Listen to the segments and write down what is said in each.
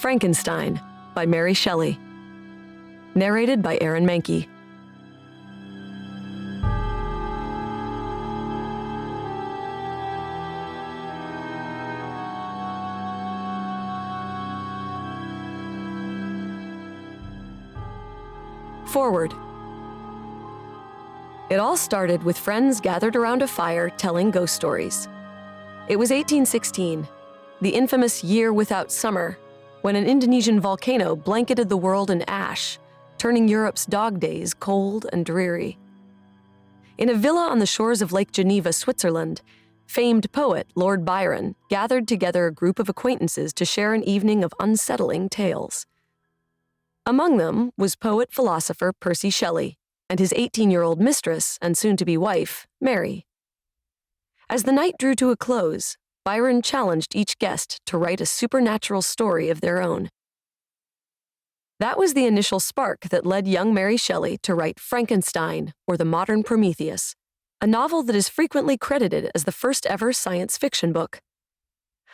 Frankenstein by Mary Shelley. Narrated by Aaron Mahnke. Forward. It all started with friends gathered around a fire telling ghost stories. It was 1816, the infamous year without summer, when an Indonesian volcano blanketed the world in ash, turning Europe's dog days cold and dreary. In a villa on the shores of Lake Geneva, Switzerland, famed poet Lord Byron gathered together a group of acquaintances to share an evening of unsettling tales. Among them was poet-philosopher Percy Shelley and his 18-year-old mistress and soon-to-be wife, Mary. As the night drew to a close, Byron challenged each guest to write a supernatural story of their own. That was the initial spark that led young Mary Shelley to write Frankenstein, or the Modern Prometheus, a novel that is frequently credited as the first ever science fiction book.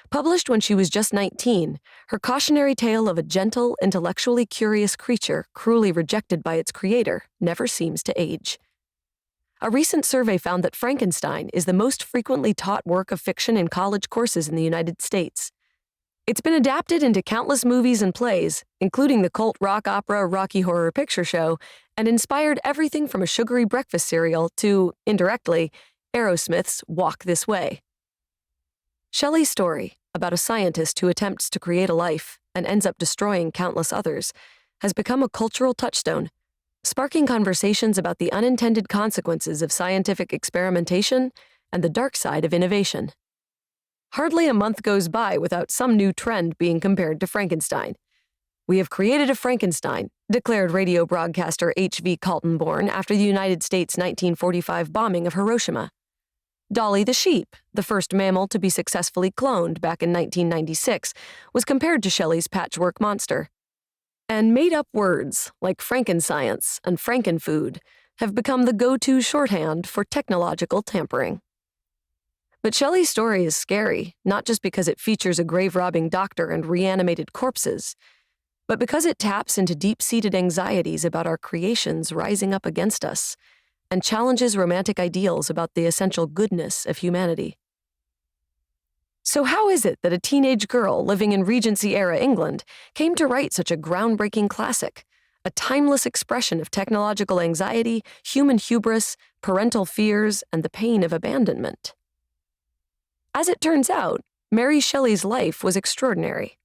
Published when she was just 19, her cautionary tale of a gentle, intellectually curious creature cruelly rejected by its creator never seems to age. A recent survey found that Frankenstein is the most frequently taught work of fiction in college courses in the United States. It's been adapted into countless movies and plays, including the cult rock opera Rocky Horror Picture Show, and inspired everything from a sugary breakfast cereal to, indirectly, Aerosmith's Walk This Way. Shelley's story, about a scientist who attempts to create a life and ends up destroying countless others, has become a cultural touchstone, sparking conversations about the unintended consequences of scientific experimentation and the dark side of innovation. Hardly a month goes by without some new trend being compared to Frankenstein. "We have created a Frankenstein," declared radio broadcaster H.V. Kaltenborn after the United States' 1945 bombing of Hiroshima. Dolly the sheep, the first mammal to be successfully cloned back in 1996, was compared to Shelley's patchwork monster. And made-up words like Frankenscience and Frankenfood have become the go-to shorthand for technological tampering. But Shelley's story is scary, not just because it features a grave-robbing doctor and reanimated corpses, but because it taps into deep-seated anxieties about our creations rising up against us and challenges romantic ideals about the essential goodness of humanity. So how is it that a teenage girl living in Regency-era England came to write such a groundbreaking classic, a timeless expression of technological anxiety, human hubris, parental fears, and the pain of abandonment? As it turns out, Mary Shelley's life was extraordinary,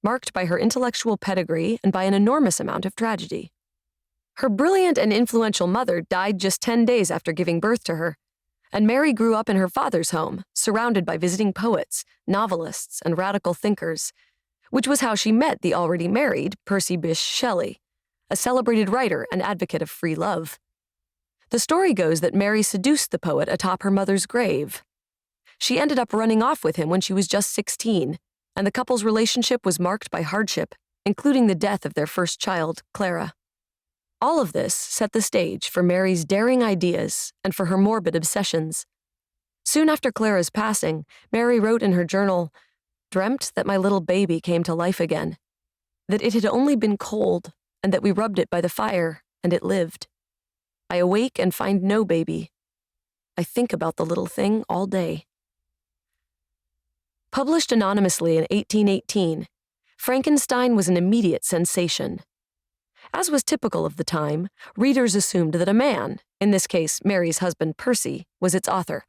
marked by her intellectual pedigree and by an enormous amount of tragedy. Her brilliant and influential mother died just 10 days after giving birth to her, and Mary grew up in her father's home, surrounded by visiting poets, novelists, and radical thinkers, which was how she met the already married Percy Bysshe Shelley, a celebrated writer and advocate of free love. The story goes that Mary seduced the poet atop her mother's grave. She ended up running off with him when she was just 16, and the couple's relationship was marked by hardship, including the death of their first child, Clara. All of this set the stage for Mary's daring ideas and for her morbid obsessions. Soon after Clara's passing, Mary wrote in her journal, "Dreamt that my little baby came to life again, that it had only been cold, and that we rubbed it by the fire, and it lived. I awake and find no baby. I think about the little thing all day." Published anonymously in 1818, Frankenstein was an immediate sensation. As was typical of the time, readers assumed that a man, in this case Mary's husband Percy, was its author.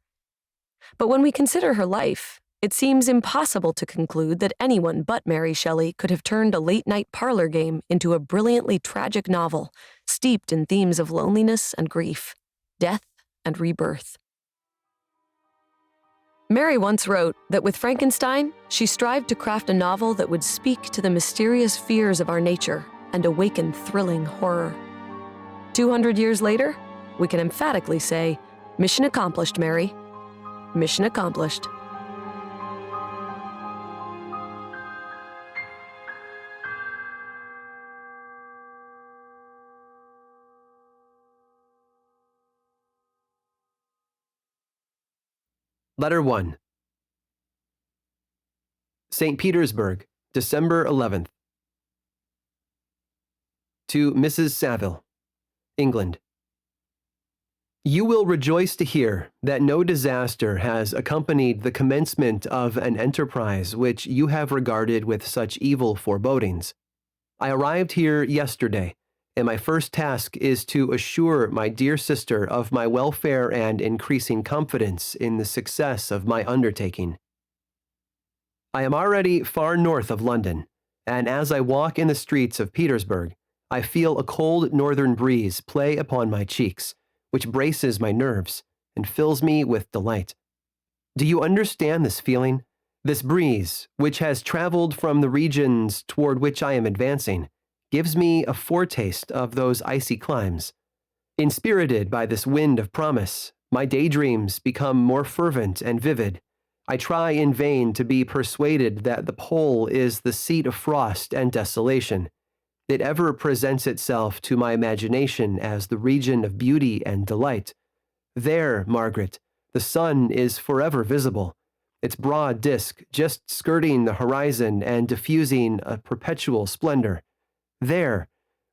But when we consider her life, it seems impossible to conclude that anyone but Mary Shelley could have turned a late-night parlor game into a brilliantly tragic novel, steeped in themes of loneliness and grief, death and rebirth. Mary once wrote that with Frankenstein, she strived to craft a novel that would speak to the mysterious fears of our nature and awaken thrilling horror. 200 years later, we can emphatically say, mission accomplished, Mary. Mission accomplished. Letter 1. St. Petersburg, December 11th, To Mrs. Saville, England. You will rejoice to hear that no disaster has accompanied the commencement of an enterprise which you have regarded with such evil forebodings. I arrived here yesterday, and my first task is to assure my dear sister of my welfare and increasing confidence in the success of my undertaking. I am already far north of London, and as I walk in the streets of Petersburg, I feel a cold northern breeze play upon my cheeks, which braces my nerves and fills me with delight. Do you understand this feeling? This breeze, which has traveled from the regions toward which I am advancing, gives me a foretaste of those icy climes. Inspirited by this wind of promise, my daydreams become more fervent and vivid. I try in vain to be persuaded that the pole is the seat of frost and desolation. It ever presents itself to my imagination as the region of beauty and delight. There, Margaret, the sun is forever visible, its broad disk just skirting the horizon and diffusing a perpetual splendor. There,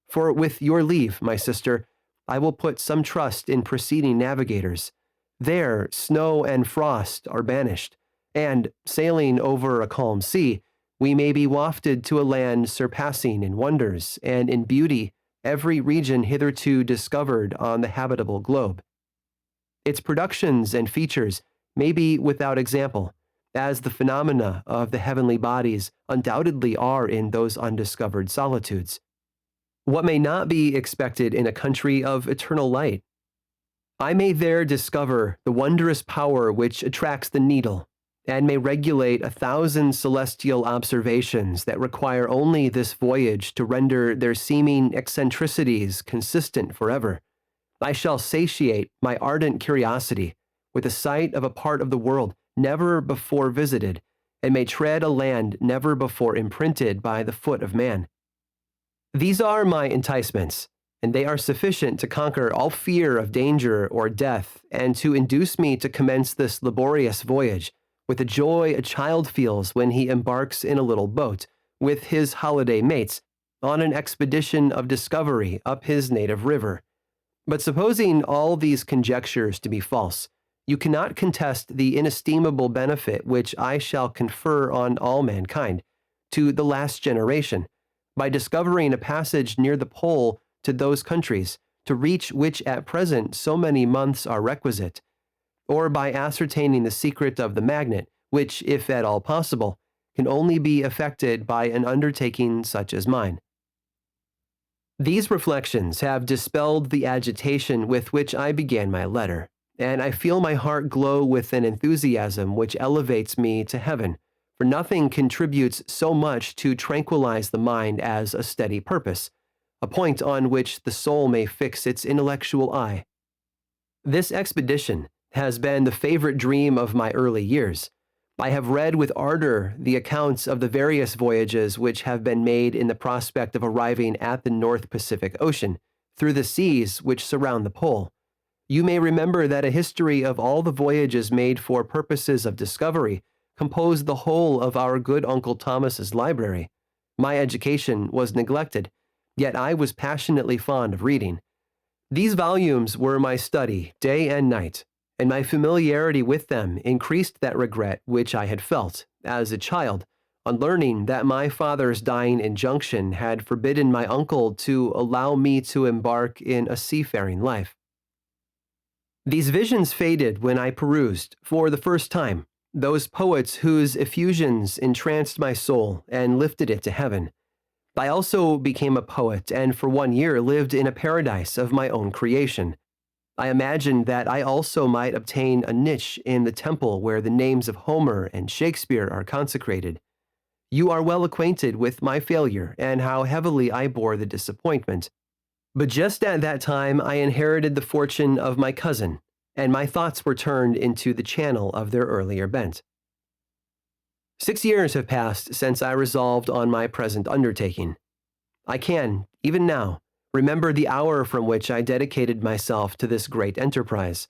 for with your leave, my sister, I will put some trust in preceding navigators. There, snow and frost are banished, and, sailing over a calm sea, we may be wafted to a land surpassing in wonders and in beauty every region hitherto discovered on the habitable globe. Its productions and features may be without example, as the phenomena of the heavenly bodies undoubtedly are in those undiscovered solitudes. What may not be expected in a country of eternal light? I may there discover the wondrous power which attracts the needle, and may regulate 1,000 celestial observations that require only this voyage to render their seeming eccentricities consistent forever. I shall satiate my ardent curiosity with the sight of a part of the world never before visited, and may tread a land never before imprinted by the foot of man. These are my enticements, and they are sufficient to conquer all fear of danger or death, and to induce me to commence this laborious voyage with the joy a child feels when he embarks in a little boat, with his holiday mates, on an expedition of discovery up his native river. But supposing all these conjectures to be false, you cannot contest the inestimable benefit which I shall confer on all mankind, to the last generation, by discovering a passage near the pole to those countries, to reach which at present so many months are requisite, or by ascertaining the secret of the magnet, which, if at all possible, can only be effected by an undertaking such as mine. These reflections have dispelled the agitation with which I began my letter, and I feel my heart glow with an enthusiasm which elevates me to heaven, for nothing contributes so much to tranquilize the mind as a steady purpose, a point on which the soul may fix its intellectual eye. This expedition has been the favorite dream of my early years. I have read with ardor the accounts of the various voyages which have been made in the prospect of arriving at the North Pacific Ocean, through the seas which surround the pole. You may remember that a history of all the voyages made for purposes of discovery composed the whole of our good Uncle Thomas's library. My education was neglected, yet I was passionately fond of reading. These volumes were my study day and night, and my familiarity with them increased that regret which I had felt, as a child, on learning that my father's dying injunction had forbidden my uncle to allow me to embark in a seafaring life. These visions faded when I perused, for the first time, those poets whose effusions entranced my soul and lifted it to heaven. I also became a poet, and for 1 year lived in a paradise of my own creation. I imagined that I also might obtain a niche in the temple where the names of Homer and Shakespeare are consecrated. You are well acquainted with my failure and how heavily I bore the disappointment. But just at that time I inherited the fortune of my cousin, and my thoughts were turned into the channel of their earlier bent. 6 years have passed since I resolved on my present undertaking. I can, even now, remember the hour from which I dedicated myself to this great enterprise.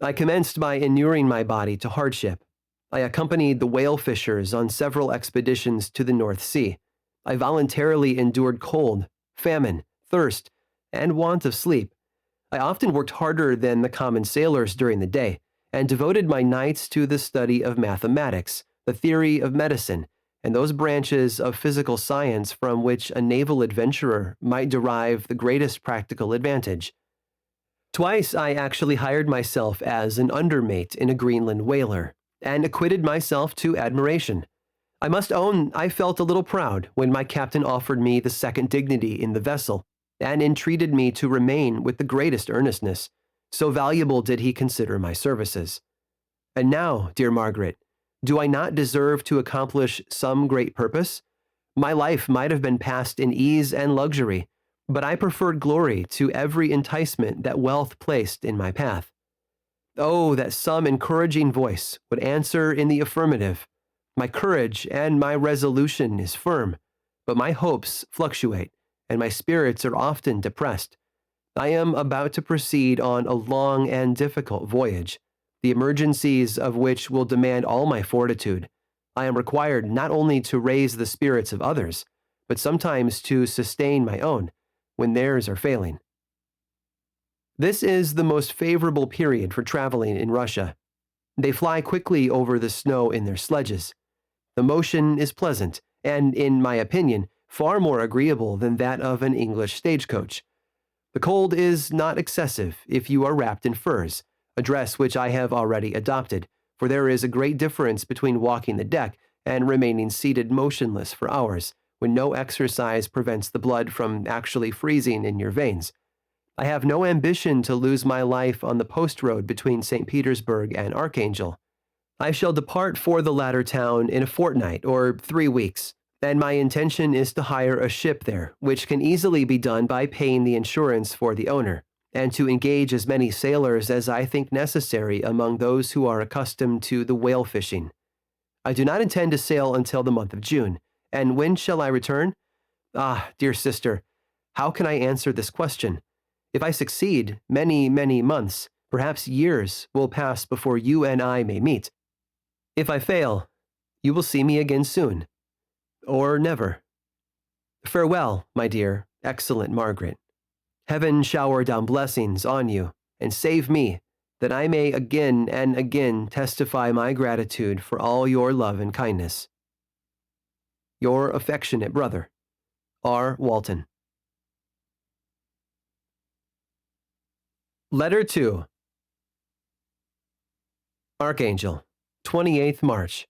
I commenced by inuring my body to hardship. I accompanied the whale fishers on several expeditions to the North Sea. I voluntarily endured cold, famine, thirst, and want of sleep. I often worked harder than the common sailors during the day, and devoted my nights to the study of mathematics, the theory of medicine, and those branches of physical science from which a naval adventurer might derive the greatest practical advantage. Twice I actually hired myself as an undermate in a Greenland whaler, and acquitted myself to admiration. I must own I felt a little proud when my captain offered me the second dignity in the vessel, and entreated me to remain with the greatest earnestness, so valuable did he consider my services. And now, dear Margaret, do I not deserve to accomplish some great purpose? My life might have been passed in ease and luxury, but I preferred glory to every enticement that wealth placed in my path. Oh, that some encouraging voice would answer in the affirmative. My courage and my resolution is firm, but my hopes fluctuate, and my spirits are often depressed. I am about to proceed on a long and difficult voyage, the emergencies of which will demand all my fortitude. I am required not only to raise the spirits of others, but sometimes to sustain my own, when theirs are failing. This is the most favorable period for traveling in Russia. They fly quickly over the snow in their sledges. The motion is pleasant, and, in my opinion, far more agreeable than that of an English stagecoach. The cold is not excessive if you are wrapped in furs, a dress which I have already adopted, for there is a great difference between walking the deck and remaining seated motionless for hours, when no exercise prevents the blood from actually freezing in your veins. I have no ambition to lose my life on the post road between St. Petersburg and Archangel. I shall depart for the latter town in a fortnight or 3 weeks, and my intention is to hire a ship there, which can easily be done by paying the insurance for the owner, and to engage as many sailors as I think necessary among those who are accustomed to the whale fishing. I do not intend to sail until the month of June, and when shall I return? Ah, dear sister, how can I answer this question? If I succeed, many, many months, perhaps years, will pass before you and I may meet. If I fail, you will see me again soon, or never. Farewell, my dear, excellent Margaret. Heaven shower down blessings on you, and save me, that I may again and again testify my gratitude for all your love and kindness. Your affectionate brother, R. Walton. Letter 2. Archangel, 28th March.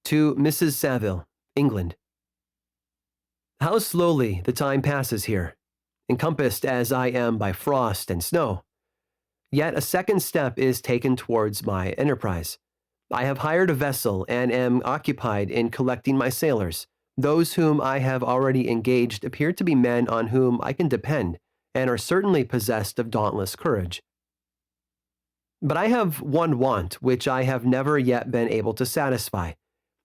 To Mrs. Saville, England. How slowly the time passes here, encompassed as I am by frost and snow. Yet a second step is taken towards my enterprise. I have hired a vessel and am occupied in collecting my sailors. Those whom I have already engaged appear to be men on whom I can depend, and are certainly possessed of dauntless courage. But I have one want which I have never yet been able to satisfy,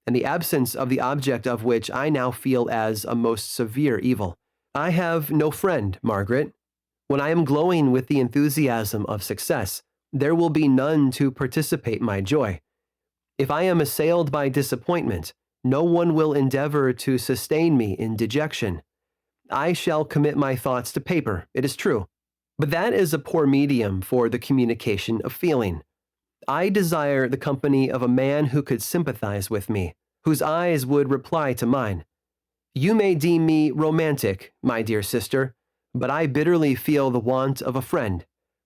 and the absence of the object of which I now feel as a most severe evil. I have no friend, Margaret. When I am glowing with the enthusiasm of success, there will be none to participate my joy. If I am assailed by disappointment, no one will endeavor to sustain me in dejection. I shall commit my thoughts to paper, it is true, but that is a poor medium for the communication of feeling. I desire the company of a man who could sympathize with me, whose eyes would reply to mine. You may deem me romantic, my dear sister, but I bitterly feel the want of a friend.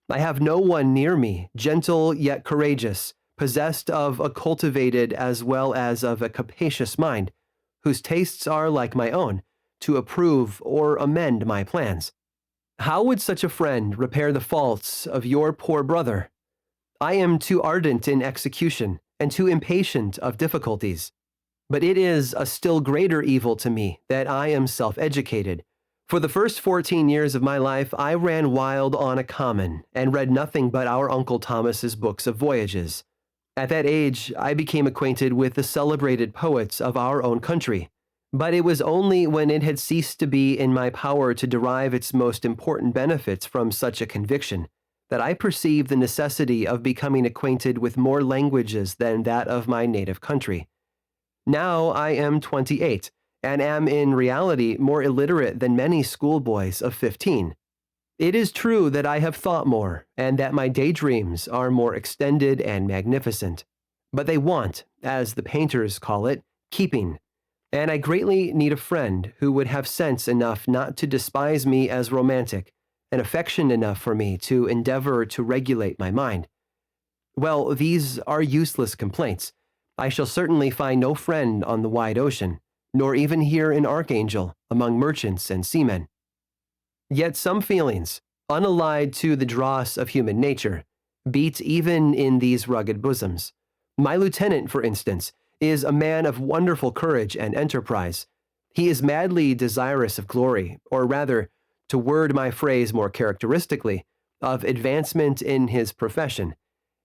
I have no one near me, gentle yet courageous, possessed of a cultivated as well as of a capacious mind, whose tastes are like my own, to approve or amend my plans. How would such a friend repair the faults of your poor brother? I am too ardent in execution and too impatient of difficulties. But it is a still greater evil to me that I am self-educated. For the first 14 years of my life, I ran wild on a common and read nothing but our Uncle Thomas's books of voyages. At that age, I became acquainted with the celebrated poets of our own country. But it was only when it had ceased to be in my power to derive its most important benefits from such a conviction that I perceived the necessity of becoming acquainted with more languages than that of my native country. Now I am 28, and am in reality more illiterate than many schoolboys of 15. It is true that I have thought more, and that my daydreams are more extended and magnificent. But they want, as the painters call it, keeping, and I greatly need a friend who would have sense enough not to despise me as romantic, and affection enough for me to endeavor to regulate my mind. Well, these are useless complaints. I shall certainly find no friend on the wide ocean, nor even here in Archangel, among merchants and seamen. Yet some feelings, unallied to the dross of human nature, beat even in these rugged bosoms. My lieutenant, for instance, is a man of wonderful courage and enterprise. He is madly desirous of glory, or rather, to word my phrase more characteristically, of advancement in his profession.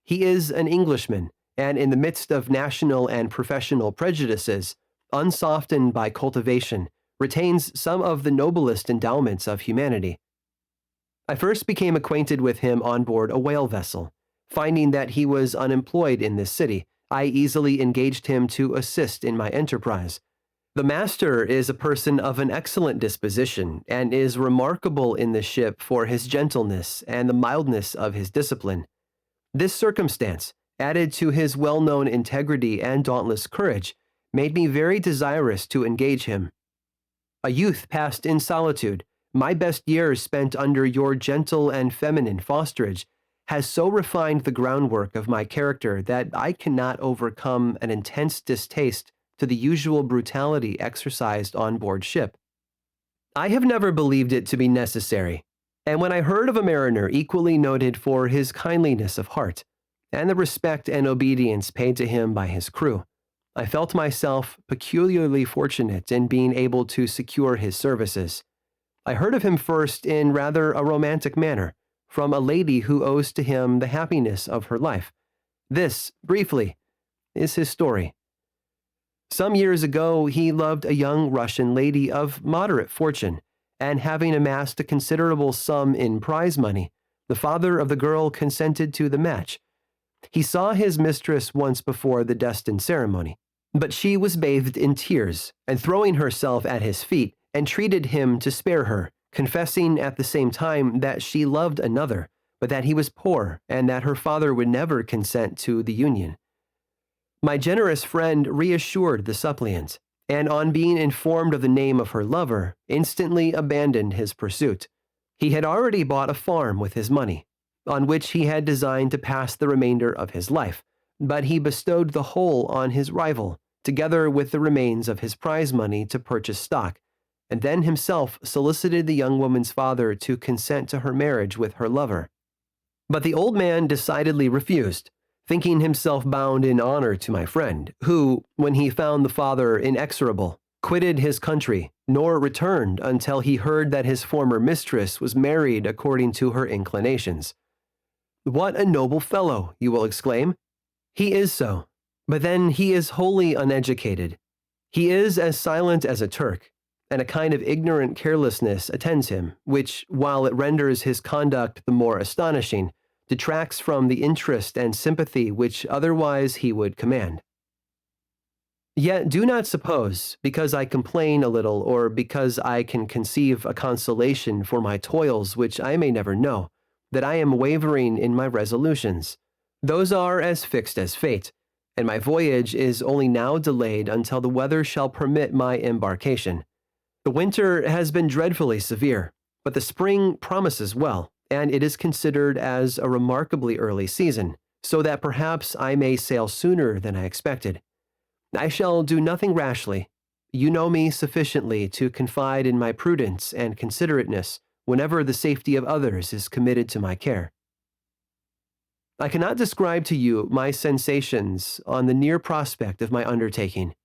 He is an Englishman, and in the midst of national and professional prejudices, unsoftened by cultivation, retains some of the noblest endowments of humanity. I first became acquainted with him on board a whale vessel. Finding that he was unemployed in this city, I easily engaged him to assist in my enterprise. The master is a person of an excellent disposition, and is remarkable in the ship for his gentleness and the mildness of his discipline. This circumstance, added to his well-known integrity and dauntless courage, made me very desirous to engage him. A youth passed in solitude, my best years spent under your gentle and feminine fosterage, has so refined the groundwork of my character that I cannot overcome an intense distaste to the usual brutality exercised on board ship. I have never believed it to be necessary, and when I heard of a mariner equally noted for his kindliness of heart, and the respect and obedience paid to him by his crew, I felt myself peculiarly fortunate in being able to secure his services. I heard of him first in rather a romantic manner, from a lady who owes to him the happiness of her life. This, briefly, is his story. Some years ago, he loved a young Russian lady of moderate fortune, and having amassed a considerable sum in prize money, the father of the girl consented to the match. He saw his mistress once before the destined ceremony, but she was bathed in tears, and throwing herself at his feet, entreated him to spare her, confessing at the same time that she loved another, but that he was poor, and that her father would never consent to the union. My generous friend reassured the suppliant, and on being informed of the name of her lover, instantly abandoned his pursuit. He had already bought a farm with his money, on which he had designed to pass the remainder of his life, but he bestowed the whole on his rival, together with the remains of his prize money to purchase stock, and then himself solicited the young woman's father to consent to her marriage with her lover. But the old man decidedly refused, thinking himself bound in honor to my friend, who, when he found the father inexorable, quitted his country, nor returned until he heard that his former mistress was married according to her inclinations. What a noble fellow, you will exclaim. He is so, but then he is wholly uneducated. He is as silent as a Turk, and a kind of ignorant carelessness attends him, which, while it renders his conduct the more astonishing, detracts from the interest and sympathy which otherwise he would command. Yet do not suppose, because I complain a little, or because I can conceive a consolation for my toils which I may never know, that I am wavering in my resolutions. Those are as fixed as fate, and my voyage is only now delayed until the weather shall permit my embarkation. The winter has been dreadfully severe, but the spring promises well, and it is considered as a remarkably early season, so that perhaps I may sail sooner than I expected. I shall do nothing rashly. You know me sufficiently to confide in my prudence and considerateness whenever the safety of others is committed to my care. I cannot describe to you my sensations on the near prospect of my undertaking.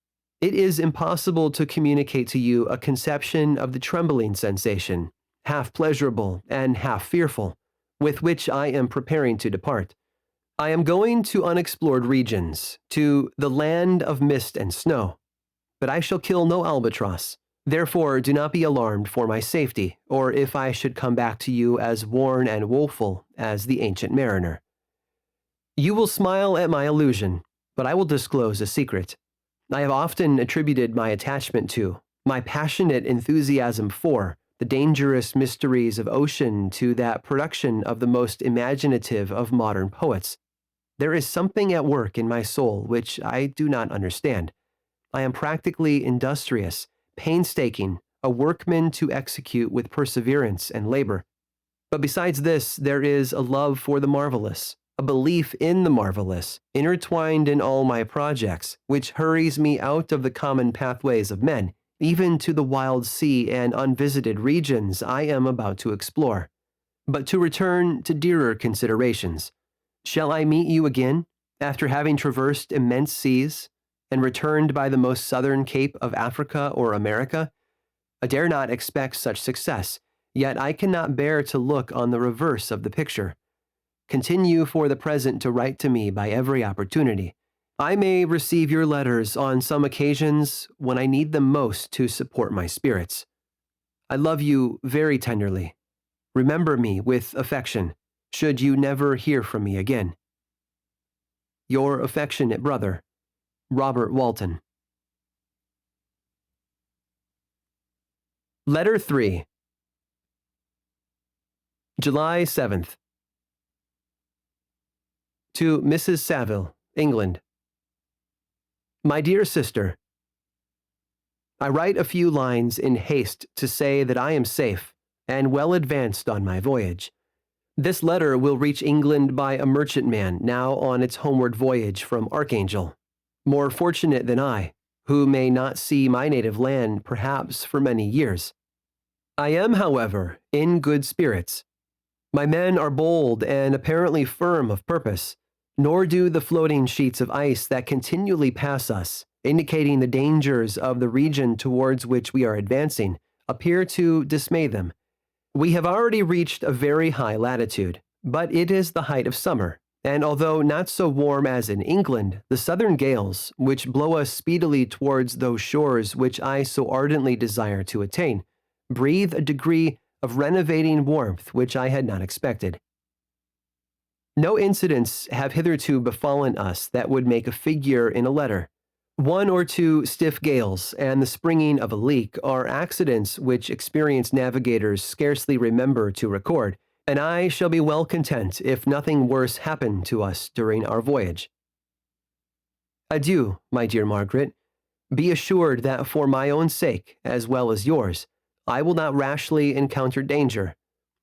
It is impossible to communicate to you a conception of the trembling sensation, half pleasurable and half fearful, with which I am preparing to depart. I am going to unexplored regions, to the land of mist and snow, but I shall kill no albatross. Therefore, do not be alarmed for my safety, or if I should come back to you as worn and woeful as the ancient mariner. You will smile at my illusion, but I will disclose a secret. I have often attributed my attachment to, My passionate enthusiasm for the dangerous mysteries of ocean to that production of the most imaginative of modern poets. There is something at work in my soul which I do not understand. I am practically industrious, painstaking, a workman to execute with perseverance and labor. But besides this, there is a love for the marvelous, a belief in the marvelous, intertwined in all my projects, which hurries me out of the common pathways of men, even to the wild sea and unvisited regions I am about to explore. But to return to dearer considerations, shall I meet you again, after having traversed immense seas, and returned by the most southern cape of Africa or America? I dare not expect such success, yet I cannot bear to look on the reverse of the picture. Continue for the present to write to me by every opportunity. I may receive your letters on some occasions when I need them most to support my spirits. I love you very tenderly. Remember me with affection, should you never hear from me again. Your affectionate brother, Robert Walton. Letter 3. July 7th. To Mrs. Saville, England. My dear sister, I write a few lines in haste to say that I am safe and well advanced on my voyage. This letter will reach England by a merchantman now on its homeward voyage from Archangel, more fortunate than I, who may not see my native land perhaps for many years. I am, however, in good spirits. My men are bold and apparently firm of purpose, nor do the floating sheets of ice that continually pass us, indicating the dangers of the region towards which we are advancing, appear to dismay them. We have already reached a very high latitude, but it is the height of summer, and although not so warm as in England, the southern gales, which blow us speedily towards those shores which I so ardently desire to attain, breathe a degree of renovating warmth which I had not expected. No incidents have hitherto befallen us that would make a figure in a letter. One or two stiff gales and the springing of a leak are accidents which experienced navigators scarcely remember to record, and I shall be well content if nothing worse happen to us during our voyage. Adieu, my dear Margaret. Be assured that for my own sake, as well as yours, I will not rashly encounter danger.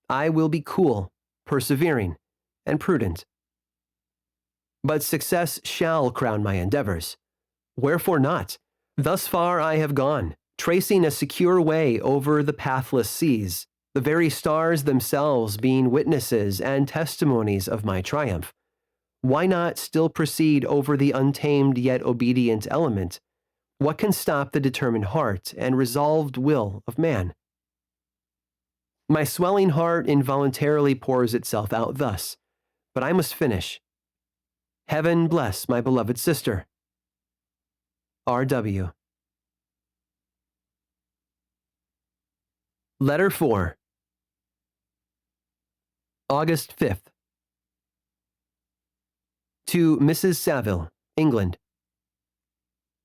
I will be cool, persevering, and prudent. But success shall crown my endeavors. Wherefore not? Thus far I have gone, tracing a secure way over the pathless seas, the very stars themselves being witnesses and testimonies of my triumph. Why not still proceed over the untamed yet obedient element? What can stop the determined heart and resolved will of man? My swelling heart involuntarily pours itself out thus, but I must finish. Heaven bless my beloved sister. R.W. Letter 4. August 5th. To Mrs. Saville, England.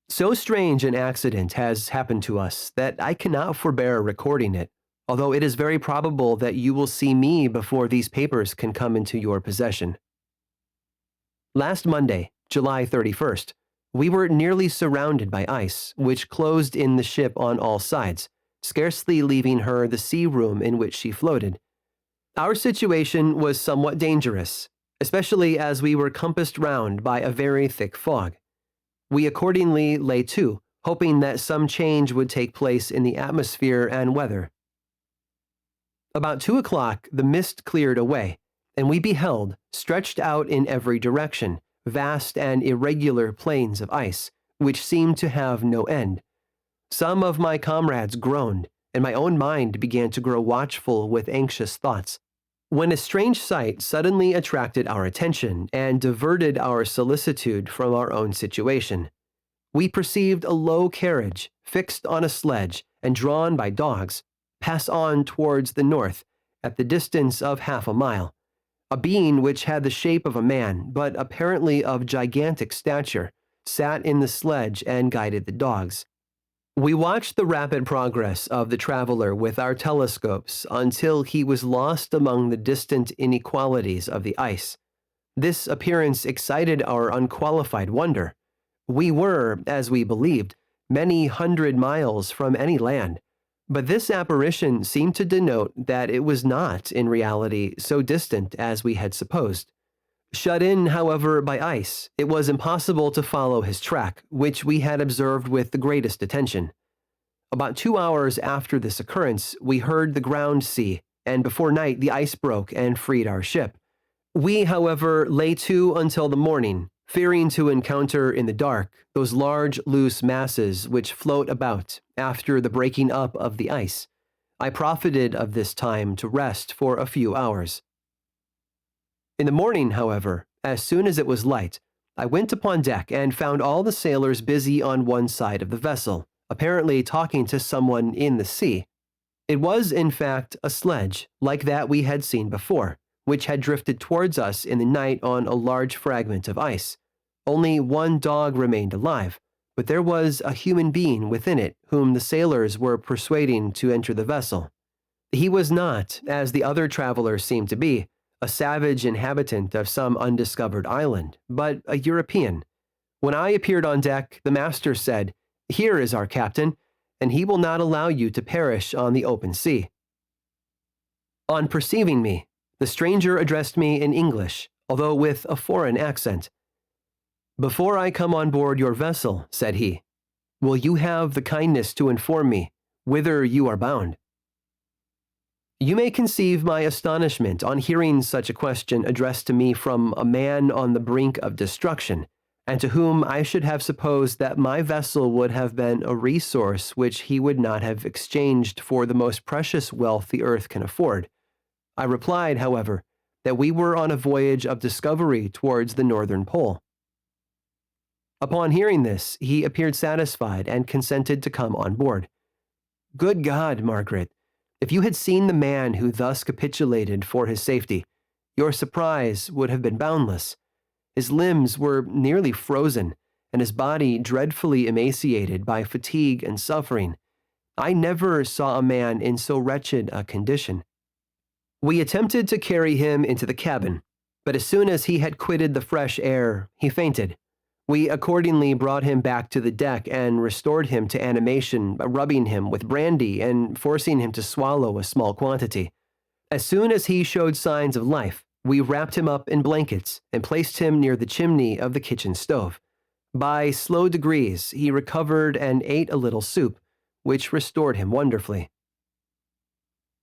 So strange an accident has happened to us that I cannot forbear recording it, although it is very probable that you will see me before these papers can come into your possession. Last Monday, July 31st, we were nearly surrounded by ice, which closed in the ship on all sides, scarcely leaving her the sea room in which she floated. Our situation was somewhat dangerous, especially as we were compassed round by a very thick fog. We accordingly lay to, hoping that some change would take place in the atmosphere and weather. About 2 o'clock, the mist cleared away, and we beheld, stretched out in every direction, vast and irregular plains of ice, which seemed to have no end. Some of my comrades groaned, and my own mind began to grow watchful with anxious thoughts, when a strange sight suddenly attracted our attention and diverted our solicitude from our own situation. We perceived a low carriage, fixed on a sledge and drawn by dogs, pass on towards the north, at the distance of half a mile. A being which had the shape of a man, but apparently of gigantic stature, sat in the sledge and guided the dogs. We watched the rapid progress of the traveler with our telescopes until he was lost among the distant inequalities of the ice. This appearance excited our unqualified wonder. We were, as we believed, many hundred miles from any land, but this apparition seemed to denote that it was not, in reality, so distant as we had supposed. Shut in, however, by ice, it was impossible to follow his track, which we had observed with the greatest attention. About 2 hours after this occurrence, we heard the ground sea, and before night the ice broke and freed our ship. We, however, lay to until the morning, fearing to encounter in the dark those large, loose masses which float about after the breaking up of the ice. I profited of this time to rest for a few hours. In the morning, however, as soon as it was light, I went upon deck and found all the sailors busy on one side of the vessel, apparently talking to someone in the sea. It was, in fact, a sledge, like that we had seen before, which had drifted towards us in the night on a large fragment of ice. Only one dog remained alive, but there was a human being within it whom the sailors were persuading to enter the vessel. He was not, as the other travelers seemed to be, a savage inhabitant of some undiscovered island, but a European. When I appeared on deck, the master said, "Here is our captain, and he will not allow you to perish on the open sea." On perceiving me, the stranger addressed me in English, although with a foreign accent. "Before I come on board your vessel," said he, "will you have the kindness to inform me whither you are bound?" You may conceive my astonishment on hearing such a question addressed to me from a man on the brink of destruction, and to whom I should have supposed that my vessel would have been a resource which he would not have exchanged for the most precious wealth the earth can afford. I replied, however, that we were on a voyage of discovery towards the northern pole. Upon hearing this, he appeared satisfied and consented to come on board. Good God, Margaret! If you had seen the man who thus capitulated for his safety, your surprise would have been boundless. His limbs were nearly frozen, and his body dreadfully emaciated by fatigue and suffering. I never saw a man in so wretched a condition. We attempted to carry him into the cabin, but as soon as he had quitted the fresh air, he fainted. We accordingly brought him back to the deck and restored him to animation by rubbing him with brandy and forcing him to swallow a small quantity. As soon as he showed signs of life, we wrapped him up in blankets and placed him near the chimney of the kitchen stove. By slow degrees, he recovered and ate a little soup, which restored him wonderfully.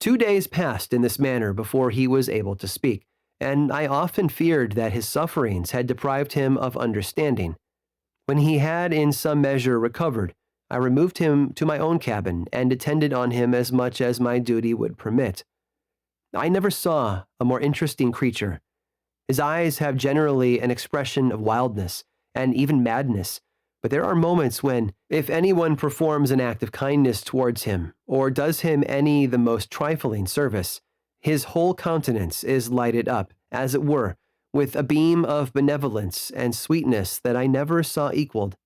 2 days passed in this manner before he was able to speak, and I often feared that his sufferings had deprived him of understanding. When he had in some measure recovered, I removed him to my own cabin and attended on him as much as my duty would permit. I never saw a more interesting creature. His eyes have generally an expression of wildness and even madness, but there are moments when, if anyone performs an act of kindness towards him or does him any the most trifling service, his whole countenance is lighted up, as it were, with a beam of benevolence and sweetness that I never saw equaled.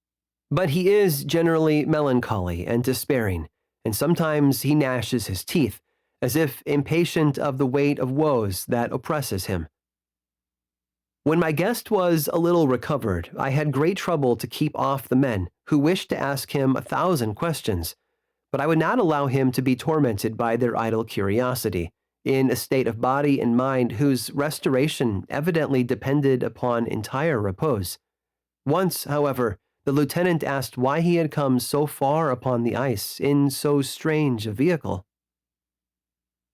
But he is generally melancholy and despairing, and sometimes he gnashes his teeth, as if impatient of the weight of woes that oppresses him. When my guest was a little recovered, I had great trouble to keep off the men who wished to ask him 1,000 questions, but I would not allow him to be tormented by their idle curiosity, in a state of body and mind whose restoration evidently depended upon entire repose. Once, however, the lieutenant asked why he had come so far upon the ice in so strange a vehicle.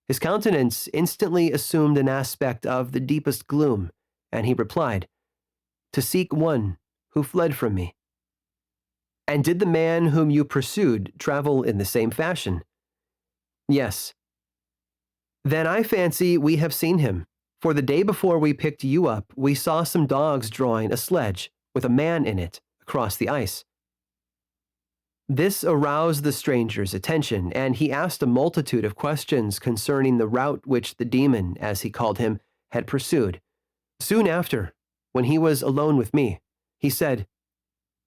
His countenance instantly assumed an aspect of the deepest gloom, and he replied, "To seek one who fled from me." "And did the man whom you pursued travel in the same fashion?" "Yes." "Then I fancy we have seen him, for the day before we picked you up, we saw some dogs drawing a sledge, with a man in it, across the ice." This aroused the stranger's attention, and he asked a multitude of questions concerning the route which the demon, as he called him, had pursued. Soon after, when he was alone with me, he said,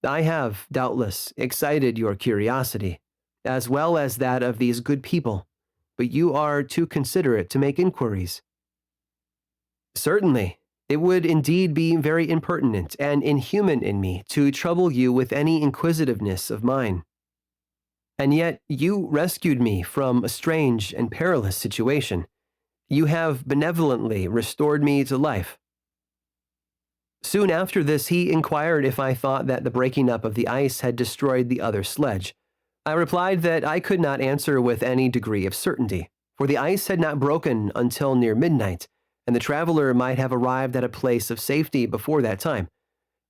"I have, doubtless, excited your curiosity. as well as that of these good people, but you are too considerate to make inquiries. Certainly, it would indeed be very impertinent and inhuman in me to trouble you with any inquisitiveness of mine. And yet you rescued me from a strange and perilous situation. You have benevolently restored me to life. Soon after this, he inquired if I thought that the breaking up of the ice had destroyed the other sledge. I replied that I could not answer with any degree of certainty, for the ice had not broken until near midnight, and the traveler might have arrived at a place of safety before that time.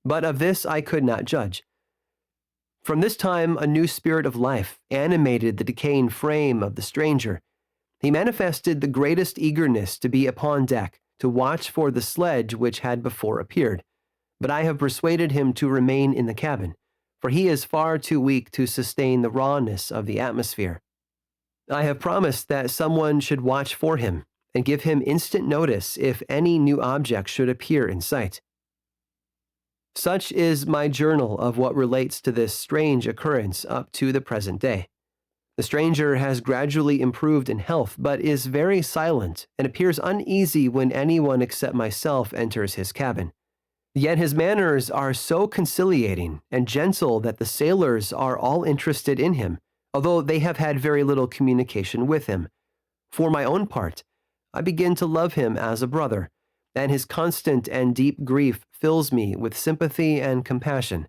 But of this I could not judge. From this time, a new spirit of life animated the decaying frame of the stranger. He manifested the greatest eagerness to be upon deck, to watch for the sledge which had before appeared. But I have persuaded him to remain in the cabin, for he is far too weak to sustain the rawness of the atmosphere. I have promised that someone should watch for him and give him instant notice if any new object should appear in sight. Such is my journal of what relates to this strange occurrence up to the present day. The stranger has gradually improved in health, but is very silent and appears uneasy when anyone except myself enters his cabin. Yet his manners are so conciliating and gentle that the sailors are all interested in him, although they have had very little communication with him. For my own part, I begin to love him as a brother, and his constant and deep grief fills me with sympathy and compassion.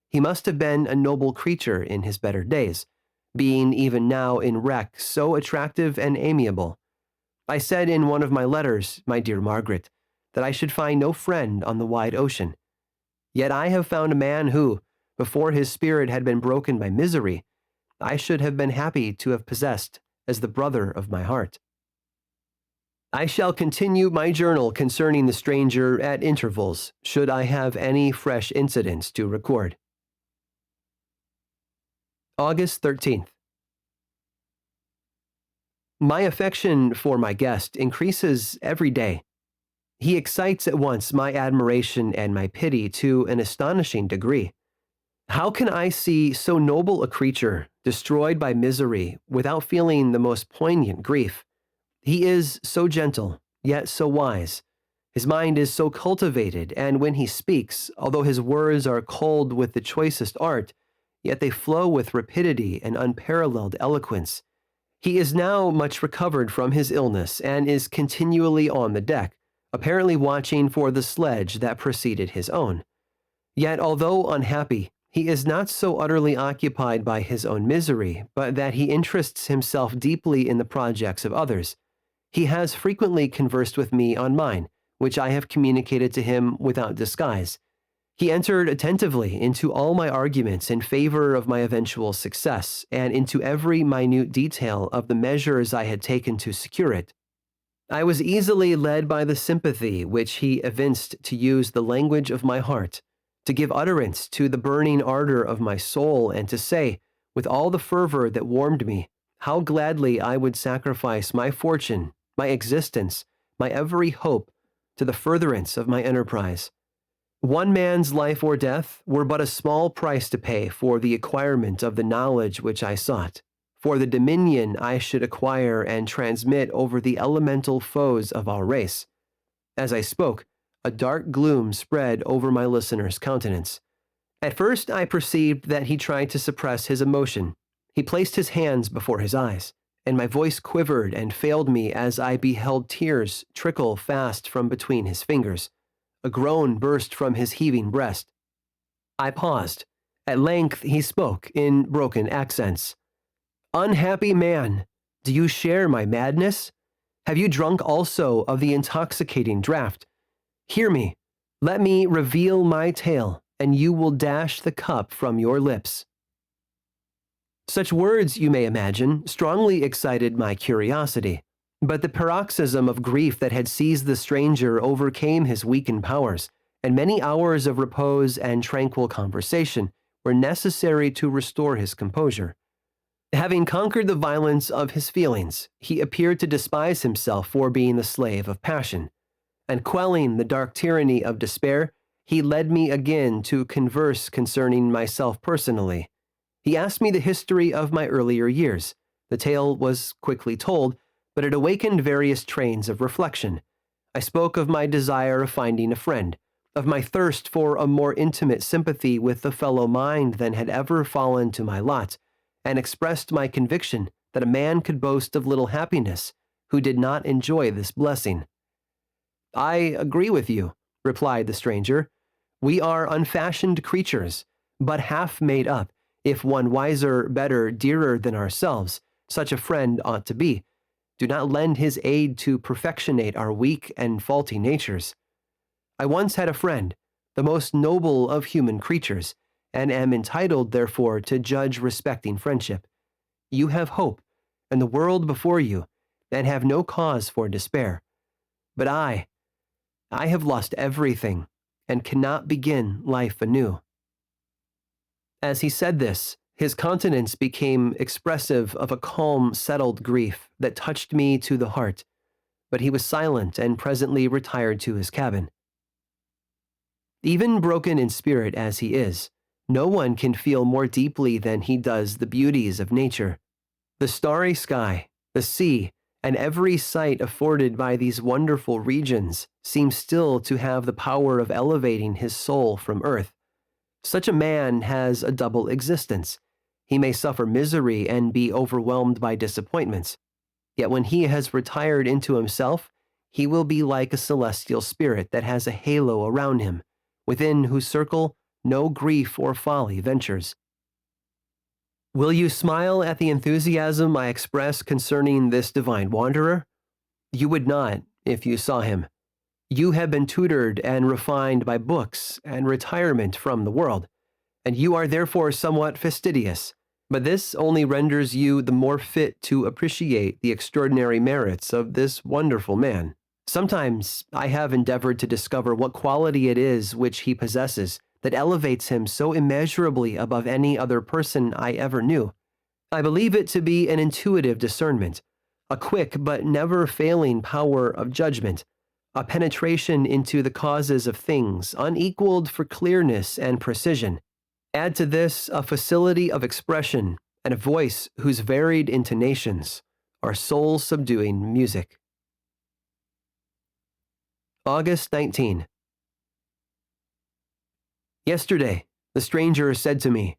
He must have been a noble creature in his better days, being even now in wreck so attractive and amiable. I said in one of my letters, my dear Margaret, that I should find no friend on the wide ocean. Yet I have found a man who, before his spirit had been broken by misery, I should have been happy to have possessed as the brother of my heart. I shall continue my journal concerning the stranger at intervals, should I have any fresh incidents to record. August 13th. My affection for my guest increases every day. He excites at once my admiration and my pity to an astonishing degree. How can I see so noble a creature destroyed by misery without feeling the most poignant grief? He is so gentle, yet so wise. His mind is so cultivated, and when he speaks, although his words are culled with the choicest art, yet they flow with rapidity and unparalleled eloquence. He is now much recovered from his illness and is continually on the deck, apparently watching for the sledge that preceded his own. Yet, although unhappy, he is not so utterly occupied by his own misery, but that he interests himself deeply in the projects of others. He has frequently conversed with me on mine, which I have communicated to him without disguise. He entered attentively into all my arguments in favor of my eventual success, and into every minute detail of the measures I had taken to secure it. I was easily led by the sympathy which he evinced to use the language of my heart, to give utterance to the burning ardor of my soul, and to say, with all the fervor that warmed me, how gladly I would sacrifice my fortune, my existence, my every hope, to the furtherance of my enterprise. One man's life or death were but a small price to pay for the acquirement of the knowledge which I sought, for the dominion I should acquire and transmit over the elemental foes of our race. As I spoke, a dark gloom spread over my listener's countenance. At first I perceived that he tried to suppress his emotion. He placed his hands before his eyes, and my voice quivered and failed me as I beheld tears trickle fast from between his fingers. A groan burst from his heaving breast. I paused. At length he spoke in broken accents. "Unhappy man, do you share my madness? Have you drunk also of the intoxicating draught? Hear me. Let me reveal my tale, and you will dash the cup from your lips." Such words, you may imagine, strongly excited my curiosity. But the paroxysm of grief that had seized the stranger overcame his weakened powers, and many hours of repose and tranquil conversation were necessary to restore his composure. Having conquered the violence of his feelings, he appeared to despise himself for being the slave of passion, and quelling the dark tyranny of despair, he led me again to converse concerning myself personally. He asked me the history of my earlier years. The tale was quickly told, but it awakened various trains of reflection. I spoke of my desire of finding a friend, of my thirst for a more intimate sympathy with a fellow mind than had ever fallen to my lot, and expressed my conviction that a man could boast of little happiness who did not enjoy this blessing. "I agree with you," replied the stranger. "We are unfashioned creatures, but half made up. If one wiser, better, dearer than ourselves, such a friend ought to be. Do not lend his aid to perfectionate our weak and faulty natures. I once had a friend, the most noble of human creatures, and am entitled, therefore, to judge respecting friendship. You have hope, and the world before you, and have no cause for despair. But I have lost everything, and cannot begin life anew." As he said this, his countenance became expressive of a calm, settled grief that touched me to the heart, but he was silent and presently retired to his cabin. Even broken in spirit as he is, no one can feel more deeply than he does the beauties of nature. The starry sky, the sea, and every sight afforded by these wonderful regions seem still to have the power of elevating his soul from earth. Such a man has a double existence. He may suffer misery and be overwhelmed by disappointments. Yet when he has retired into himself, he will be like a celestial spirit that has a halo around him, within whose circle no grief or folly ventures. Will you smile at the enthusiasm I express concerning this divine wanderer? You would not if you saw him. You have been tutored and refined by books and retirement from the world, and you are therefore somewhat fastidious, but this only renders you the more fit to appreciate the extraordinary merits of this wonderful man. Sometimes I have endeavored to discover what quality it is which he possesses that elevates him so immeasurably above any other person I ever knew. I believe it to be an intuitive discernment, a quick but never failing power of judgment, a penetration into the causes of things unequaled for clearness and precision. Add to this a facility of expression and a voice whose varied intonations are soul-subduing music. August 19. Yesterday, the stranger said to me,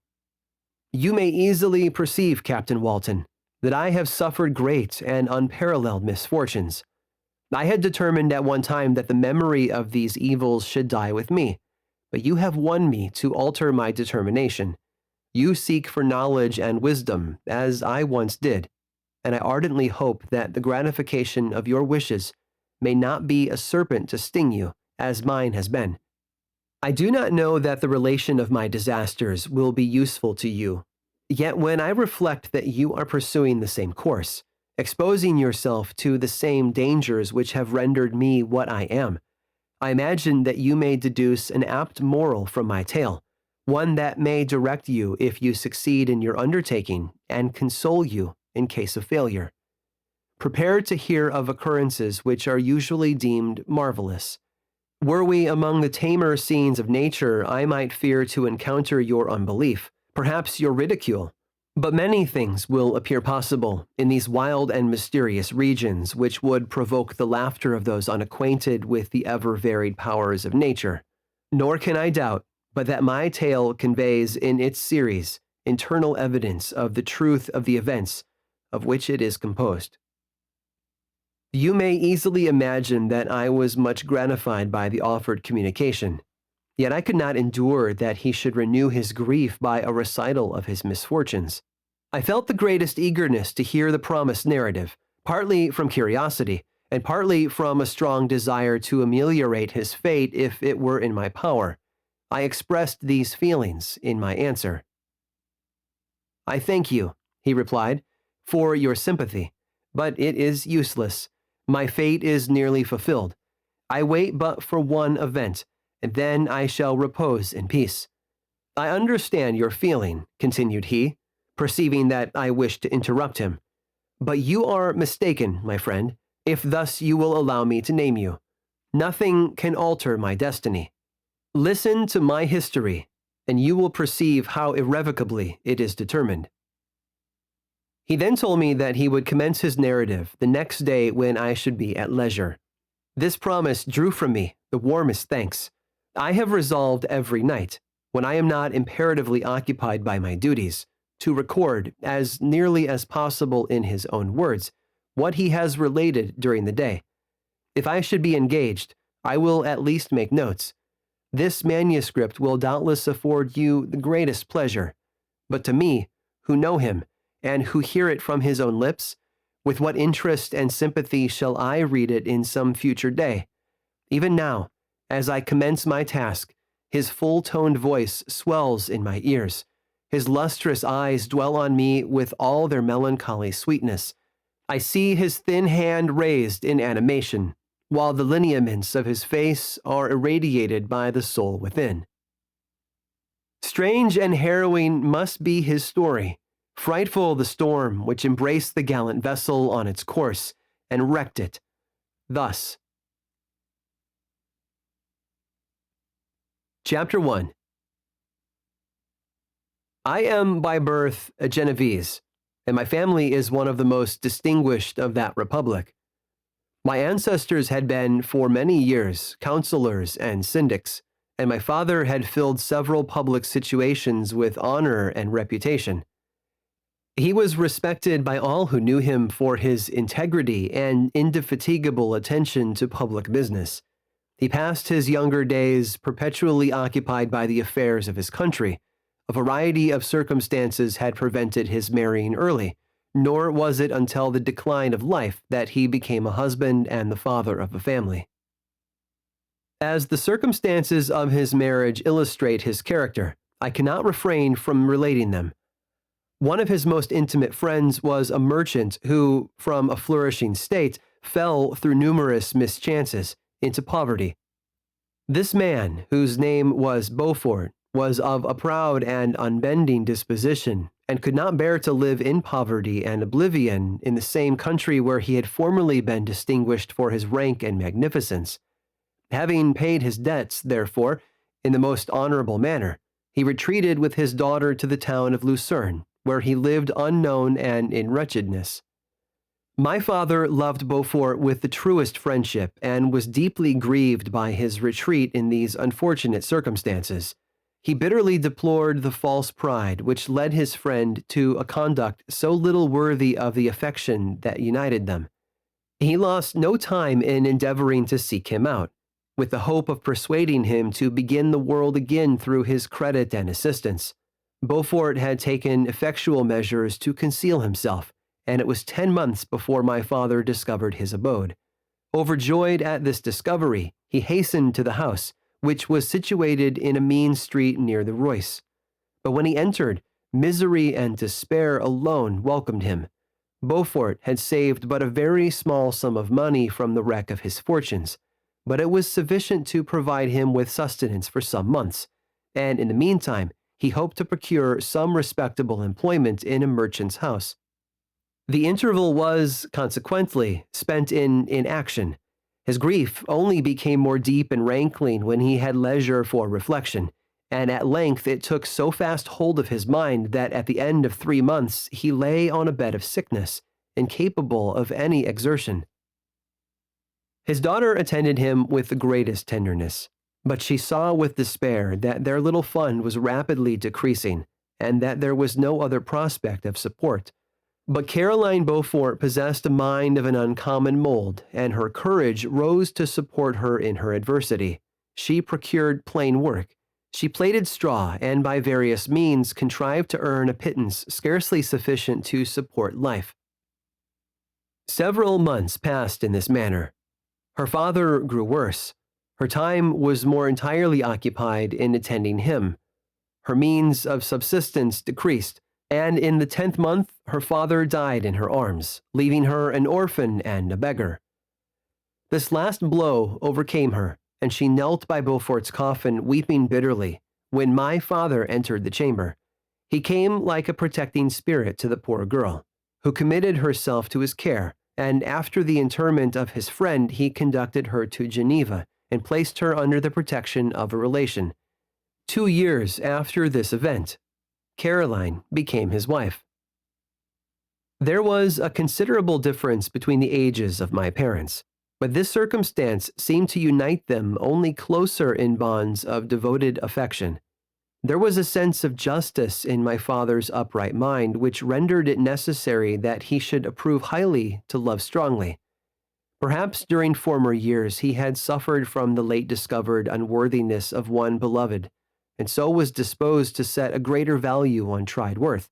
"You may easily perceive, Captain Walton, that I have suffered great and unparalleled misfortunes. I had determined at one time that the memory of these evils should die with me, but you have won me to alter my determination. You seek for knowledge and wisdom, as I once did, and I ardently hope that the gratification of your wishes may not be a serpent to sting you, as mine has been. I do not know that the relation of my disasters will be useful to you, yet when I reflect that you are pursuing the same course, exposing yourself to the same dangers which have rendered me what I am, I imagine that you may deduce an apt moral from my tale, one that may direct you if you succeed in your undertaking and console you in case of failure. Prepare to hear of occurrences which are usually deemed marvelous. Were we among the tamer scenes of nature, I might fear to encounter your unbelief, perhaps your ridicule. But many things will appear possible in these wild and mysterious regions which would provoke the laughter of those unacquainted with the ever-varied powers of nature. Nor can I doubt but that my tale conveys in its series internal evidence of the truth of the events of which it is composed. You may easily imagine that I was much gratified by the offered communication. Yet I could not endure that he should renew his grief by a recital of his misfortunes. I felt the greatest eagerness to hear the promised narrative, partly from curiosity, and partly from a strong desire to ameliorate his fate if it were in my power. I expressed these feelings in my answer. "I thank you," he replied, "for your sympathy, but it is useless. My fate is nearly fulfilled. I wait but for one event, and then I shall repose in peace. I understand your feeling," continued he, perceiving that I wished to interrupt him. "But you are mistaken, my friend, if thus you will allow me to name you. Nothing can alter my destiny. Listen to my history. and you will perceive how irrevocably it is determined." He then told me that he would commence his narrative the next day when I should be at leisure. This promise drew from me the warmest thanks. I have resolved every night, when I am not imperatively occupied by my duties, to record, as nearly as possible in his own words, what he has related during the day. If I should be engaged, I will at least make notes. This manuscript will doubtless afford you the greatest pleasure, but to me, who know him, and who hear it from his own lips, with what interest and sympathy shall I read it in some future day? Even now, as I commence my task, his full-toned voice swells in my ears. His lustrous eyes dwell on me with all their melancholy sweetness. I see his thin hand raised in animation, while the lineaments of his face are irradiated by the soul within. Strange and harrowing must be his story. Frightful the storm which embraced the gallant vessel on its course and wrecked it. Thus. Chapter 1. I am by birth a Genevese, and my family is one of the most distinguished of that republic. My ancestors had been for many years counselors and syndics, and my father had filled several public situations with honor and reputation. He was respected by all who knew him for his integrity and indefatigable attention to public business. He passed his younger days perpetually occupied by the affairs of his country. A variety of circumstances had prevented his marrying early, nor was it until the decline of life that he became a husband and the father of a family. As the circumstances of his marriage illustrate his character, I cannot refrain from relating them. One of his most intimate friends was a merchant who, from a flourishing state, fell through numerous mischances into poverty. This man, whose name was Beaufort, was of a proud and unbending disposition, and could not bear to live in poverty and oblivion in the same country where he had formerly been distinguished for his rank and magnificence. Having paid his debts, therefore, in the most honorable manner, he retreated with his daughter to the town of Lucerne, where he lived unknown and in wretchedness. My father loved Beaufort with the truest friendship and was deeply grieved by his retreat in these unfortunate circumstances. He bitterly deplored the false pride which led his friend to a conduct so little worthy of the affection that united them. He lost no time in endeavoring to seek him out, with the hope of persuading him to begin the world again through his credit and assistance. Beaufort had taken effectual measures to conceal himself, and it was 10 months before my father discovered his abode. Overjoyed at this discovery, he hastened to the house, which was situated in a mean street near the Royce. But when he entered, misery and despair alone welcomed him. Beaufort had saved but a very small sum of money from the wreck of his fortunes, but it was sufficient to provide him with sustenance for some months, and in the meantime, he hoped to procure some respectable employment in a merchant's house. The interval was, consequently, spent in inaction. His grief only became more deep and rankling when he had leisure for reflection, and at length it took so fast hold of his mind that at the end of 3 months he lay on a bed of sickness, incapable of any exertion. His daughter attended him with the greatest tenderness, but she saw with despair that their little fund was rapidly decreasing, and that there was no other prospect of support. But Caroline Beaufort possessed a mind of an uncommon mold, and her courage rose to support her in her adversity. She procured plain work. She plaited straw, and by various means contrived to earn a pittance scarcely sufficient to support life. Several months passed in this manner. Her father grew worse. Her time was more entirely occupied in attending him. Her means of subsistence decreased, and in the 10th month her father died in her arms, leaving her an orphan and a beggar. This last blow overcame her, and she knelt by Beaufort's coffin weeping bitterly when my father entered the chamber. He came like a protecting spirit to the poor girl, who committed herself to his care, and after the interment of his friend he conducted her to Geneva and placed her under the protection of a relation. 2 years after this event, Caroline became his wife. There was a considerable difference between the ages of my parents, but this circumstance seemed to unite them only closer in bonds of devoted affection. There was a sense of justice in my father's upright mind which rendered it necessary that he should approve highly to love strongly. Perhaps during former years he had suffered from the late discovered unworthiness of one beloved, and so was disposed to set a greater value on tried worth.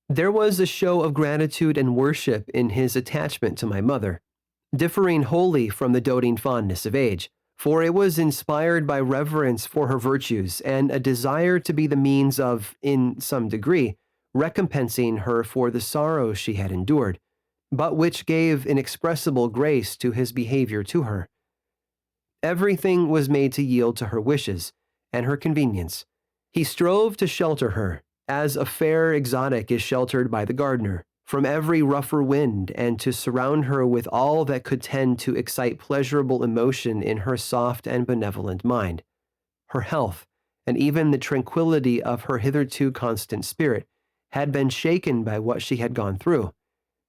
There was a show of gratitude and worship in his attachment to my mother, differing wholly from the doting fondness of age, for it was inspired by reverence for her virtues and a desire to be the means of, in some degree, recompensing her for the sorrows she had endured, but which gave inexpressible grace to his behavior to her. Everything was made to yield to her wishes and her convenience. He strove to shelter her, as a fair exotic is sheltered by the gardener, from every rougher wind, and to surround her with all that could tend to excite pleasurable emotion in her soft and benevolent mind. Her health, and even the tranquillity of her hitherto constant spirit, had been shaken by what she had gone through.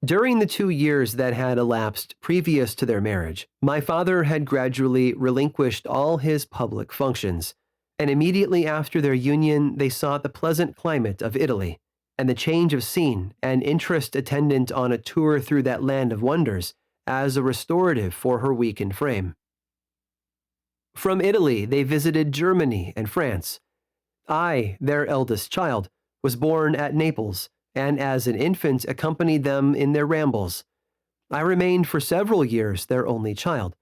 During the 2 years that had elapsed previous to their marriage, my father had gradually relinquished all his public functions, and immediately after their union they sought the pleasant climate of Italy, and the change of scene and interest attendant on a tour through that land of wonders as a restorative for her weakened frame. From Italy they visited Germany and France. I, their eldest child, was born at Naples, and as an infant accompanied them in their rambles. I remained for several years their only child.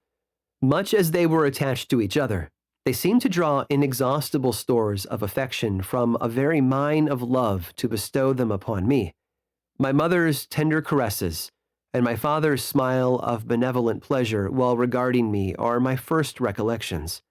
Much as they were attached to each other, they seemed to draw inexhaustible stores of affection from a very mine of love to bestow them upon me. My mother's tender caresses and my father's smile of benevolent pleasure while regarding me are my first recollections.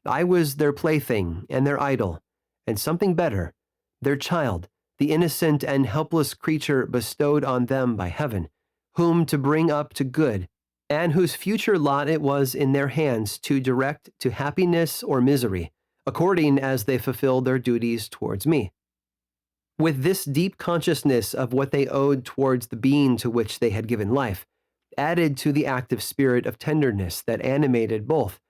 I was their plaything and their idol, and something better, their child, the innocent and helpless creature bestowed on them by heaven, whom to bring up to good, and whose future lot it was in their hands to direct to happiness or misery, according as they fulfilled their duties towards me. With this deep consciousness of what they owed towards the being to which they had given life, added to the active spirit of tenderness that animated both,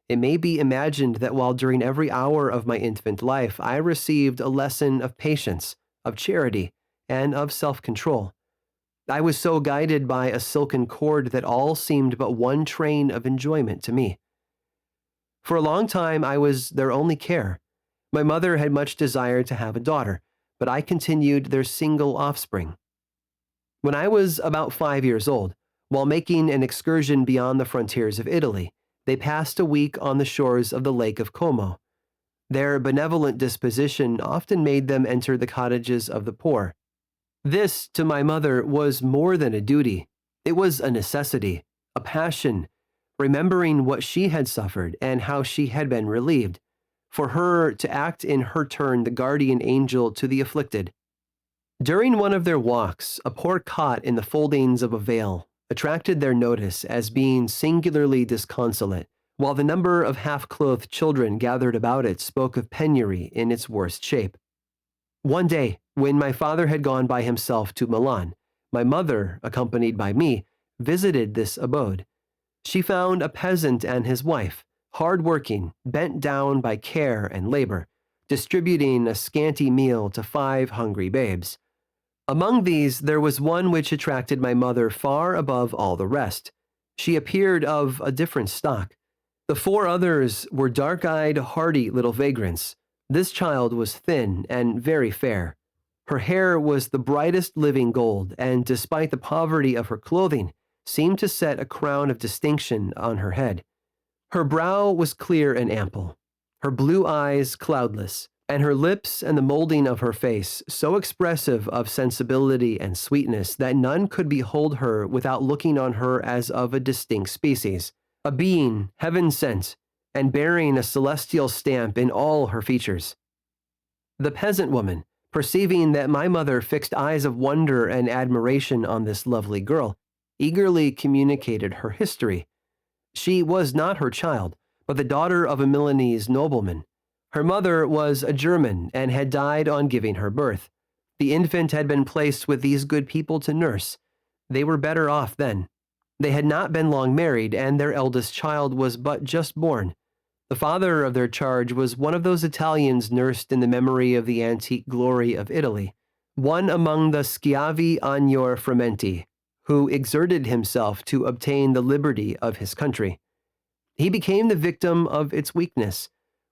it may be imagined that while during every hour of my infant life I received a lesson of patience, of charity, and of self-control, I was so guided by a silken cord that all seemed but one train of enjoyment to me. For a long time I was their only care. My mother had much desired to have a daughter, but I continued their single offspring. When I was about 5 years old, while making an excursion beyond the frontiers of Italy, they passed a week on the shores of the Lake of Como. Their benevolent disposition often made them enter the cottages of the poor. This, to my mother, was more than a duty. It was a necessity, a passion, remembering what she had suffered and how she had been relieved, for her to act in her turn the guardian angel to the afflicted. During one of their walks, a poor cot in the foldings of a veil attracted their notice as being singularly disconsolate, while the number of half-clothed children gathered about it spoke of penury in its worst shape. One day, when my father had gone by himself to Milan, my mother, accompanied by me, visited this abode. She found a peasant and his wife, hard-working, bent down by care and labor, distributing a scanty meal to 5 hungry babes. Among these there was one which attracted my mother far above all the rest. She appeared of a different stock. The 4 others were dark-eyed, hardy little vagrants. This child was thin and very fair. Her hair was the brightest living gold, and despite the poverty of her clothing, seemed to set a crown of distinction on her head. Her brow was clear and ample, her blue eyes cloudless, and her lips and the molding of her face so expressive of sensibility and sweetness that none could behold her without looking on her as of a distinct species, a being heaven-sent, and bearing a celestial stamp in all her features. The peasant woman, perceiving that my mother fixed eyes of wonder and admiration on this lovely girl, eagerly communicated her history. She was not her child, but the daughter of a Milanese nobleman. Her mother was a German and had died on giving her birth. The infant had been placed with these good people to nurse. They were better off then. They had not been long married, and their eldest child was but just born. The father of their charge was one of those Italians nursed in the memory of the antique glory of Italy, one among the schiavi agnor frementi, who exerted himself to obtain the liberty of his country. He became the victim of its weakness.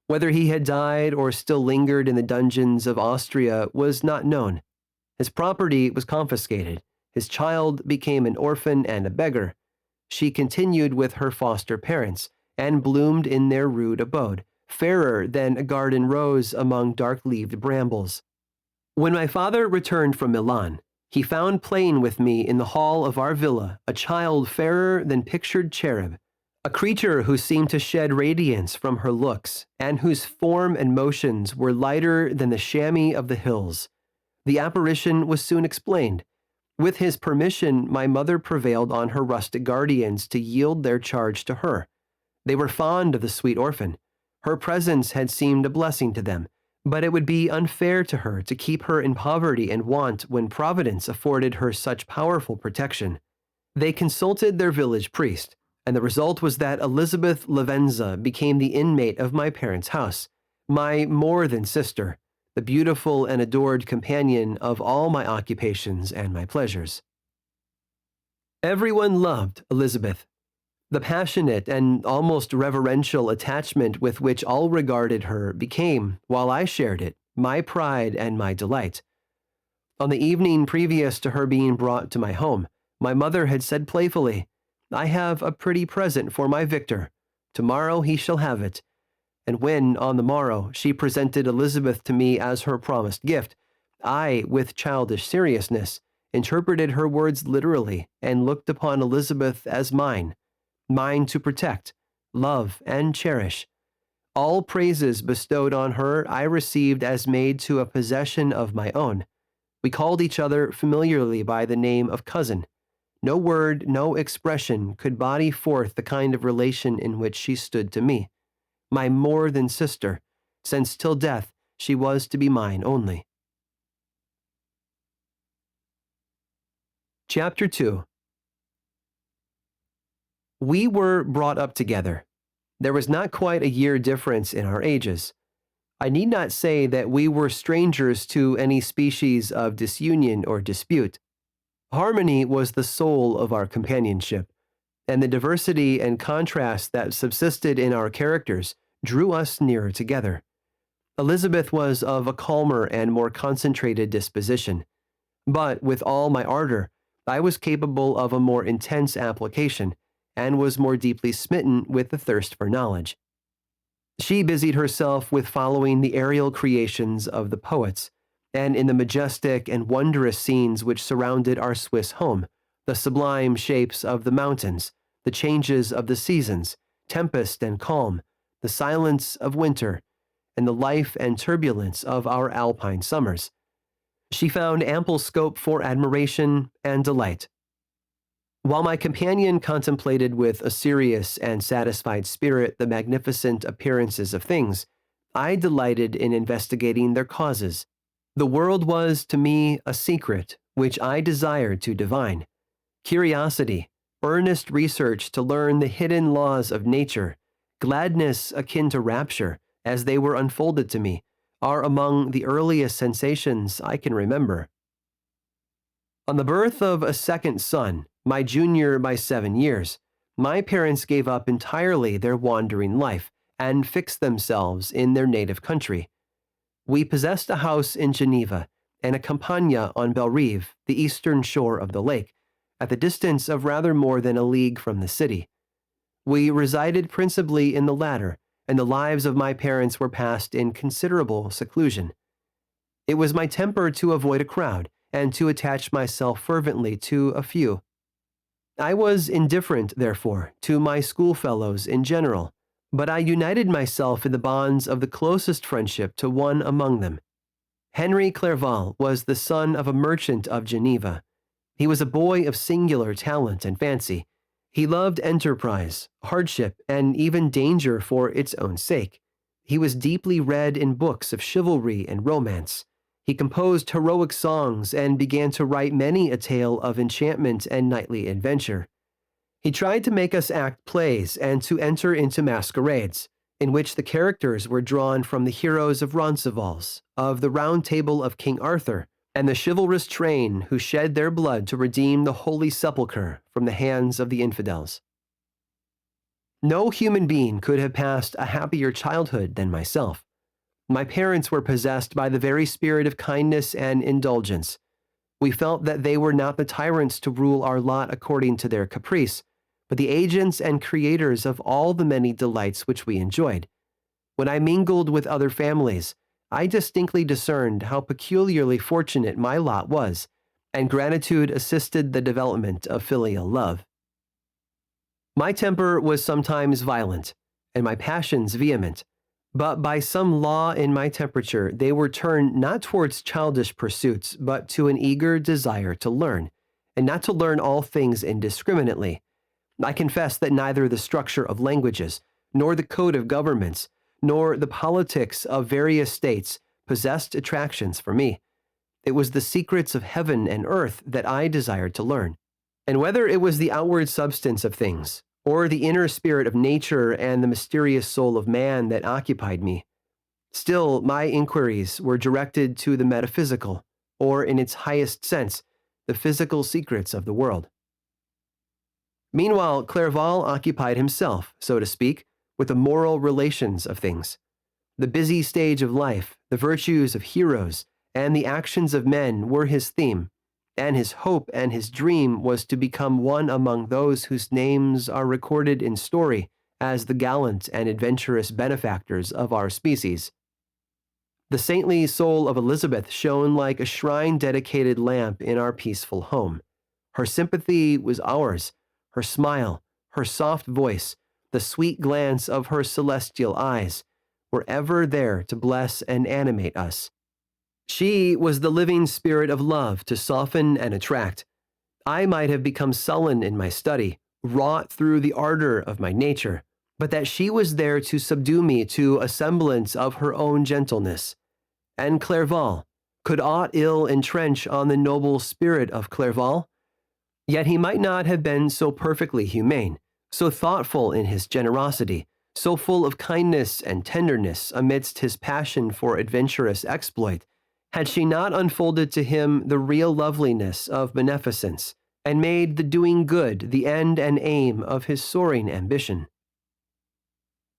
Whether he had died or still lingered in the dungeons of Austria was not known. His property was confiscated. His child became an orphan and a beggar. She continued with her foster parents and bloomed in their rude abode, fairer than a garden rose among dark-leaved brambles. When my father returned from Milan, he found playing with me in the hall of our villa a child fairer than pictured cherub, a creature who seemed to shed radiance from her looks, and whose form and motions were lighter than the chamois of the hills. The apparition was soon explained. With his permission, my mother prevailed on her rustic guardians to yield their charge to her. They were fond of the sweet orphan. Her presence had seemed a blessing to them, but it would be unfair to her to keep her in poverty and want when Providence afforded her such powerful protection. They consulted their village priest, and the result was that Elizabeth Lavenza became the inmate of my parents' house, my more than sister, the beautiful and adored companion of all my occupations and my pleasures. Everyone loved Elizabeth. The passionate and almost reverential attachment with which all regarded her became, while I shared it, my pride and my delight. On the evening previous to her being brought to my home, my mother had said playfully, "I have a pretty present for my Victor. Tomorrow he shall have it." And when, on the morrow, she presented Elizabeth to me as her promised gift, I, with childish seriousness, interpreted her words literally and looked upon Elizabeth as mine to protect, love, and cherish. All praises bestowed on her I received as made to a possession of my own. We called each other familiarly by the name of cousin. No word, no expression could body forth the kind of relation in which she stood to me. My more than sister, since till death she was to be mine only. Chapter 2. We were brought up together. There was not quite a year difference in our ages. I need not say that we were strangers to any species of disunion or dispute. Harmony was the soul of our companionship, and the diversity and contrast that subsisted in our characters drew us nearer together. Elizabeth was of a calmer and more concentrated disposition, but with all my ardor, I was capable of a more intense application, and was more deeply smitten with the thirst for knowledge. She busied herself with following the aerial creations of the poets, and in the majestic and wondrous scenes which surrounded our Swiss home, the sublime shapes of the mountains, the changes of the seasons, tempest and calm, the silence of winter, and the life and turbulence of our alpine summers. She found ample scope for admiration and delight. While my companion contemplated with a serious and satisfied spirit the magnificent appearances of things, I delighted in investigating their causes. The world was, to me, a secret which I desired to divine. Curiosity, earnest research to learn the hidden laws of nature, gladness akin to rapture, as they were unfolded to me, are among the earliest sensations I can remember. On the birth of a second son, my junior by 7 years, my parents gave up entirely their wandering life and fixed themselves in their native country. We possessed a house in Geneva and a campagna on Bellerive, the eastern shore of the lake, at the distance of rather more than a league from the city. We resided principally in the latter, and the lives of my parents were passed in considerable seclusion. It was my temper to avoid a crowd and to attach myself fervently to a few. I was indifferent, therefore, to my schoolfellows in general, but I united myself in the bonds of the closest friendship to one among them. Henry Clerval was the son of a merchant of Geneva. He was a boy of singular talent and fancy. He loved enterprise, hardship, and even danger for its own sake. He was deeply read in books of chivalry and romance. He composed heroic songs and began to write many a tale of enchantment and knightly adventure. He tried to make us act plays and to enter into masquerades, in which the characters were drawn from the heroes of Roncesvalles, of the Round Table of King Arthur, and the chivalrous train who shed their blood to redeem the Holy Sepulchre from the hands of the infidels. No human being could have passed a happier childhood than myself. My parents were possessed by the very spirit of kindness and indulgence. We felt that they were not the tyrants to rule our lot according to their caprice, but the agents and creators of all the many delights which we enjoyed. When I mingled with other families, I distinctly discerned how peculiarly fortunate my lot was, and gratitude assisted the development of filial love. My temper was sometimes violent, and my passions vehement, but by some law in my temperature they were turned not towards childish pursuits, but to an eager desire to learn, and not to learn all things indiscriminately. I confess that neither the structure of languages, nor the code of governments, nor the politics of various states possessed attractions for me. It was the secrets of heaven and earth that I desired to learn. And whether it was the outward substance of things, or the inner spirit of nature and the mysterious soul of man that occupied me, still my inquiries were directed to the metaphysical, or in its highest sense, the physical secrets of the world. Meanwhile, Clerval occupied himself, so to speak, with the moral relations of things. The busy stage of life, the virtues of heroes, and the actions of men were his theme, and his hope and his dream was to become one among those whose names are recorded in story as the gallant and adventurous benefactors of our species. The saintly soul of Elizabeth shone like a shrine-dedicated lamp in our peaceful home. Her sympathy was ours, her smile, her soft voice, the sweet glance of her celestial eyes, were ever there to bless and animate us. She was the living spirit of love to soften and attract. I might have become sullen in my study, wrought through the ardor of my nature, but that she was there to subdue me to a semblance of her own gentleness. And Clerval, could aught ill entrench on the noble spirit of Clerval? Yet he might not have been so perfectly humane, so thoughtful in his generosity, so full of kindness and tenderness amidst his passion for adventurous exploit, had she not unfolded to him the real loveliness of beneficence, and made the doing good the end and aim of his soaring ambition.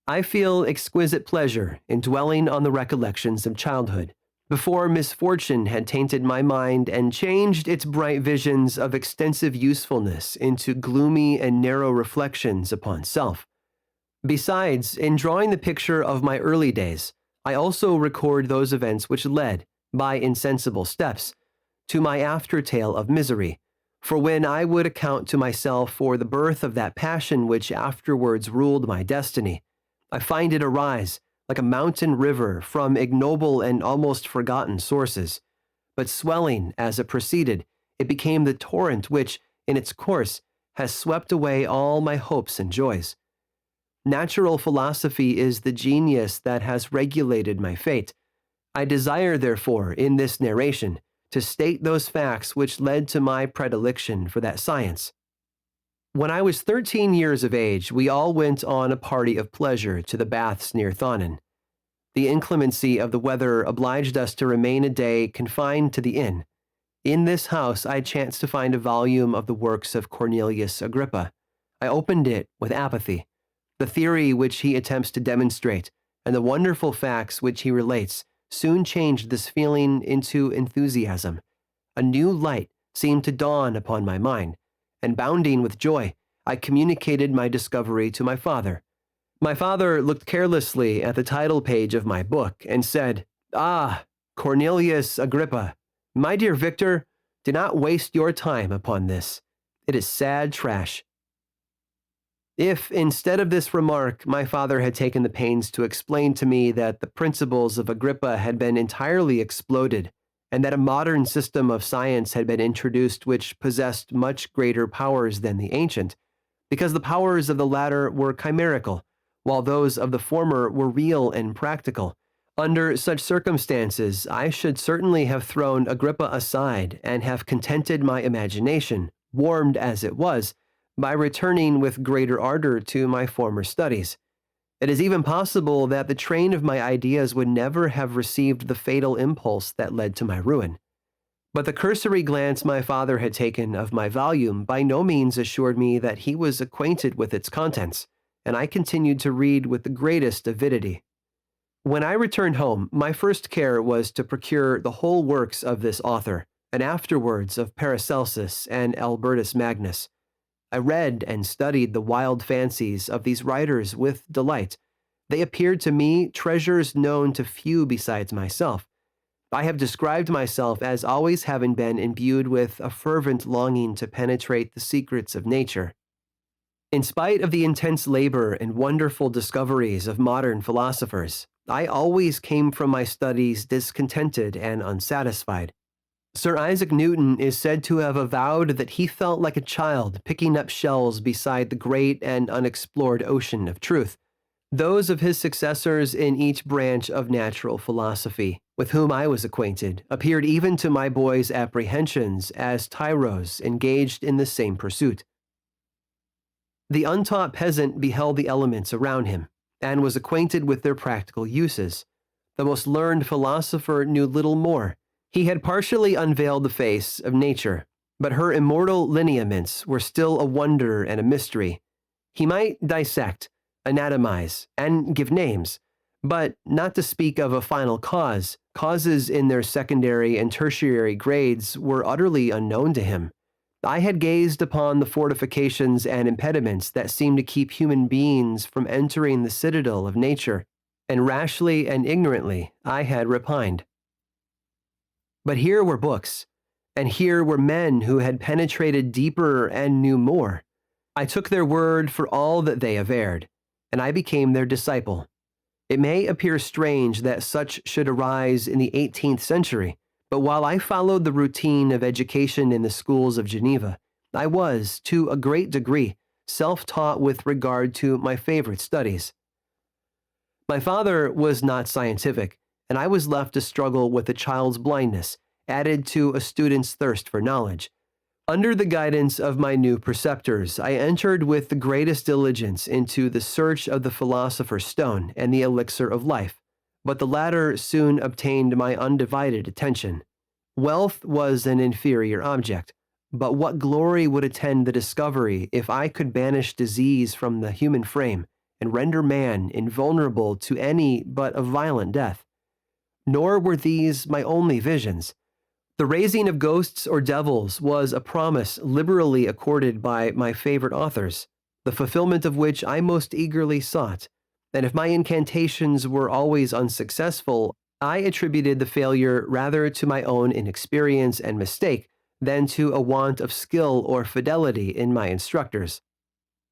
I feel exquisite pleasure in dwelling on the recollections of childhood, before misfortune had tainted my mind and changed its bright visions of extensive usefulness into gloomy and narrow reflections upon self. Besides, in drawing the picture of my early days, I also record those events which led, by insensible steps, to my after-tale of misery, for when I would account to myself for the birth of that passion which afterwards ruled my destiny, I find it arise, like a mountain river, from ignoble and almost forgotten sources, but swelling as it proceeded, it became the torrent which, in its course, has swept away all my hopes and joys. Natural philosophy is the genius that has regulated my fate. I desire, therefore, in this narration, to state those facts which led to my predilection for that science. When I was 13 years of age, we all went on a party of pleasure to the baths near Thonon. The inclemency of the weather obliged us to remain a day confined to the inn. In this house I chanced to find a volume of the works of Cornelius Agrippa. I opened it with apathy. The theory which he attempts to demonstrate, and the wonderful facts which he relates, soon changed this feeling into enthusiasm. A new light seemed to dawn upon my mind, and bounding with joy, I communicated my discovery to my father. My father looked carelessly at the title page of my book and said, "Ah, Cornelius Agrippa, my dear Victor, do not waste your time upon this. It is sad trash." If, instead of this remark, my father had taken the pains to explain to me that the principles of Agrippa had been entirely exploded, and that a modern system of science had been introduced which possessed much greater powers than the ancient, because the powers of the latter were chimerical, while those of the former were real and practical. Under such circumstances, I should certainly have thrown Agrippa aside and have contented my imagination, warmed as it was, by returning with greater ardor to my former studies. It is even possible that the train of my ideas would never have received the fatal impulse that led to my ruin. But the cursory glance my father had taken of my volume by no means assured me that he was acquainted with its contents, and I continued to read with the greatest avidity. When I returned home, my first care was to procure the whole works of this author, and afterwards of Paracelsus and Albertus Magnus. I read and studied the wild fancies of these writers with delight. They appeared to me treasures known to few besides myself. I have described myself as always having been imbued with a fervent longing to penetrate the secrets of nature. In spite of the intense labor and wonderful discoveries of modern philosophers, I always came from my studies discontented and unsatisfied. Sir Isaac Newton is said to have avowed that he felt like a child picking up shells beside the great and unexplored ocean of truth. Those of his successors in each branch of natural philosophy, with whom I was acquainted, appeared even to my boy's apprehensions as tyros engaged in the same pursuit. The untaught peasant beheld the elements around him, and was acquainted with their practical uses. The most learned philosopher knew little more. He had partially unveiled the face of nature, but her immortal lineaments were still a wonder and a mystery. He might dissect, anatomize, and give names, but not to speak of a final cause, causes in their secondary and tertiary grades were utterly unknown to him. I had gazed upon the fortifications and impediments that seemed to keep human beings from entering the citadel of nature, and rashly and ignorantly I had repined. But here were books, and here were men who had penetrated deeper and knew more. I took their word for all that they averred, and I became their disciple. It may appear strange that such should arise in the 18th century, but while I followed the routine of education in the schools of Geneva, I was, to a great degree, self-taught with regard to my favorite studies. My father was not scientific, and I was left to struggle with a child's blindness, added to a student's thirst for knowledge. Under the guidance of my new preceptors, I entered with the greatest diligence into the search of the philosopher's stone and the elixir of life, but the latter soon obtained my undivided attention. Wealth was an inferior object, but what glory would attend the discovery if I could banish disease from the human frame and render man invulnerable to any but a violent death? Nor were these my only visions. The raising of ghosts or devils was a promise liberally accorded by my favorite authors, the fulfillment of which I most eagerly sought, and if my incantations were always unsuccessful, I attributed the failure rather to my own inexperience and mistake than to a want of skill or fidelity in my instructors.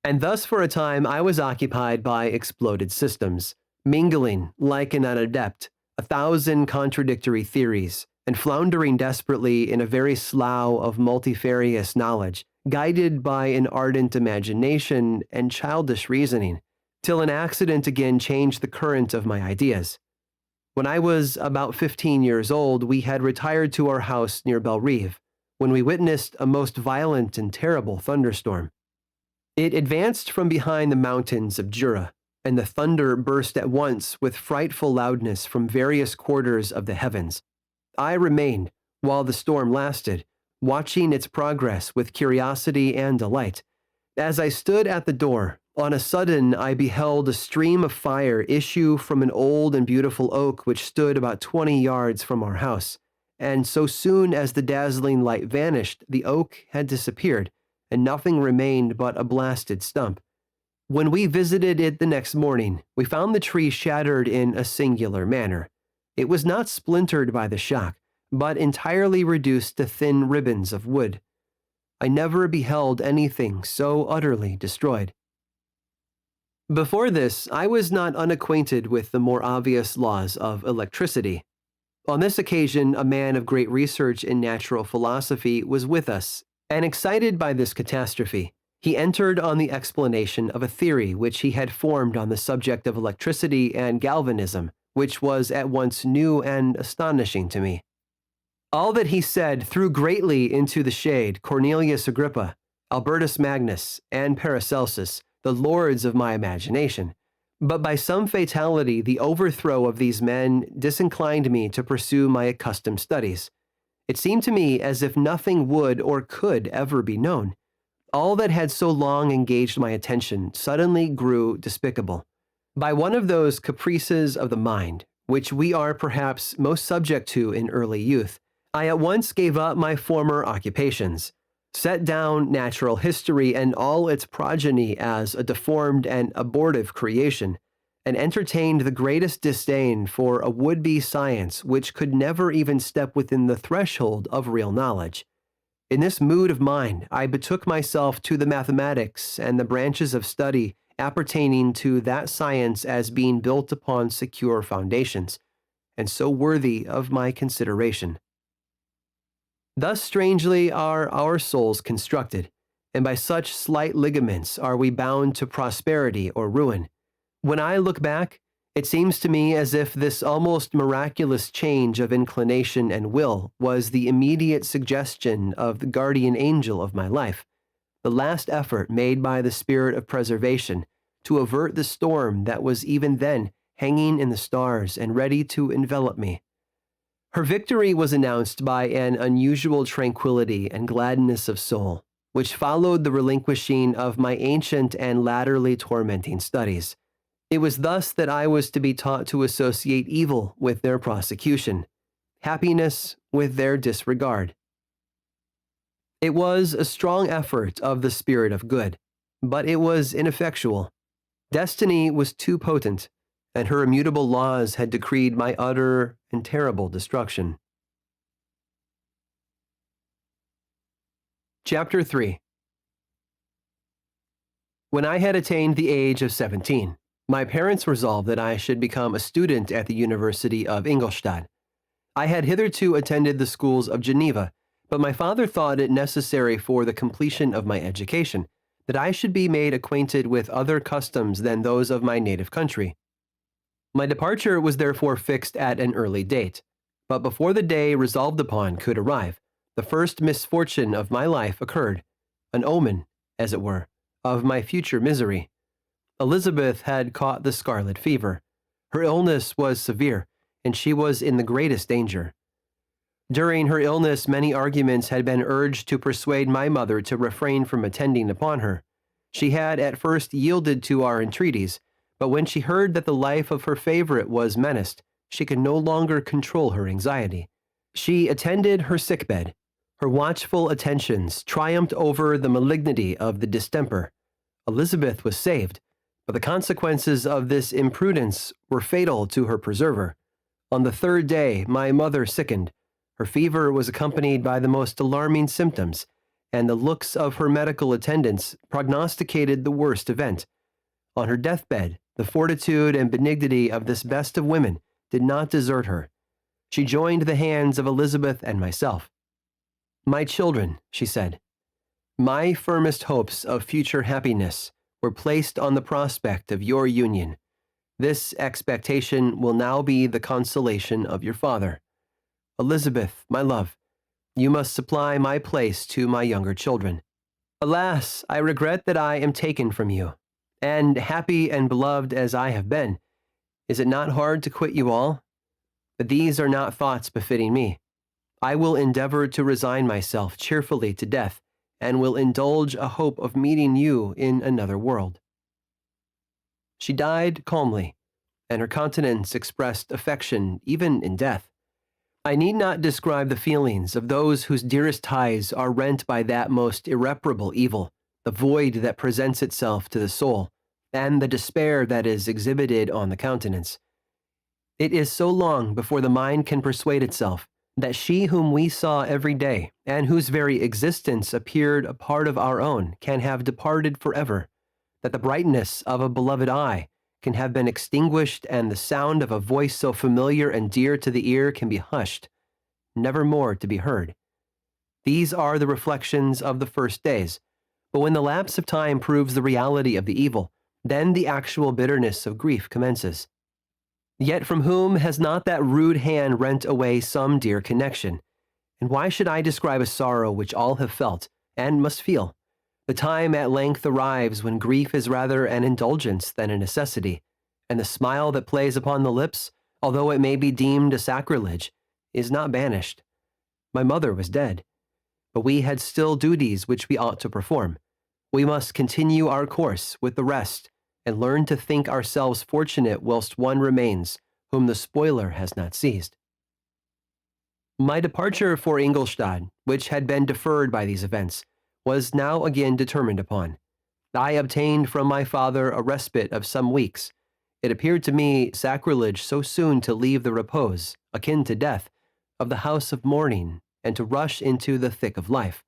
And thus for a time I was occupied by exploded systems, mingling, like an adept, 1,000 contradictory theories, and floundering desperately in a very slough of multifarious knowledge, guided by an ardent imagination and childish reasoning, till an accident again changed the current of my ideas. When I was about 15 years old, we had retired to our house near Bellerive, when we witnessed a most violent and terrible thunderstorm. It advanced from behind the mountains of Jura, and the thunder burst at once with frightful loudness from various quarters of the heavens. I remained, while the storm lasted, watching its progress with curiosity and delight. As I stood at the door, on a sudden I beheld a stream of fire issue from an old and beautiful oak which stood about 20 yards from our house, and so soon as the dazzling light vanished, the oak had disappeared, and nothing remained but a blasted stump. When we visited it the next morning, we found the tree shattered in a singular manner. It was not splintered by the shock, but entirely reduced to thin ribbons of wood. I never beheld anything so utterly destroyed. Before this, I was not unacquainted with the more obvious laws of electricity. On this occasion, a man of great research in natural philosophy was with us, and excited by this catastrophe, He entered on the explanation of a theory which he had formed on the subject of electricity and galvanism, which was at once new and astonishing to me. All that he said threw greatly into the shade Cornelius Agrippa, Albertus Magnus, and Paracelsus, the lords of my imagination. But by some fatality, the overthrow of these men disinclined me to pursue my accustomed studies. It seemed to me as if nothing would or could ever be known. All that had so long engaged my attention suddenly grew despicable. By one of those caprices of the mind, which we are perhaps most subject to in early youth, I at once gave up my former occupations, set down natural history and all its progeny as a deformed and abortive creation, and entertained the greatest disdain for a would-be science which could never even step within the threshold of real knowledge. In this mood of mind, I betook myself to the mathematics and the branches of study appertaining to that science as being built upon secure foundations, and so worthy of my consideration. Thus strangely are our souls constructed, and by such slight ligaments are we bound to prosperity or ruin. When I look back, it seems to me as if this almost miraculous change of inclination and will was the immediate suggestion of the guardian angel of my life, the last effort made by the spirit of preservation to avert the storm that was even then hanging in the stars and ready to envelop me. Her victory was announced by an unusual tranquility and gladness of soul, which followed the relinquishing of my ancient and latterly tormenting studies. It was thus that I was to be taught to associate evil with their prosecution, happiness with their disregard. It was a strong effort of the spirit of good, but it was ineffectual. Destiny was too potent, and her immutable laws had decreed my utter and terrible destruction. Chapter 3. When I had attained the age of 17, my parents resolved that I should become a student at the University of Ingolstadt. I had hitherto attended the schools of Geneva, but my father thought it necessary for the completion of my education that I should be made acquainted with other customs than those of my native country. My departure was therefore fixed at an early date, but before the day resolved upon could arrive, the first misfortune of my life occurred, an omen, as it were, of my future misery. Elizabeth had caught the scarlet fever. Her illness was severe, and she was in the greatest danger. During her illness, many arguments had been urged to persuade my mother to refrain from attending upon her. She had at first yielded to our entreaties, but when she heard that the life of her favorite was menaced, she could no longer control her anxiety. She attended her sickbed. Her watchful attentions triumphed over the malignity of the distemper. Elizabeth was saved, but the consequences of this imprudence were fatal to her preserver. On the third day, my mother sickened. Her fever was accompanied by the most alarming symptoms, and the looks of her medical attendants prognosticated the worst event. On her deathbed, the fortitude and benignity of this best of women did not desert her. She joined the hands of Elizabeth and myself. "My children," she said, "my firmest hopes of future happiness were placed on the prospect of your union. This expectation will now be the consolation of your father. Elizabeth, my love, you must supply my place to my younger children. Alas, I regret that I am taken from you, and happy and beloved as I have been, is it not hard to quit you all? But these are not thoughts befitting me. I will endeavor to resign myself cheerfully to death, and will indulge a hope of meeting you in another world." She died calmly, and her countenance expressed affection even in death. I need not describe the feelings of those whose dearest ties are rent by that most irreparable evil, the void that presents itself to the soul, and the despair that is exhibited on the countenance. It is so long before the mind can persuade itself that she whom we saw every day, and whose very existence appeared a part of our own, can have departed forever, that the brightness of a beloved eye can have been extinguished, and the sound of a voice so familiar and dear to the ear can be hushed, never more to be heard. These are the reflections of the first days, But when the lapse of time proves the reality of the evil, then the actual bitterness of grief commences. Yet from whom has not that rude hand rent away some dear connection? And why should I describe a sorrow which all have felt, and must feel? The time at length arrives when grief is rather an indulgence than a necessity, and the smile that plays upon the lips, although it may be deemed a sacrilege, is not banished. My mother was dead, but we had still duties which we ought to perform. We must continue our course with the rest, and learn to think ourselves fortunate whilst one remains, whom the spoiler has not seized. My departure for Ingolstadt, which had been deferred by these events, was now again determined upon. I obtained from my father a respite of some weeks. It appeared to me sacrilege so soon to leave the repose, akin to death, of the house of mourning, and to rush into the thick of life.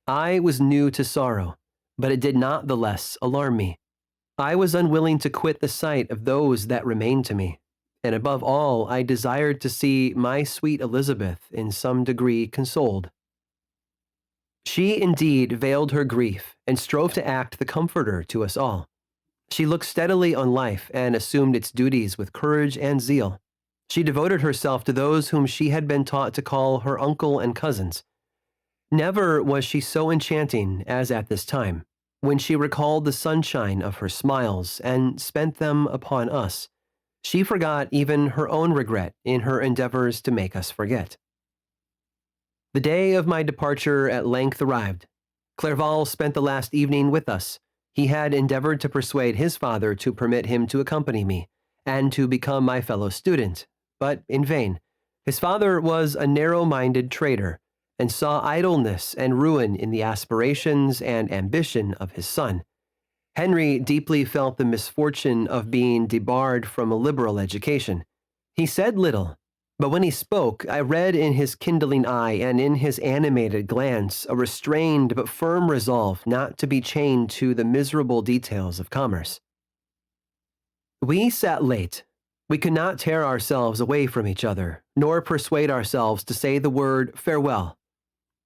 I was new to sorrow, but it did not the less alarm me. I was unwilling to quit the sight of those that remained to me, and above all I desired to see my sweet Elizabeth in some degree consoled. She indeed veiled her grief and strove to act the comforter to us all. She looked steadily on life and assumed its duties with courage and zeal. She devoted herself to those whom she had been taught to call her uncle and cousins. Never was she so enchanting as at this time, when she recalled the sunshine of her smiles and spent them upon us. She forgot even her own regret in her endeavors to make us forget. The day of my departure at length arrived. Clerval spent the last evening with us. He had endeavored to persuade his father to permit him to accompany me, and to become my fellow student, but in vain. His father was a narrow-minded trader, and saw idleness and ruin in the aspirations and ambition of his son. Henry deeply felt the misfortune of being debarred from a liberal education. He said little, but when he spoke, I read in his kindling eye and in his animated glance a restrained but firm resolve not to be chained to the miserable details of commerce. We sat late. We could not tear ourselves away from each other, nor persuade ourselves to say the word farewell.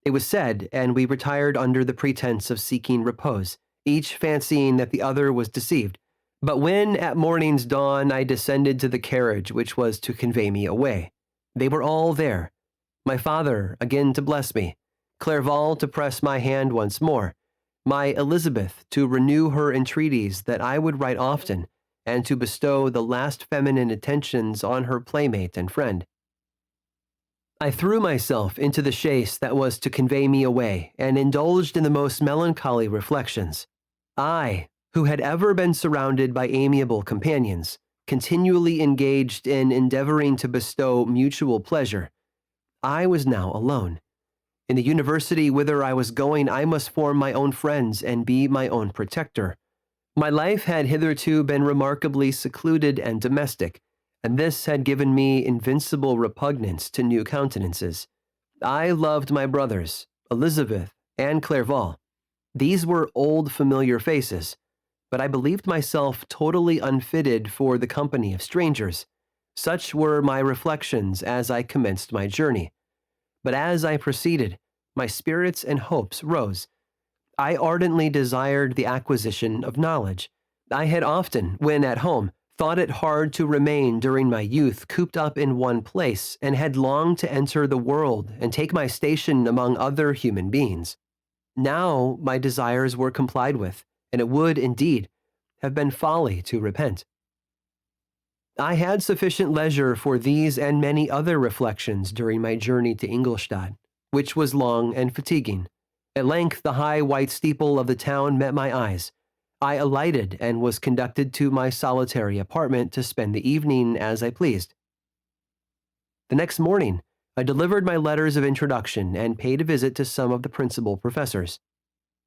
It was said, and we retired under the pretense of seeking repose, each fancying that the other was deceived. But when at morning's dawn I descended to the carriage which was to convey me away, they were all there. My father again to bless me, Clerval to press my hand once more, my Elizabeth to renew her entreaties that I would write often, and to bestow the last feminine attentions on her playmate and friend. I threw myself into the chaise that was to convey me away, and indulged in the most melancholy reflections. I, who had ever been surrounded by amiable companions, continually engaged in endeavoring to bestow mutual pleasure, I was now alone. In the university whither I was going, I must form my own friends and be my own protector. My life had hitherto been remarkably secluded and domestic, and this had given me invincible repugnance to new countenances. I loved my brothers, Elizabeth and Clerval. These were old familiar faces, but I believed myself totally unfitted for the company of strangers. Such were my reflections as I commenced my journey. But as I proceeded, my spirits and hopes rose. I ardently desired the acquisition of knowledge. I had often, when at home, thought it hard to remain during my youth cooped up in one place, and had longed to enter the world and take my station among other human beings. Now my desires were complied with, and it would, indeed, have been folly to repent. I had sufficient leisure for these and many other reflections during my journey to Ingolstadt, which was long and fatiguing. At length the high white steeple of the town met my eyes. I alighted and was conducted to my solitary apartment to spend the evening as I pleased. The next morning, I delivered my letters of introduction and paid a visit to some of the principal professors.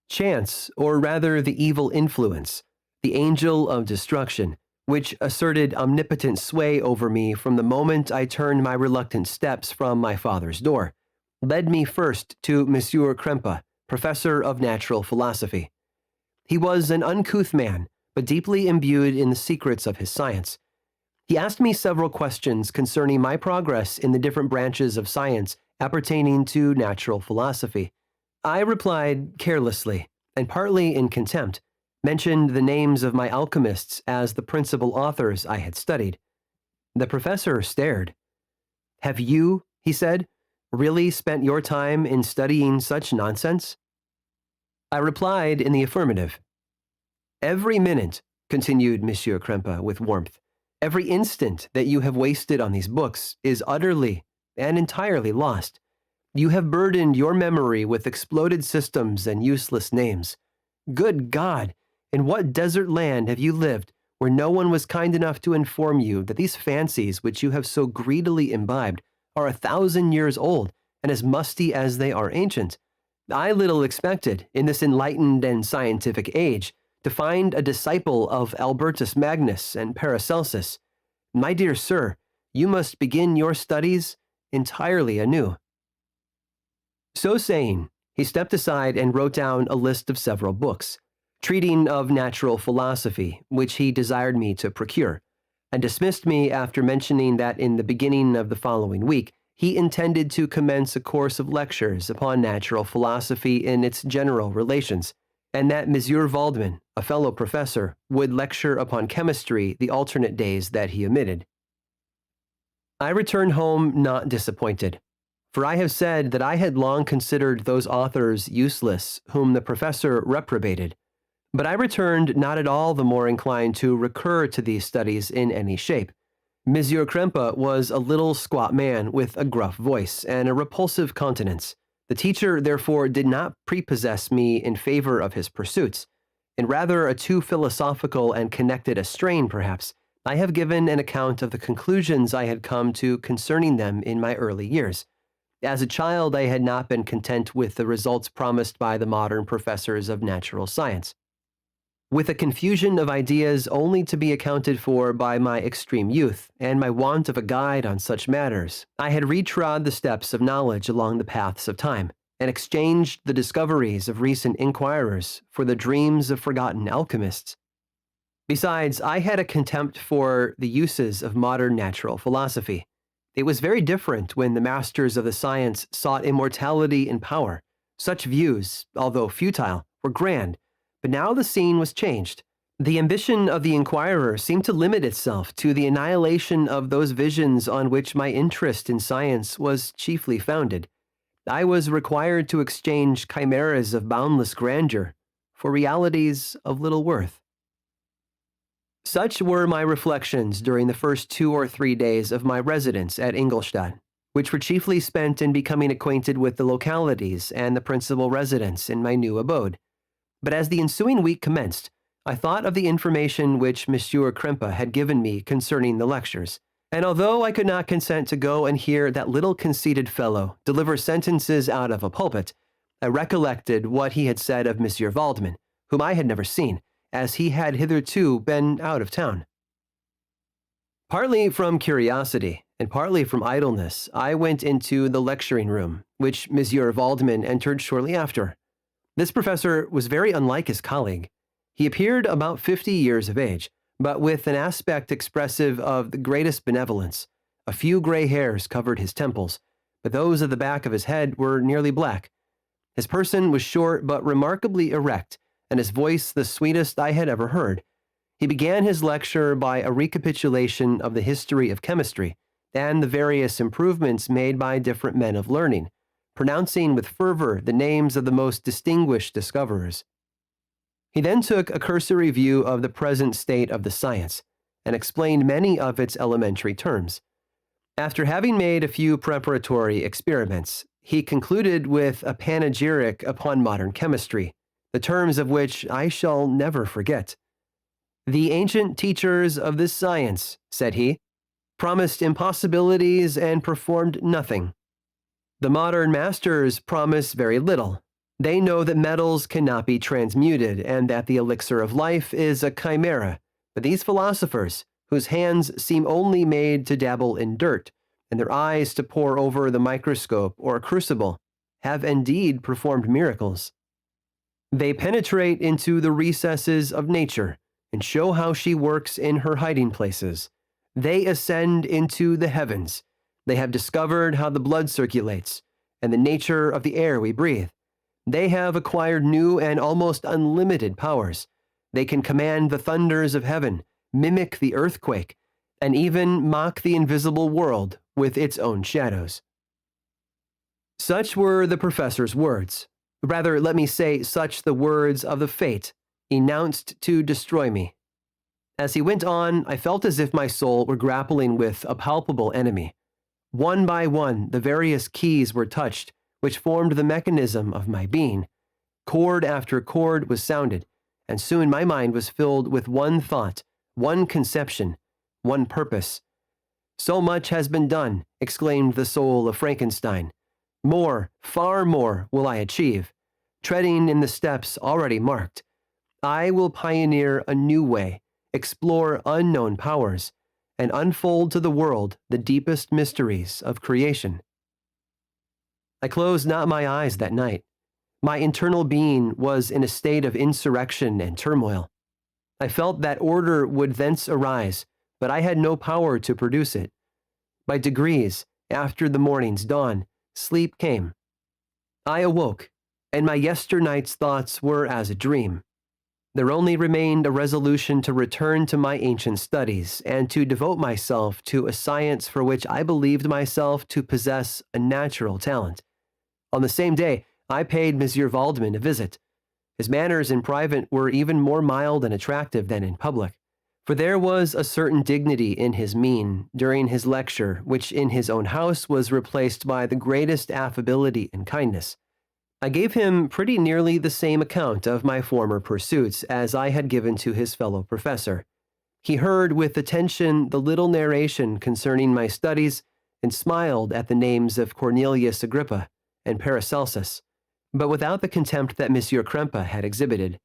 Chance, or rather the evil influence, the angel of destruction, which asserted omnipotent sway over me from the moment I turned my reluctant steps from my father's door, led me first to Monsieur Krempe, professor of natural philosophy. He was an uncouth man, but deeply imbued in the secrets of his science. He asked me several questions concerning my progress in the different branches of science appertaining to natural philosophy. I replied carelessly, and partly in contempt, mentioned the names of my alchemists as the principal authors I had studied. The professor stared. "Have you," he said, "really spent your time in studying such nonsense?" I replied in the affirmative. "Every minute," continued Monsieur Krempe with warmth, "every instant that you have wasted on these books is utterly and entirely lost. You have burdened your memory with exploded systems and useless names. Good God! In what desert land have you lived where no one was kind enough to inform you that these fancies which you have so greedily imbibed are 1,000 years old and as musty as they are ancient? I little expected, in this enlightened and scientific age, to find a disciple of Albertus Magnus and Paracelsus. My dear sir, you must begin your studies entirely anew." So saying, he stepped aside and wrote down a list of several books, treating of natural philosophy, which he desired me to procure, and dismissed me after mentioning that in the beginning of the following week, he intended to commence a course of lectures upon natural philosophy in its general relations, and that Monsieur Waldman, a fellow professor, would lecture upon chemistry the alternate days that he omitted. I returned home not disappointed, for I have said that I had long considered those authors useless whom the professor reprobated, but I returned not at all the more inclined to recur to these studies in any shape. Monsieur Krempe was a little squat man with a gruff voice and a repulsive countenance. The teacher, therefore, did not prepossess me in favor of his pursuits. In rather a too philosophical and connected a strain, perhaps, I have given an account of the conclusions I had come to concerning them in my early years. As a child, I had not been content with the results promised by the modern professors of natural science. With a confusion of ideas only to be accounted for by my extreme youth and my want of a guide on such matters, I had retrod the steps of knowledge along the paths of time, and exchanged the discoveries of recent inquirers for the dreams of forgotten alchemists. Besides, I had a contempt for the uses of modern natural philosophy. It was very different when the masters of the science sought immortality and power. Such views, although futile, were grand, but now the scene was changed. The ambition of the inquirer seemed to limit itself to the annihilation of those visions on which my interest in science was chiefly founded. I was required to exchange chimeras of boundless grandeur for realities of little worth. Such were my reflections during the first 2 or 3 days of my residence at Ingolstadt, which were chiefly spent in becoming acquainted with the localities and the principal residents in my new abode. But as the ensuing week commenced, I thought of the information which Monsieur Krempe had given me concerning the lectures, and although I could not consent to go and hear that little conceited fellow deliver sentences out of a pulpit, I recollected what he had said of Monsieur Waldman, whom I had never seen, as he had hitherto been out of town. Partly from curiosity and partly from idleness, I went into the lecturing room, which Monsieur Waldman entered shortly after. This professor was very unlike his colleague. He appeared about 50 years of age, but with an aspect expressive of the greatest benevolence. A few gray hairs covered his temples, but those at the back of his head were nearly black. His person was short but remarkably erect, and his voice the sweetest I had ever heard. He began his lecture by a recapitulation of the history of chemistry and the various improvements made by different men of learning, pronouncing with fervor the names of the most distinguished discoverers. He then took a cursory view of the present state of the science and explained many of its elementary terms. After having made a few preparatory experiments, he concluded with a panegyric upon modern chemistry, the terms of which I shall never forget. "The ancient teachers of this science," said he, "promised impossibilities and performed nothing. The modern masters promise very little. They know that metals cannot be transmuted and that the elixir of life is a chimera, but these philosophers, whose hands seem only made to dabble in dirt and their eyes to pore over the microscope or crucible, have indeed performed miracles. They penetrate into the recesses of nature and show how she works in her hiding places. They ascend into the heavens. They have discovered how the blood circulates and the nature of the air we breathe. They have acquired new and almost unlimited powers. They can command the thunders of heaven, mimic the earthquake, and even mock the invisible world with its own shadows. Such were the professor's words. Rather, let me say, such the words of the fate, enounced to destroy me. As he went on, I felt as if my soul were grappling with a palpable enemy. One by one, the various keys were touched, which formed the mechanism of my being. Chord after chord was sounded, and soon my mind was filled with one thought, one conception, one purpose. "So much has been done," exclaimed the soul of Frankenstein. "More, far more, will I achieve. Treading in the steps already marked, I will pioneer a new way, explore unknown powers, and unfold to the world the deepest mysteries of creation." I closed not my eyes that night. My internal being was in a state of insurrection and turmoil. I felt that order would thence arise, but I had no power to produce it. By degrees, after the morning's dawn, sleep came. I awoke, and my yesternight's thoughts were as a dream. There only remained a resolution to return to my ancient studies and to devote myself to a science for which I believed myself to possess a natural talent. On the same day, I paid Monsieur Waldman a visit. His manners in private were even more mild and attractive than in public, for there was a certain dignity in his mien during his lecture which in his own house was replaced by the greatest affability and kindness. I gave him pretty nearly the same account of my former pursuits as I had given to his fellow professor. He heard with attention the little narration concerning my studies and smiled at the names of Cornelius Agrippa and Paracelsus, but without the contempt that Monsieur Krempe had exhibited.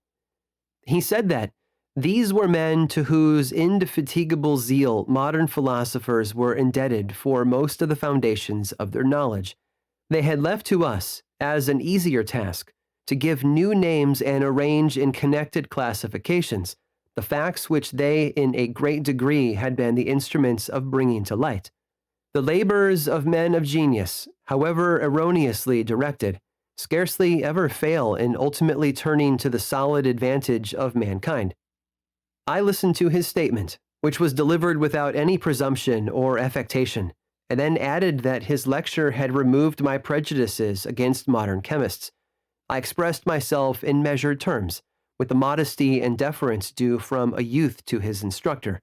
He said that these were men to whose indefatigable zeal modern philosophers were indebted for most of the foundations of their knowledge. They had left to us, as an easier task, to give new names and arrange in connected classifications the facts which they in a great degree had been the instruments of bringing to light. The labors of men of genius, however erroneously directed, scarcely ever fail in ultimately turning to the solid advantage of mankind. I listened to his statement, which was delivered without any presumption or affectation, and then added that his lecture had removed my prejudices against modern chemists. I expressed myself in measured terms, with the modesty and deference due from a youth to his instructor,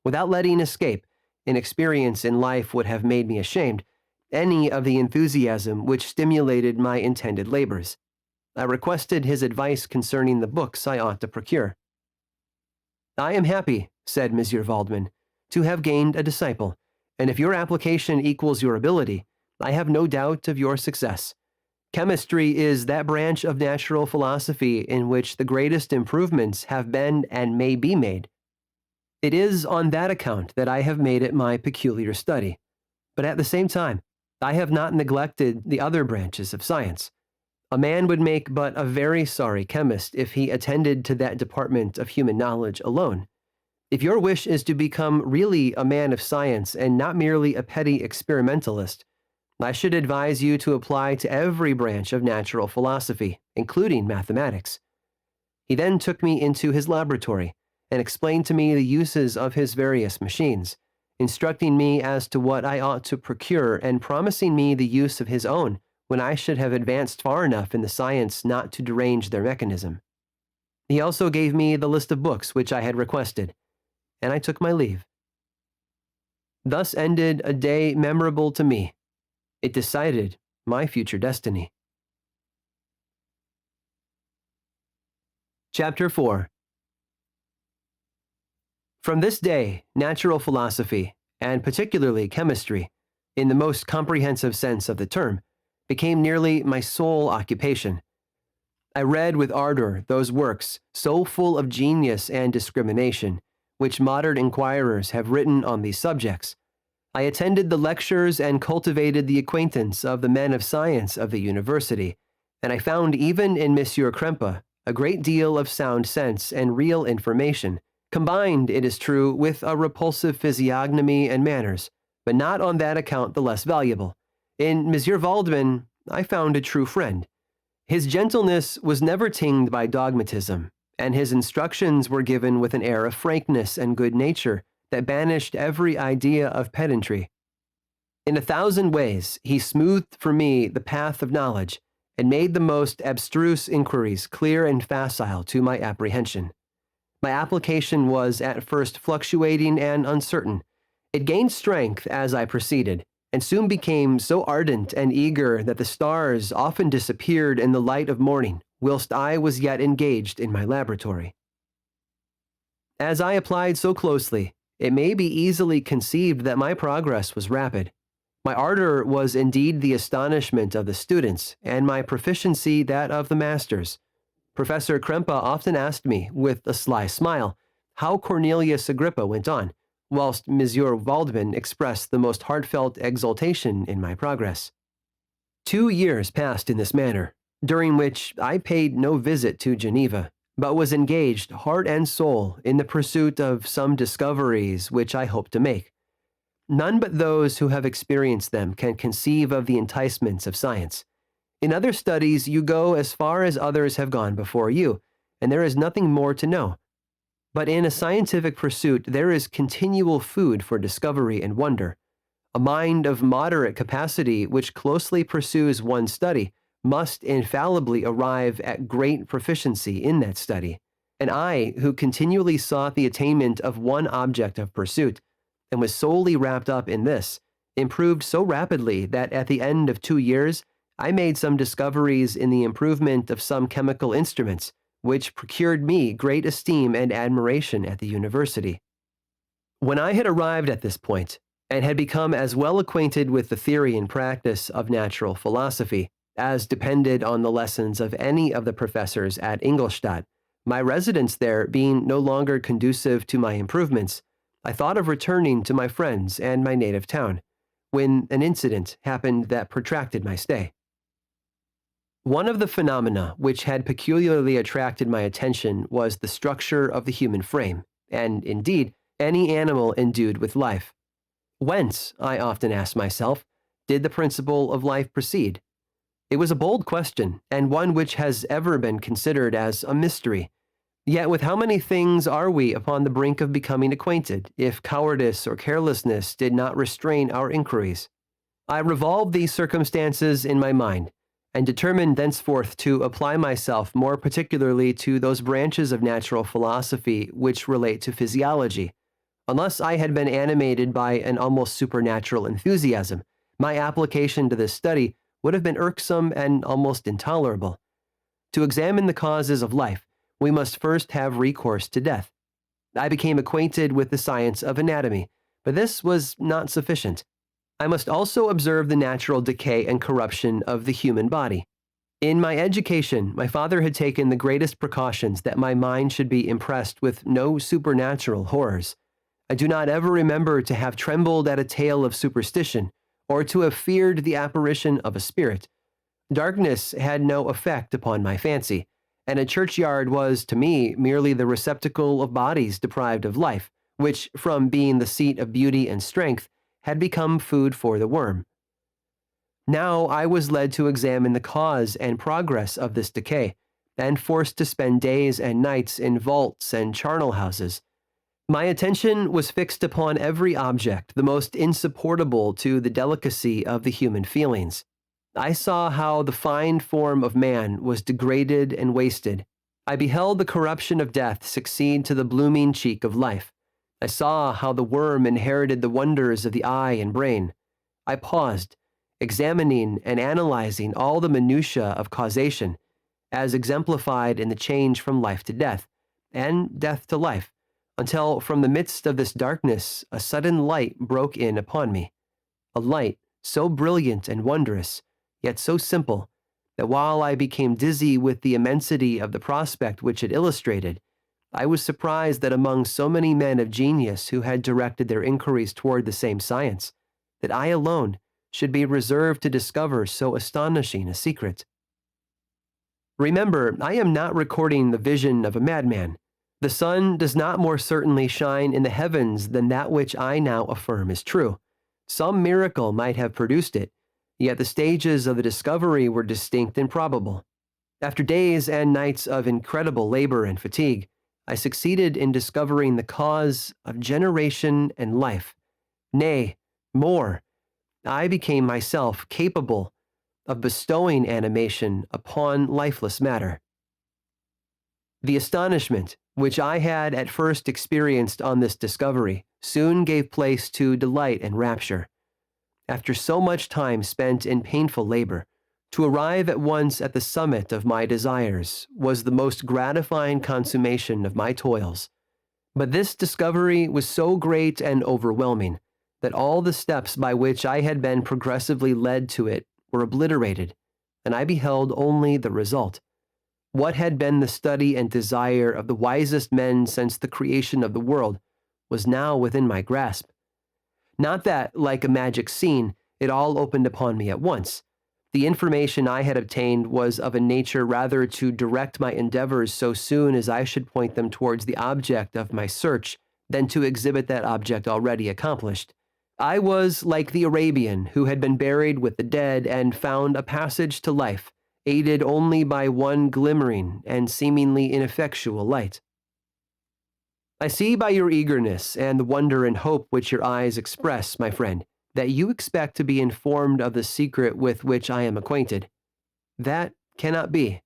without letting escape, an experience in life would have made me ashamed, any of the enthusiasm which stimulated my intended labors. I requested his advice concerning the books I ought to procure. "I am happy," said Monsieur Waldman, "to have gained a disciple, and if your application equals your ability, I have no doubt of your success. Chemistry is that branch of natural philosophy in which the greatest improvements have been and may be made. It is on that account that I have made it my peculiar study, but at the same time, I have not neglected the other branches of science. A man would make but a very sorry chemist if he attended to that department of human knowledge alone. If your wish is to become really a man of science and not merely a petty experimentalist, I should advise you to apply to every branch of natural philosophy, including mathematics." He then took me into his laboratory and explained to me the uses of his various machines, instructing me as to what I ought to procure and promising me the use of his own when I should have advanced far enough in the science not to derange their mechanism. He also gave me the list of books which I had requested, and I took my leave. Thus ended a day memorable to me. It decided my future destiny. Chapter 4. From this day, natural philosophy, and particularly chemistry, in the most comprehensive sense of the term, became nearly my sole occupation. I read with ardor those works, so full of genius and discrimination, which modern inquirers have written on these subjects. I attended the lectures and cultivated the acquaintance of the men of science of the university, and I found even in Monsieur Krempe a great deal of sound sense and real information, combined, it is true, with a repulsive physiognomy and manners, but not on that account the less valuable. In Monsieur Waldman, I found a true friend. His gentleness was never tinged by dogmatism, and his instructions were given with an air of frankness and good nature that banished every idea of pedantry. In 1,000 ways, he smoothed for me the path of knowledge and made the most abstruse inquiries clear and facile to my apprehension. My application was at first fluctuating and uncertain. It gained strength as I proceeded, and soon became so ardent and eager that the stars often disappeared in the light of morning, whilst I was yet engaged in my laboratory. As I applied so closely, it may be easily conceived that my progress was rapid. My ardor was indeed the astonishment of the students, and my proficiency that of the masters. Professor Krempe often asked me, with a sly smile, how Cornelius Agrippa went on, whilst Monsieur Waldman expressed the most heartfelt exultation in my progress. 2 years passed in this manner, during which I paid no visit to Geneva, but was engaged heart and soul in the pursuit of some discoveries which I hoped to make. None but those who have experienced them can conceive of the enticements of science. In other studies, you go as far as others have gone before you, and there is nothing more to know. But in a scientific pursuit, there is continual food for discovery and wonder. A mind of moderate capacity which closely pursues one study must infallibly arrive at great proficiency in that study. And I, who continually sought the attainment of one object of pursuit, and was solely wrapped up in this, improved so rapidly that at the end of 2 years, I made some discoveries in the improvement of some chemical instruments, which procured me great esteem and admiration at the university. When I had arrived at this point, and had become as well acquainted with the theory and practice of natural philosophy as depended on the lessons of any of the professors at Ingolstadt, my residence there being no longer conducive to my improvements, I thought of returning to my friends and my native town, when an incident happened that protracted my stay. One of the phenomena which had peculiarly attracted my attention was the structure of the human frame, and, indeed, any animal endued with life. Whence, I often asked myself, did the principle of life proceed? It was a bold question, and one which has ever been considered as a mystery. Yet with how many things are we upon the brink of becoming acquainted, if cowardice or carelessness did not restrain our inquiries? I revolved these circumstances in my mind, and determined thenceforth to apply myself more particularly to those branches of natural philosophy which relate to physiology. Unless I had been animated by an almost supernatural enthusiasm, my application to this study would have been irksome and almost intolerable. To examine the causes of life, we must first have recourse to death. I became acquainted with the science of anatomy, but this was not sufficient. I must also observe the natural decay and corruption of the human body. In my education, my father had taken the greatest precautions that my mind should be impressed with no supernatural horrors. I do not ever remember to have trembled at a tale of superstition, or to have feared the apparition of a spirit. Darkness had no effect upon my fancy, and a churchyard was, to me, merely the receptacle of bodies deprived of life, which, from being the seat of beauty and strength, had become food for the worm. Now I was led to examine the cause and progress of this decay, and forced to spend days and nights in vaults and charnel houses. My attention was fixed upon every object the most insupportable to the delicacy of the human feelings. I saw how the fine form of man was degraded and wasted. I beheld the corruption of death succeed to the blooming cheek of life. I saw how the worm inherited the wonders of the eye and brain. I paused, examining and analyzing all the minutiae of causation, as exemplified in the change from life to death, and death to life, until from the midst of this darkness a sudden light broke in upon me, a light so brilliant and wondrous, yet so simple, that while I became dizzy with the immensity of the prospect which it illustrated, I was surprised that among so many men of genius who had directed their inquiries toward the same science, that I alone should be reserved to discover so astonishing a secret. Remember, I am not recording the vision of a madman. The sun does not more certainly shine in the heavens than that which I now affirm is true. Some miracle might have produced it, yet the stages of the discovery were distinct and probable. After days and nights of incredible labor and fatigue, I succeeded in discovering the cause of generation and life. Nay, more, I became myself capable of bestowing animation upon lifeless matter. The astonishment which I had at first experienced on this discovery soon gave place to delight and rapture. After so much time spent in painful labor, to arrive at once at the summit of my desires was the most gratifying consummation of my toils. But this discovery was so great and overwhelming that all the steps by which I had been progressively led to it were obliterated, and I beheld only the result. What had been the study and desire of the wisest men since the creation of the world was now within my grasp. Not that, like a magic scene, it all opened upon me at once. The information I had obtained was of a nature rather to direct my endeavors so soon as I should point them towards the object of my search than to exhibit that object already accomplished. I was like the Arabian who had been buried with the dead and found a passage to life, aided only by one glimmering and seemingly ineffectual light. I see by your eagerness and the wonder and hope which your eyes express, my friend, that you expect to be informed of the secret with which I am acquainted. That cannot be.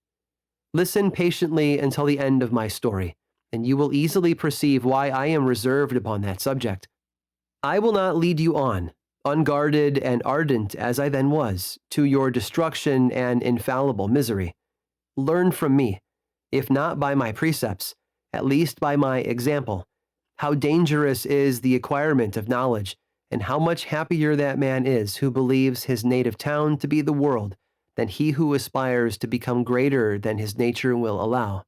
Listen patiently until the end of my story, and you will easily perceive why I am reserved upon that subject. I will not lead you on, unguarded and ardent as I then was, to your destruction and infallible misery. Learn from me, if not by my precepts, at least by my example, how dangerous is the acquirement of knowledge, and how much happier that man is who believes his native town to be the world than he who aspires to become greater than his nature will allow.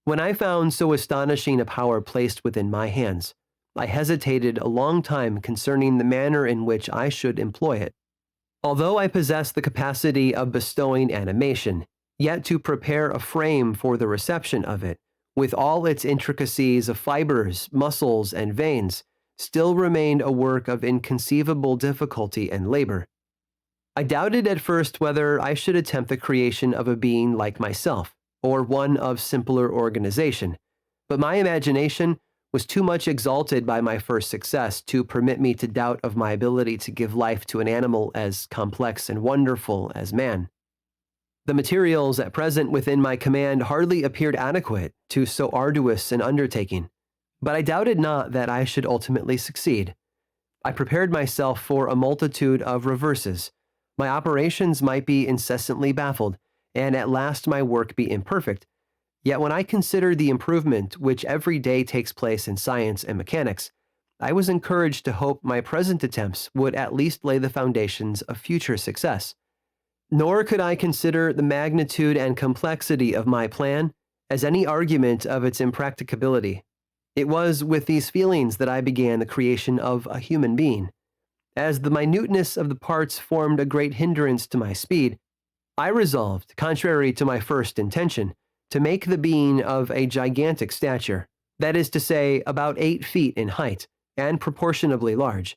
When I found so astonishing a power placed within my hands, I hesitated a long time concerning the manner in which I should employ it. Although I possess the capacity of bestowing animation, yet to prepare a frame for the reception of it, with all its intricacies of fibers, muscles, and veins, still remained a work of inconceivable difficulty and labor. I doubted at first whether I should attempt the creation of a being like myself, or one of simpler organization, but my imagination was too much exalted by my first success to permit me to doubt of my ability to give life to an animal as complex and wonderful as man. The materials at present within my command hardly appeared adequate to so arduous an undertaking, but I doubted not that I should ultimately succeed. I prepared myself for a multitude of reverses. My operations might be incessantly baffled, and at last my work be imperfect. Yet when I considered the improvement which every day takes place in science and mechanics, I was encouraged to hope my present attempts would at least lay the foundations of future success. Nor could I consider the magnitude and complexity of my plan as any argument of its impracticability. It was with these feelings that I began the creation of a human being. As the minuteness of the parts formed a great hindrance to my speed, I resolved, contrary to my first intention, to make the being of a gigantic stature, that is to say, about 8 feet in height, and proportionably large.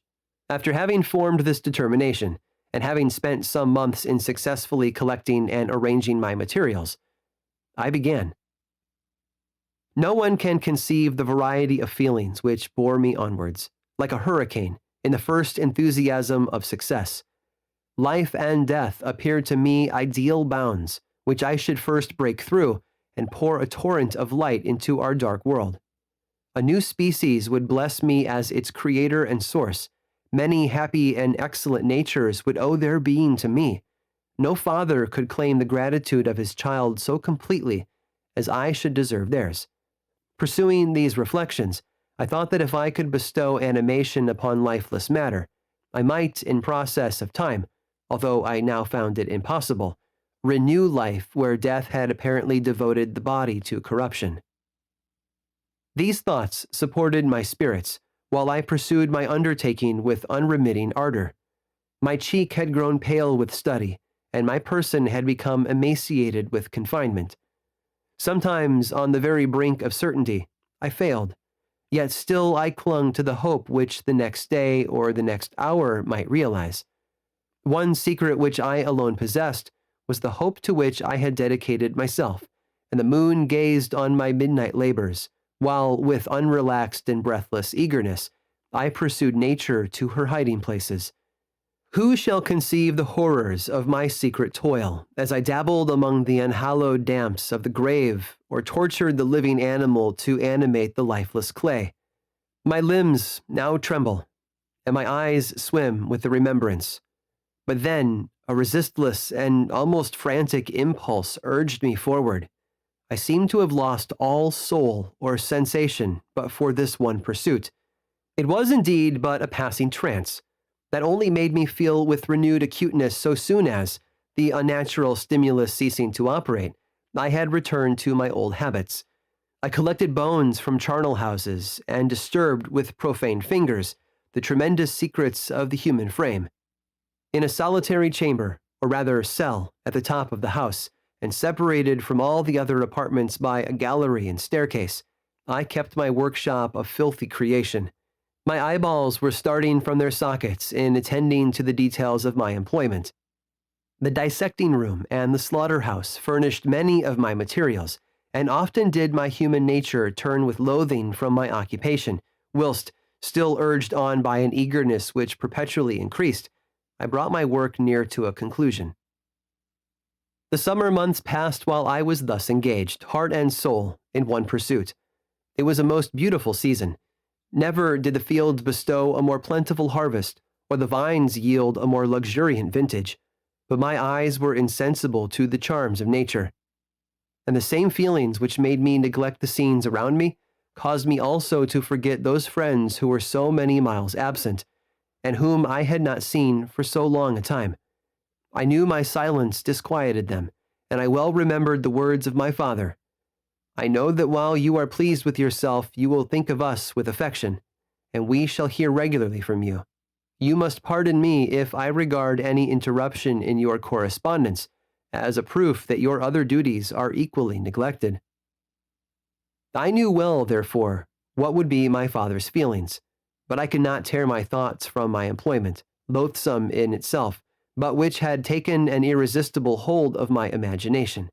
After having formed this determination, and having spent some months in successfully collecting and arranging my materials, I began. No one can conceive the variety of feelings which bore me onwards, like a hurricane, in the first enthusiasm of success. Life and death appeared to me ideal bounds, which I should first break through and pour a torrent of light into our dark world. A new species would bless me as its creator and source. Many happy and excellent natures would owe their being to me. No father could claim the gratitude of his child so completely as I should deserve theirs. Pursuing these reflections, I thought that if I could bestow animation upon lifeless matter, I might, in process of time, although I now found it impossible, renew life where death had apparently devoted the body to corruption. These thoughts supported my spirits, while I pursued my undertaking with unremitting ardor. My cheek had grown pale with study, and my person had become emaciated with confinement. Sometimes, on the very brink of certainty, I failed, yet still I clung to the hope which the next day or the next hour might realize. One secret which I alone possessed was the hope to which I had dedicated myself, and the moon gazed on my midnight labors, while with unrelaxed and breathless eagerness, I pursued nature to her hiding places. Who shall conceive the horrors of my secret toil, as I dabbled among the unhallowed damps of the grave, or tortured the living animal to animate the lifeless clay? My limbs now tremble, and my eyes swim with the remembrance. But then a resistless and almost frantic impulse urged me forward. I seemed to have lost all soul or sensation but for this one pursuit. It was indeed but a passing trance that only made me feel with renewed acuteness so soon as, the unnatural stimulus ceasing to operate, I had returned to my old habits. I collected bones from charnel houses and disturbed with profane fingers the tremendous secrets of the human frame. In a solitary chamber, or rather cell, at the top of the house, and separated from all the other apartments by a gallery and staircase, I kept my workshop of filthy creation. My eyeballs were starting from their sockets in attending to the details of my employment. The dissecting room and the slaughterhouse furnished many of my materials, and often did my human nature turn with loathing from my occupation, whilst, still urged on by an eagerness which perpetually increased, I brought my work near to a conclusion. The summer months passed while I was thus engaged, heart and soul, in one pursuit. It was a most beautiful season. Never did the fields bestow a more plentiful harvest, or the vines yield a more luxuriant vintage, but my eyes were insensible to the charms of nature. And the same feelings which made me neglect the scenes around me caused me also to forget those friends who were so many miles absent, and whom I had not seen for so long a time. I knew my silence disquieted them, and I well remembered the words of my father. I know that while you are pleased with yourself, you will think of us with affection, and we shall hear regularly from you. You must pardon me if I regard any interruption in your correspondence as a proof that your other duties are equally neglected. I knew well, therefore, what would be my father's feelings, but I could not tear my thoughts from my employment, loathsome in itself, but which had taken an irresistible hold of my imagination.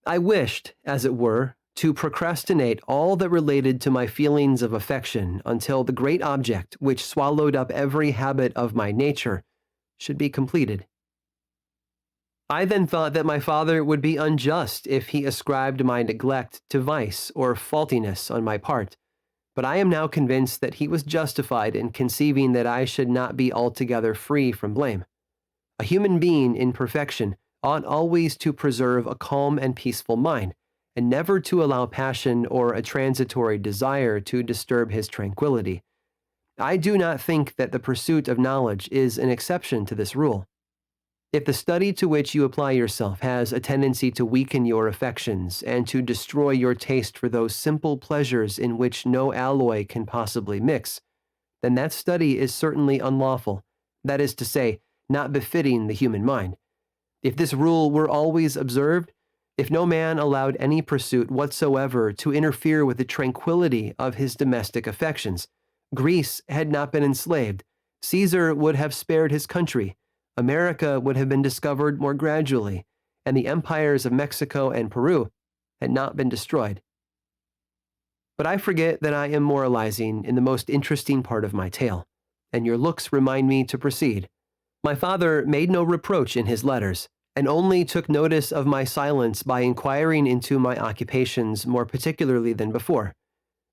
I wished, as it were, to procrastinate all that related to my feelings of affection until the great object which swallowed up every habit of my nature should be completed. I then thought that my father would be unjust if he ascribed my neglect to vice or faultiness on my part, but I am now convinced that he was justified in conceiving that I should not be altogether free from blame. A human being in perfection ought always to preserve a calm and peaceful mind, and never to allow passion or a transitory desire to disturb his tranquility. I do not think that the pursuit of knowledge is an exception to this rule. If the study to which you apply yourself has a tendency to weaken your affections and to destroy your taste for those simple pleasures in which no alloy can possibly mix, then that study is certainly unlawful, that is to say, not befitting the human mind. If this rule were always observed, if no man allowed any pursuit whatsoever to interfere with the tranquility of his domestic affections, Greece had not been enslaved, Caesar would have spared his country, America would have been discovered more gradually, and the empires of Mexico and Peru had not been destroyed. But I forget that I am moralizing in the most interesting part of my tale, and your looks remind me to proceed. My father made no reproach in his letters, and only took notice of my silence by inquiring into my occupations more particularly than before.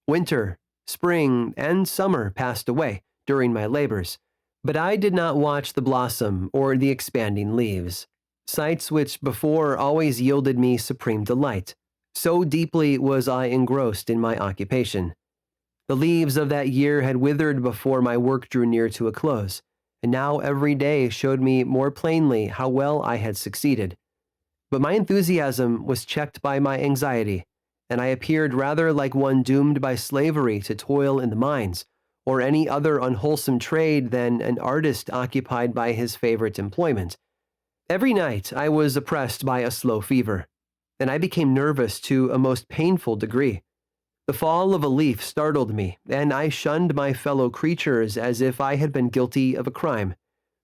Winter, spring, and summer passed away during my labors, but I did not watch the blossom or the expanding leaves, sights which before always yielded me supreme delight. So deeply was I engrossed in my occupation. The leaves of that year had withered before my work drew near to a close, and now every day showed me more plainly how well I had succeeded. But my enthusiasm was checked by my anxiety, and I appeared rather like one doomed by slavery to toil in the mines, or any other unwholesome trade than an artist occupied by his favorite employment. Every night I was oppressed by a slow fever, and I became nervous to a most painful degree. The fall of a leaf startled me, and I shunned my fellow creatures as if I had been guilty of a crime.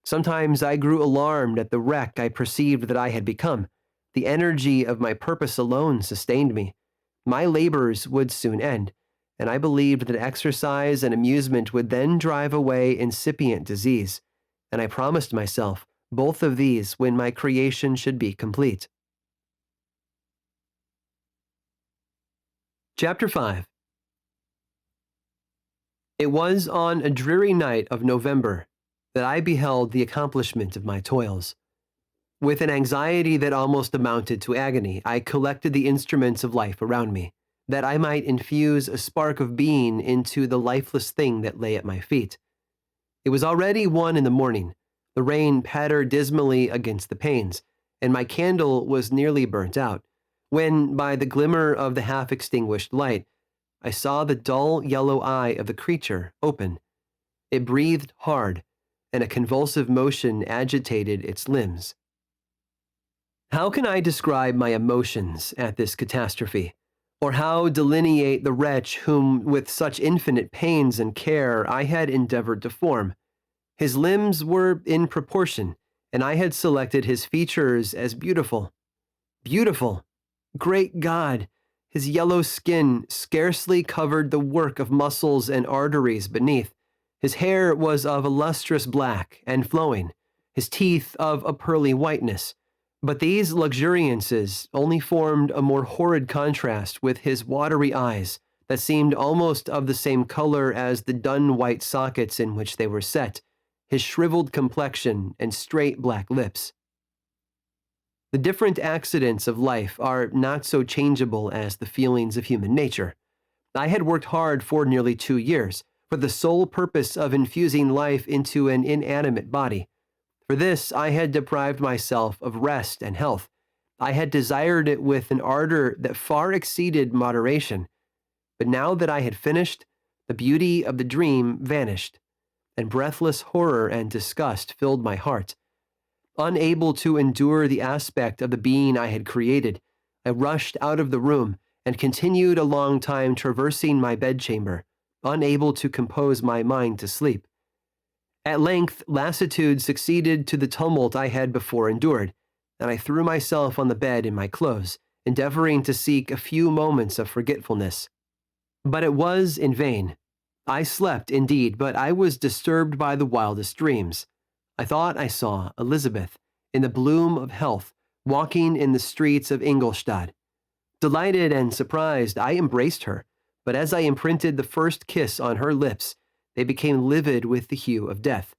Sometimes I grew alarmed at the wreck I perceived that I had become. The energy of my purpose alone sustained me. My labors would soon end, and I believed that exercise and amusement would then drive away incipient disease, and I promised myself both of these when my creation should be complete. Chapter 5. It was on a dreary night of November that I beheld the accomplishment of my toils. With an anxiety that almost amounted to agony, I collected the instruments of life around me, that I might infuse a spark of being into the lifeless thing that lay at my feet. It was already 1 in the morning. The rain pattered dismally against the panes, and my candle was nearly burnt out, when, by the glimmer of the half-extinguished light, I saw the dull yellow eye of the creature open. It breathed hard, and a convulsive motion agitated its limbs. How can I describe my emotions at this catastrophe? Or how delineate the wretch whom, with such infinite pains and care, I had endeavored to form? His limbs were in proportion, and I had selected his features as beautiful. Beautiful! Great God! His yellow skin scarcely covered the work of muscles and arteries beneath. His hair was of a lustrous black and flowing, his teeth of a pearly whiteness. But these luxuriances only formed a more horrid contrast with his watery eyes that seemed almost of the same color as the dun-white sockets in which they were set, his shriveled complexion and straight black lips. The different accidents of life are not so changeable as the feelings of human nature. I had worked hard for nearly 2 years, for the sole purpose of infusing life into an inanimate body. For this I had deprived myself of rest and health. I had desired it with an ardor that far exceeded moderation. But now that I had finished, the beauty of the dream vanished, and breathless horror and disgust filled my heart. Unable to endure the aspect of the being I had created, I rushed out of the room and continued a long time traversing my bedchamber, unable to compose my mind to sleep. At length, lassitude succeeded to the tumult I had before endured, and I threw myself on the bed in my clothes, endeavoring to seek a few moments of forgetfulness. But it was in vain. I slept, indeed, but I was disturbed by the wildest dreams. I thought I saw Elizabeth, in the bloom of health, walking in the streets of Ingolstadt. Delighted and surprised, I embraced her, but as I imprinted the first kiss on her lips, they became livid with the hue of death.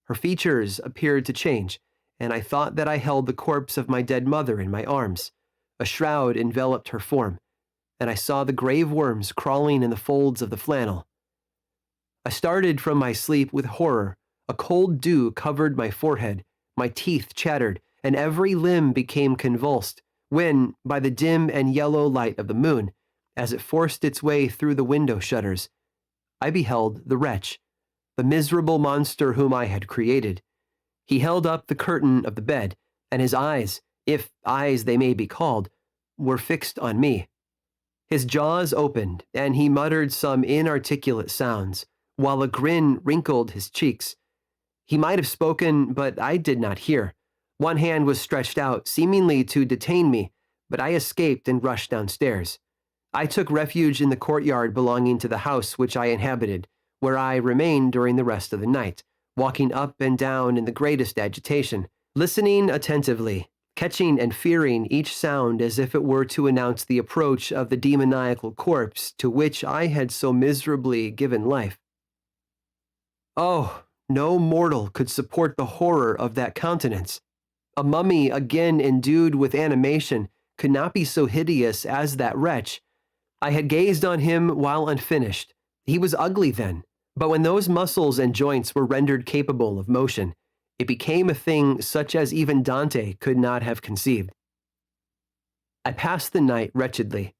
Her features appeared to change, and I thought that I held the corpse of my dead mother in my arms. A shroud enveloped her form, and I saw the grave worms crawling in the folds of the flannel. I started from my sleep with horror. A cold dew covered my forehead, my teeth chattered, and every limb became convulsed, when, by the dim and yellow light of the moon, as it forced its way through the window shutters, I beheld the wretch, the miserable monster whom I had created. He held up the curtain of the bed, and his eyes, if eyes they may be called, were fixed on me. His jaws opened, and he muttered some inarticulate sounds, while a grin wrinkled his cheeks. He might have spoken, but I did not hear. One hand was stretched out, seemingly to detain me, but I escaped and rushed downstairs. I took refuge in the courtyard belonging to the house which I inhabited, where I remained during the rest of the night, walking up and down in the greatest agitation, listening attentively, catching and fearing each sound as if it were to announce the approach of the demoniacal corpse to which I had so miserably given life. Oh, no mortal could support the horror of that countenance. A mummy again endued with animation could not be so hideous as that wretch. I had gazed on him while unfinished. He was ugly then, but when those muscles and joints were rendered capable of motion, it became a thing such as even Dante could not have conceived. I passed the night wretchedly.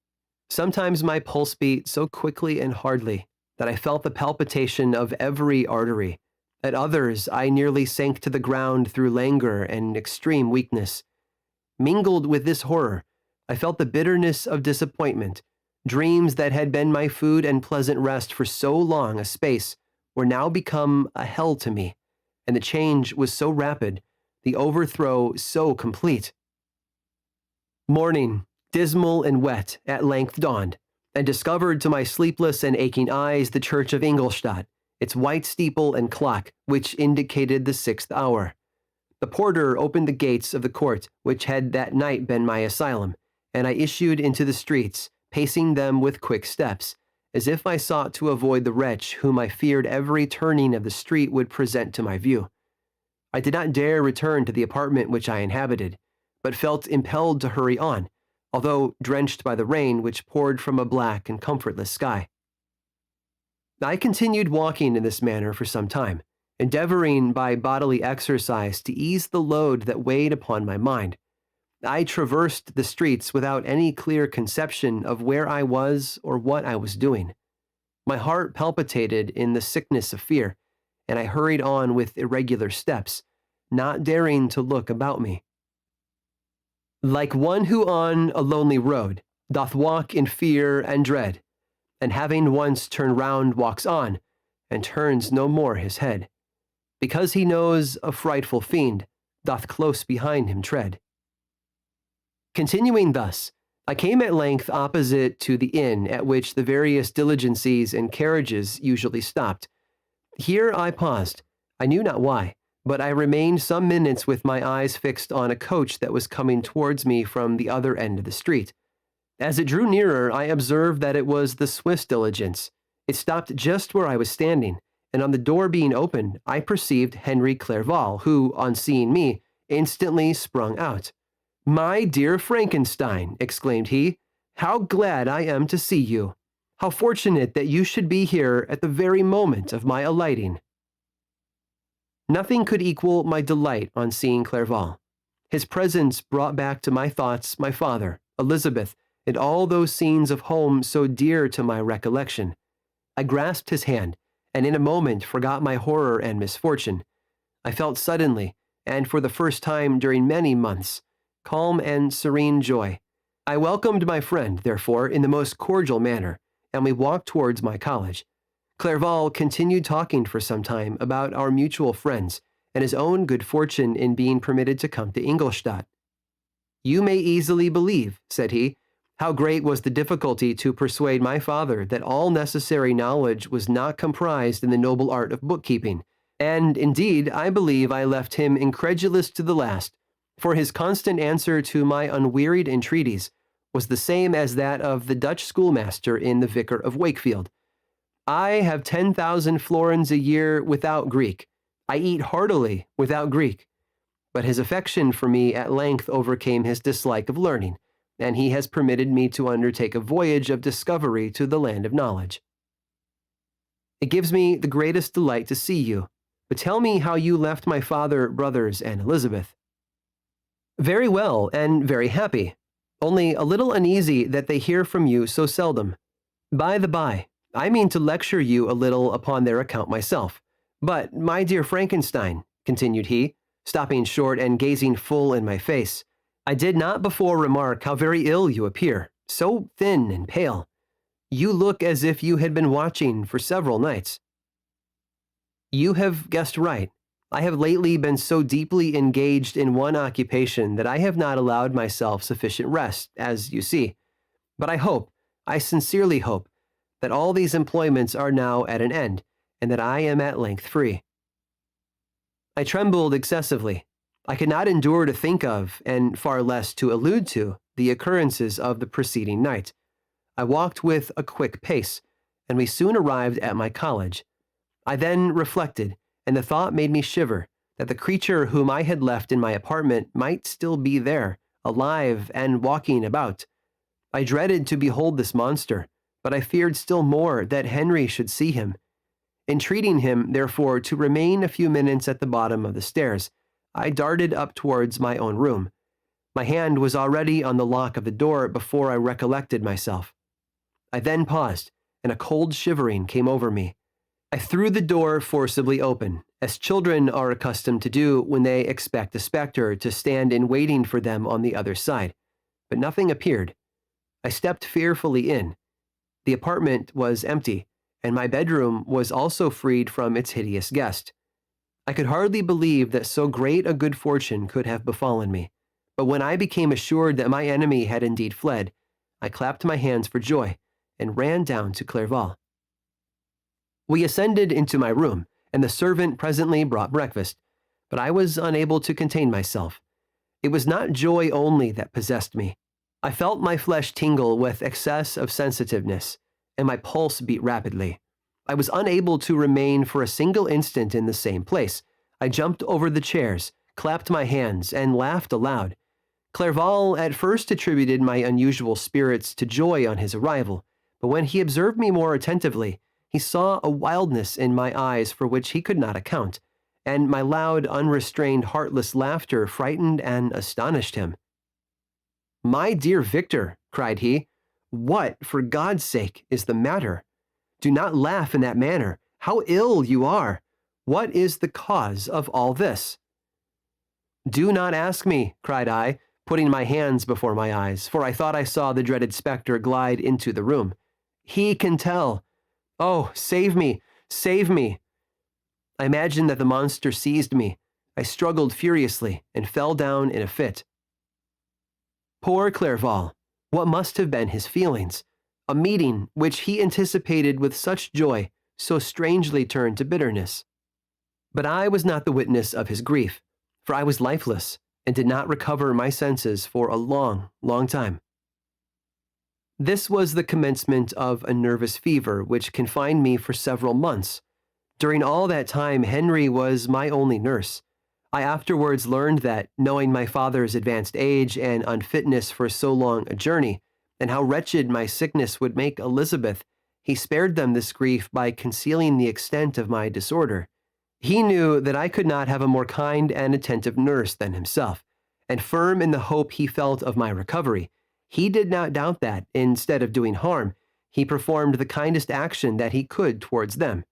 Sometimes my pulse beat so quickly and hardly that I felt the palpitation of every artery. At others, I nearly sank to the ground through languor and extreme weakness. Mingled with this horror, I felt the bitterness of disappointment. Dreams that had been my food and pleasant rest for so long a space were now become a hell to me. and the change was so rapid, the overthrow so complete. Morning, dismal and wet, at length dawned, and discovered to my sleepless and aching eyes the church of Ingolstadt, its white steeple and clock, which indicated the 6th hour. The porter opened the gates of the court, which had that night been my asylum, and I issued into the streets, pacing them with quick steps, as if I sought to avoid the wretch whom I feared every turning of the street would present to my view. I did not dare return to the apartment which I inhabited, but felt impelled to hurry on, although drenched by the rain which poured from a black and comfortless sky. I continued walking in this manner for some time, endeavoring by bodily exercise to ease the load that weighed upon my mind. I traversed the streets without any clear conception of where I was or what I was doing. My heart palpitated in the sickness of fear, and I hurried on with irregular steps, not daring to look about me. Like one who on a lonely road doth walk in fear and dread, and having once turned round walks on, and turns no more his head, because he knows a frightful fiend doth close behind him tread. Continuing thus, I came at length opposite to the inn at which the various diligencies and carriages usually stopped. Here I paused. I knew not why, but I remained some minutes with my eyes fixed on a coach that was coming towards me from the other end of the street. As it drew nearer, I observed that it was the Swiss diligence. It stopped just where I was standing, and on the door being opened, I perceived Henry Clerval, who, on seeing me, instantly sprung out. "My dear Frankenstein," exclaimed he, "how glad I am to see you! How fortunate that you should be here at the very moment of my alighting!" Nothing could equal my delight on seeing Clerval. His presence brought back to my thoughts my father, Elizabeth, and all those scenes of home so dear to my recollection. I grasped his hand, and in a moment forgot my horror and misfortune. I felt suddenly, and for the first time during many months, calm and serene joy. I welcomed my friend, therefore, in the most cordial manner, and we walked towards my college. Clerval continued talking for some time about our mutual friends and his own good fortune in being permitted to come to Ingolstadt. "You may easily believe," said he, "how great was the difficulty to persuade my father that all necessary knowledge was not comprised in the noble art of bookkeeping, and, indeed, I believe I left him incredulous to the last, for his constant answer to my unwearied entreaties was the same as that of the Dutch schoolmaster in The Vicar of Wakefield. I have 10,000 florins a year without Greek. I eat heartily without Greek." But his affection for me at length overcame his dislike of learning, and he has permitted me to undertake a voyage of discovery to the land of knowledge. It gives me the greatest delight to see you, but tell me how you left my father, brothers, and Elizabeth. "Very well, and very happy, only a little uneasy that they hear from you so seldom. By the by, I mean to lecture you a little upon their account myself. But, my dear Frankenstein," continued he, stopping short and gazing full in my face, "I did not before remark how very ill you appear, so thin and pale. You look as if you had been watching for several nights." "You have guessed right. I have lately been so deeply engaged in one occupation that I have not allowed myself sufficient rest, as you see. But I sincerely hope, that all these employments are now at an end, and that I am at length free." I trembled excessively. I could not endure to think of, and far less to allude to, the occurrences of the preceding night. I walked with a quick pace, and we soon arrived at my college. I then reflected, and the thought made me shiver, that the creature whom I had left in my apartment might still be there, alive and walking about. I dreaded to behold this monster, but I feared still more that Henry should see him. Entreating him, therefore, to remain a few minutes at the bottom of the stairs, I darted up towards my own room. My hand was already on the lock of the door before I recollected myself. I then paused, and a cold shivering came over me. I threw the door forcibly open, as children are accustomed to do when they expect a spectre to stand in waiting for them on the other side, but nothing appeared. I stepped fearfully in. The apartment was empty, and my bedroom was also freed from its hideous guest. I could hardly believe that so great a good fortune could have befallen me. But when I became assured that my enemy had indeed fled, I clapped my hands for joy and ran down to Clerval. We ascended into my room, and the servant presently brought breakfast, but I was unable to contain myself. It was not joy only that possessed me. I felt my flesh tingle with excess of sensitiveness, and my pulse beat rapidly. I was unable to remain for a single instant in the same place. I jumped over the chairs, clapped my hands, and laughed aloud. Clerval at first attributed my unusual spirits to joy on his arrival, but when he observed me more attentively, he saw a wildness in my eyes for which he could not account, and my loud, unrestrained, heartless laughter frightened and astonished him. "My dear Victor," cried he, "what, for God's sake, is the matter? Do not laugh in that manner. How ill you are! What is the cause of all this?" "Do not ask me," cried I, putting my hands before my eyes, for I thought I saw the dreaded spectre glide into the room. "He can tell. Oh, save me! Save me!" I imagined that the monster seized me. I struggled furiously and fell down in a fit. Poor Clerval! What must have been his feelings? A meeting which he anticipated with such joy, so strangely turned to bitterness. But I was not the witness of his grief, for I was lifeless and did not recover my senses for a long, long time. This was the commencement of a nervous fever which confined me for several months. During all that time, Henry was my only nurse. I afterwards learned that, knowing my father's advanced age and unfitness for so long a journey, and how wretched my sickness would make Elizabeth, he spared them this grief by concealing the extent of my disorder. He knew that I could not have a more kind and attentive nurse than himself, and firm in the hope he felt of my recovery, he did not doubt that, instead of doing harm, he performed the kindest action that he could towards them.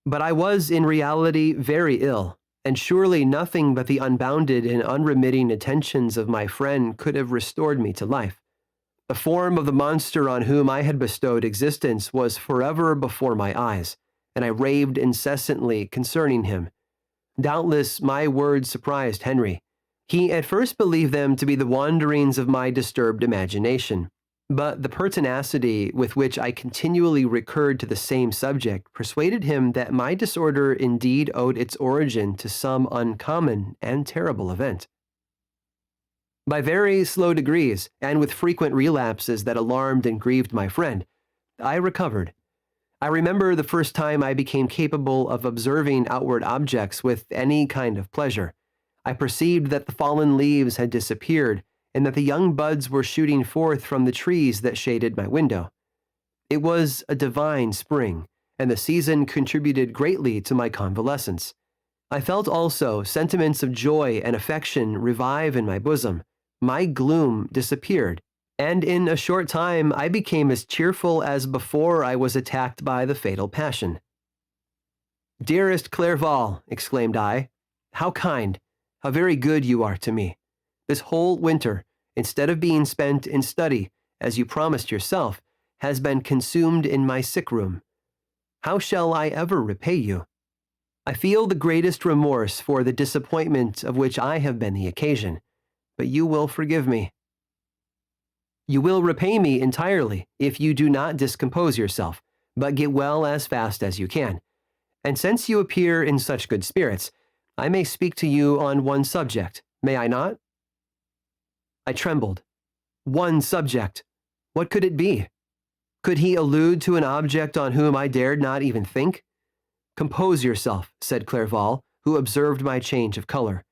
But I was in reality very ill, and surely nothing but the unbounded and unremitting attentions of my friend could have restored me to life. The form of the monster on whom I had bestowed existence was forever before my eyes, and I raved incessantly concerning him. Doubtless my words surprised Henry. He at first believed them to be the wanderings of my disturbed imagination, but the pertinacity with which I continually recurred to the same subject persuaded him that my disorder indeed owed its origin to some uncommon and terrible event. By very slow degrees, and with frequent relapses that alarmed and grieved my friend, I recovered. I remember the first time I became capable of observing outward objects with any kind of pleasure. I perceived that the fallen leaves had disappeared, and that the young buds were shooting forth from the trees that shaded my window. It was a divine spring, and the season contributed greatly to my convalescence. I felt also sentiments of joy and affection revive in my bosom. My gloom disappeared, and in a short time I became as cheerful as before I was attacked by the fatal passion. "Dearest Clerval," exclaimed I, "how kind, how very good you are to me. This whole winter, instead of being spent in study, as you promised yourself, has been consumed in my sick room. How shall I ever repay you? I feel the greatest remorse for the disappointment of which I have been the occasion, but you will forgive me. You will repay me entirely if you do not discompose yourself, but get well as fast as you can. And since you appear in such good spirits, I may speak to you on one subject, may I not?" I trembled. One subject. What could it be? Could he allude to an object on whom I dared not even think? "Compose yourself," said Clerval, who observed my change of color.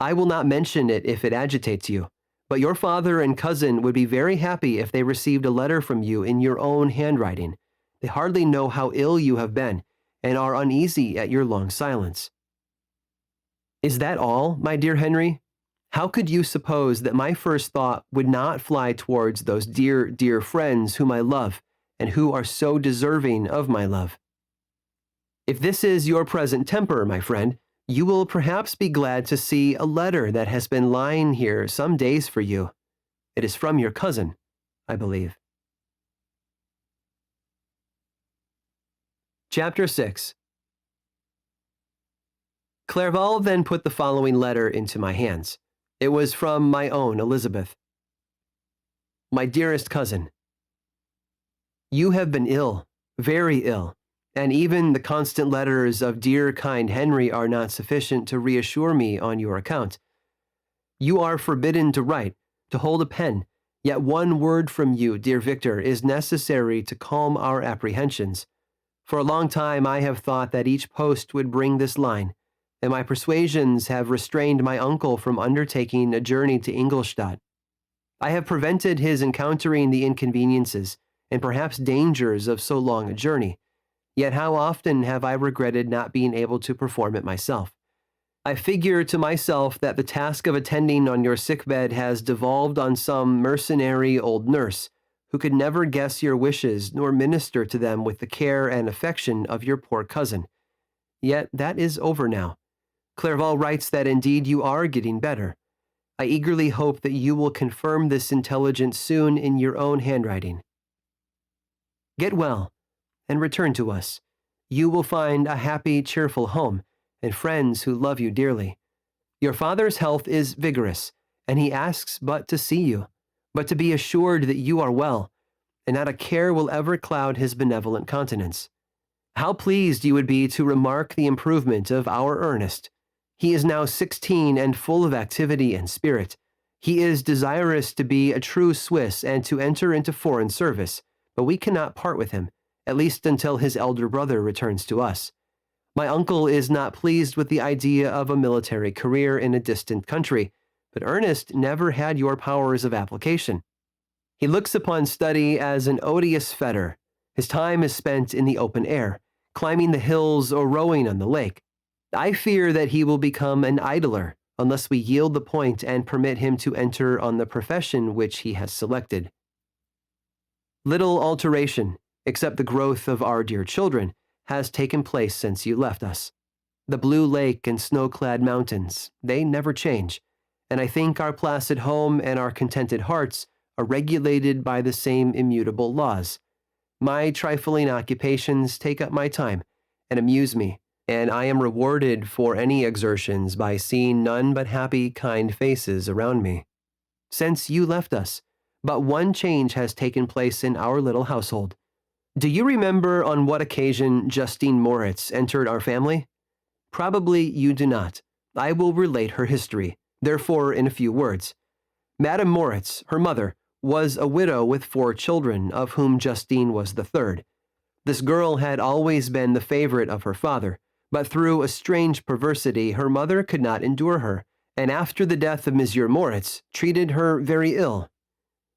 "I will not mention it if it agitates you, but your father and cousin would be very happy if they received a letter from you in your own handwriting. They hardly know how ill you have been, and are uneasy at your long silence." "Is that all, my dear Henry? How could you suppose that my first thought would not fly towards those dear, dear friends whom I love, and who are so deserving of my love? If this is your present temper, my friend, you will perhaps be glad to see a letter that has been lying here some days for you. It is from your cousin, I believe." Chapter 6. Clerval then put the following letter into my hands. It was from my own Elizabeth. My dearest cousin, you have been ill, very ill, and even the constant letters of dear kind Henry are not sufficient to reassure me on your account. You are forbidden to write, to hold a pen, yet one word from you, dear Victor, is necessary to calm our apprehensions. For a long time I have thought that each post would bring this line, and my persuasions have restrained my uncle from undertaking a journey to Ingolstadt. I have prevented his encountering the inconveniences and perhaps dangers of so long a journey, yet how often have I regretted not being able to perform it myself. I figure to myself that the task of attending on your sickbed has devolved on some mercenary old nurse, who could never guess your wishes nor minister to them with the care and affection of your poor cousin. Yet that is over now. Clerval writes that indeed you are getting better. I eagerly hope that you will confirm this intelligence soon in your own handwriting. Get well, and return to us. You will find a happy, cheerful home, and friends who love you dearly. Your father's health is vigorous, and he asks but to see you, but to be assured that you are well, and not a care will ever cloud his benevolent countenance. How pleased you would be to remark the improvement of our Ernest. He is now 16 and full of activity and spirit. He is desirous to be a true Swiss and to enter into foreign service, but we cannot part with him, at least until his elder brother returns to us. My uncle is not pleased with the idea of a military career in a distant country, but Ernest never had your powers of application. He looks upon study as an odious fetter. His time is spent in the open air, climbing the hills or rowing on the lake. I fear that he will become an idler unless we yield the point and permit him to enter on the profession which he has selected. Little alteration, except the growth of our dear children, has taken place since you left us. The blue lake and snow-clad mountains, they never change, and I think our placid home and our contented hearts are regulated by the same immutable laws. My trifling occupations take up my time and amuse me, and I am rewarded for any exertions by seeing none but happy, kind faces around me. Since you left us, but one change has taken place in our little household. Do you remember on what occasion Justine Moritz entered our family? Probably you do not. I will relate her history, therefore in a few words. Madame Moritz, her mother, was a widow with 4 children, of whom Justine was the third. This girl had always been the favorite of her father, but through a strange perversity her mother could not endure her, and after the death of Monsieur Moritz, treated her very ill.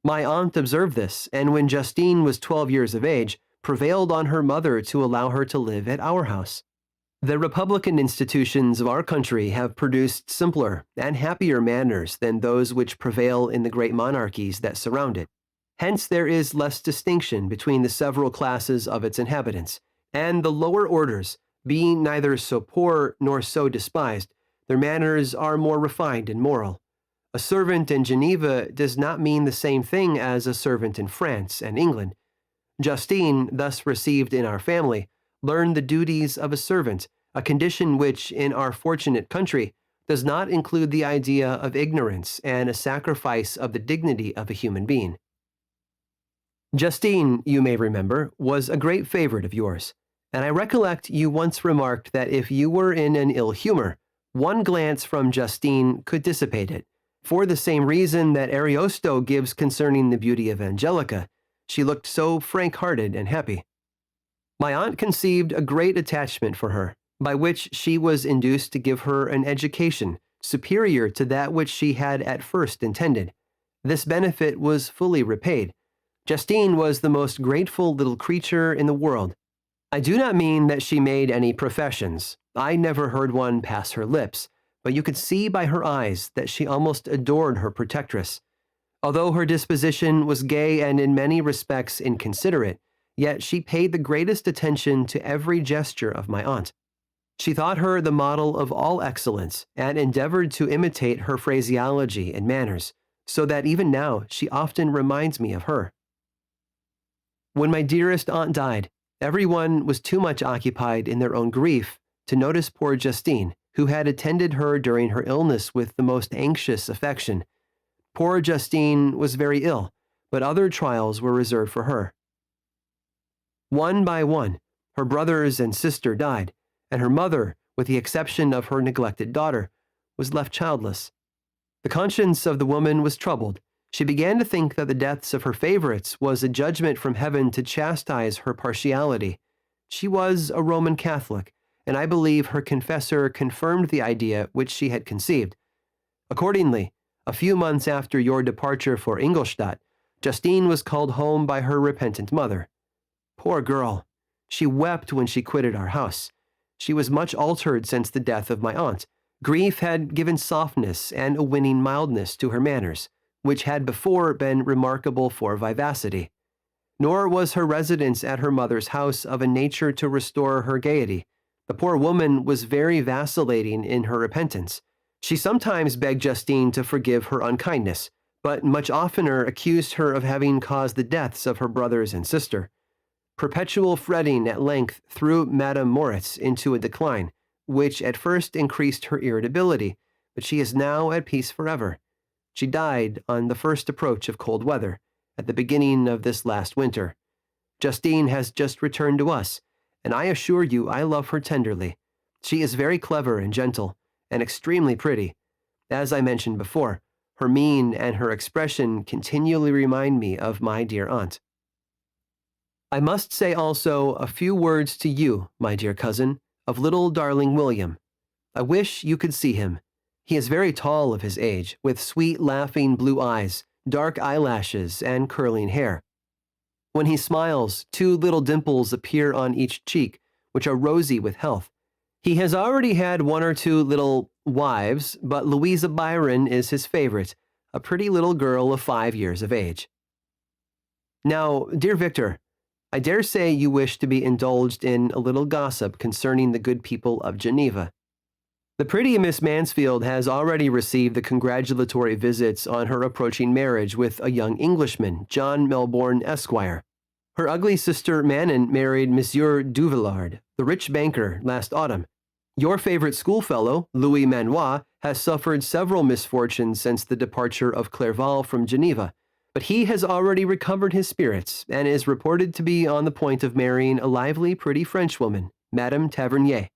My aunt observed this, and when Justine was 12 years of age, prevailed on her mother to allow her to live at our house. The republican institutions of our country have produced simpler and happier manners than those which prevail in the great monarchies that surround it. Hence there is less distinction between the several classes of its inhabitants, and the lower orders, being neither so poor nor so despised, their manners are more refined and moral. A servant in Geneva does not mean the same thing as a servant in France and England. Justine, thus received in our family, learned the duties of a servant, a condition which, in our fortunate country, does not include the idea of ignorance and a sacrifice of the dignity of a human being. Justine, you may remember, was a great favorite of yours, and I recollect you once remarked that if you were in an ill humor, one glance from Justine could dissipate it, for the same reason that Ariosto gives concerning the beauty of Angelica. She looked so frank-hearted and happy. My aunt conceived a great attachment for her, by which she was induced to give her an education superior to that which she had at first intended. This benefit was fully repaid. Justine was the most grateful little creature in the world. I do not mean that she made any professions. I never heard one pass her lips, but you could see by her eyes that she almost adored her protectress. Although her disposition was gay and in many respects inconsiderate, yet she paid the greatest attention to every gesture of my aunt. She thought her the model of all excellence and endeavored to imitate her phraseology and manners, so that even now she often reminds me of her. When my dearest aunt died, everyone was too much occupied in their own grief to notice poor Justine, who had attended her during her illness with the most anxious affection. Poor Justine was very ill, but other trials were reserved for her. One by one, her brothers and sister died, and her mother, with the exception of her neglected daughter, was left childless. The conscience of the woman was troubled. She began to think that the deaths of her favorites was a judgment from heaven to chastise her partiality. She was a Roman Catholic, and I believe her confessor confirmed the idea which she had conceived. Accordingly, a few months after your departure for Ingolstadt, Justine was called home by her repentant mother. Poor girl! She wept when she quitted our house. She was much altered since the death of my aunt. Grief had given softness and a winning mildness to her manners, which had before been remarkable for vivacity. Nor was her residence at her mother's house of a nature to restore her gaiety. The poor woman was very vacillating in her repentance. She sometimes begged Justine to forgive her unkindness, but much oftener accused her of having caused the deaths of her brothers and sister. Perpetual fretting at length threw Madame Moritz into a decline, which at first increased her irritability, but she is now at peace forever. She died on the first approach of cold weather, at the beginning of this last winter. Justine has just returned to us, and I assure you I love her tenderly. She is very clever and gentle, and extremely pretty. As I mentioned before, her mien and her expression continually remind me of my dear aunt. I must say also a few words to you, my dear cousin, of little darling William. I wish you could see him. He is very tall of his age, with sweet laughing blue eyes, dark eyelashes, and curling hair. When he smiles, 2 little dimples appear on each cheek, which are rosy with health. He has already had 1 or 2 little wives, but Louisa Byron is his favorite, a pretty little girl of 5 years of age. Now, dear Victor, I dare say you wish to be indulged in a little gossip concerning the good people of Geneva. The pretty Miss Mansfield has already received the congratulatory visits on her approaching marriage with a young Englishman, John Melbourne, Esquire. Her ugly sister Manon married Monsieur Duvillard, the rich banker, last autumn. Your favorite schoolfellow, Louis Manois, has suffered several misfortunes since the departure of Clerval from Geneva, but he has already recovered his spirits and is reported to be on the point of marrying a lively, pretty Frenchwoman, Madame Tavernier.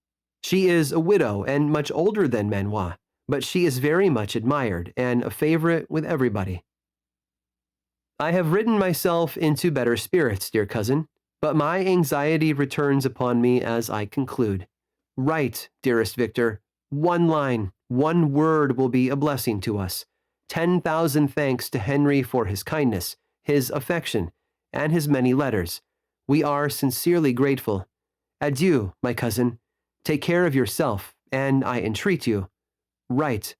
She is a widow and much older than Manois, but she is very much admired and a favorite with everybody. I have written myself into better spirits, dear cousin, but my anxiety returns upon me as I conclude. Write, dearest Victor, 1 line, 1 word will be a blessing to us. 10,000 thanks to Henry for his kindness, his affection, and his many letters. We are sincerely grateful. Adieu, my cousin. Take care of yourself, and I entreat you, write.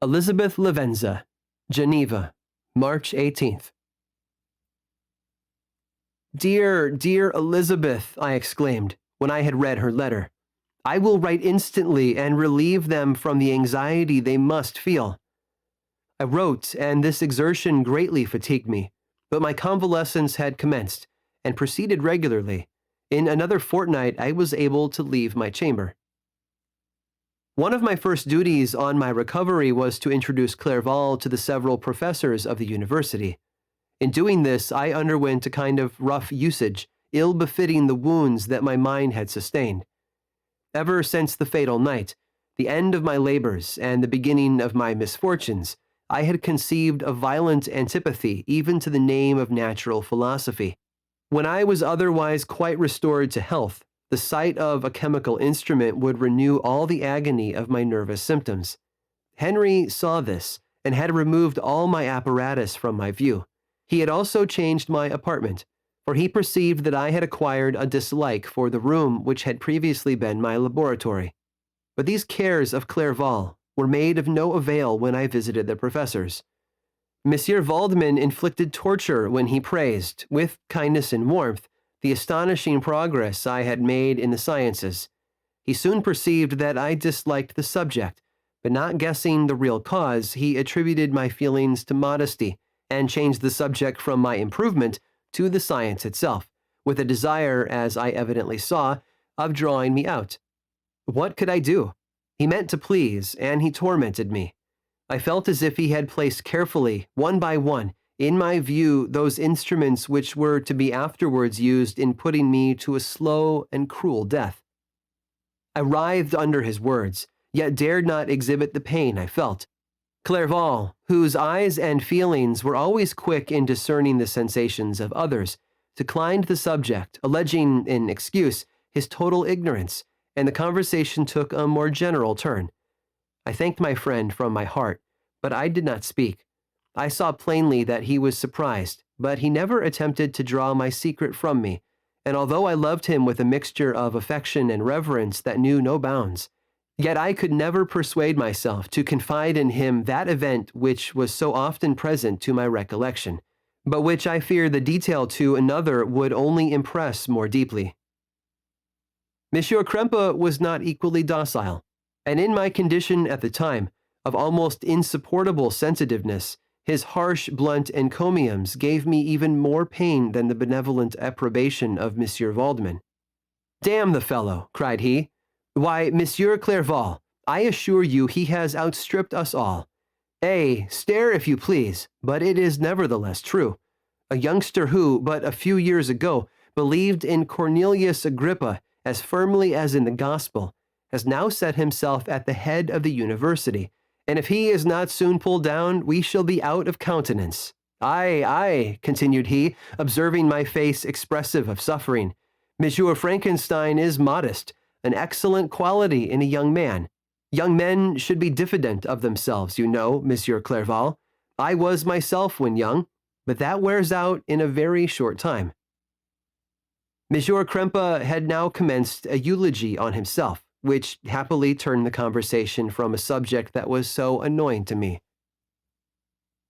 Elizabeth Lavenza, Geneva, March 18th. Dear, dear Elizabeth, I exclaimed, when I had read her letter. I will write instantly and relieve them from the anxiety they must feel. I wrote, and this exertion greatly fatigued me, but my convalescence had commenced, and proceeded regularly. In another fortnight I was able to leave my chamber. One of my first duties on my recovery was to introduce Clerval to the several professors of the university. In doing this, I underwent a kind of rough usage, ill befitting the wounds that my mind had sustained. Ever since the fatal night, the end of my labors and the beginning of my misfortunes, I had conceived a violent antipathy even to the name of natural philosophy. When I was otherwise quite restored to health, the sight of a chemical instrument would renew all the agony of my nervous symptoms. Henry saw this, and had removed all my apparatus from my view. He had also changed my apartment, for he perceived that I had acquired a dislike for the room which had previously been my laboratory. But these cares of Clerval were made of no avail when I visited the professors. Monsieur Waldman inflicted torture when he praised, with kindness and warmth, the astonishing progress I had made in the sciences. He soon perceived that I disliked the subject, but not guessing the real cause, he attributed my feelings to modesty, and changed the subject from my improvement to the science itself, with a desire, as I evidently saw, of drawing me out. What could I do? He meant to please, and he tormented me. I felt as if he had placed carefully, one by one, in my view, those instruments which were to be afterwards used in putting me to a slow and cruel death. I writhed under his words, yet dared not exhibit the pain I felt. Clerval, whose eyes and feelings were always quick in discerning the sensations of others, declined the subject, alleging in excuse his total ignorance, and the conversation took a more general turn. I thanked my friend from my heart, but I did not speak. I saw plainly that he was surprised, but he never attempted to draw my secret from me, and although I loved him with a mixture of affection and reverence that knew no bounds, yet I could never persuade myself to confide in him that event which was so often present to my recollection, but which I fear the detail to another would only impress more deeply. Monsieur Krempe was not equally docile, and in my condition at the time, of almost insupportable sensitiveness, his harsh, blunt encomiums gave me even more pain than the benevolent approbation of Monsieur Valdman. "Damn the fellow!" cried he. "Why, Monsieur Clerval, I assure you he has outstripped us all. Stare if you please, but it is nevertheless true. A youngster who, but a few years ago, believed in Cornelius Agrippa as firmly as in the gospel, has now set himself at the head of the university, and if he is not soon pulled down, we shall be out of countenance. Aye, continued he, observing my face expressive of suffering. Monsieur Frankenstein is modest, an excellent quality in a young man. Young men should be diffident of themselves, you know, Monsieur Clerval. I was myself when young, but that wears out in a very short time." Monsieur Krempe had now commenced a eulogy on himself, which happily turned the conversation from a subject that was so annoying to me.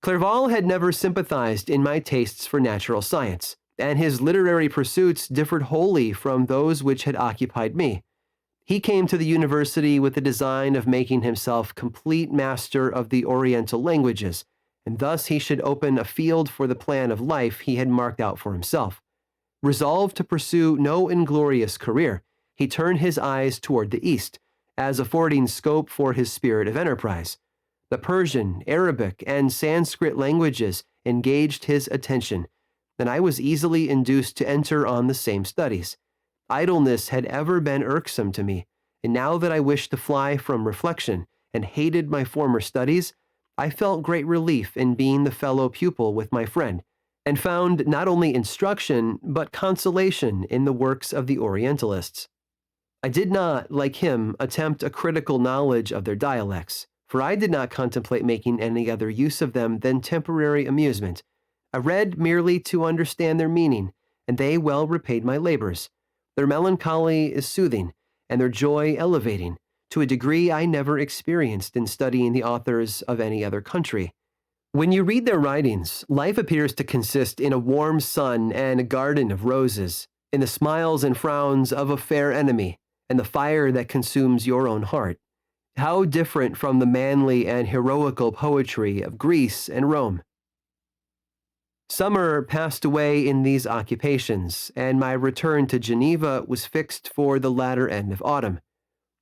Clerval had never sympathized in my tastes for natural science, and his literary pursuits differed wholly from those which had occupied me. He came to the university with the design of making himself complete master of the Oriental languages, and thus he should open a field for the plan of life he had marked out for himself. Resolved to pursue no inglorious career, he turned his eyes toward the east, as affording scope for his spirit of enterprise. The Persian, Arabic, and Sanskrit languages engaged his attention, and I was easily induced to enter on the same studies. Idleness had ever been irksome to me, and now that I wished to fly from reflection and hated my former studies, I felt great relief in being the fellow pupil with my friend, and found not only instruction but consolation in the works of the Orientalists. I did not, like him, attempt a critical knowledge of their dialects, for I did not contemplate making any other use of them than temporary amusement. I read merely to understand their meaning, and they well repaid my labors. Their melancholy is soothing, and their joy elevating, to a degree I never experienced in studying the authors of any other country. When you read their writings, life appears to consist in a warm sun and a garden of roses, in the smiles and frowns of a fair enemy, and the fire that consumes your own heart. How different from the manly and heroical poetry of Greece and Rome! Summer passed away in these occupations, and my return to Geneva was fixed for the latter end of autumn.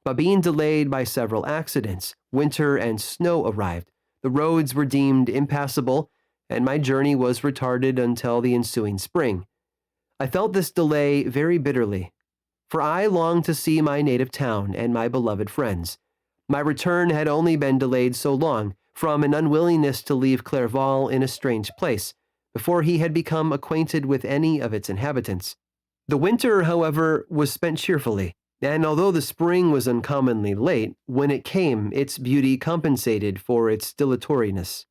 But being delayed by several accidents, winter and snow arrived, the roads were deemed impassable, and my journey was retarded until the ensuing spring. I felt this delay very bitterly, for I longed to see my native town and my beloved friends. My return had only been delayed so long, from an unwillingness to leave Clerval in a strange place, before he had become acquainted with any of its inhabitants. The winter, however, was spent cheerfully, and although the spring was uncommonly late, when it came, its beauty compensated for its dilatoriness.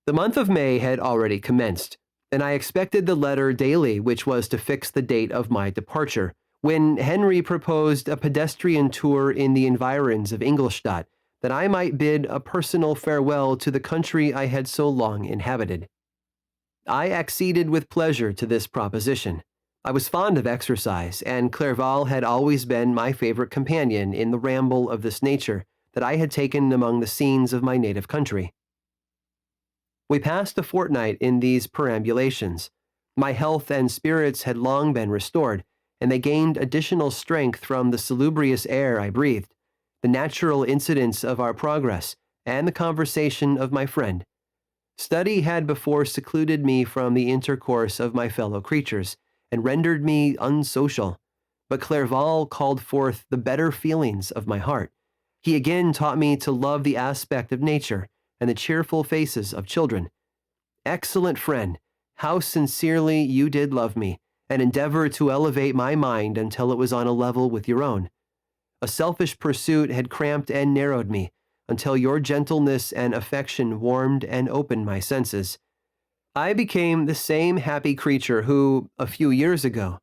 The month of May had already commenced, and I expected the letter daily which was to fix the date of my departure, when Henry proposed a pedestrian tour in the environs of Ingolstadt, that I might bid a personal farewell to the country I had so long inhabited. I acceded with pleasure to this proposition. I was fond of exercise, and Clerval had always been my favorite companion in the ramble of this nature that I had taken among the scenes of my native country. We passed a fortnight in these perambulations. My health and spirits had long been restored, and they gained additional strength from the salubrious air I breathed, the natural incidents of our progress, and the conversation of my friend. Study had before secluded me from the intercourse of my fellow creatures, and rendered me unsocial. But Clerval called forth the better feelings of my heart. He again taught me to love the aspect of nature and the cheerful faces of children. Excellent friend, how sincerely you did love me, and endeavor to elevate my mind until it was on a level with your own. A selfish pursuit had cramped and narrowed me, until your gentleness and affection warmed and opened my senses. I became the same happy creature who, a few years ago,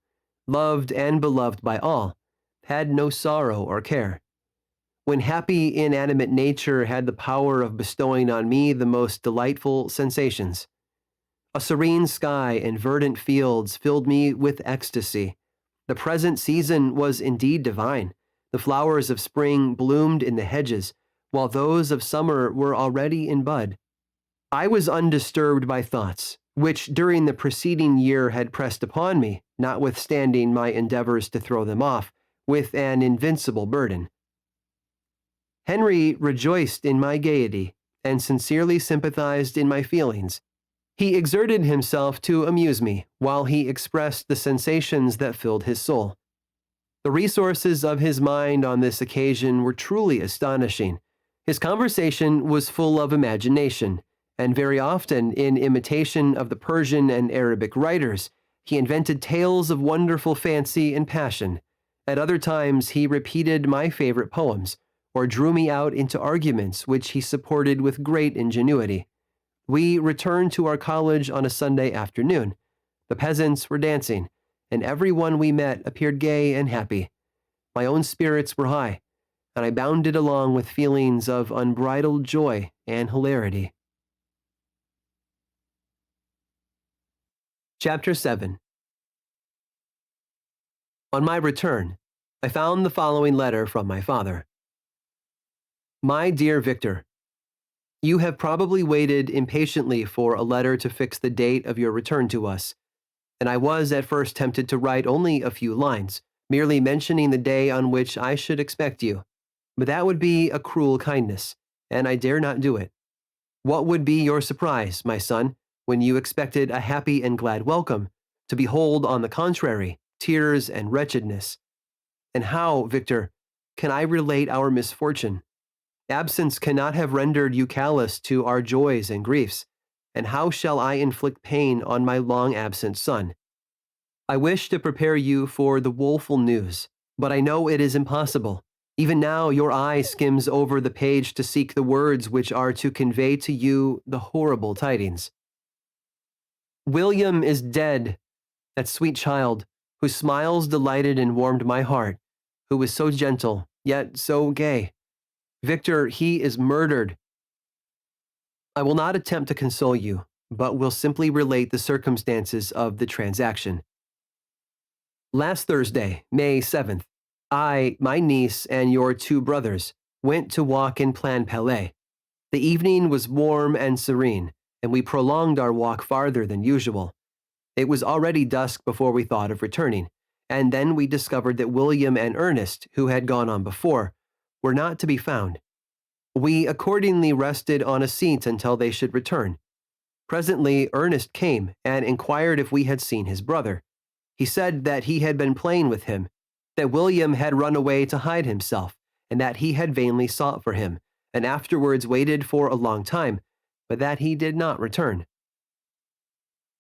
loved and beloved by all, had no sorrow or care. When happy inanimate nature had the power of bestowing on me the most delightful sensations. A serene sky and verdant fields filled me with ecstasy. The present season was indeed divine. The flowers of spring bloomed in the hedges, while those of summer were already in bud. I was undisturbed by thoughts, which during the preceding year had pressed upon me, notwithstanding my endeavors to throw them off, with an invincible burden. Henry rejoiced in my gaiety, and sincerely sympathized in my feelings. He exerted himself to amuse me, while he expressed the sensations that filled his soul. The resources of his mind on this occasion were truly astonishing. His conversation was full of imagination, and very often, in imitation of the Persian and Arabic writers, he invented tales of wonderful fancy and passion. At other times he repeated my favorite poems, or drew me out into arguments which he supported with great ingenuity. We returned to our college on a Sunday afternoon. The peasants were dancing, and every one we met appeared gay and happy. My own spirits were high, and I bounded along with feelings of unbridled joy and hilarity. Chapter 7. On my return, I found the following letter from my father. My dear Victor, you have probably waited impatiently for a letter to fix the date of your return to us, and I was at first tempted to write only a few lines, merely mentioning the day on which I should expect you. But that would be a cruel kindness, and I dare not do it. What would be your surprise, my son, when you expected a happy and glad welcome, to behold, on the contrary, tears and wretchedness? And how, Victor, can I relate our misfortune? Absence cannot have rendered you callous to our joys and griefs, and how shall I inflict pain on my long-absent son? I wish to prepare you for the woeful news, but I know it is impossible. Even now your eye skims over the page to seek the words which are to convey to you the horrible tidings. William is dead, that sweet child, whose smiles delighted and warmed my heart, who was so gentle, yet so gay. Victor, he is murdered. I will not attempt to console you, but will simply relate the circumstances of the transaction. Last Thursday, May 7th, I, my niece, and your two brothers went to walk in Plan Palais. The evening was warm and serene, and we prolonged our walk farther than usual. It was already dusk before we thought of returning, and then we discovered that William and Ernest, who had gone on before, were not to be found. We accordingly rested on a seat until they should return. Presently Ernest came and inquired if we had seen his brother. He said that he had been playing with him, that William had run away to hide himself, and that he had vainly sought for him, and afterwards waited for a long time, but that he did not return.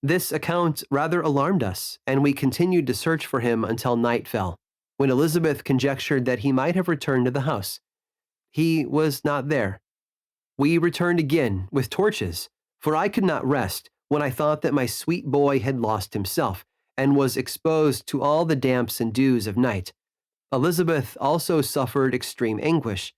This account rather alarmed us, and we continued to search for him until night fell, when Elizabeth conjectured that he might have returned to the house. He was not there. We returned again with torches, for I could not rest when I thought that my sweet boy had lost himself, and was exposed to all the damps and dews of night. Elizabeth also suffered extreme anguish.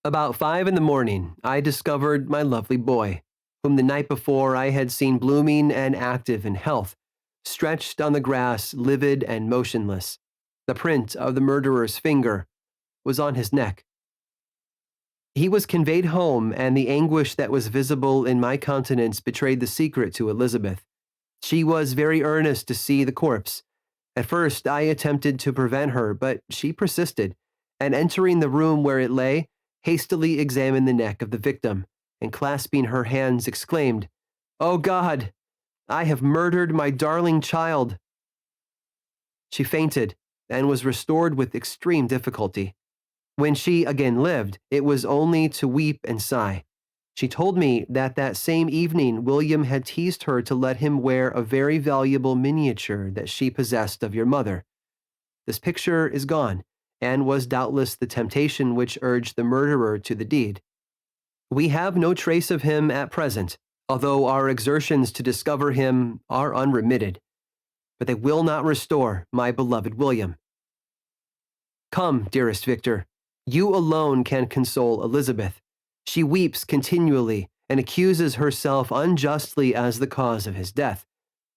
About 5 in the morning, I discovered my lovely boy, whom the night before I had seen blooming and active in health, stretched on the grass, livid and motionless. The print of the murderer's finger was on his neck. He was conveyed home, and the anguish that was visible in my countenance betrayed the secret to Elizabeth. She was very earnest to see the corpse, At first, I attempted to prevent her, but she persisted, and entering the room where it lay, hastily examined the neck of the victim, and clasping her hands exclaimed, "Oh God, I have murdered my darling child." She fainted and was restored with extreme difficulty. When she again lived, it was only to weep and sigh. She told me that that same evening William had teased her to let him wear a very valuable miniature that she possessed of your mother. This picture is gone, and was doubtless the temptation which urged the murderer to the deed. We have no trace of him at present, although our exertions to discover him are unremitted. But they will not restore my beloved William. Come, dearest Victor, you alone can console Elizabeth. She weeps continually and accuses herself unjustly as the cause of his death.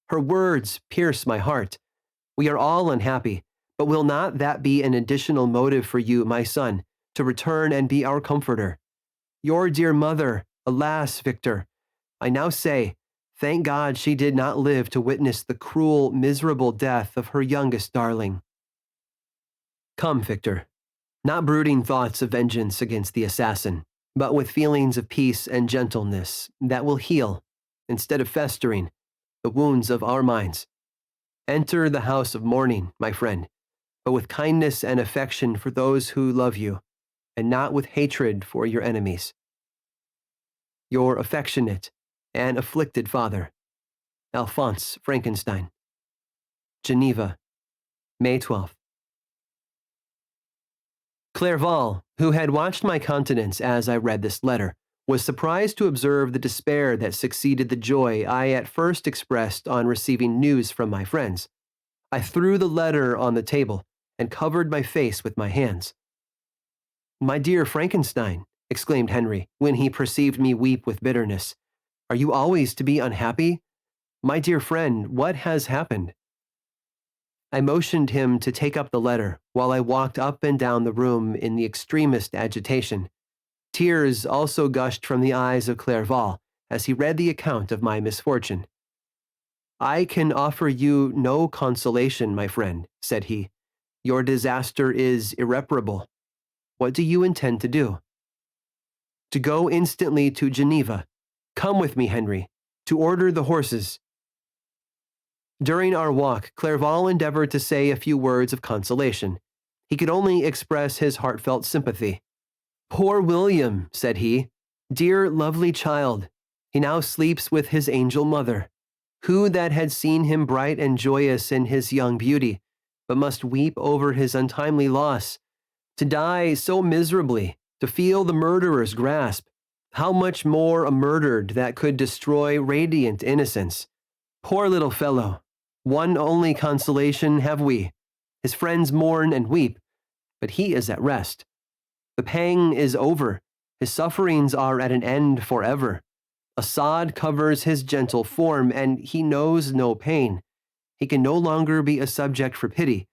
Her words pierce my heart. We are all unhappy, but will not that be an additional motive for you, my son, to return and be our comforter? Your dear mother, alas, Victor, I now say, thank God she did not live to witness the cruel, miserable death of her youngest darling. Come, Victor, not brooding thoughts of vengeance against the assassin, but with feelings of peace and gentleness that will heal, instead of festering, the wounds of our minds. Enter the house of mourning, my friend, but with kindness and affection for those who love you, and not with hatred for your enemies. Your affectionate and afflicted father, Alphonse Frankenstein. Geneva, May 12th. Clerval, who had watched my countenance as I read this letter, was surprised to observe the despair that succeeded the joy I at first expressed on receiving news from my friends. I threw the letter on the table and covered my face with my hands. "My dear Frankenstein," exclaimed Henry, when he perceived me weep with bitterness, "are you always to be unhappy? My dear friend, what has happened?" I motioned him to take up the letter while I walked up and down the room in the extremest agitation. Tears also gushed from the eyes of Clerval as he read the account of my misfortune. "I can offer you no consolation, my friend," said he. "Your disaster is irreparable. What do you intend to do?" "To go instantly to Geneva. Come with me, Henry, to order the horses." During our walk, Clerval endeavored to say a few words of consolation. He could only express his heartfelt sympathy. "Poor William," said he, "dear lovely child, he now sleeps with his angel mother. Who that had seen him bright and joyous in his young beauty, but must weep over his untimely loss? To die so miserably, to feel the murderer's grasp, how much more a murdered that could destroy radiant innocence? Poor little fellow! One only consolation have we. His friends mourn and weep, but he is at rest. The pang is over. His sufferings are at an end forever. A sod covers his gentle form, and he knows no pain. He can no longer be a subject for pity.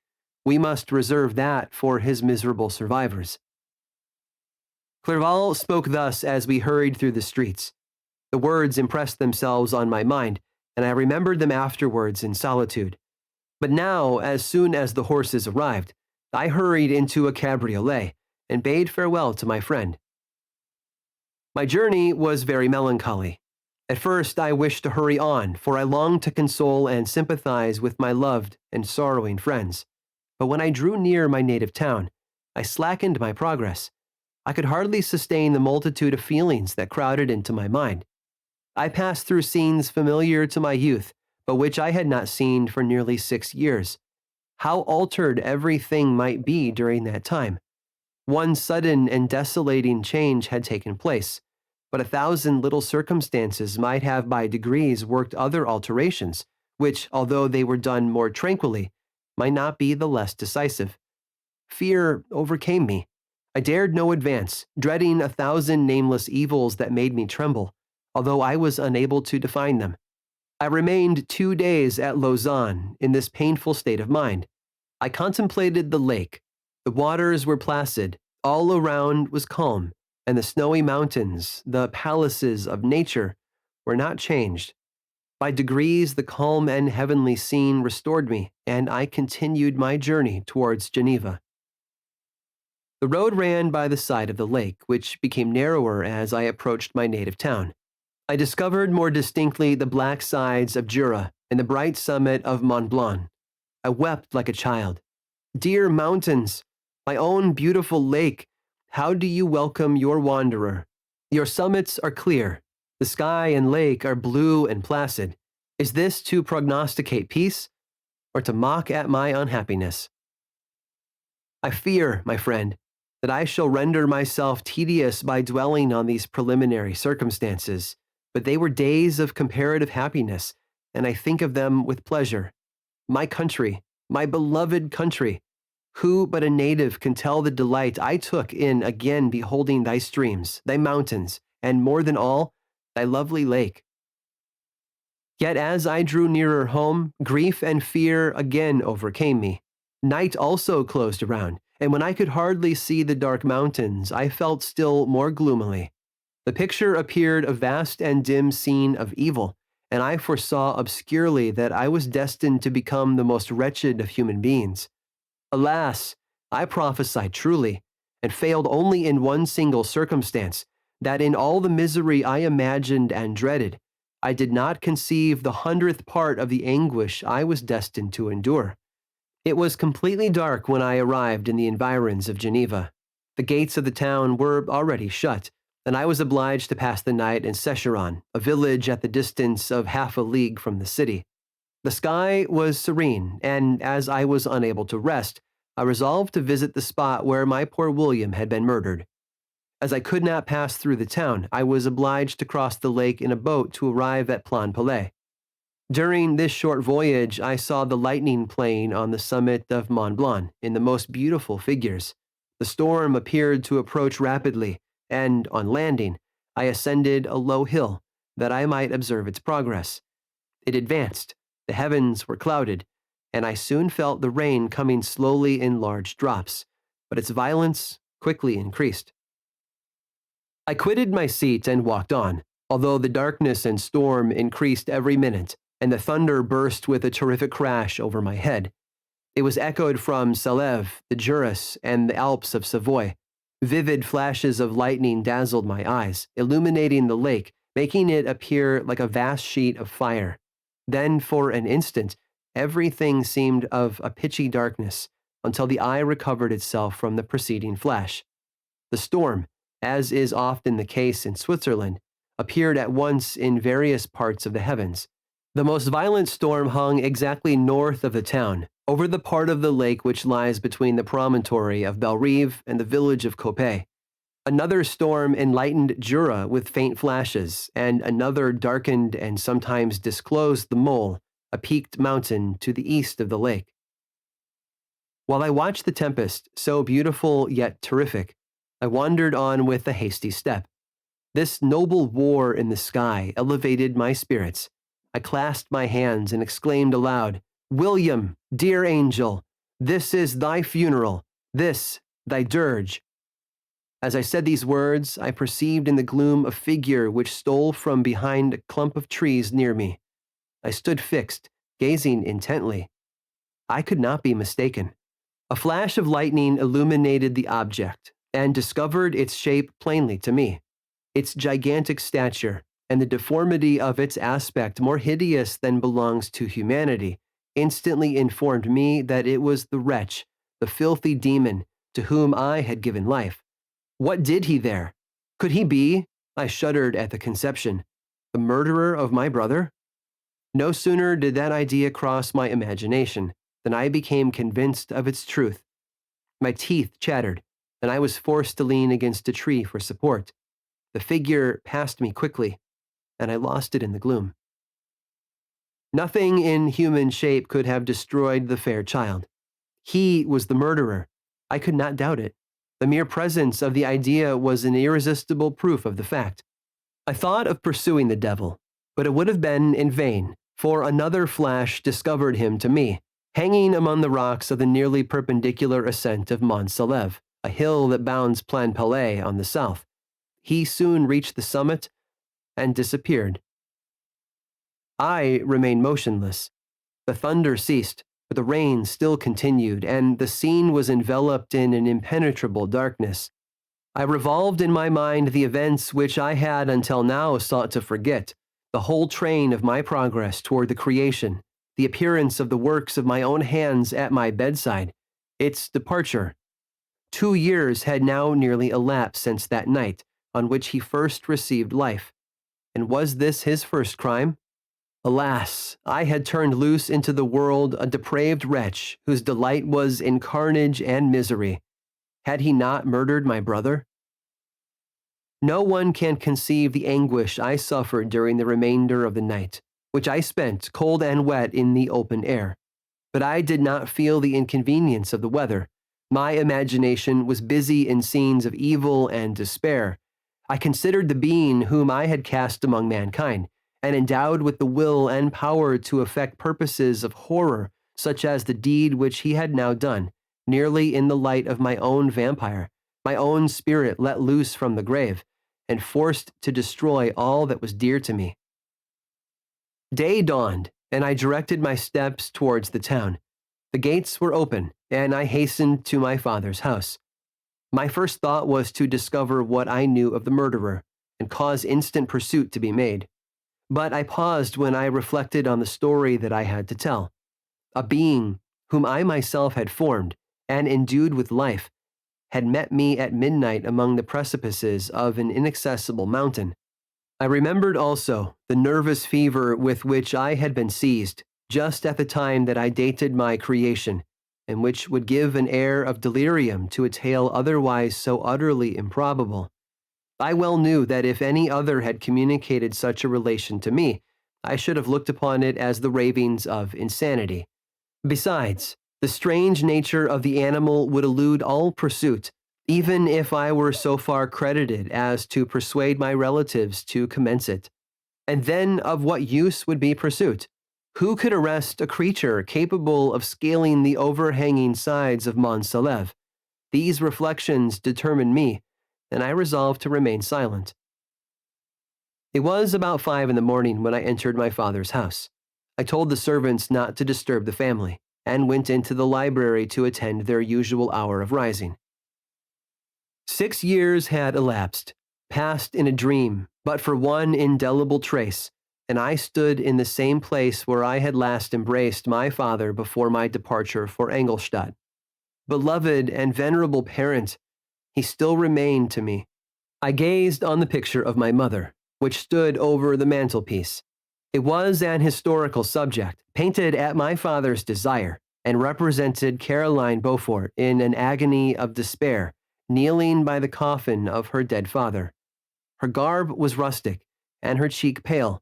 We must reserve that for his miserable survivors." Clerval spoke thus as we hurried through the streets. The words impressed themselves on my mind, and I remembered them afterwards in solitude. But now, as soon as the horses arrived, I hurried into a cabriolet and bade farewell to my friend. My journey was very melancholy. At first I wished to hurry on, for I longed to console and sympathize with my loved and sorrowing friends. But when I drew near my native town, I slackened my progress. I could hardly sustain the multitude of feelings that crowded into my mind. I passed through scenes familiar to my youth, but which I had not seen for nearly 6 years. How altered everything might be during that time! One sudden and desolating change had taken place, but 1,000 little circumstances might have by degrees worked other alterations, which, although they were done more tranquilly, might not be the less decisive. Fear overcame me. I dared no advance, dreading 1,000 nameless evils that made me tremble, although I was unable to define them. I remained 2 days at Lausanne in this painful state of mind. I contemplated the lake. The waters were placid, all around was calm, and the snowy mountains, the palaces of nature, were not changed. By degrees, the calm and heavenly scene restored me, and I continued my journey towards Geneva. The road ran by the side of the lake, which became narrower as I approached my native town. I discovered more distinctly the black sides of Jura and the bright summit of Mont Blanc. I wept like a child. Dear mountains, my own beautiful lake, how do you welcome your wanderer? Your summits are clear. The sky and lake are blue and placid. Is this to prognosticate peace or to mock at my unhappiness? I fear, my friend, that I shall render myself tedious by dwelling on these preliminary circumstances, but they were days of comparative happiness, and I think of them with pleasure. My country, my beloved country, who but a native can tell the delight I took in again beholding thy streams, thy mountains, and more than all, thy lovely lake. Yet as I drew nearer home, grief and fear again overcame me. Night also closed around, and when I could hardly see the dark mountains, I felt still more gloomily. The picture appeared a vast and dim scene of evil, and I foresaw obscurely that I was destined to become the most wretched of human beings. Alas, I prophesied truly, and failed only in one single circumstance, that in all the misery I imagined and dreaded, I did not conceive the 100th part of the anguish I was destined to endure. It was completely dark when I arrived in the environs of Geneva. The gates of the town were already shut, and I was obliged to pass the night in Secheron, a village at the distance of half a league from the city. The sky was serene, and as I was unable to rest, I resolved to visit the spot where my poor William had been murdered. As I could not pass through the town, I was obliged to cross the lake in a boat to arrive at Plainpalais. During this short voyage, I saw the lightning playing on the summit of Mont Blanc in the most beautiful figures. The storm appeared to approach rapidly, and on landing, I ascended a low hill that I might observe its progress. It advanced, the heavens were clouded, and I soon felt the rain coming slowly in large drops, but its violence quickly increased. I quitted my seat and walked on, although the darkness and storm increased every minute, and the thunder burst with a terrific crash over my head. It was echoed from Salève, the Jura, and the Alps of Savoy. Vivid flashes of lightning dazzled my eyes, illuminating the lake, making it appear like a vast sheet of fire. Then, for an instant, everything seemed of a pitchy darkness, until the eye recovered itself from the preceding flash. The storm, as is often the case in Switzerland, appeared at once in various parts of the heavens. The most violent storm hung exactly north of the town, over the part of the lake which lies between the promontory of Bellerive and the village of Coppet. Another storm enlightened Jura with faint flashes, and another darkened and sometimes disclosed the Mole, a peaked mountain to the east of the lake. While I watched the tempest, so beautiful yet terrific, I wandered on with a hasty step. This noble war in the sky elevated my spirits. I clasped my hands and exclaimed aloud, "William, dear angel, this is thy funeral, this thy dirge." As I said these words, I perceived in the gloom a figure which stole from behind a clump of trees near me. I stood fixed, gazing intently. I could not be mistaken. A flash of lightning illuminated the object, and discovered its shape plainly to me. Its gigantic stature, and the deformity of its aspect more hideous than belongs to humanity, instantly informed me that it was the wretch, the filthy demon, to whom I had given life. What did he there? Could he be, I shuddered at the conception, the murderer of my brother? No sooner did that idea cross my imagination than I became convinced of its truth. My teeth chattered, and I was forced to lean against a tree for support. The figure passed me quickly, and I lost it in the gloom. Nothing in human shape could have destroyed the fair child. He was the murderer. I could not doubt it. The mere presence of the idea was an irresistible proof of the fact. I thought of pursuing the devil, but it would have been in vain, for another flash discovered him to me, hanging among the rocks of the nearly perpendicular ascent of Mont Salève, a hill that bounds Plainpalais on the south. He soon reached the summit and disappeared. I remained motionless. The thunder ceased, but the rain still continued, and the scene was enveloped in an impenetrable darkness. I revolved in my mind the events which I had until now sought to forget, the whole train of my progress toward the creation, the appearance of the works of my own hands at my bedside, its departure. 2 years had now nearly elapsed since that night on which he first received life. And was this his first crime? Alas, I had turned loose into the world a depraved wretch whose delight was in carnage and misery. Had he not murdered my brother? No one can conceive the anguish I suffered during the remainder of the night, which I spent cold and wet in the open air. But I did not feel the inconvenience of the weather. My imagination was busy in scenes of evil and despair. I considered the being whom I had cast among mankind, and endowed with the will and power to effect purposes of horror, such as the deed which he had now done, nearly in the light of my own vampire, my own spirit let loose from the grave, and forced to destroy all that was dear to me. Day dawned, and I directed my steps towards the town. The gates were open, and I hastened to my father's house. My first thought was to discover what I knew of the murderer, and cause instant pursuit to be made. But I paused when I reflected on the story that I had to tell. A being whom I myself had formed and endued with life had met me at midnight among the precipices of an inaccessible mountain. I remembered also the nervous fever with which I had been seized just at the time that I dated my creation, and which would give an air of delirium to a tale otherwise so utterly improbable. I well knew that if any other had communicated such a relation to me, I should have looked upon it as the ravings of insanity. Besides, the strange nature of the animal would elude all pursuit, even if I were so far credited as to persuade my relatives to commence it. And then of what use would be pursuit? Who could arrest a creature capable of scaling the overhanging sides of Mont Saleve? These reflections determined me, and I resolved to remain silent. It was about 5 in the morning when I entered my father's house. I told the servants not to disturb the family, and went into the library to attend their usual hour of rising. 6 years had elapsed, passed in a dream, but for one indelible trace, and I stood in the same place where I had last embraced my father before my departure for Ingolstadt. Beloved and venerable parent, he still remained to me. I gazed on the picture of my mother, which stood over the mantelpiece. It was an historical subject, painted at my father's desire, and represented Caroline Beaufort in an agony of despair, kneeling by the coffin of her dead father. Her garb was rustic, and her cheek pale,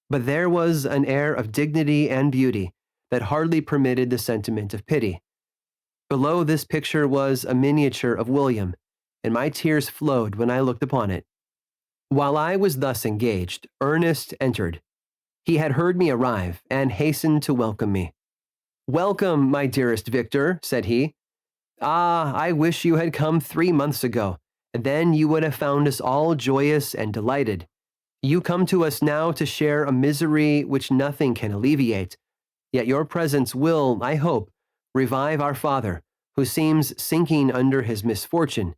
but there was an air of dignity and beauty that hardly permitted the sentiment of pity. Below this picture was a miniature of William, and my tears flowed when I looked upon it. While I was thus engaged, Ernest entered. He had heard me arrive, and hastened to welcome me. "Welcome, my dearest Victor," said he. "Ah, I wish you had come 3 months ago, and then you would have found us all joyous and delighted. You come to us now to share a misery which nothing can alleviate, yet your presence will, I hope, revive our father, who seems sinking under his misfortune,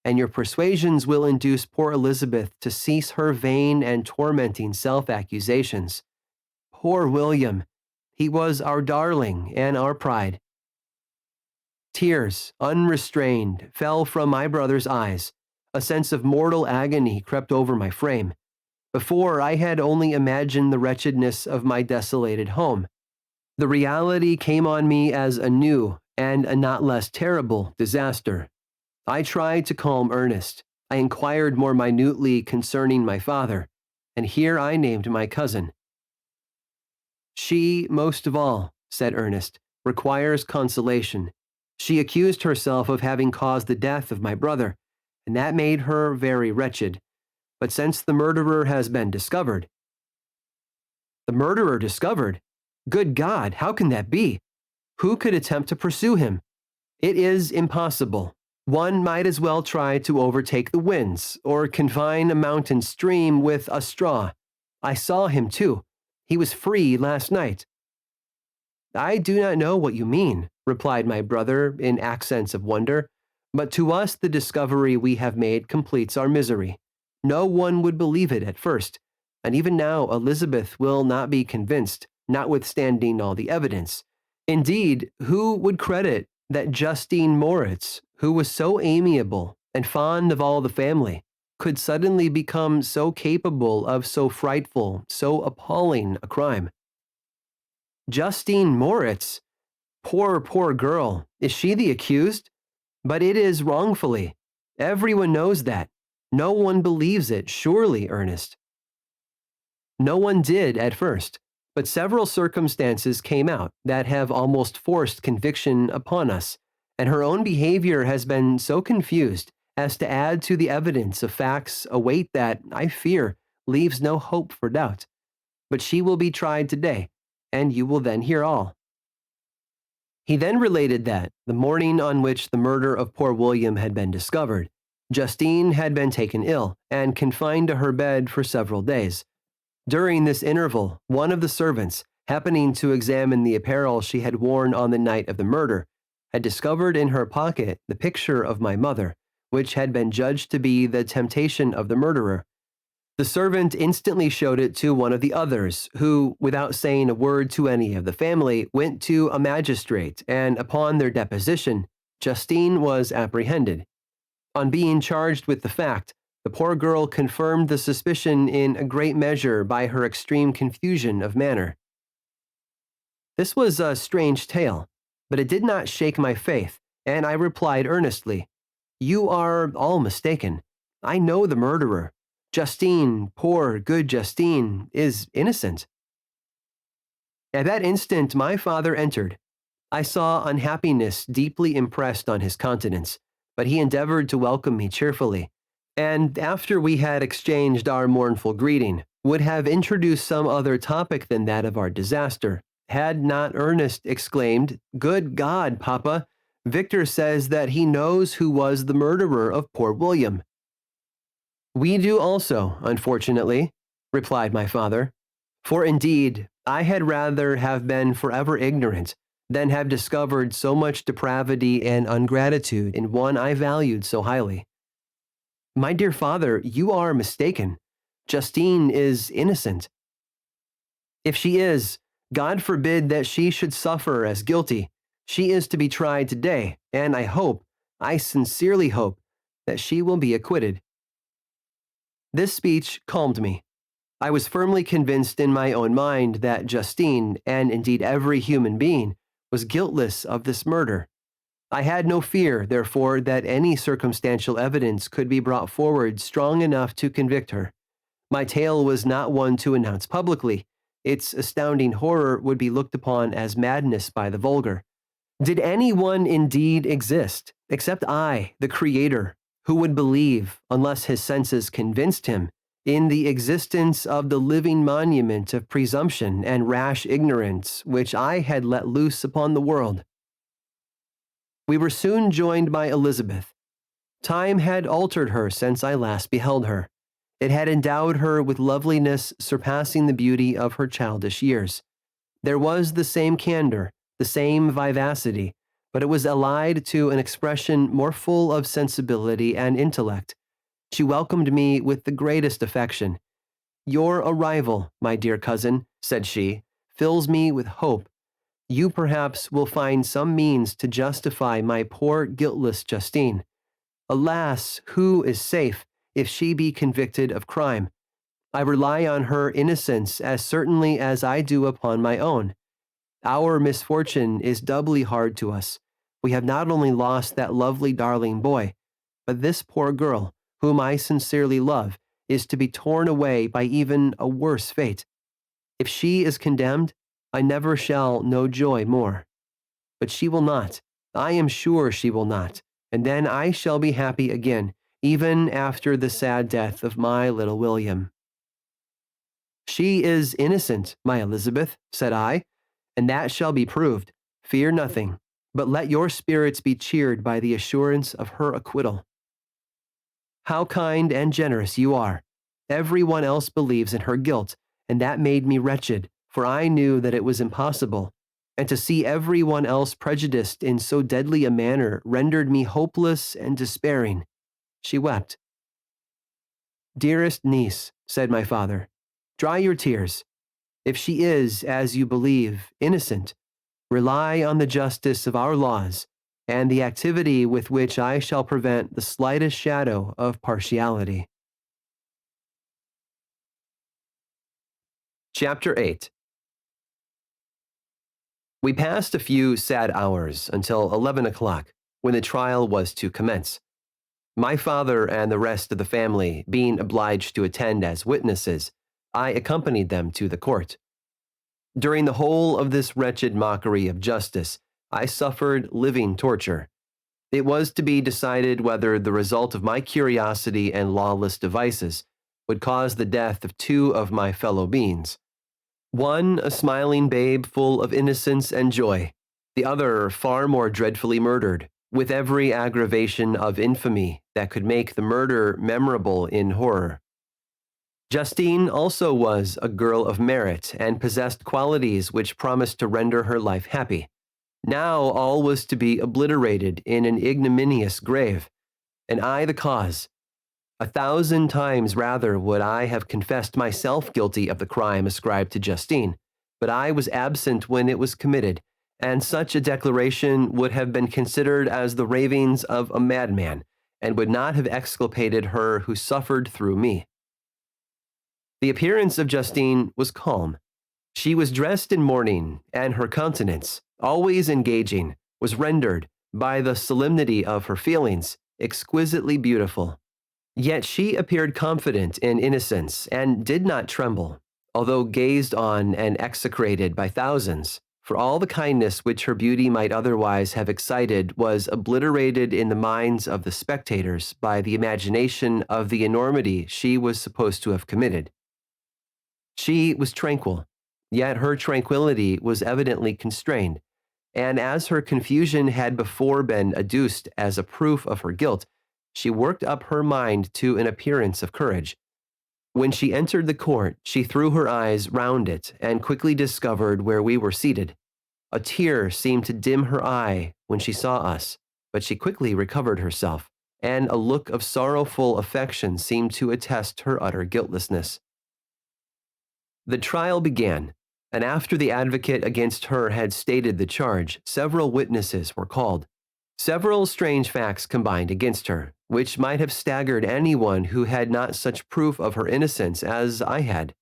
and your persuasions will induce poor Elizabeth to cease her vain and tormenting self-accusations. Poor William! He was our darling and our pride." Tears, unrestrained, fell from my brother's eyes. A sense of mortal agony crept over my frame. Before, I had only imagined the wretchedness of my desolated home. The reality came on me as a new, and a not less terrible, disaster. I tried to calm Ernest. I inquired more minutely concerning my father, and here I named my cousin. "She, most of all," said Ernest, "requires consolation. She accused herself of having caused the death of my brother, and that made her very wretched. But since the murderer has been discovered—" "The murderer discovered? Good God, how can that be? Who could attempt to pursue him? It is impossible. One might as well try to overtake the winds, or confine a mountain stream with a straw. I saw him too. He was free last night." "I do not know what you mean," replied my brother in accents of wonder, "but to us the discovery we have made completes our misery. No one would believe it at first, and even now Elizabeth will not be convinced, notwithstanding all the evidence. Indeed, who would credit that Justine Moritz, who was so amiable and fond of all the family, could suddenly become so capable of so frightful, so appalling a crime?" "Justine Moritz? Poor, poor girl. Is she the accused? But it is wrongfully. Everyone knows that. No one believes it, surely, Ernest." "No one did at first, but several circumstances came out that have almost forced conviction upon us, and her own behavior has been so confused as to add to the evidence of facts a weight that, I fear, leaves no hope for doubt. But she will be tried today, and you will then hear all." He then related that, the morning on which the murder of poor William had been discovered, Justine had been taken ill and confined to her bed for several days. During this interval, one of the servants, happening to examine the apparel she had worn on the night of the murder, had discovered in her pocket the picture of my mother, which had been judged to be the temptation of the murderer. The servant instantly showed it to one of the others, who, without saying a word to any of the family, went to a magistrate, and upon their deposition, Justine was apprehended. On being charged with the fact, the poor girl confirmed the suspicion in a great measure by her extreme confusion of manner. This was a strange tale, but it did not shake my faith, and I replied earnestly, "You are all mistaken. I know the murderer. Justine, poor, good Justine, is innocent." At that instant my father entered. I saw unhappiness deeply impressed on his countenance, but he endeavored to welcome me cheerfully, and after we had exchanged our mournful greeting, would have introduced some other topic than that of our disaster, had not Ernest exclaimed, "Good God, Papa! Victor says that he knows who was the murderer of poor William." "We do also, unfortunately," replied my father, "for indeed I had rather have been forever ignorant than have discovered so much depravity and ungratitude in one I valued so highly." "My dear father, you are mistaken. Justine is innocent." "If she is, God forbid that she should suffer as guilty. She is to be tried today, and I sincerely hope, that she will be acquitted." This speech calmed me. I was firmly convinced in my own mind that Justine, and indeed every human being, was guiltless of this murder. I had no fear, therefore, that any circumstantial evidence could be brought forward strong enough to convict her. My tale was not one to announce publicly. Its astounding horror would be looked upon as madness by the vulgar. Did any one indeed exist, except I, the Creator, who would believe, unless his senses convinced him, in the existence of the living monument of presumption and rash ignorance which I had let loose upon the world? We were soon joined by Elizabeth. Time had altered her since I last beheld her. It had endowed her with loveliness surpassing the beauty of her childish years. There was the same candor, the same vivacity, but it was allied to an expression more full of sensibility and intellect. She welcomed me with the greatest affection. "Your arrival, my dear cousin," said she, "fills me with hope. You perhaps will find some means to justify my poor guiltless Justine. Alas, who is safe if she be convicted of crime? I rely on her innocence as certainly as I do upon my own. Our misfortune is doubly hard to us. We have not only lost that lovely darling boy, but this poor girl, whom I sincerely love, is to be torn away by even a worse fate. If she is condemned, I never shall know joy more. But she will not. I am sure she will not, and then I shall be happy again, even after the sad death of my little William." "She is innocent, my Elizabeth," said I, "and that shall be proved. Fear nothing, but let your spirits be cheered by the assurance of her acquittal." "How kind and generous you are. Every one else believes in her guilt, and that made me wretched. for I knew that it was impossible, and to see everyone else prejudiced in so deadly a manner rendered me hopeless and despairing. She wept. "Dearest niece," said my father, "dry your tears. If she is, as you believe, innocent, rely on the justice of our laws and the activity with which I shall prevent the slightest shadow of partiality." Chapter 8. We passed a few sad hours until 11 o'clock, when the trial was to commence. My father and the rest of the family being obliged to attend as witnesses, I accompanied them to the court. During the whole of this wretched mockery of justice, I suffered living torture. It was to be decided whether the result of my curiosity and lawless devices would cause the death of two of my fellow beings. One, a smiling babe full of innocence and joy, the other far more dreadfully murdered, with every aggravation of infamy that could make the murder memorable in horror. Justine also was a girl of merit and possessed qualities which promised to render her life happy. Now all was to be obliterated in an ignominious grave, and I the cause. 1,000 times rather would I have confessed myself guilty of the crime ascribed to Justine, but I was absent when it was committed, and such a declaration would have been considered as the ravings of a madman, and would not have exculpated her who suffered through me. The appearance of Justine was calm. She was dressed in mourning, and her countenance, always engaging, was rendered, by the solemnity of her feelings, exquisitely beautiful. Yet she appeared confident in innocence, and did not tremble, although gazed on and execrated by thousands, for all the kindness which her beauty might otherwise have excited was obliterated in the minds of the spectators by the imagination of the enormity she was supposed to have committed. She was tranquil, yet her tranquillity was evidently constrained, and as her confusion had before been adduced as a proof of her guilt, she worked up her mind to an appearance of courage. When she entered the court, she threw her eyes round it and quickly discovered where we were seated. A tear seemed to dim her eye when she saw us, but she quickly recovered herself, and a look of sorrowful affection seemed to attest her utter guiltlessness. The trial began, and after the advocate against her had stated the charge, several witnesses were called. Several strange facts combined against her, which might have staggered anyone who had not such proof of her innocence as I had.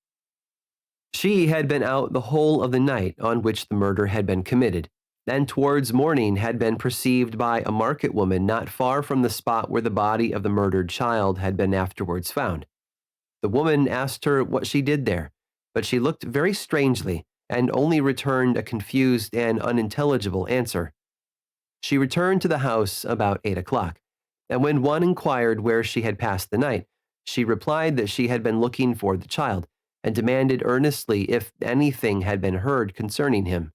She had been out the whole of the night on which the murder had been committed, and towards morning had been perceived by a market woman not far from the spot where the body of the murdered child had been afterwards found. The woman asked her what she did there, but she looked very strangely, and only returned a confused and unintelligible answer. She returned to the house about 8 o'clock, and when one inquired where she had passed the night, she replied that she had been looking for the child, and demanded earnestly if anything had been heard concerning him.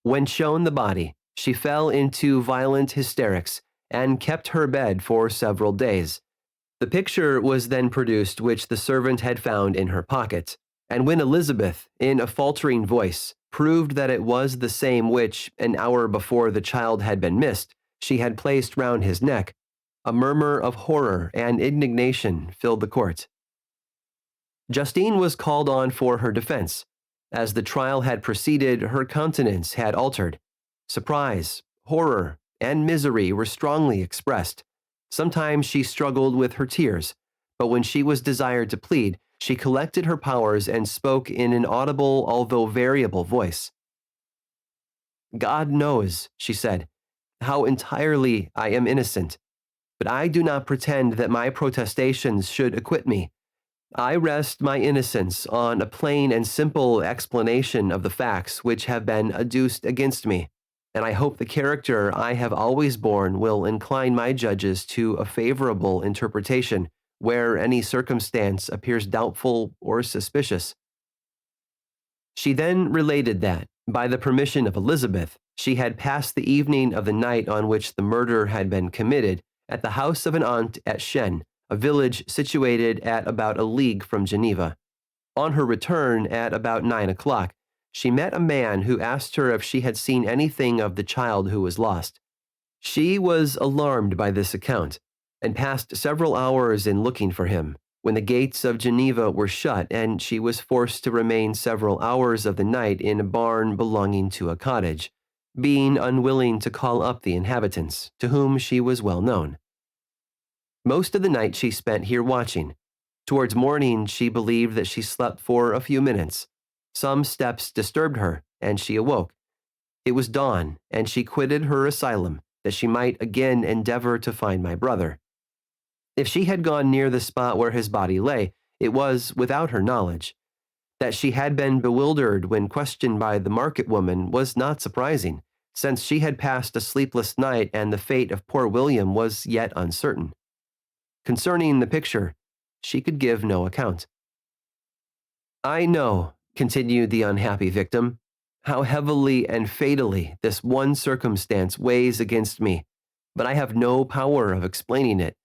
When shown the body, she fell into violent hysterics, and kept her bed for several days. The picture was then produced which the servant had found in her pocket, and when Elizabeth, in a faltering voice, proved that it was the same which, an hour before the child had been missed, she had placed round his neck, a murmur of horror and indignation filled the court. Justine was called on for her defense. As the trial had proceeded, her countenance had altered. Surprise, horror, and misery were strongly expressed. Sometimes she struggled with her tears, but when she was desired to plead, she collected her powers and spoke in an audible although variable voice. "God knows," she said, "how entirely I am innocent, but I do not pretend that my protestations should acquit me. I rest my innocence on a plain and simple explanation of the facts which have been adduced against me, and I hope the character I have always borne will incline my judges to a favorable interpretation where any circumstance appears doubtful or suspicious." She then related that, by the permission of Elizabeth, she had passed the evening of the night on which the murder had been committed at the house of an aunt at Shen, a village situated at about a league from Geneva. On her return at about 9 o'clock, she met a man who asked her if she had seen anything of the child who was lost. She was alarmed by this account and passed several hours in looking for him, when the gates of Geneva were shut and she was forced to remain several hours of the night in a barn belonging to a cottage, being unwilling to call up the inhabitants, to whom she was well known. Most of the night she spent here watching. Towards morning, she believed that she slept for a few minutes. Some steps disturbed her, and she awoke. It was dawn, and she quitted her asylum, that she might again endeavor to find my brother. If she had gone near the spot where his body lay, it was without her knowledge. That she had been bewildered when questioned by the market woman was not surprising, since she had passed a sleepless night and the fate of poor William was yet uncertain. Concerning the picture, she could give no account. I know, continued the unhappy victim, how heavily and fatally this one circumstance weighs against me, but I have no power of explaining it,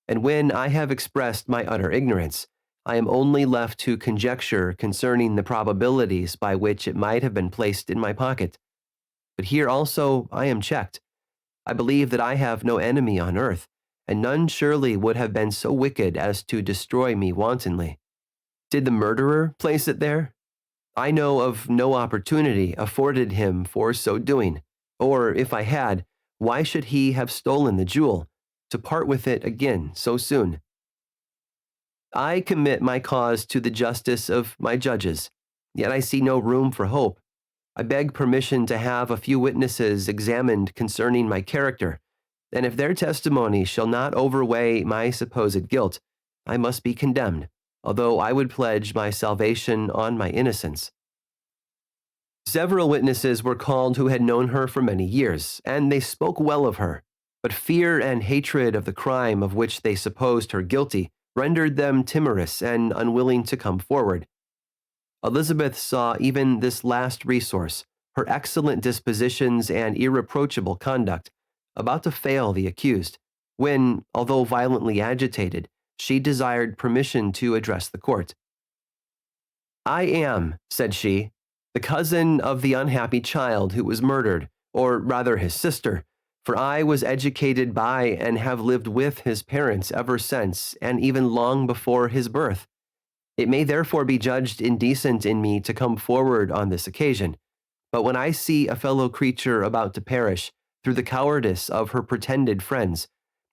and when I have expressed my utter ignorance, I am only left to conjecture concerning the probabilities by which it might have been placed in my pocket. But here also I am checked. I believe that I have no enemy on earth, and none surely would have been so wicked as to destroy me wantonly. Did the murderer place it there? I know of no opportunity afforded him for so doing, or if I had, why should he have stolen the jewel, to part with it again so soon? I commit my cause to the justice of my judges, yet I see no room for hope. I beg permission to have a few witnesses examined concerning my character, and if their testimony shall not overweigh my supposed guilt, I must be condemned, although I would pledge my salvation on my innocence. Several witnesses were called who had known her for many years, and they spoke well of her, but fear and hatred of the crime of which they supposed her guilty rendered them timorous and unwilling to come forward. Elizabeth saw even this last resource, her excellent dispositions and irreproachable conduct, about to fail the accused, when, although violently agitated, she desired permission to address the court. I am, said she, the cousin of the unhappy child who was murdered, or rather his sister, for I was educated by and have lived with his parents ever since, and even long before his birth. It may therefore be judged indecent in me to come forward on this occasion, but when I see a fellow creature about to perish through the cowardice of her pretended friends,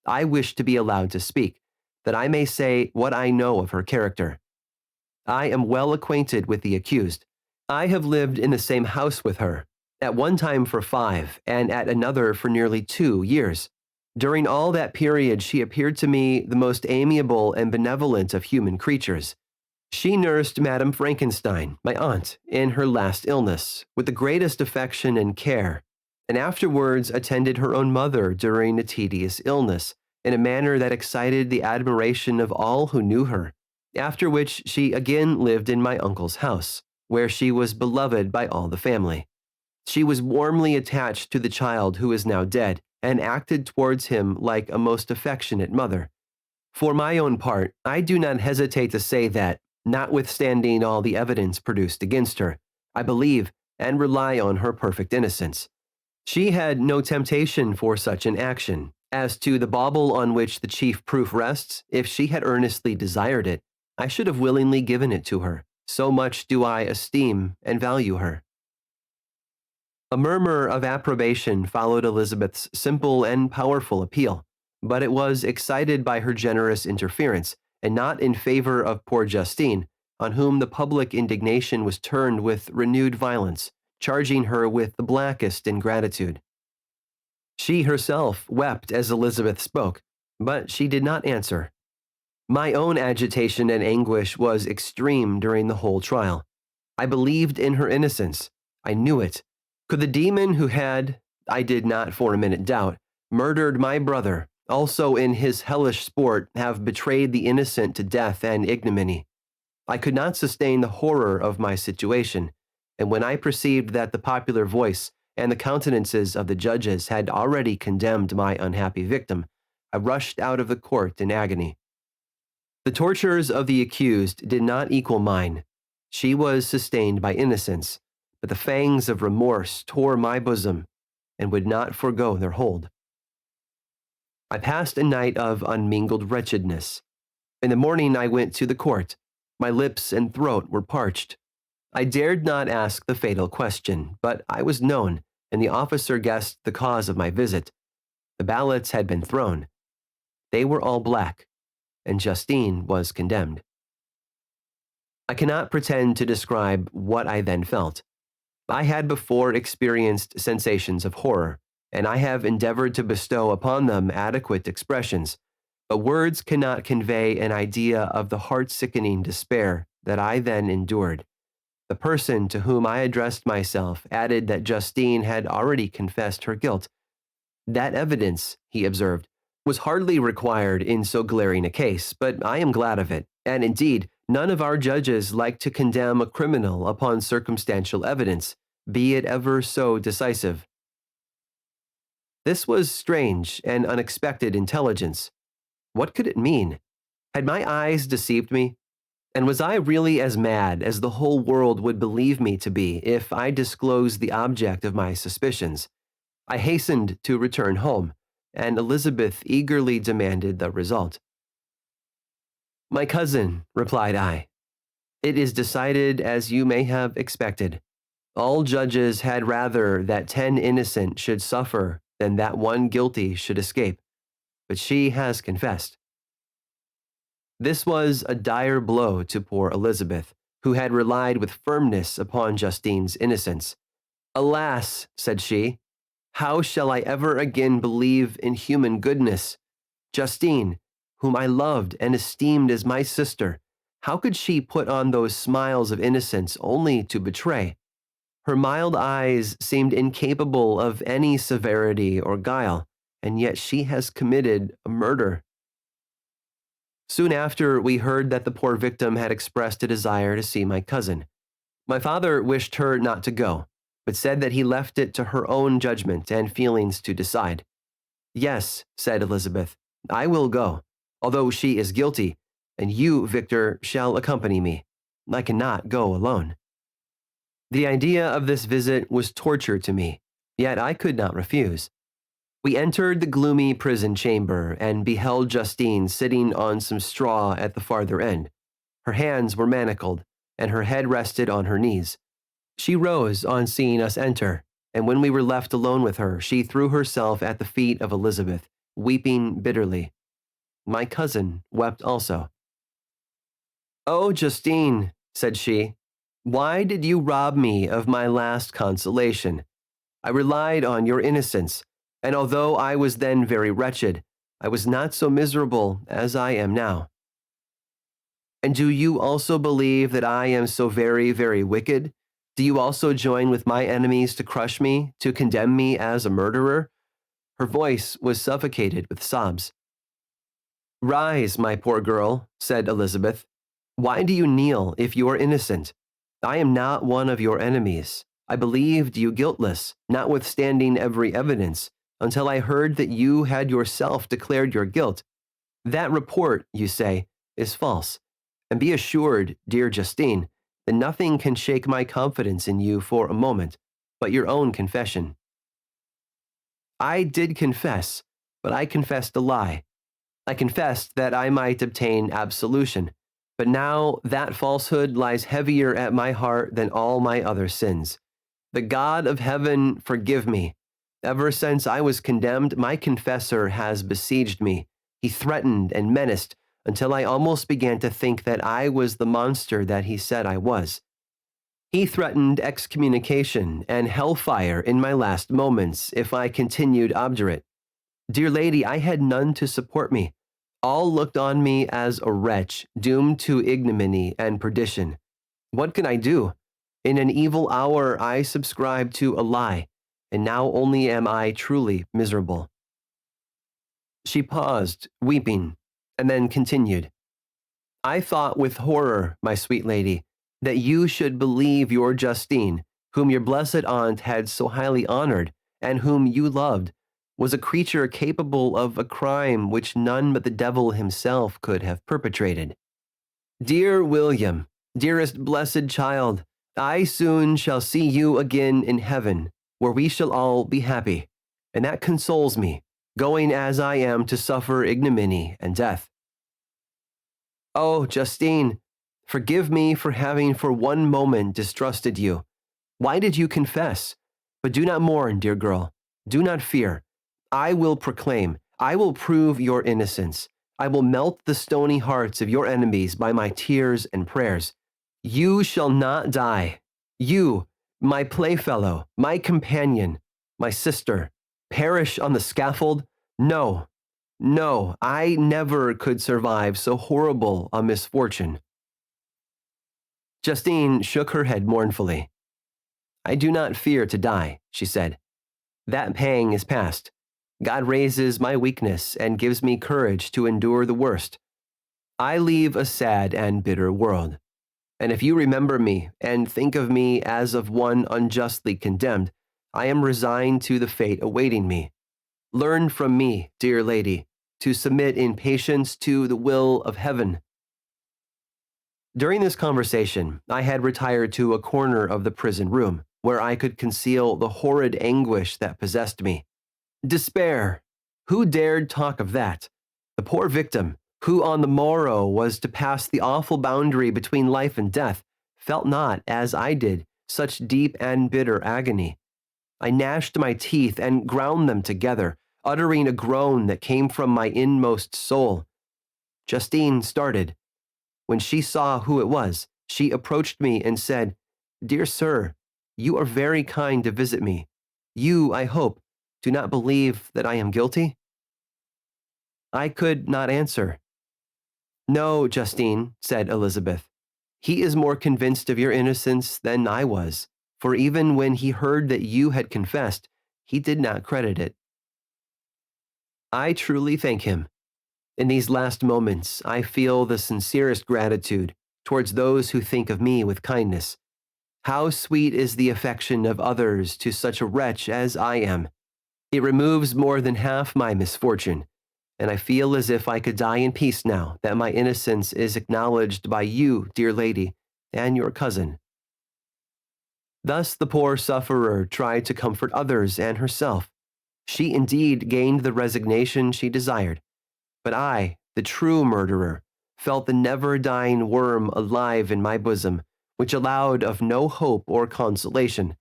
I wish to be allowed to speak, that I may say what I know of her character. I am well acquainted with the accused. I have lived in the same house with her, at one time for 5, and at another for nearly 2 years. During all that period she appeared to me the most amiable and benevolent of human creatures. She nursed Madame Frankenstein, my aunt, in her last illness, with the greatest affection and care, and afterwards attended her own mother during a tedious illness, in a manner that excited the admiration of all who knew her, after which she again lived in my uncle's house, where she was beloved by all the family. She was warmly attached to the child who is now dead, and acted towards him like a most affectionate mother. For my own part, I do not hesitate to say that, notwithstanding all the evidence produced against her, I believe and rely on her perfect innocence. She had no temptation for such an action. As to the bauble on which the chief proof rests, if she had earnestly desired it, I should have willingly given it to her. So much do I esteem and value her. A murmur of approbation followed Elizabeth's simple and powerful appeal, but it was excited by her generous interference, and not in favor of poor Justine, on whom the public indignation was turned with renewed violence, charging her with the blackest ingratitude. She herself wept as Elizabeth spoke, but she did not answer. My own agitation and anguish was extreme during the whole trial. I believed in her innocence. I knew it. Could the demon who had, I did not for a minute doubt, murdered my brother, also in his hellish sport have betrayed the innocent to death and ignominy? I could not sustain the horror of my situation, and when I perceived that the popular voice and the countenances of the judges had already condemned my unhappy victim, I rushed out of the court in agony. The tortures of the accused did not equal mine. She was sustained by innocence, but the fangs of remorse tore my bosom and would not forego their hold. I passed a night of unmingled wretchedness. In the morning I went to the court. My lips and throat were parched. I dared not ask the fatal question, but I was known, and the officer guessed the cause of my visit. The ballots had been thrown. They were all black, and Justine was condemned. I cannot pretend to describe what I then felt. I had before experienced sensations of horror, and I have endeavored to bestow upon them adequate expressions, but words cannot convey an idea of the heart-sickening despair that I then endured. The person to whom I addressed myself added that Justine had already confessed her guilt. That evidence, he observed, was hardly required in so glaring a case, but I am glad of it, and indeed, none of our judges like to condemn a criminal upon circumstantial evidence, be it ever so decisive. This was strange and unexpected intelligence. What could it mean? Had my eyes deceived me? And was I really as mad as the whole world would believe me to be if I disclosed the object of my suspicions? I hastened to return home, and Elizabeth eagerly demanded the result. "My cousin," replied I, "it is decided as you may have expected. All judges had rather that 10 innocent should suffer than that one guilty should escape, but she has confessed." This was a dire blow to poor Elizabeth, who had relied with firmness upon Justine's innocence. "Alas," said she, "how shall I ever again believe in human goodness? Justine, whom I loved and esteemed as my sister, how could she put on those smiles of innocence only to betray? Her mild eyes seemed incapable of any severity or guile, and yet she has committed a murder." Soon after, we heard that the poor victim had expressed a desire to see my cousin. My father wished her not to go, but said that he left it to her own judgment and feelings to decide. "Yes," said Elizabeth, "I will go, although she is guilty, and you, Victor, shall accompany me. I cannot go alone." The idea of this visit was torture to me, yet I could not refuse. We entered the gloomy prison chamber and beheld Justine sitting on some straw at the farther end. Her hands were manacled, and her head rested on her knees. She rose on seeing us enter, and when we were left alone with her, she threw herself at the feet of Elizabeth, weeping bitterly. My cousin wept also. "Oh, Justine," said she, "why did you rob me of my last consolation? I relied on your innocence, and although I was then very wretched, I was not so miserable as I am now." "And do you also believe that I am so very, very wicked? Do you also join with my enemies to crush me, to condemn me as a murderer?" Her voice was suffocated with sobs. "Rise, my poor girl," said Elizabeth. "Why do you kneel if you are innocent? I am not one of your enemies. I believed you guiltless, notwithstanding every evidence, until I heard that you had yourself declared your guilt. That report, you say, is false. And be assured, dear Justine, that nothing can shake my confidence in you for a moment, but your own confession." I did confess, but I confessed a lie. I confessed that I might obtain absolution, but now that falsehood lies heavier at my heart than all my other sins. The God of heaven forgive me. Ever since I was condemned, my confessor has besieged me. He threatened and menaced until I almost began to think that I was the monster that he said I was. He threatened excommunication and hellfire in my last moments if I continued obdurate. Dear lady, I had none to support me. All looked on me as a wretch doomed to ignominy and perdition. What can I do? In an evil hour I subscribed to a lie, and now only am I truly miserable." She paused, weeping, and then continued. "I thought with horror, my sweet lady, that you should believe your Justine, whom your blessed aunt had so highly honored, and whom you loved, was a creature capable of a crime which none but the devil himself could have perpetrated. Dear William, dearest blessed child, I soon shall see you again in heaven, where we shall all be happy, and that consoles me, going as I am to suffer ignominy and death. Oh, Justine, forgive me for having for one moment distrusted you. Why did you confess? But do not mourn, dear girl. Do not fear. I will proclaim, I will prove your innocence. I will melt the stony hearts of your enemies by my tears and prayers. You shall not die. You, my playfellow, my companion, my sister, perish on the scaffold? No, no, I never could survive so horrible a misfortune. Justine shook her head mournfully. I do not fear to die, she said. That pang is past. God raises my weakness and gives me courage to endure the worst. I leave a sad and bitter world. And if you remember me and think of me as of one unjustly condemned, I am resigned to the fate awaiting me. Learn from me, dear lady, to submit in patience to the will of heaven. During this conversation, I had retired to a corner of the prison room, where I could conceal the horrid anguish that possessed me. Despair! Who dared talk of that? The poor victim, who on the morrow was to pass the awful boundary between life and death, felt not, as I did, such deep and bitter agony. I gnashed my teeth and ground them together, uttering a groan that came from my inmost soul. Justine started. When she saw who it was, she approached me and said, Dear sir, you are very kind to visit me. You, I hope, do not believe that I am guilty? I could not answer. No, Justine, said Elizabeth. He is more convinced of your innocence than I was, for even when he heard that you had confessed, he did not credit it. I truly thank him. In these last moments, I feel the sincerest gratitude towards those who think of me with kindness. How sweet is the affection of others to such a wretch as I am. It removes more than half my misfortune, and I feel as if I could die in peace now that my innocence is acknowledged by you, dear lady, and your cousin. Thus the poor sufferer tried to comfort others and herself. She indeed gained the resignation she desired, but I, the true murderer, felt the never-dying worm alive in my bosom, which allowed of no hope or consolation.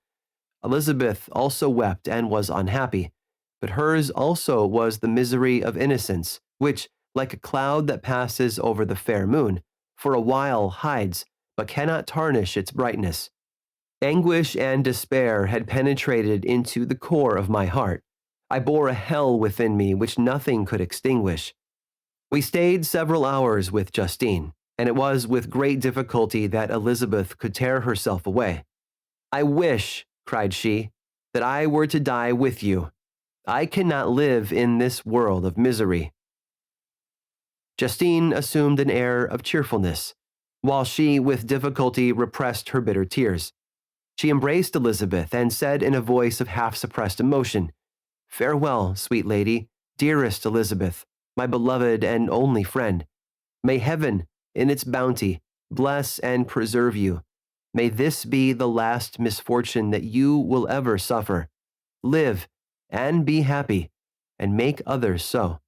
Elizabeth also wept and was unhappy, but hers also was the misery of innocence, which, like a cloud that passes over the fair moon, for a while hides, but cannot tarnish its brightness. Anguish and despair had penetrated into the core of my heart. I bore a hell within me which nothing could extinguish. We stayed several hours with Justine, and it was with great difficulty that Elizabeth could tear herself away. I wish, cried she, that I were to die with you. I cannot live in this world of misery. Justine assumed an air of cheerfulness, while she with difficulty repressed her bitter tears. She embraced Elizabeth and said in a voice of half-suppressed emotion, Farewell, sweet lady, dearest Elizabeth, my beloved and only friend. May heaven, in its bounty, bless and preserve you. May this be the last misfortune that you will ever suffer. Live, and be happy, and make others so.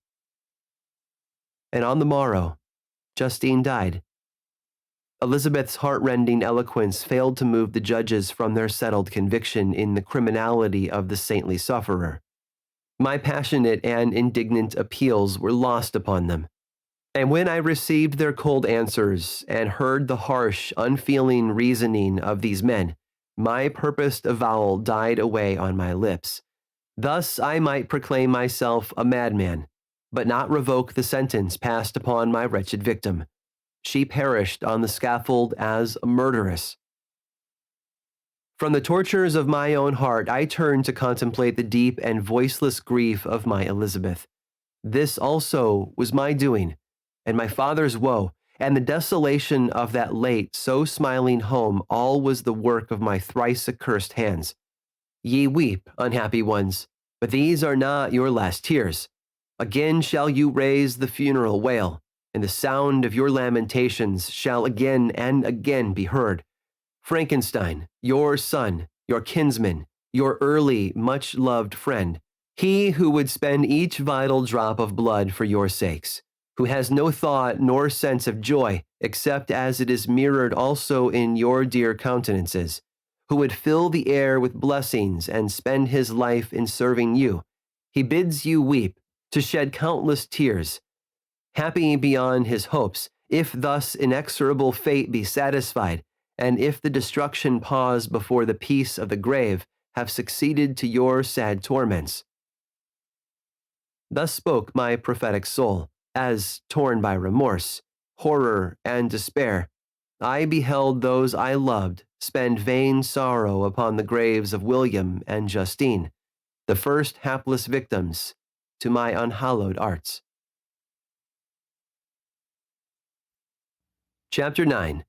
And on the morrow, Justine died. Elizabeth's heart-rending eloquence failed to move the judges from their settled conviction in the criminality of the saintly sufferer. My passionate and indignant appeals were lost upon them. And when I received their cold answers and heard the harsh, unfeeling reasoning of these men, my purposed avowal died away on my lips. Thus I might proclaim myself a madman, but not revoke the sentence passed upon my wretched victim. She perished on the scaffold as a murderess. From the tortures of my own heart, I turned to contemplate the deep and voiceless grief of my Elizabeth. This also was my doing, and my father's woe, and the desolation of that late so smiling home, all was the work of my thrice accursed hands. Ye weep, unhappy ones, but these are not your last tears. Again shall you raise the funeral wail, and the sound of your lamentations shall again and again be heard. Frankenstein, your son, your kinsman, your early, much-loved friend, he who would spend each vital drop of blood for your sakes, who has no thought nor sense of joy except as it is mirrored also in your dear countenances, who would fill the air with blessings and spend his life in serving you. He bids you weep, to shed countless tears, happy beyond his hopes, if thus inexorable fate be satisfied, and if the destruction pause before the peace of the grave have succeeded to your sad torments. Thus spoke my prophetic soul, as, torn by remorse, horror, and despair, I beheld those I loved spend vain sorrow upon the graves of William and Justine, the first hapless victims to my unhallowed arts. Chapter 9.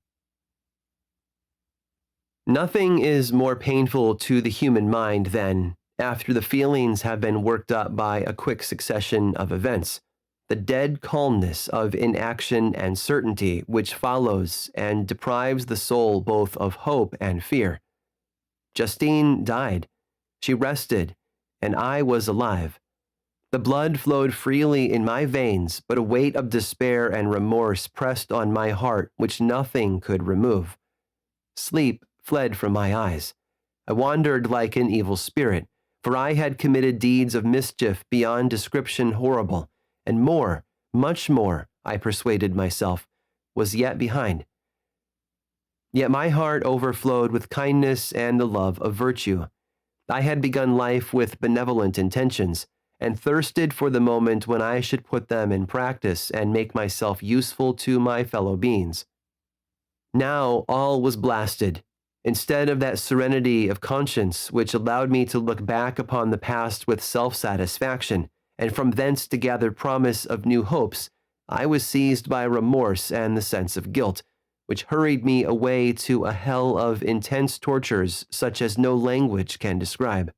Nothing is more painful to the human mind than, after the feelings have been worked up by a quick succession of events, the dead calmness of inaction and certainty which follows and deprives the soul both of hope and fear. Justine died. She rested, and I was alive. The blood flowed freely in my veins, but a weight of despair and remorse pressed on my heart which nothing could remove. Sleep fled from my eyes. I wandered like an evil spirit, for I had committed deeds of mischief beyond description horrible, and more, much more, I persuaded myself, was yet behind. Yet my heart overflowed with kindness and the love of virtue. I had begun life with benevolent intentions, and thirsted for the moment when I should put them in practice and make myself useful to my fellow beings. Now all was blasted. Instead of that serenity of conscience which allowed me to look back upon the past with self-satisfaction, and from thence to gather promise of new hopes, I was seized by remorse and the sense of guilt, which hurried me away to a hell of intense tortures such as no language can describe.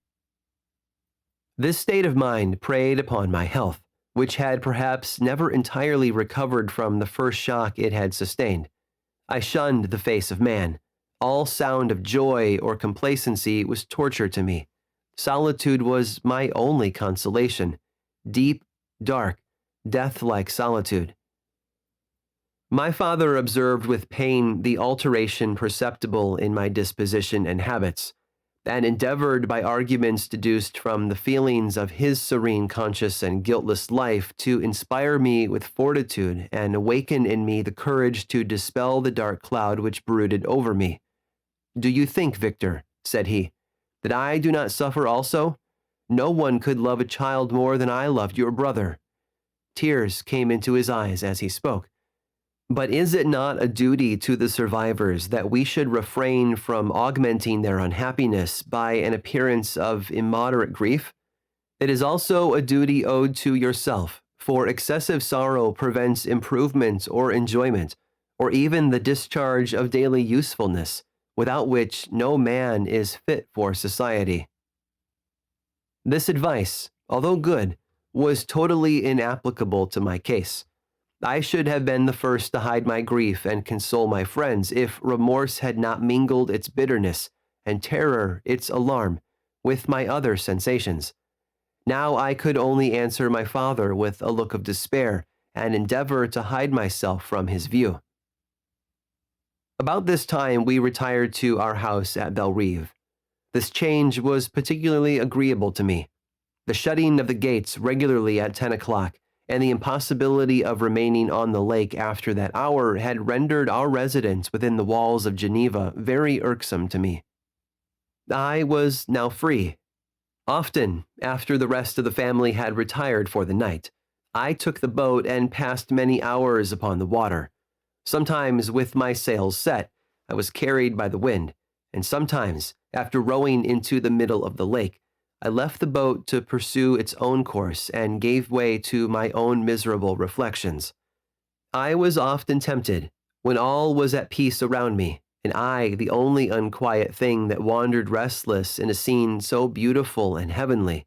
This state of mind preyed upon my health, which had perhaps never entirely recovered from the first shock it had sustained. I shunned the face of man. All sound of joy or complacency was torture to me. Solitude was my only consolation. Deep, dark, death-like solitude. My father observed with pain the alteration perceptible in my disposition and habits, and endeavored by arguments deduced from the feelings of his serene conscious and guiltless life to inspire me with fortitude and awaken in me the courage to dispel the dark cloud which brooded over me. "Do you think, Victor," said he, "that I do not suffer also? No one could love a child more than I loved your brother." Tears came into his eyes as he spoke. But is it not a duty to the survivors that we should refrain from augmenting their unhappiness by an appearance of immoderate grief? It is also a duty owed to yourself, for excessive sorrow prevents improvement or enjoyment, or even the discharge of daily usefulness, without which no man is fit for society. This advice, although good, was totally inapplicable to my case. I should have been the first to hide my grief and console my friends if remorse had not mingled its bitterness and terror its alarm with my other sensations. Now I could only answer my father with a look of despair and endeavor to hide myself from his view. About this time we retired to our house at Bellerive. This change was particularly agreeable to me. The shutting of the gates regularly at 10 o'clock and the impossibility of remaining on the lake after that hour had rendered our residence within the walls of Geneva very irksome to me. I was now free. Often, after the rest of the family had retired for the night, I took the boat and passed many hours upon the water. Sometimes, with my sails set, I was carried by the wind, and sometimes, after rowing into the middle of the lake, I left the boat to pursue its own course and gave way to my own miserable reflections. I was often tempted, when all was at peace around me, and I the only unquiet thing that wandered restless in a scene so beautiful and heavenly,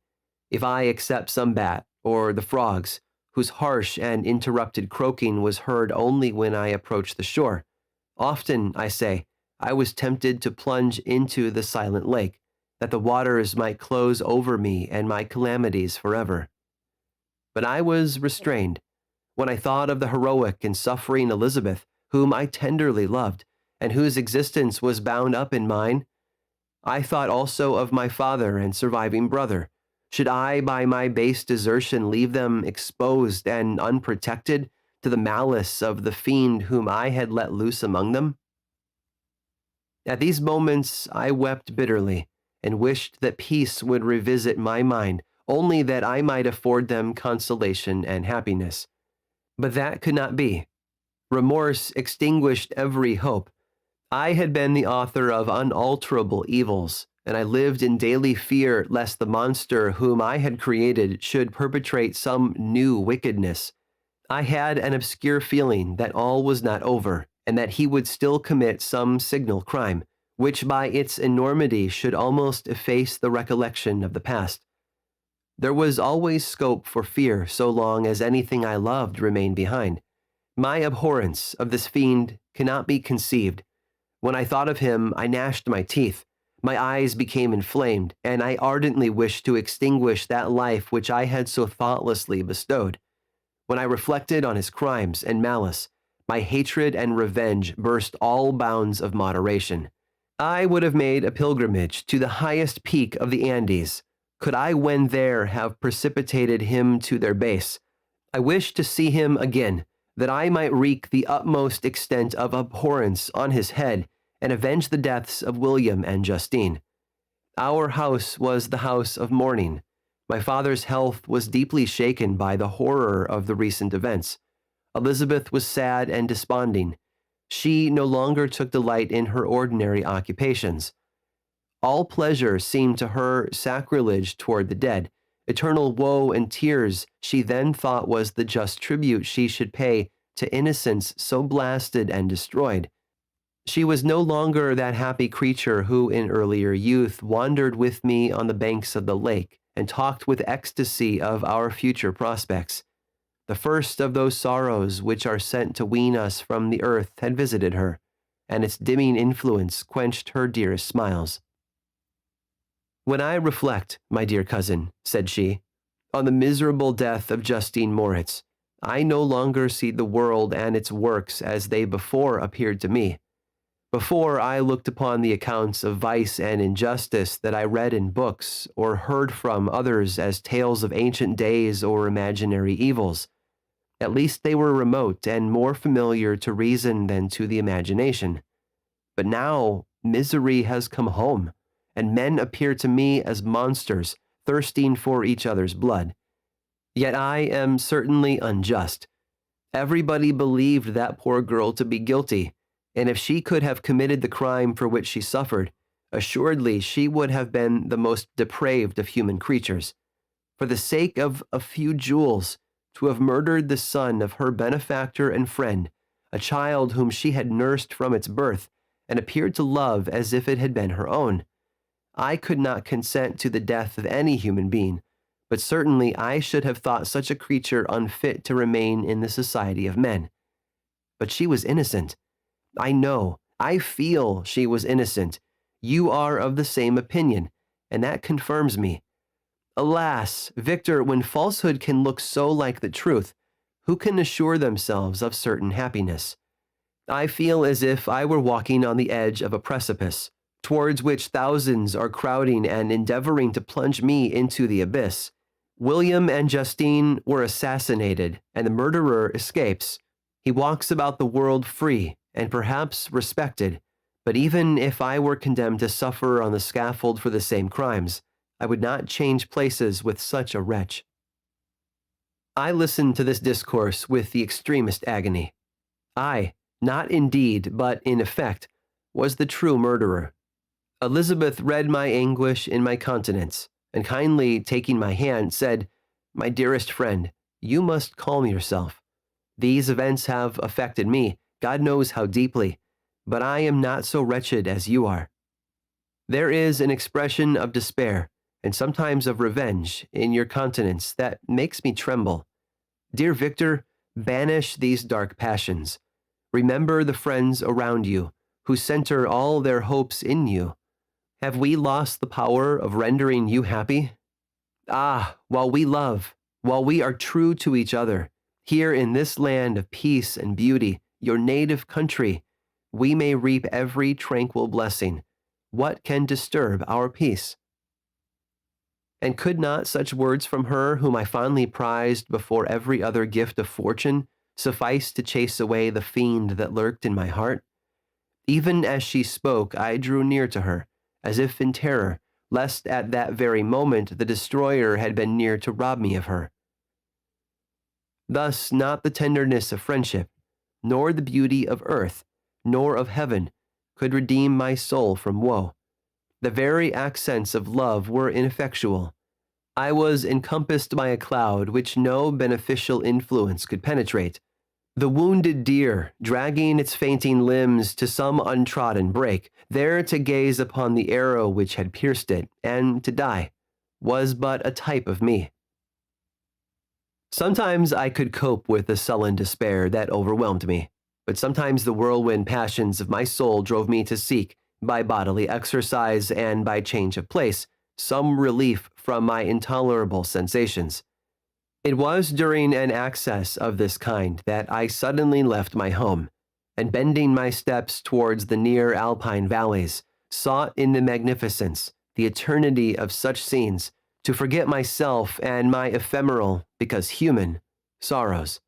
if I except some bat, or the frogs, whose harsh and interrupted croaking was heard only when I approached the shore. Often, I say, I was tempted to plunge into the silent lake, that the waters might close over me and my calamities forever. But I was restrained. When I thought of the heroic and suffering Elizabeth, whom I tenderly loved, and whose existence was bound up in mine, I thought also of my father and surviving brother. Should I, by my base desertion, leave them exposed and unprotected to the malice of the fiend whom I had let loose among them? At these moments I wept bitterly, and wished that peace would revisit my mind, only that I might afford them consolation and happiness. But that could not be. Remorse extinguished every hope. I had been the author of unalterable evils, and I lived in daily fear lest the monster whom I had created should perpetrate some new wickedness. I had an obscure feeling that all was not over, and that he would still commit some signal crime, which by its enormity should almost efface the recollection of the past. There was always scope for fear so long as anything I loved remained behind. My abhorrence of this fiend cannot be conceived. When I thought of him, I gnashed my teeth. My eyes became inflamed, and I ardently wished to extinguish that life which I had so thoughtlessly bestowed. When I reflected on his crimes and malice, my hatred and revenge burst all bounds of moderation. I would have made a pilgrimage to the highest peak of the Andes, could I when there have precipitated him to their base. I wished to see him again, that I might wreak the utmost extent of abhorrence on his head and avenge the deaths of William and Justine. Our house was the house of mourning. My father's health was deeply shaken by the horror of the recent events. Elizabeth was sad and desponding. She no longer took delight in her ordinary occupations. All pleasure seemed to her sacrilege toward the dead. Eternal woe and tears she then thought was the just tribute she should pay to innocence so blasted and destroyed. She was no longer that happy creature who in earlier youth wandered with me on the banks of the lake and talked with ecstasy of our future prospects. The first of those sorrows which are sent to wean us from the earth had visited her, and its dimming influence quenched her dearest smiles. "When I reflect, my dear cousin," said she, "on the miserable death of Justine Moritz, I no longer see the world and its works as they before appeared to me. Before, I looked upon the accounts of vice and injustice that I read in books or heard from others as tales of ancient days or imaginary evils. At least they were remote and more familiar to reason than to the imagination. But now misery has come home, and men appear to me as monsters thirsting for each other's blood. Yet I am certainly unjust. Everybody believed that poor girl to be guilty, and if she could have committed the crime for which she suffered, assuredly she would have been the most depraved of human creatures. For the sake of a few jewels, to have murdered the son of her benefactor and friend, a child whom she had nursed from its birth, and appeared to love as if it had been her own. I could not consent to the death of any human being, but certainly I should have thought such a creature unfit to remain in the society of men. But she was innocent. I know, I feel she was innocent. You are of the same opinion, and that confirms me. Alas, Victor, when falsehood can look so like the truth, who can assure themselves of certain happiness? I feel as if I were walking on the edge of a precipice, towards which thousands are crowding and endeavoring to plunge me into the abyss. William and Justine were assassinated, and the murderer escapes. He walks about the world free and perhaps respected, but even if I were condemned to suffer on the scaffold for the same crimes, I would not change places with such a wretch." I listened to this discourse with the extremest agony. I, not in deed, but in effect, was the true murderer. Elizabeth read my anguish in my countenance, and kindly taking my hand, said, "My dearest friend, you must calm yourself. These events have affected me, God knows how deeply, but I am not so wretched as you are. There is an expression of despair, and sometimes of revenge, in your countenance that makes me tremble. Dear Victor, banish these dark passions. Remember the friends around you, who center all their hopes in you. Have we lost the power of rendering you happy? Ah, while we love, while we are true to each other, here in this land of peace and beauty, your native country, we may reap every tranquil blessing. What can disturb our peace? And could not such words from her, whom I fondly prized before every other gift of fortune, suffice to chase away the fiend that lurked in my heart? Even as she spoke, I drew near to her, as if in terror, lest at that very moment the destroyer had been near to rob me of her. Thus not the tenderness of friendship, nor the beauty of earth, nor of heaven, could redeem my soul from woe. The very accents of love were ineffectual. I was encompassed by a cloud which no beneficial influence could penetrate. The wounded deer, dragging its fainting limbs to some untrodden brake, there to gaze upon the arrow which had pierced it, and to die, was but a type of me. Sometimes I could cope with the sullen despair that overwhelmed me, but sometimes the whirlwind passions of my soul drove me to seek, by bodily exercise and by change of place, some relief from my intolerable sensations. It was during an access of this kind that I suddenly left my home, and bending my steps towards the near alpine valleys, sought in the magnificence, the eternity of such scenes, to forget myself and my ephemeral, because human, sorrows.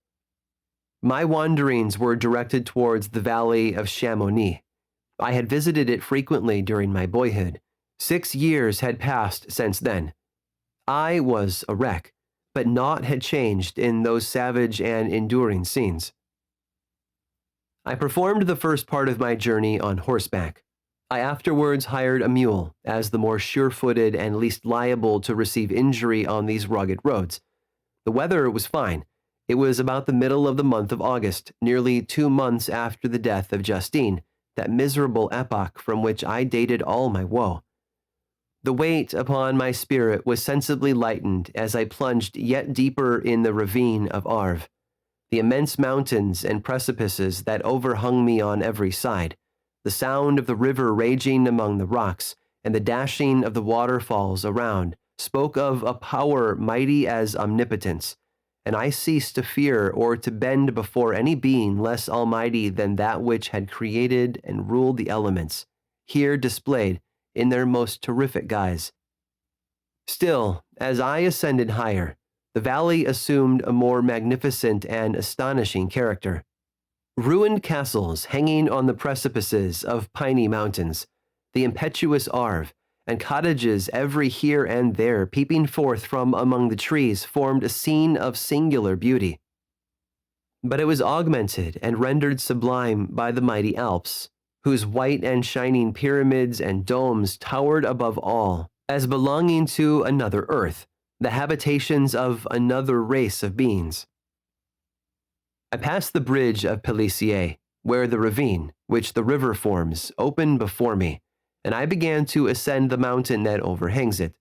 My wanderings were directed towards the valley of Chamonix. I had visited it frequently during my boyhood. 6 years had passed since then. I was a wreck, but naught had changed in those savage and enduring scenes. I performed the first part of my journey on horseback. I afterwards hired a mule, as the more sure-footed and least liable to receive injury on these rugged roads. The weather was fine. It was about the middle of the month of August, nearly 2 months after the death of Justine, that miserable epoch from which I dated all my woe. The weight upon my spirit was sensibly lightened as I plunged yet deeper in the ravine of Arve. The immense mountains and precipices that overhung me on every side, the sound of the river raging among the rocks, and the dashing of the waterfalls around, spoke of a power mighty as omnipotence, and I ceased to fear or to bend before any being less almighty than that which had created and ruled the elements, here displayed in their most terrific guise. Still, as I ascended higher, the valley assumed a more magnificent and astonishing character. Ruined castles hanging on the precipices of piny mountains, the impetuous Arve, and cottages every here and there peeping forth from among the trees formed a scene of singular beauty. But it was augmented and rendered sublime by the mighty Alps, whose white and shining pyramids and domes towered above all, as belonging to another earth, the habitations of another race of beings. I passed the bridge of Pélissier, where the ravine, which the river forms, opened before me, and I began to ascend the mountain that overhangs it.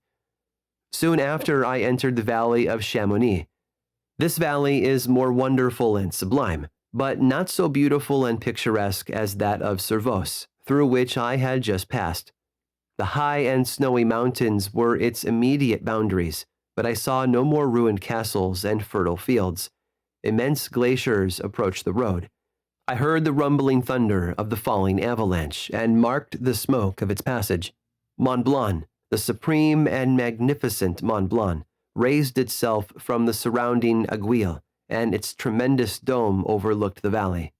Soon after I entered the valley of Chamonix. This valley is more wonderful and sublime, but not so beautiful and picturesque as that of Servoz, through which I had just passed. The high and snowy mountains were its immediate boundaries, but I saw no more ruined castles and fertile fields. Immense glaciers approached the road. I heard the rumbling thunder of the falling avalanche and marked the smoke of its passage. Mont Blanc, the supreme and magnificent Mont Blanc, raised itself from the surrounding aiguille, and its tremendous dome overlooked the valley.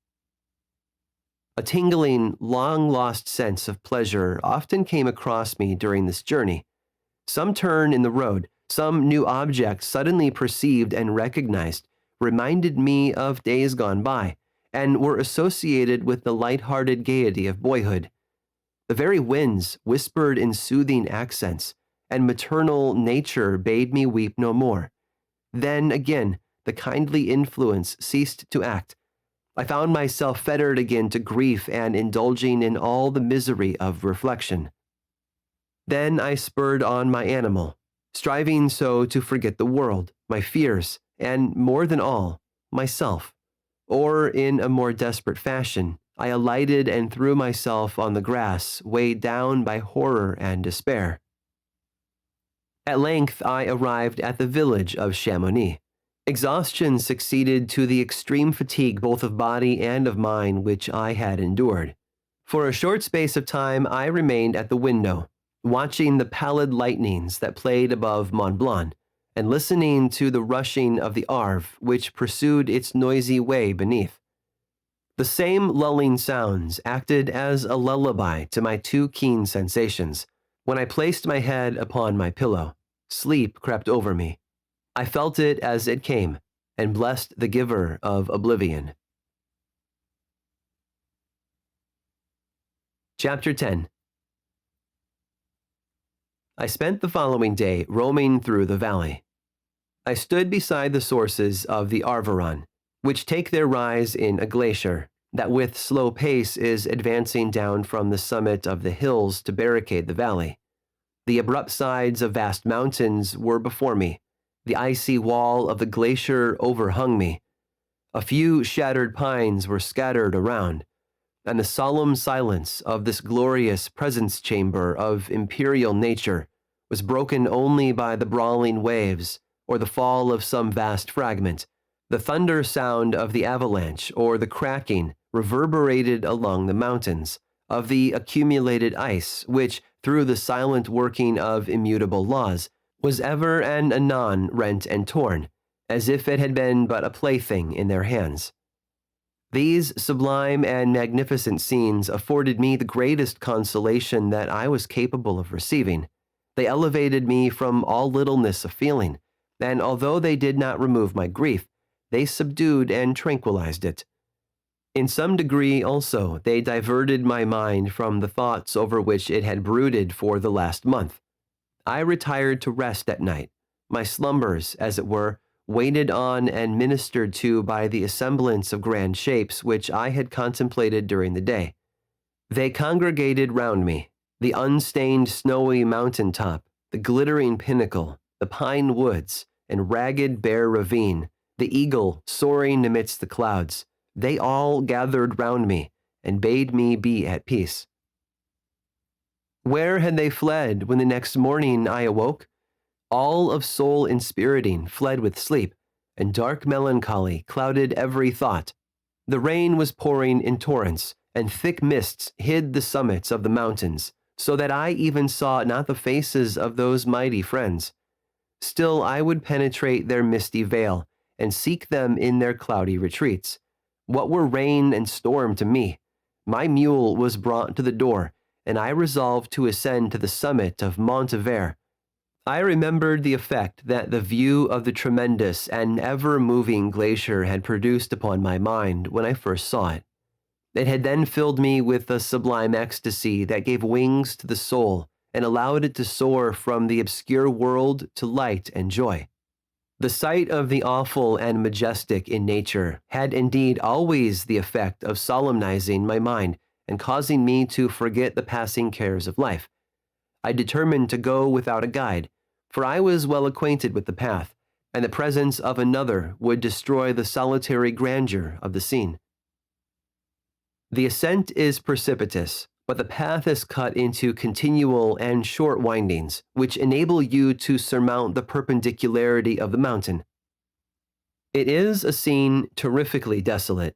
A tingling, long-lost sense of pleasure often came across me during this journey. Some turn in the road, some new object suddenly perceived and recognized, reminded me of days gone by, and were associated with the light-hearted gaiety of boyhood. The very winds whispered in soothing accents, and maternal nature bade me weep no more. Then again, the kindly influence ceased to act. I found myself fettered again to grief and indulging in all the misery of reflection. Then I spurred on my animal, striving so to forget the world, my fears, and, more than all, myself. Or, in a more desperate fashion, I alighted and threw myself on the grass, weighed down by horror and despair. At length, I arrived at the village of Chamonix. Exhaustion succeeded to the extreme fatigue both of body and of mind which I had endured. For a short space of time, I remained at the window, watching the pallid lightnings that played above Mont Blanc, and listening to the rushing of the Arve, which pursued its noisy way beneath. The same lulling sounds acted as a lullaby to my too keen sensations. When I placed my head upon my pillow, sleep crept over me. I felt it as it came, and blessed the giver of oblivion. Chapter 10. I spent the following day roaming through the valley. I stood beside the sources of the Arveiron, which take their rise in a glacier that with slow pace is advancing down from the summit of the hills to barricade the valley. The abrupt sides of vast mountains were before me. The icy wall of the glacier overhung me. A few shattered pines were scattered around, and the solemn silence of this glorious presence chamber of imperial nature was broken only by the brawling waves or the fall of some vast fragment. The thunder sound of the avalanche or the cracking reverberated along the mountains of the accumulated ice, which, through the silent working of immutable laws, was ever and anon rent and torn, as if it had been but a plaything in their hands. These sublime and magnificent scenes afforded me the greatest consolation that I was capable of receiving. They elevated me from all littleness of feeling, and although they did not remove my grief, they subdued and tranquilized it. In some degree, also, they diverted my mind from the thoughts over which it had brooded for the last month. I retired to rest at night, my slumbers, as it were, waited on and ministered to by the assemblance of grand shapes which I had contemplated during the day. They congregated round me, the unstained snowy mountain top, the glittering pinnacle, the pine woods, and ragged bare ravine, the eagle soaring amidst the clouds. They all gathered round me and bade me be at peace. Where had they fled when the next morning I awoke? All of soul inspiriting fled with sleep, and dark melancholy clouded every thought. The rain was pouring in torrents, and thick mists hid the summits of the mountains, so that I even saw not the faces of those mighty friends. Still I would penetrate their misty veil, and seek them in their cloudy retreats. What were rain and storm to me? My mule was brought to the door, and I resolved to ascend to the summit of Montivert. I remembered the effect that the view of the tremendous and ever-moving glacier had produced upon my mind when I first saw it. It had then filled me with a sublime ecstasy that gave wings to the soul and allowed it to soar from the obscure world to light and joy. The sight of the awful and majestic in nature had indeed always the effect of solemnizing my mind and causing me to forget the passing cares of life. I determined to go without a guide, for I was well acquainted with the path, and the presence of another would destroy the solitary grandeur of the scene. The ascent is precipitous, but the path is cut into continual and short windings, which enable you to surmount the perpendicularity of the mountain. It is a scene terrifically desolate.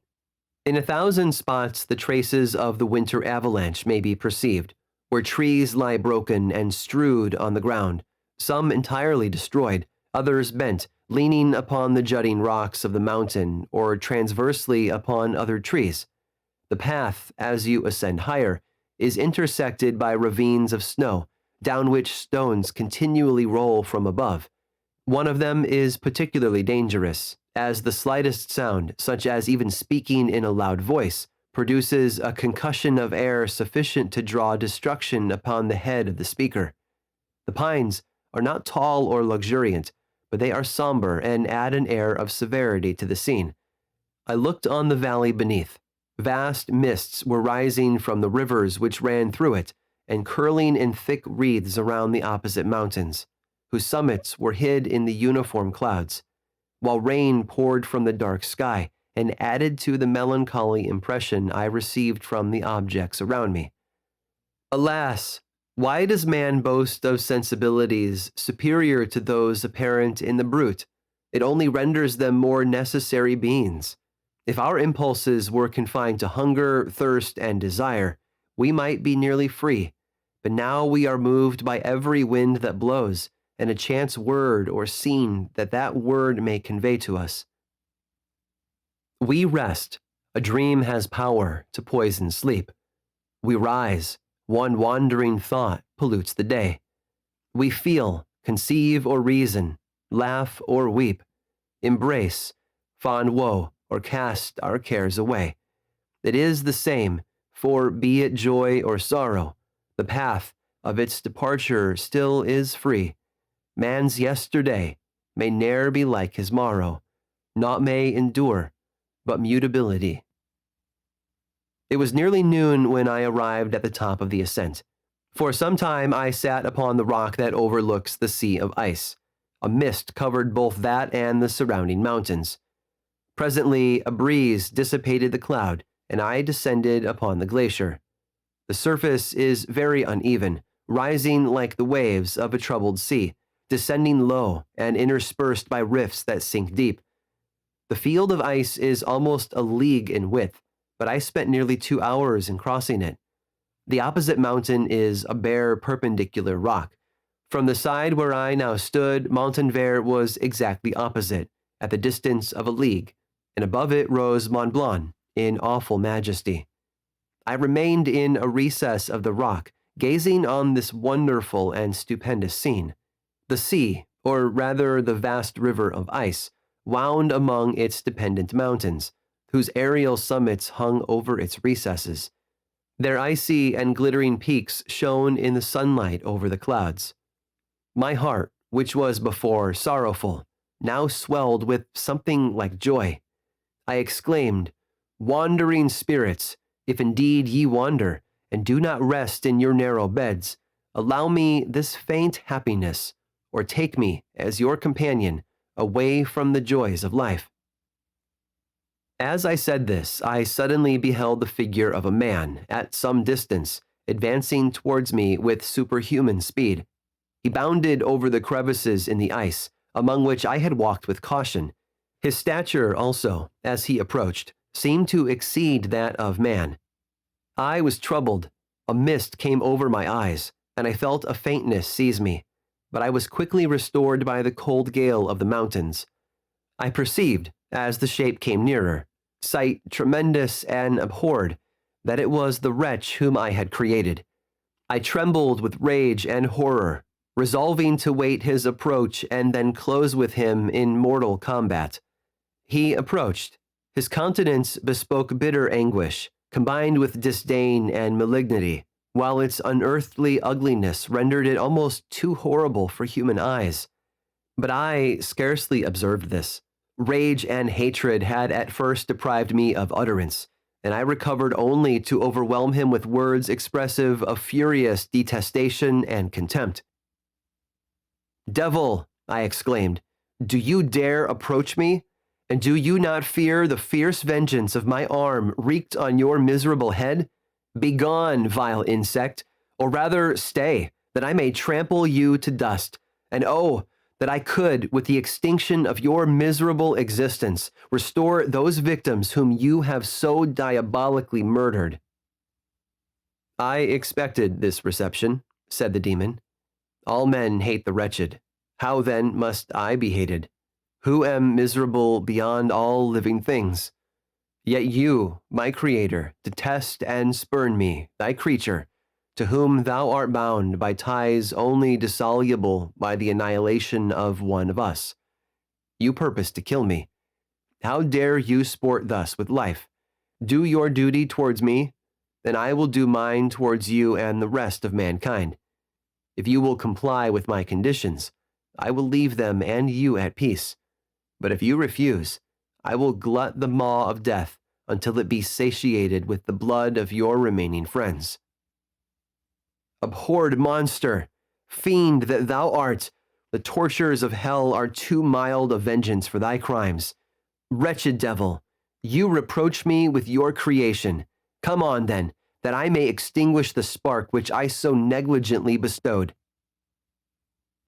In 1,000 spots the traces of the winter avalanche may be perceived, where trees lie broken and strewed on the ground, some entirely destroyed, others bent, leaning upon the jutting rocks of the mountain or transversely upon other trees. The path, as you ascend higher, is intersected by ravines of snow, down which stones continually roll from above. One of them is particularly dangerous, as the slightest sound, such as even speaking in a loud voice, produces a concussion of air sufficient to draw destruction upon the head of the speaker. The pines are not tall or luxuriant, but they are somber and add an air of severity to the scene. I looked on the valley beneath. Vast mists were rising from the rivers which ran through it, and curling in thick wreaths around the opposite mountains, whose summits were hid in the uniform clouds, while rain poured from the dark sky, and added to the melancholy impression I received from the objects around me. Alas, why does man boast of sensibilities superior to those apparent in the brute? It only renders them more necessary beings. If our impulses were confined to hunger, thirst, and desire, we might be nearly free. But now we are moved by every wind that blows, and a chance word or scene that word may convey to us. We rest. A dream has power to poison sleep. We rise. One wandering thought pollutes the day. We feel, conceive or reason, laugh or weep, embrace, fond woe, or cast our cares away. It is the same, for be it joy or sorrow, the path of its departure still is free. Man's yesterday may ne'er be like his morrow, naught may endure but mutability. It was nearly noon when I arrived at the top of the ascent. For some time I sat upon the rock that overlooks the sea of ice. A mist covered both that and the surrounding mountains. Presently a breeze dissipated the cloud, and I descended upon the glacier. The surface is very uneven, rising like the waves of a troubled sea, descending low and interspersed by rifts that sink deep. The field of ice is almost a league in width, but I spent nearly 2 hours in crossing it. The opposite mountain is a bare perpendicular rock. From the side where I now stood, Montanvert was exactly opposite, at the distance of a league, and above it rose Mont Blanc in awful majesty. I remained in a recess of the rock, gazing on this wonderful and stupendous scene. The sea, or rather the vast river of ice, wound among its dependent mountains, whose aerial summits hung over its recesses. Their icy and glittering peaks shone in the sunlight over the clouds. My heart, which was before sorrowful, now swelled with something like joy. I exclaimed, "Wandering spirits, if indeed ye wander, and do not rest in your narrow beds, allow me this faint happiness, or take me, as your companion, away from the joys of life." As I said this, I suddenly beheld the figure of a man, at some distance, advancing towards me with superhuman speed. He bounded over the crevices in the ice, among which I had walked with caution. His stature also, as he approached, seemed to exceed that of man. I was troubled. A mist came over my eyes, and I felt a faintness seize me, but I was quickly restored by the cold gale of the mountains. I perceived, as the shape came nearer, sight tremendous and abhorred, that it was the wretch whom I had created. I trembled with rage and horror, resolving to wait his approach and then close with him in mortal combat. He approached. His countenance bespoke bitter anguish, combined with disdain and malignity, while its unearthly ugliness rendered it almost too horrible for human eyes. But I scarcely observed this. Rage and hatred had at first deprived me of utterance, and I recovered only to overwhelm him with words expressive of furious detestation and contempt. "Devil," I exclaimed, "do you dare approach me? And do you not fear the fierce vengeance of my arm wreaked on your miserable head? Begone, vile insect, or rather stay, that I may trample you to dust. And oh, that I could, with the extinction of your miserable existence, restore those victims whom you have so diabolically murdered." "I expected this reception," said the demon. "All men hate the wretched. How then must I be hated, who am miserable beyond all living things? Yet you, my Creator, detest and spurn me, thy creature, to whom thou art bound by ties only dissoluble by the annihilation of one of us. You purpose to kill me. How dare you sport thus with life? Do your duty towards me, then I will do mine towards you and the rest of mankind. If you will comply with my conditions, I will leave them and you at peace. But if you refuse, I will glut the maw of death until it be satiated with the blood of your remaining friends. Abhorred monster, fiend that thou art, the tortures of hell are too mild a vengeance for thy crimes. Wretched devil, You reproach me with your creation. Come on, then, that I may extinguish the spark which I so negligently bestowed.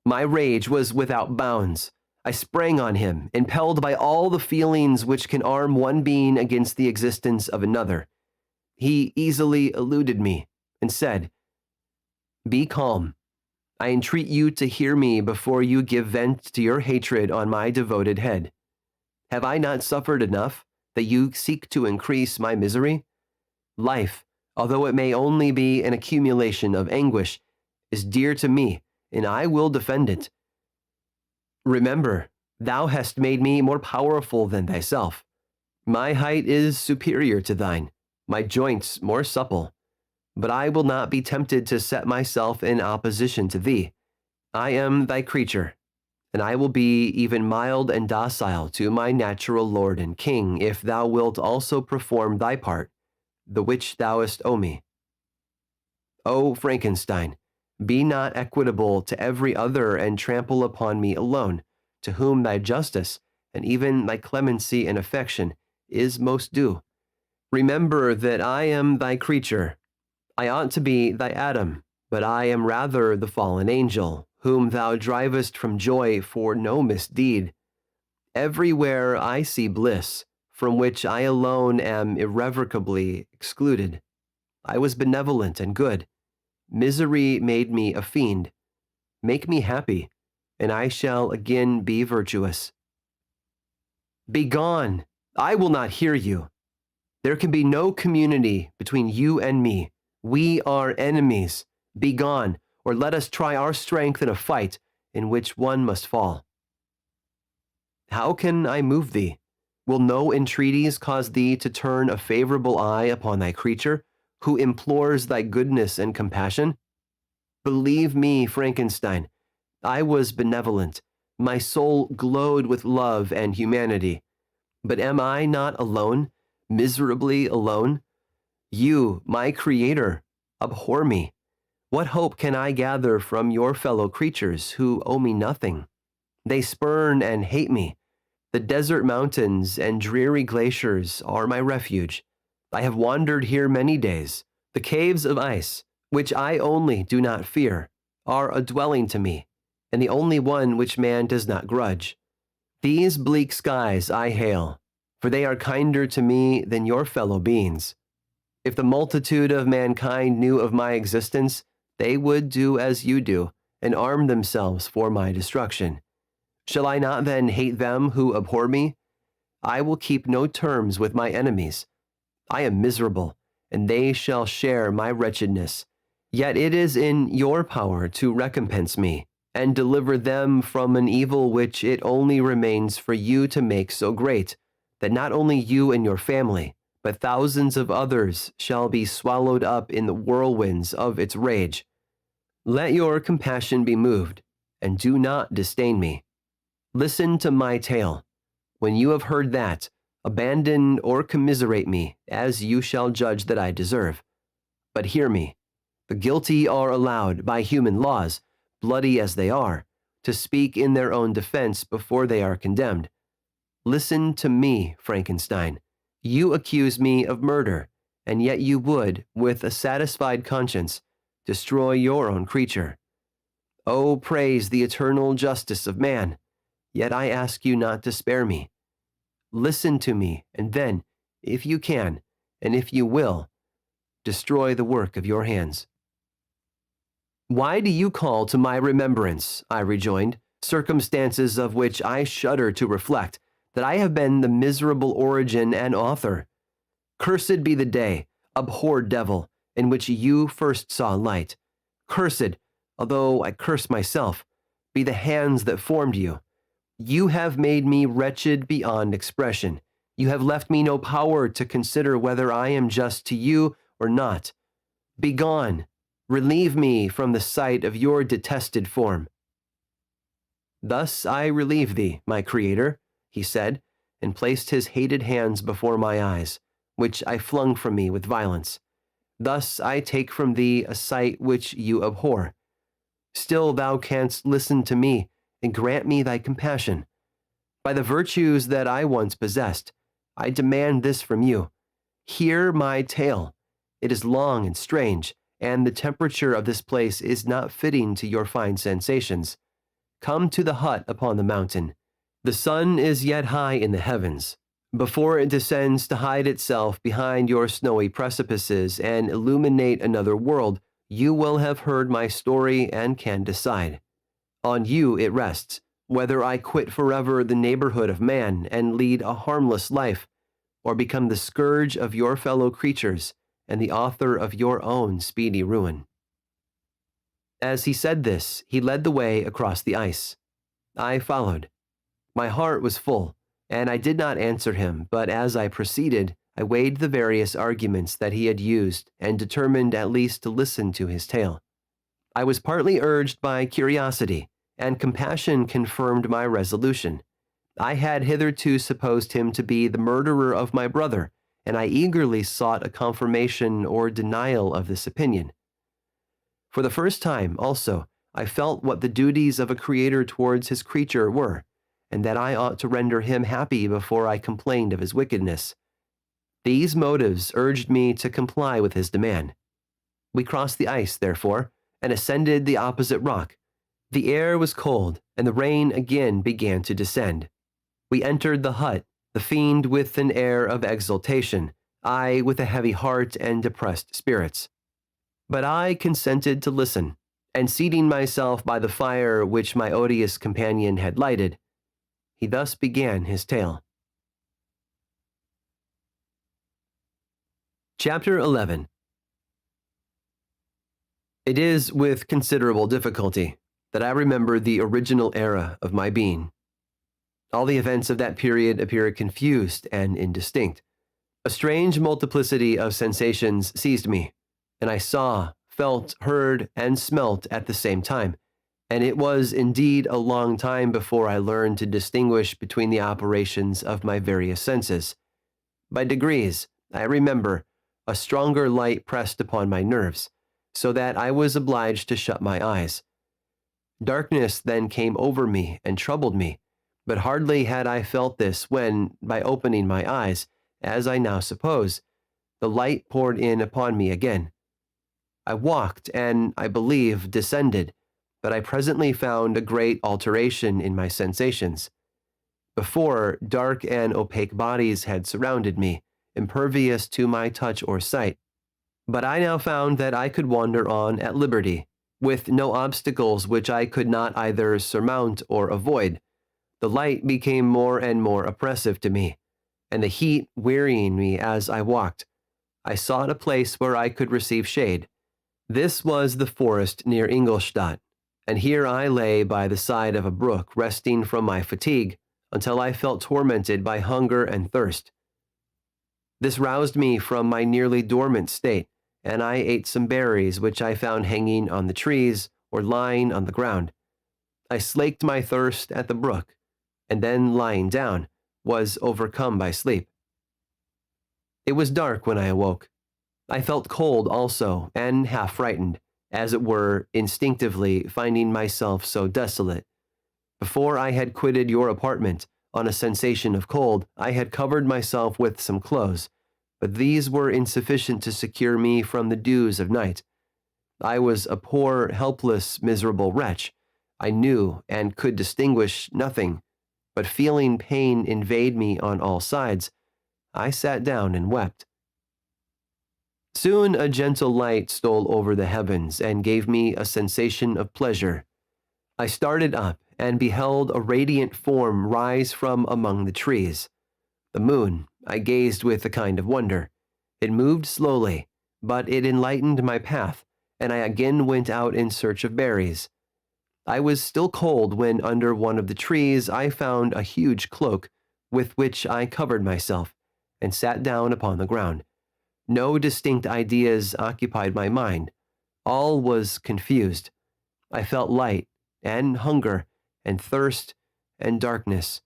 My rage was without bounds. I sprang on him, impelled by all the feelings which can arm one being against the existence of another. He easily eluded me and said, "Be calm. I entreat you to hear me before you give vent to your hatred on my devoted head. Have I not suffered enough that you seek to increase my misery? Life, although it may only be an accumulation of anguish, is dear to me, and I will defend it. Remember, thou hast made me more powerful than thyself. My height is superior to thine, my joints more supple. But I will not be tempted to set myself in opposition to thee. I am thy creature, and I will be even mild and docile to my natural lord and king, if thou wilt also perform thy part, the which thou owe me. O Frankenstein, be not equitable to every other, and trample upon me alone, to whom thy justice, and even thy clemency and affection, is most due. Remember that I am thy creature. I ought to be thy Adam, but I am rather the fallen angel, whom thou drivest from joy for no misdeed. Everywhere I see bliss, from which I alone am irrevocably excluded. I was benevolent and good. Misery made me a fiend. Make me happy, and I shall again be virtuous. Begone! I will not hear you. There can be no community between you and me. We are enemies. Begone, or let us try our strength in a fight in which one must fall. How can I move thee? Will no entreaties cause thee to turn a favorable eye upon thy creature, who implores thy goodness and compassion? Believe me, Frankenstein, I was benevolent. My soul glowed with love and humanity. But am I not alone, miserably alone? You, my creator, abhor me. What hope can I gather from your fellow creatures who owe me nothing? They spurn and hate me. The desert mountains and dreary glaciers are my refuge. I have wandered here many days. The caves of ice, which I only do not fear, are a dwelling to me, and the only one which man does not grudge. These bleak skies I hail, for they are kinder to me than your fellow beings. If the multitude of mankind knew of my existence, they would do as you do, and arm themselves for my destruction. Shall I not then hate them who abhor me? I will keep no terms with my enemies. I am miserable, and they shall share my wretchedness. Yet it is in your power to recompense me, and deliver them from an evil which it only remains for you to make so great, that not only you and your family, but thousands of others shall be swallowed up in the whirlwinds of its rage. Let your compassion be moved, and do not disdain me. Listen to my tale. When you have heard that, abandon or commiserate me, as you shall judge that I deserve. But hear me. The guilty are allowed, by human laws, bloody as they are, to speak in their own defense before they are condemned. Listen to me, Frankenstein. You accuse me of murder, and yet you would, with a satisfied conscience, destroy your own creature. Oh, praise the eternal justice of man! Yet I ask you not to spare me. Listen to me, and then, if you can, and if you will, destroy the work of your hands. Why do you call to my remembrance, I rejoined, circumstances of which I shudder to reflect, that I have been the miserable origin and author? Cursed be the day, abhorred devil, in which you first saw light. Cursed, although I curse myself, be the hands that formed you. You have made me wretched beyond expression. You have left me no power to consider whether I am just to you or not. Begone, relieve me from the sight of your detested form. Thus I relieve thee, my creator, he said, and placed his hated hands before my eyes, which I flung from me with violence. Thus I take from thee a sight which you abhor. Still thou canst listen to me, and grant me thy compassion. By the virtues that I once possessed, I demand this from you. Hear my tale. It is long and strange, and the temperature of this place is not fitting to your fine sensations. Come to the hut upon the mountain. The sun is yet high in the heavens. Before it descends to hide itself behind your snowy precipices and illuminate another world, you will have heard my story and can decide. On you it rests, whether I quit forever the neighborhood of man and lead a harmless life, or become the scourge of your fellow creatures and the author of your own speedy ruin. As he said this, he led the way across the ice. I followed. My heart was full, and I did not answer him, but as I proceeded, I weighed the various arguments that he had used and determined at least to listen to his tale. I was partly urged by curiosity, and compassion confirmed my resolution. I had hitherto supposed him to be the murderer of my brother, and I eagerly sought a confirmation or denial of this opinion. For the first time, also, I felt what the duties of a creator towards his creature were, and that I ought to render him happy before I complained of his wickedness. These motives urged me to comply with his demand. We crossed the ice, therefore, and ascended the opposite rock. The air was cold, and the rain again began to descend. We entered the hut, the fiend with an air of exultation, I with a heavy heart and depressed spirits. But I consented to listen, and seating myself by the fire which my odious companion had lighted, he thus began his tale. Chapter 11. It is with considerable difficulty that I remember the original era of my being. All the events of that period appear confused and indistinct. A strange multiplicity of sensations seized me, and I saw, felt, heard, and smelt at the same time, and it was indeed a long time before I learned to distinguish between the operations of my various senses. By degrees, I remember, a stronger light pressed upon my nerves, so that I was obliged to shut my eyes. Darkness then came over me and troubled me, but hardly had I felt this when, by opening my eyes, as I now suppose, the light poured in upon me again. I walked and, I believe, descended, but I presently found a great alteration in my sensations. Before, dark and opaque bodies had surrounded me, impervious to my touch or sight, but I now found that I could wander on at liberty, with no obstacles which I could not either surmount or avoid. The light became more and more oppressive to me, and the heat wearying me as I walked. I sought a place where I could receive shade. This was the forest near Ingolstadt, and here I lay by the side of a brook resting from my fatigue until I felt tormented by hunger and thirst. This roused me from my nearly dormant state, and I ate some berries which I found hanging on the trees or lying on the ground. I slaked my thirst at the brook, and then lying down, was overcome by sleep. It was dark when I awoke. I felt cold also, and half frightened, as it were, instinctively finding myself so desolate. Before I had quitted your apartment, on a sensation of cold, I had covered myself with some clothes, but these were insufficient to secure me from the dews of night. I was a poor, helpless, miserable wretch. I knew and could distinguish nothing, but feeling pain invade me on all sides, I sat down and wept. Soon a gentle light stole over the heavens and gave me a sensation of pleasure. I started up and beheld a radiant form rise from among the trees. The moon, I gazed with a kind of wonder. It moved slowly, but it enlightened my path, and I again went out in search of berries. I was still cold when under one of the trees I found a huge cloak, with which I covered myself, and sat down upon the ground. No distinct ideas occupied my mind. All was confused. I felt light, and hunger, and thirst, and darkness.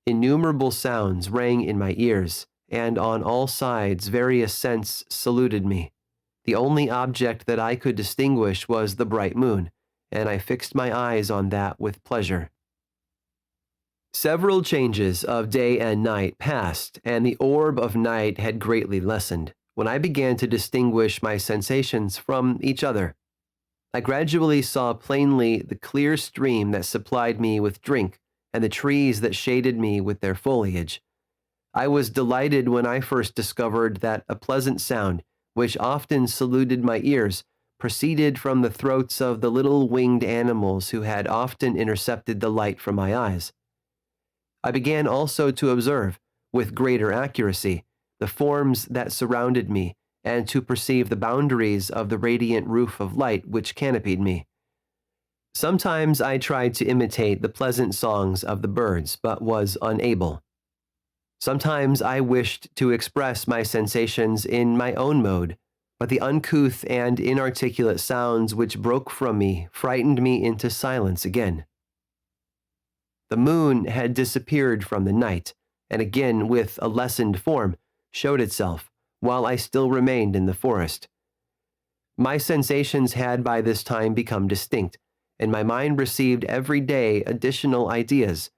Innumerable sounds rang in my ears, and on all sides various scents saluted me. The only object that I could distinguish was the bright moon, and I fixed my eyes on that with pleasure. Several changes of day and night passed, and the orb of night had greatly lessened when I began to distinguish my sensations from each other. I gradually saw plainly the clear stream that supplied me with drink and the trees that shaded me with their foliage. I was delighted when I first discovered that a pleasant sound, which often saluted my ears, proceeded from the throats of the little winged animals who had often intercepted the light from my eyes. I began also to observe, with greater accuracy, the forms that surrounded me, and to perceive the boundaries of the radiant roof of light which canopied me. Sometimes I tried to imitate the pleasant songs of the birds, but was unable. Sometimes I wished to express my sensations in my own mode, but the uncouth and inarticulate sounds which broke from me frightened me into silence again. The moon had disappeared from the night, and again, with a lessened form, showed itself, while I still remained in the forest. My sensations had by this time become distinct, and my mind received every day additional ideas.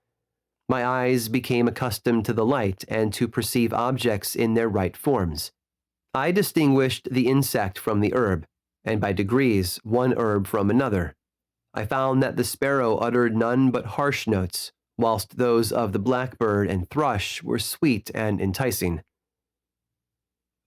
My eyes became accustomed to the light and to perceive objects in their right forms. I distinguished the insect from the herb, and by degrees one herb from another. I found that the sparrow uttered none but harsh notes, whilst those of the blackbird and thrush were sweet and enticing.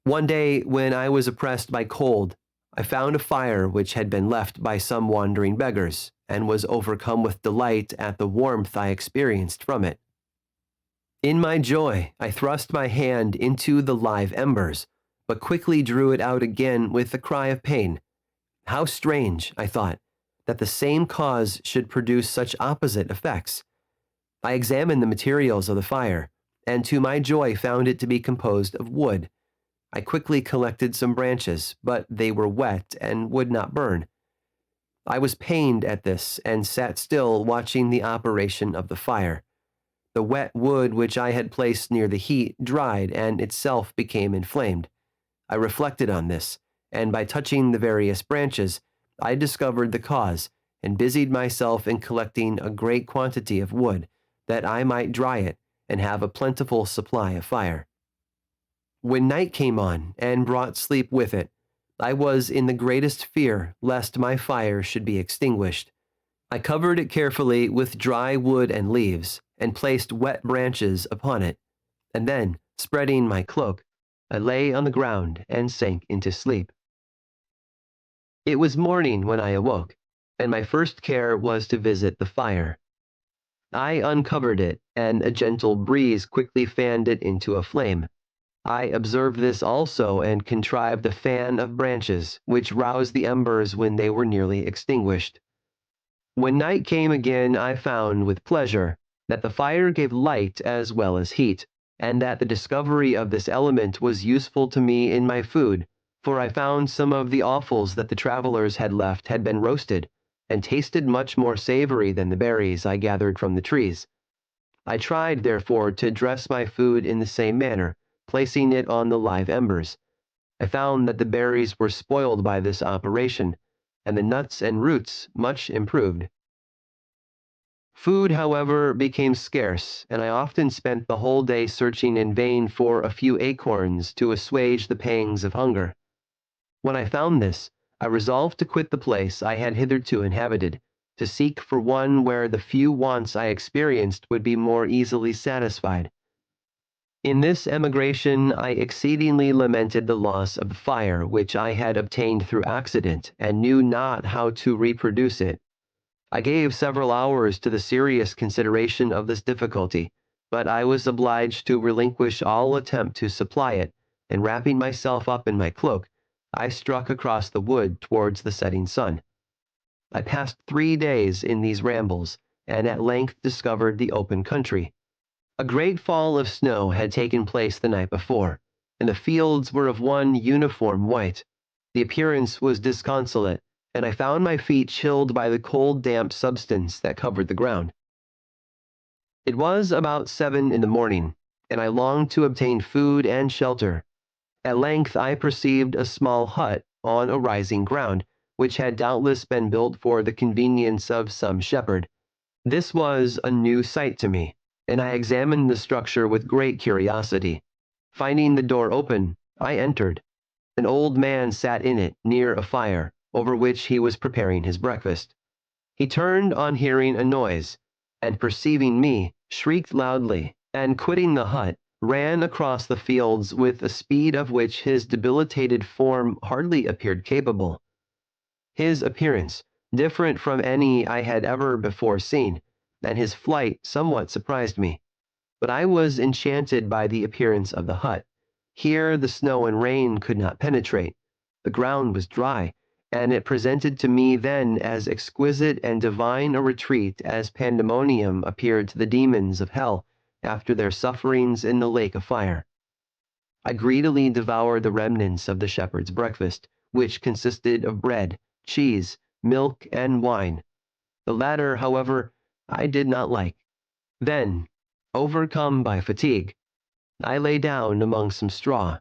One day, when I was oppressed by cold, I found a fire which had been left by some wandering beggars, and was overcome with delight at the warmth I experienced from it. In my joy, I thrust my hand into the live embers, but quickly drew it out again with a cry of pain. How strange, I thought, that the same cause should produce such opposite effects. I examined the materials of the fire, and to my joy found it to be composed of wood. I quickly collected some branches, but they were wet and would not burn. I was pained at this, and sat still watching the operation of the fire. The wet wood which I had placed near the heat dried and itself became inflamed. I reflected on this, and by touching the various branches, I discovered the cause, and busied myself in collecting a great quantity of wood, that I might dry it and have a plentiful supply of fire. When night came on and brought sleep with it, I was in the greatest fear lest my fire should be extinguished. I covered it carefully with dry wood and leaves, and placed wet branches upon it, and then, spreading my cloak, I lay on the ground and sank into sleep. It was morning when I awoke, and my first care was to visit the fire. I uncovered it, and a gentle breeze quickly fanned it into a flame. I observed this also, and contrived a fan of branches, which roused the embers when they were nearly extinguished. When night came again, I found, with pleasure, that the fire gave light as well as heat, and that the discovery of this element was useful to me in my food, for I found some of the offals that the travelers had left had been roasted, and tasted much more savory than the berries I gathered from the trees. I tried, therefore, to dress my food in the same manner, placing it on the live embers. I found that the berries were spoiled by this operation, and the nuts and roots much improved. Food, however, became scarce, and I often spent the whole day searching in vain for a few acorns to assuage the pangs of hunger. When I found this, I resolved to quit the place I had hitherto inhabited, to seek for one where the few wants I experienced would be more easily satisfied. In this emigration I exceedingly lamented the loss of the fire which I had obtained through accident, and knew not how to reproduce it. I gave several hours to the serious consideration of this difficulty, but I was obliged to relinquish all attempt to supply it, and wrapping myself up in my cloak, I struck across the wood towards the setting sun. I passed 3 days in these rambles, and at length discovered the open country. A great fall of snow had taken place the night before, and the fields were of one uniform white. The appearance was disconsolate, and I found my feet chilled by the cold damp substance that covered the ground. It was about 7 in the morning, and I longed to obtain food and shelter. At length I perceived a small hut on a rising ground, which had doubtless been built for the convenience of some shepherd. This was a new sight to me. and I examined the structure with great curiosity. Finding the door open, I entered. An old man sat in it near a fire, over which he was preparing his breakfast. He turned on hearing a noise, and perceiving me, shrieked loudly, and quitting the hut, ran across the fields with a speed of which his debilitated form hardly appeared capable. His appearance, different from any I had ever before seen, and his flight somewhat surprised me. But I was enchanted by the appearance of the hut. Here the snow and rain could not penetrate. The ground was dry, and it presented to me then as exquisite and divine a retreat as pandemonium appeared to the demons of hell after their sufferings in the lake of fire. I greedily devoured the remnants of the shepherd's breakfast, which consisted of bread, cheese, milk, and wine. The latter, however, I did not like. Then, overcome by fatigue, I lay down among some straw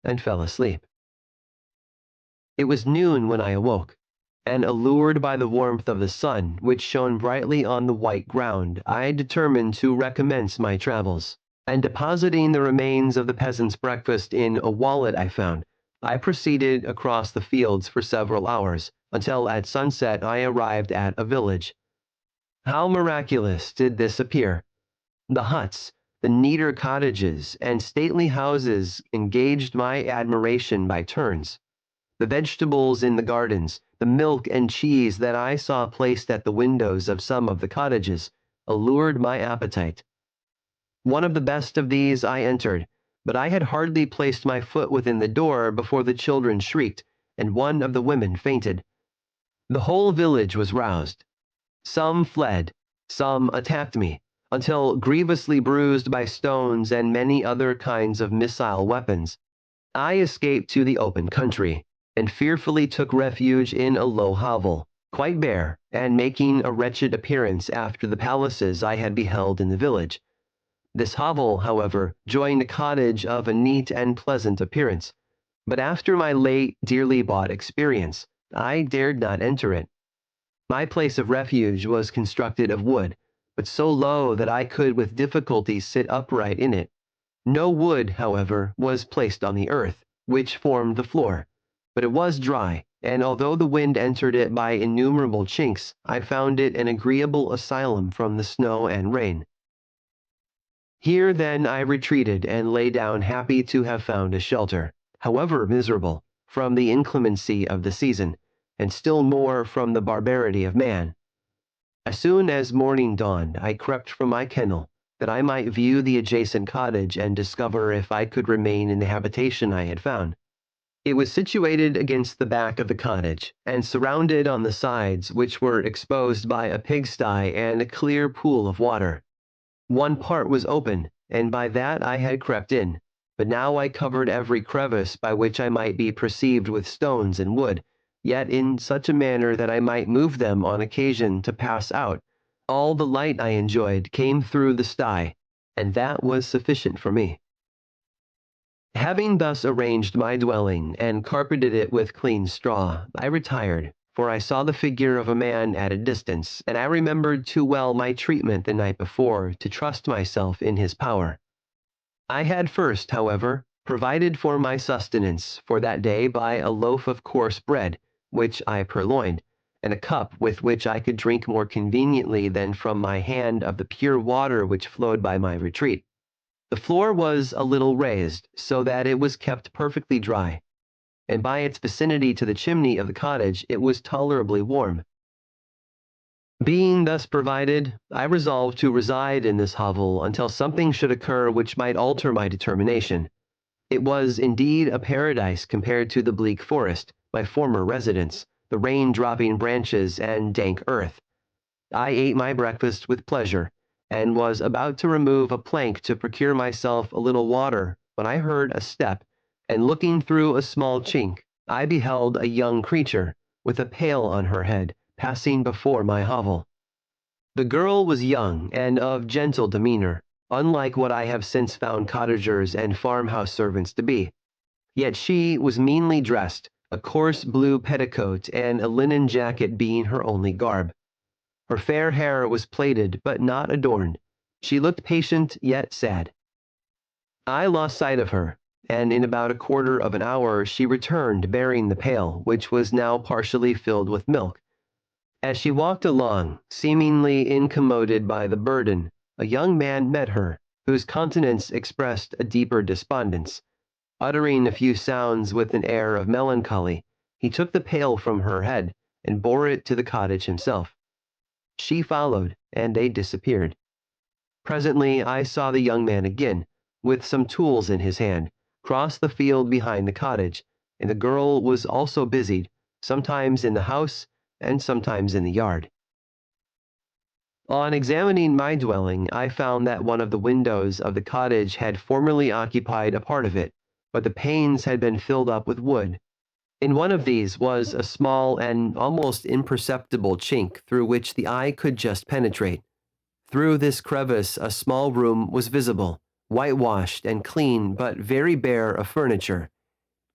and fell asleep. It was noon when I awoke, and allured by the warmth of the sun, which shone brightly on the white ground, I determined to recommence my travels, and depositing the remains of the peasant's breakfast in a wallet I found, I proceeded across the fields for several hours, until at sunset I arrived at a village. How miraculous did this appear! The huts, the neater cottages, and stately houses engaged my admiration by turns. The vegetables in the gardens, the milk and cheese that I saw placed at the windows of some of the cottages, allured my appetite. One of the best of these I entered, but I had hardly placed my foot within the door before the children shrieked, and one of the women fainted. The whole village was roused. Some fled, some attacked me, until, grievously bruised by stones and many other kinds of missile weapons, I escaped to the open country, and fearfully took refuge in a low hovel, quite bare, and making a wretched appearance after the palaces I had beheld in the village. This hovel, however, joined a cottage of a neat and pleasant appearance, but after my late dearly bought experience, I dared not enter it. My place of refuge was constructed of wood, but so low that I could with difficulty sit upright in it. No wood, however, was placed on the earth, which formed the floor, but it was dry, and although the wind entered it by innumerable chinks, I found it an agreeable asylum from the snow and rain. Here then I retreated and lay down happy to have found a shelter, however miserable, from the inclemency of the season, and still more from the barbarity of man. As soon as morning dawned, I crept from my kennel, that I might view the adjacent cottage and discover if I could remain in the habitation I had found. It was situated against the back of the cottage, and surrounded on the sides, which were exposed by a pigsty and a clear pool of water. One part was open, and by that I had crept in, but now I covered every crevice by which I might be perceived with stones and wood, yet in such a manner that I might move them on occasion to pass out. All the light I enjoyed came through the sty, and that was sufficient for me. Having thus arranged my dwelling and carpeted it with clean straw, I retired, for I saw the figure of a man at a distance, and I remembered too well my treatment the night before to trust myself in his power. I had first, however, provided for my sustenance for that day by a loaf of coarse bread, which I purloined, and a cup with which I could drink more conveniently than from my hand of the pure water which flowed by my retreat. The floor was a little raised, so that it was kept perfectly dry, and by its vicinity to the chimney of the cottage it was tolerably warm. Being thus provided, I resolved to reside in this hovel until something should occur which might alter my determination. It was indeed a paradise compared to the bleak forest, my former residence, the rain-dropping branches and dank earth. I ate my breakfast with pleasure, and was about to remove a plank to procure myself a little water, when I heard a step, and looking through a small chink, I beheld a young creature, with a pail on her head, passing before my hovel. The girl was young and of gentle demeanor, unlike what I have since found cottagers and farmhouse servants to be. Yet she was meanly dressed, a coarse blue petticoat and a linen jacket being her only garb. Her fair hair was plaited but not adorned. She looked patient yet sad. I lost sight of her, and in about a quarter of an hour she returned bearing the pail, which was now partially filled with milk. As she walked along, seemingly incommoded by the burden, a young man met her, whose countenance expressed a deeper despondence. Uttering a few sounds with an air of melancholy, he took the pail from her head and bore it to the cottage himself. She followed, and they disappeared. Presently I saw the young man again, with some tools in his hand, cross the field behind the cottage, and the girl was also busied, sometimes in the house and sometimes in the yard. On examining my dwelling, I found that one of the windows of the cottage had formerly occupied a part of it, but the panes had been filled up with wood. In one of these was a small and almost imperceptible chink through which the eye could just penetrate. Through this crevice a small room was visible, whitewashed and clean but very bare of furniture.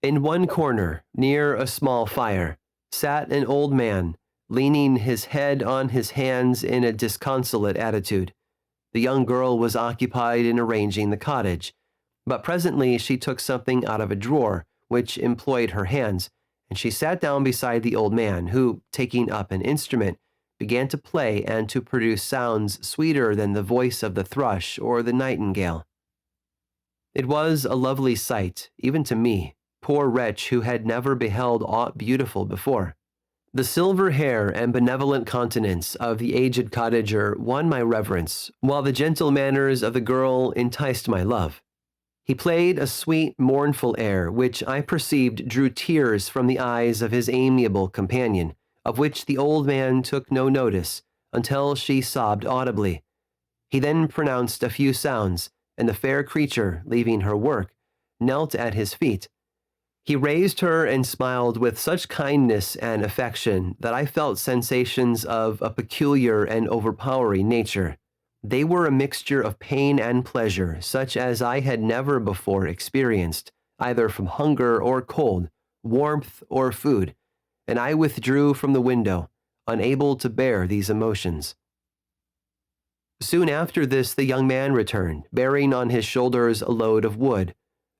In one corner, near a small fire, sat an old man, leaning his head on his hands in a disconsolate attitude. The young girl was occupied in arranging the cottage, but presently she took something out of a drawer, which employed her hands, and she sat down beside the old man, who, taking up an instrument, began to play and to produce sounds sweeter than the voice of the thrush or the nightingale. It was a lovely sight, even to me, poor wretch who had never beheld aught beautiful before. The silver hair and benevolent countenance of the aged cottager won my reverence, while the gentle manners of the girl enticed my love. He played a sweet, mournful air, which I perceived drew tears from the eyes of his amiable companion, of which the old man took no notice, until she sobbed audibly. He then pronounced a few sounds, and the fair creature, leaving her work, knelt at his feet. He raised her and smiled with such kindness and affection that I felt sensations of a peculiar and overpowering nature. They were a mixture of pain and pleasure, such as I had never before experienced, either from hunger or cold, warmth or food, and I withdrew from the window, unable to bear these emotions. Soon after this the young man returned, bearing on his shoulders a load of wood.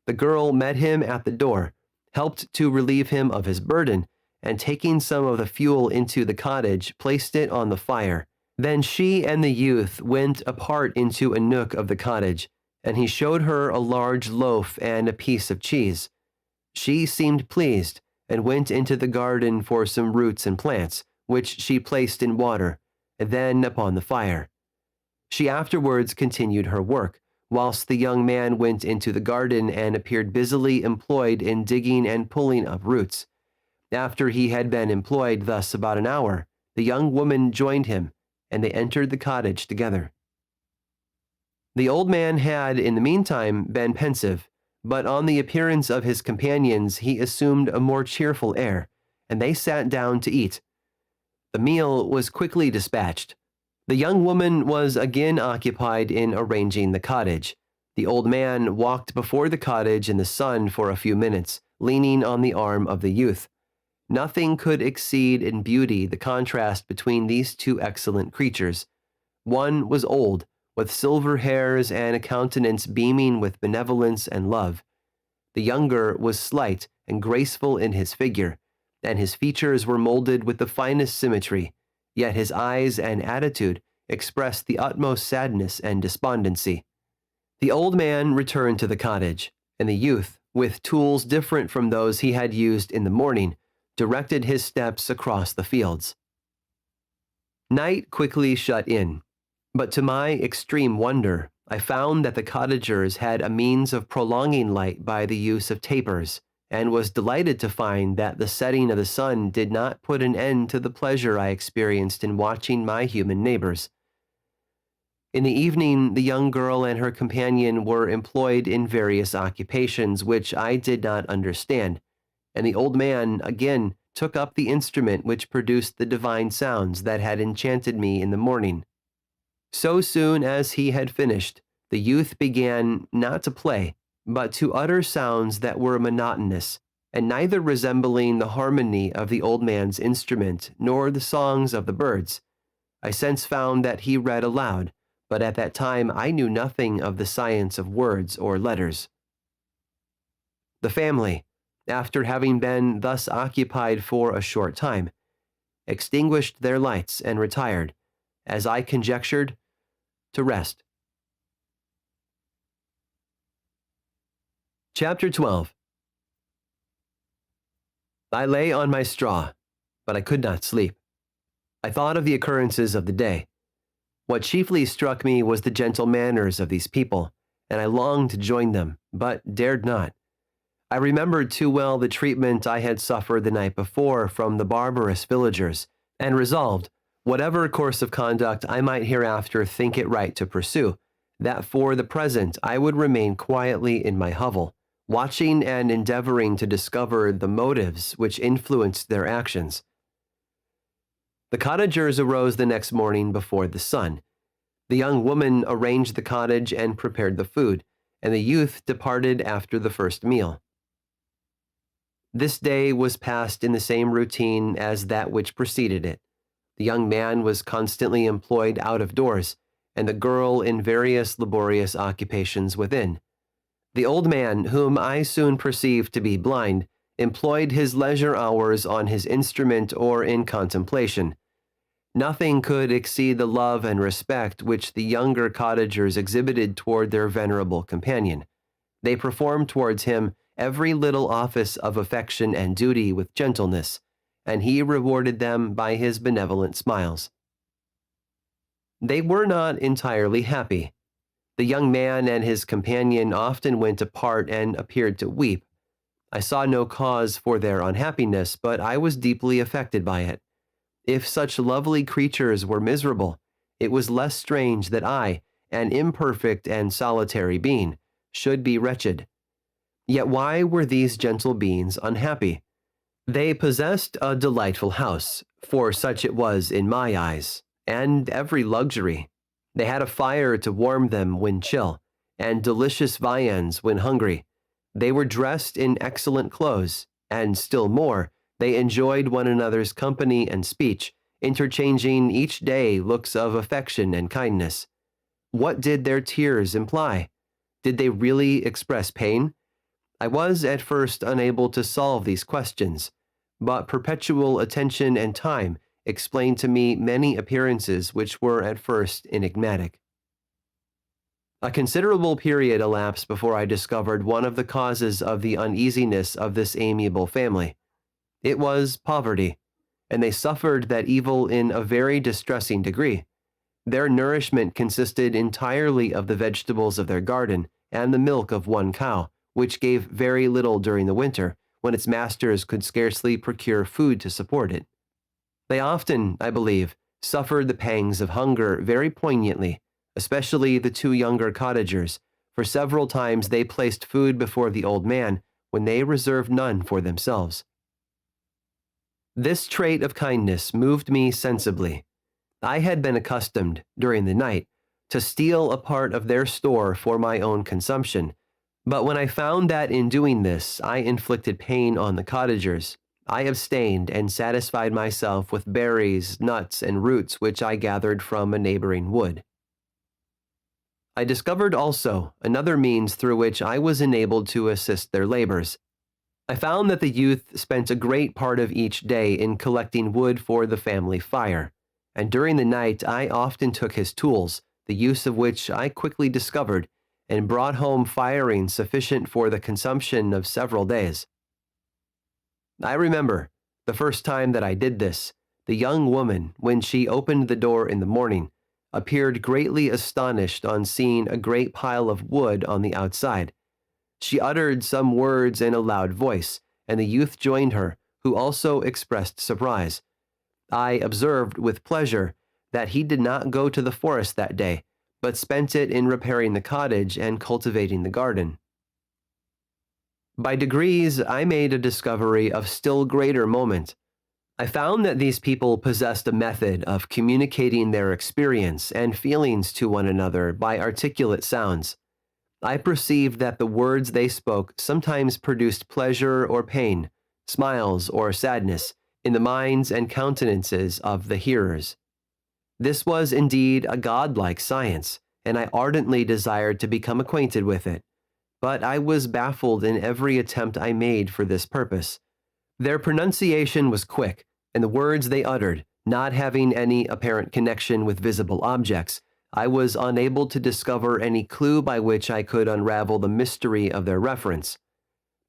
The girl met him at the door, helped to relieve him of his burden, and taking some of the fuel into the cottage, placed it on the fire. Then she and the youth went apart into a nook of the cottage, and he showed her a large loaf and a piece of cheese. She seemed pleased, and went into the garden for some roots and plants, which she placed in water, and then upon the fire. She afterwards continued her work, whilst the young man went into the garden and appeared busily employed in digging and pulling up roots. After he had been employed thus about an hour, the young woman joined him, and they entered the cottage together. The old man had, in the meantime, been pensive, but on the appearance of his companions he assumed a more cheerful air, and they sat down to eat. The meal was quickly dispatched. The young woman was again occupied in arranging the cottage. The old man walked before the cottage in the sun for a few minutes, leaning on the arm of the youth. Nothing could exceed in beauty the contrast between these two excellent creatures. One was old, with silver hairs and a countenance beaming with benevolence and love. The younger was slight and graceful in his figure, and his features were molded with the finest symmetry, yet his eyes and attitude expressed the utmost sadness and despondency. The old man returned to the cottage, and the youth, with tools different from those he had used in the morning, directed his steps across the fields. Night quickly shut in, but to my extreme wonder, I found that the cottagers had a means of prolonging light by the use of tapers, and was delighted to find that the setting of the sun did not put an end to the pleasure I experienced in watching my human neighbors. In the evening, the young girl and her companion were employed in various occupations which I did not understand, and the old man again took up the instrument which produced the divine sounds that had enchanted me in the morning. So soon as he had finished, the youth began not to play, but to utter sounds that were monotonous, and neither resembling the harmony of the old man's instrument nor the songs of the birds. I since found that he read aloud, but at that time I knew nothing of the science of words or letters. The family, after having been thus occupied for a short time, extinguished their lights and retired, as I conjectured, to rest. Chapter 12. I lay on my straw, but I could not sleep. I thought of the occurrences of the day. What chiefly struck me was the gentle manners of these people, and I longed to join them, but dared not. I remembered too well the treatment I had suffered the night before from the barbarous villagers, and resolved, whatever course of conduct I might hereafter think it right to pursue, that for the present I would remain quietly in my hovel, watching and endeavoring to discover the motives which influenced their actions. The cottagers arose the next morning before the sun. The young woman arranged the cottage and prepared the food, and the youth departed after the first meal. This day was passed in the same routine as that which preceded it. The young man was constantly employed out of doors, and the girl in various laborious occupations within. The old man, whom I soon perceived to be blind, employed his leisure hours on his instrument or in contemplation. Nothing could exceed the love and respect which the younger cottagers exhibited toward their venerable companion. They performed towards him every little office of affection and duty with gentleness, and he rewarded them by his benevolent smiles. They were not entirely happy. The young man and his companion often went apart and appeared to weep. I saw no cause for their unhappiness, but I was deeply affected by it. If such lovely creatures were miserable, it was less strange that I, an imperfect and solitary being, should be wretched. Yet why were these gentle beings unhappy? They possessed a delightful house, for such it was in my eyes, and every luxury. They had a fire to warm them when chill, and delicious viands when hungry. They were dressed in excellent clothes, and still more, they enjoyed one another's company and speech, interchanging each day looks of affection and kindness. What did their tears imply? Did they really express pain? I was at first unable to solve these questions, but perpetual attention and time explained to me many appearances which were at first enigmatic. A considerable period elapsed before I discovered one of the causes of the uneasiness of this amiable family. It was poverty, and they suffered that evil in a very distressing degree. Their nourishment consisted entirely of the vegetables of their garden and the milk of one cow, which gave very little during the winter, when its masters could scarcely procure food to support it. They often, I believe, suffered the pangs of hunger very poignantly, especially the two younger cottagers, for several times they placed food before the old man when they reserved none for themselves. This trait of kindness moved me sensibly. I had been accustomed, during the night, to steal a part of their store for my own consumption, but when I found that in doing this I inflicted pain on the cottagers, I abstained and satisfied myself with berries, nuts, and roots which I gathered from a neighboring wood. I discovered also another means through which I was enabled to assist their labors. I found that the youth spent a great part of each day in collecting wood for the family fire, and during the night I often took his tools, the use of which I quickly discovered, and brought home firing sufficient for the consumption of several days. I remember, the first time that I did this, the young woman, when she opened the door in the morning, appeared greatly astonished on seeing a great pile of wood on the outside. She uttered some words in a loud voice, and the youth joined her, who also expressed surprise. I observed with pleasure that he did not go to the forest that day, but spent it in repairing the cottage and cultivating the garden. By degrees, I made a discovery of still greater moment. I found that these people possessed a method of communicating their experience and feelings to one another by articulate sounds. I perceived that the words they spoke sometimes produced pleasure or pain, smiles or sadness, in the minds and countenances of the hearers. This was indeed a godlike science, and I ardently desired to become acquainted with it. But I was baffled in every attempt I made for this purpose. Their pronunciation was quick, and the words they uttered, not having any apparent connection with visible objects, I was unable to discover any clue by which I could unravel the mystery of their reference.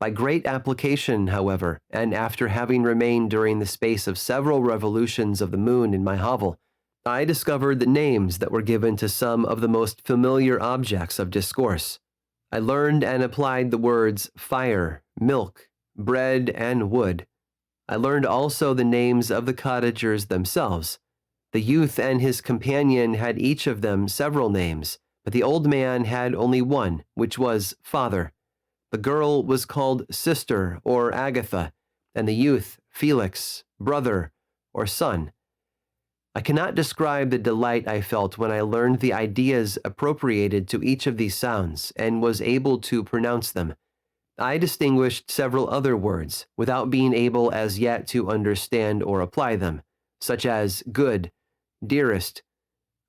By great application, however, and after having remained during the space of several revolutions of the moon in my hovel, I discovered the names that were given to some of the most familiar objects of discourse. I learned and applied the words fire, milk, bread, and wood. I learned also the names of the cottagers themselves. The youth and his companion had each of them several names, but the old man had only one, which was father. The girl was called sister or Agatha, and the youth Felix, brother, or son. I cannot describe the delight I felt when I learned the ideas appropriated to each of these sounds and was able to pronounce them. I distinguished several other words without being able as yet to understand or apply them, such as good, dearest,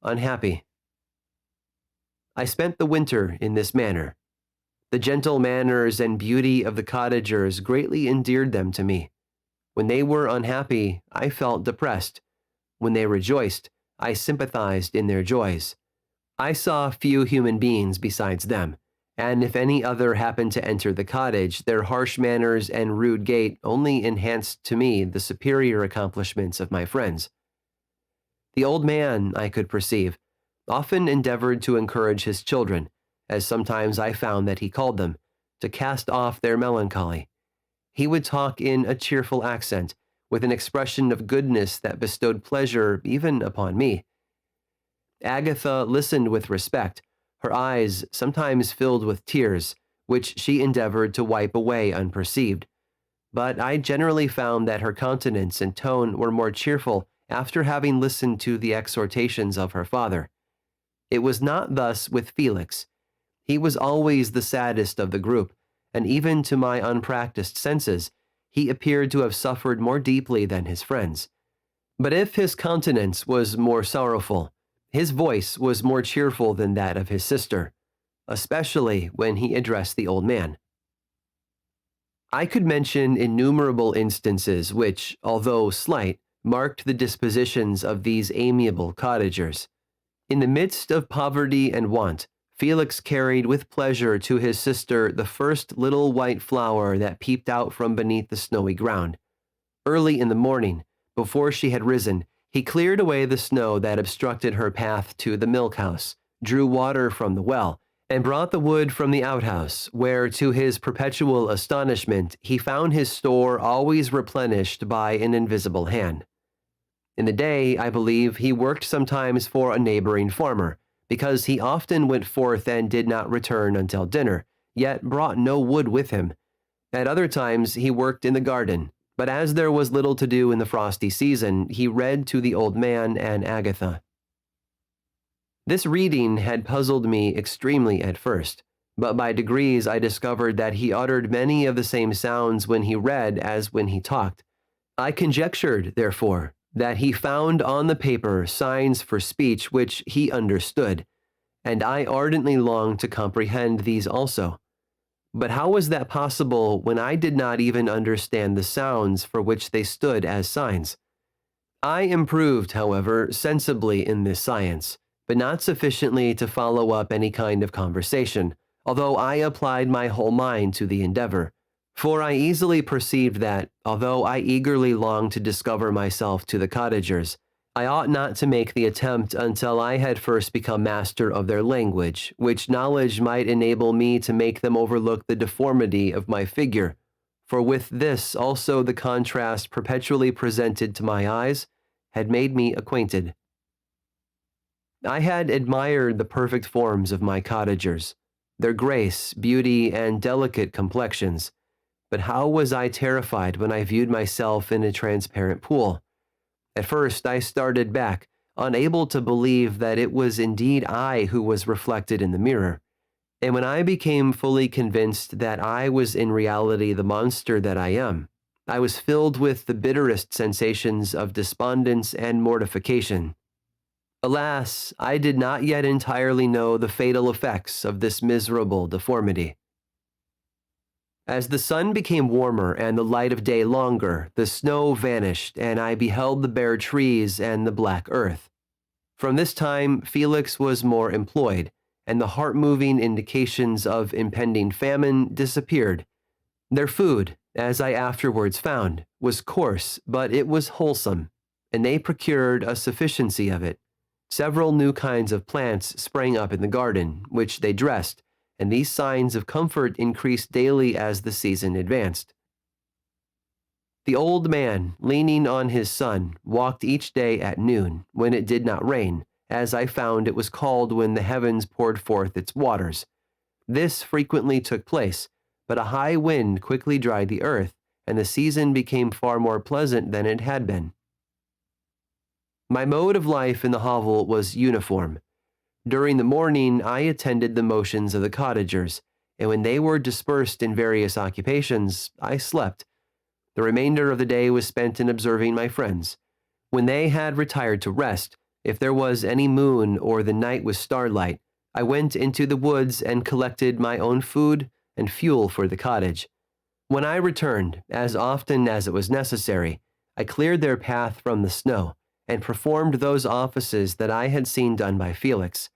unhappy. I spent the winter in this manner. The gentle manners and beauty of the cottagers greatly endeared them to me. When they were unhappy, I felt depressed. When they rejoiced, I sympathized in their joys. I saw few human beings besides them, and if any other happened to enter the cottage, their harsh manners and rude gait only enhanced to me the superior accomplishments of my friends. The old man, I could perceive, often endeavored to encourage his children, as sometimes I found that he called them, to cast off their melancholy. He would talk in a cheerful accent, with an expression of goodness that bestowed pleasure even upon me. Agatha listened with respect, her eyes sometimes filled with tears, which she endeavored to wipe away unperceived. But I generally found that her countenance and tone were more cheerful after having listened to the exhortations of her father. It was not thus with Felix. He was always the saddest of the group, and even to my unpracticed senses, he appeared to have suffered more deeply than his friends. But if his countenance was more sorrowful, his voice was more cheerful than that of his sister, especially when he addressed the old man. I could mention innumerable instances which, although slight, marked the dispositions of these amiable cottagers. In the midst of poverty and want, Felix carried with pleasure to his sister the first little white flower that peeped out from beneath the snowy ground. Early in the morning, before she had risen, he cleared away the snow that obstructed her path to the milk house, drew water from the well, and brought the wood from the outhouse, where, to his perpetual astonishment, he found his store always replenished by an invisible hand. In the day, I believe, he worked sometimes for a neighboring farmer, because he often went forth and did not return until dinner, yet brought no wood with him. At other times he worked in the garden, but as there was little to do in the frosty season, he read to the old man and Agatha. This reading had puzzled me extremely at first, but by degrees I discovered that he uttered many of the same sounds when he read as when he talked. I conjectured, therefore, that he found on the paper signs for speech which he understood, and I ardently longed to comprehend these also. But how was that possible when I did not even understand the sounds for which they stood as signs? I improved, however, sensibly in this science, but not sufficiently to follow up any kind of conversation, although I applied my whole mind to the endeavor. For I easily perceived that, although I eagerly longed to discover myself to the cottagers, I ought not to make the attempt until I had first become master of their language, which knowledge might enable me to make them overlook the deformity of my figure, for with this also the contrast perpetually presented to my eyes had made me acquainted. I had admired the perfect forms of my cottagers, their grace, beauty, and delicate complexions, but how was I terrified when I viewed myself in a transparent pool. At first I started back, unable to believe that it was indeed I who was reflected in the mirror, and when I became fully convinced that I was in reality the monster that I am, I was filled with the bitterest sensations of despondence and mortification. Alas, I did not yet entirely know the fatal effects of this miserable deformity. As the sun became warmer and the light of day longer, the snow vanished, and I beheld the bare trees and the black earth. From this time, Felix was more employed, and the heart-moving indications of impending famine disappeared. Their food, as I afterwards found, was coarse, but it was wholesome, and they procured a sufficiency of it. Several new kinds of plants sprang up in the garden, which they dressed, and these signs of comfort increased daily as the season advanced. The old man, leaning on his son, walked each day at noon, when it did not rain, as I found it was called when the heavens poured forth its waters. This frequently took place, but a high wind quickly dried the earth, and the season became far more pleasant than it had been. My mode of life in the hovel was uniform. During the morning, I attended the motions of the cottagers, and when they were dispersed in various occupations, I slept. The remainder of the day was spent in observing my friends. When they had retired to rest, if there was any moon or the night was starlight, I went into the woods and collected my own food and fuel for the cottage. When I returned, as often as it was necessary, I cleared their path from the snow and performed those offices that I had seen done by Felix.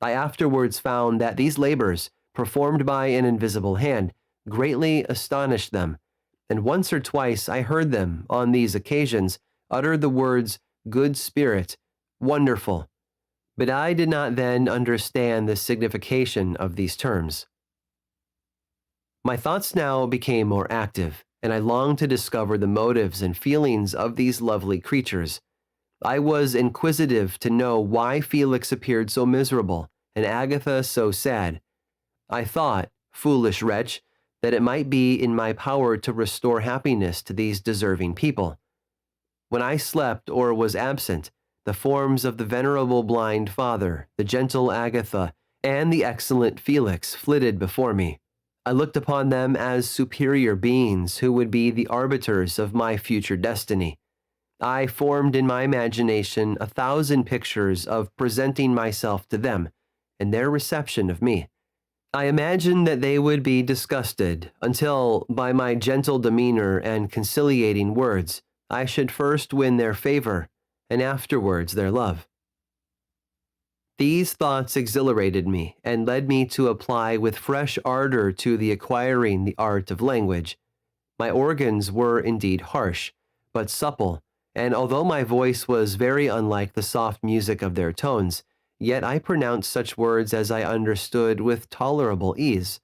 I afterwards found that these labors, performed by an invisible hand, greatly astonished them, and once or twice I heard them, on these occasions, utter the words, "Good Spirit," "Wonderful," but I did not then understand the signification of these terms. My thoughts now became more active, and I longed to discover the motives and feelings of these lovely creatures. I was inquisitive to know why Felix appeared so miserable, and Agatha so sad. I thought, foolish wretch, that it might be in my power to restore happiness to these deserving people. When I slept or was absent, the forms of the venerable blind father, the gentle Agatha, and the excellent Felix flitted before me. I looked upon them as superior beings who would be the arbiters of my future destiny. I formed in my imagination 1,000 pictures of presenting myself to them and their reception of me. I imagined that they would be disgusted until, by my gentle demeanor and conciliating words, I should first win their favor and afterwards their love. These thoughts exhilarated me and led me to apply with fresh ardor to the acquiring the art of language. My organs were indeed harsh, but supple, and although my voice was very unlike the soft music of their tones, yet I pronounced such words as I understood with tolerable ease.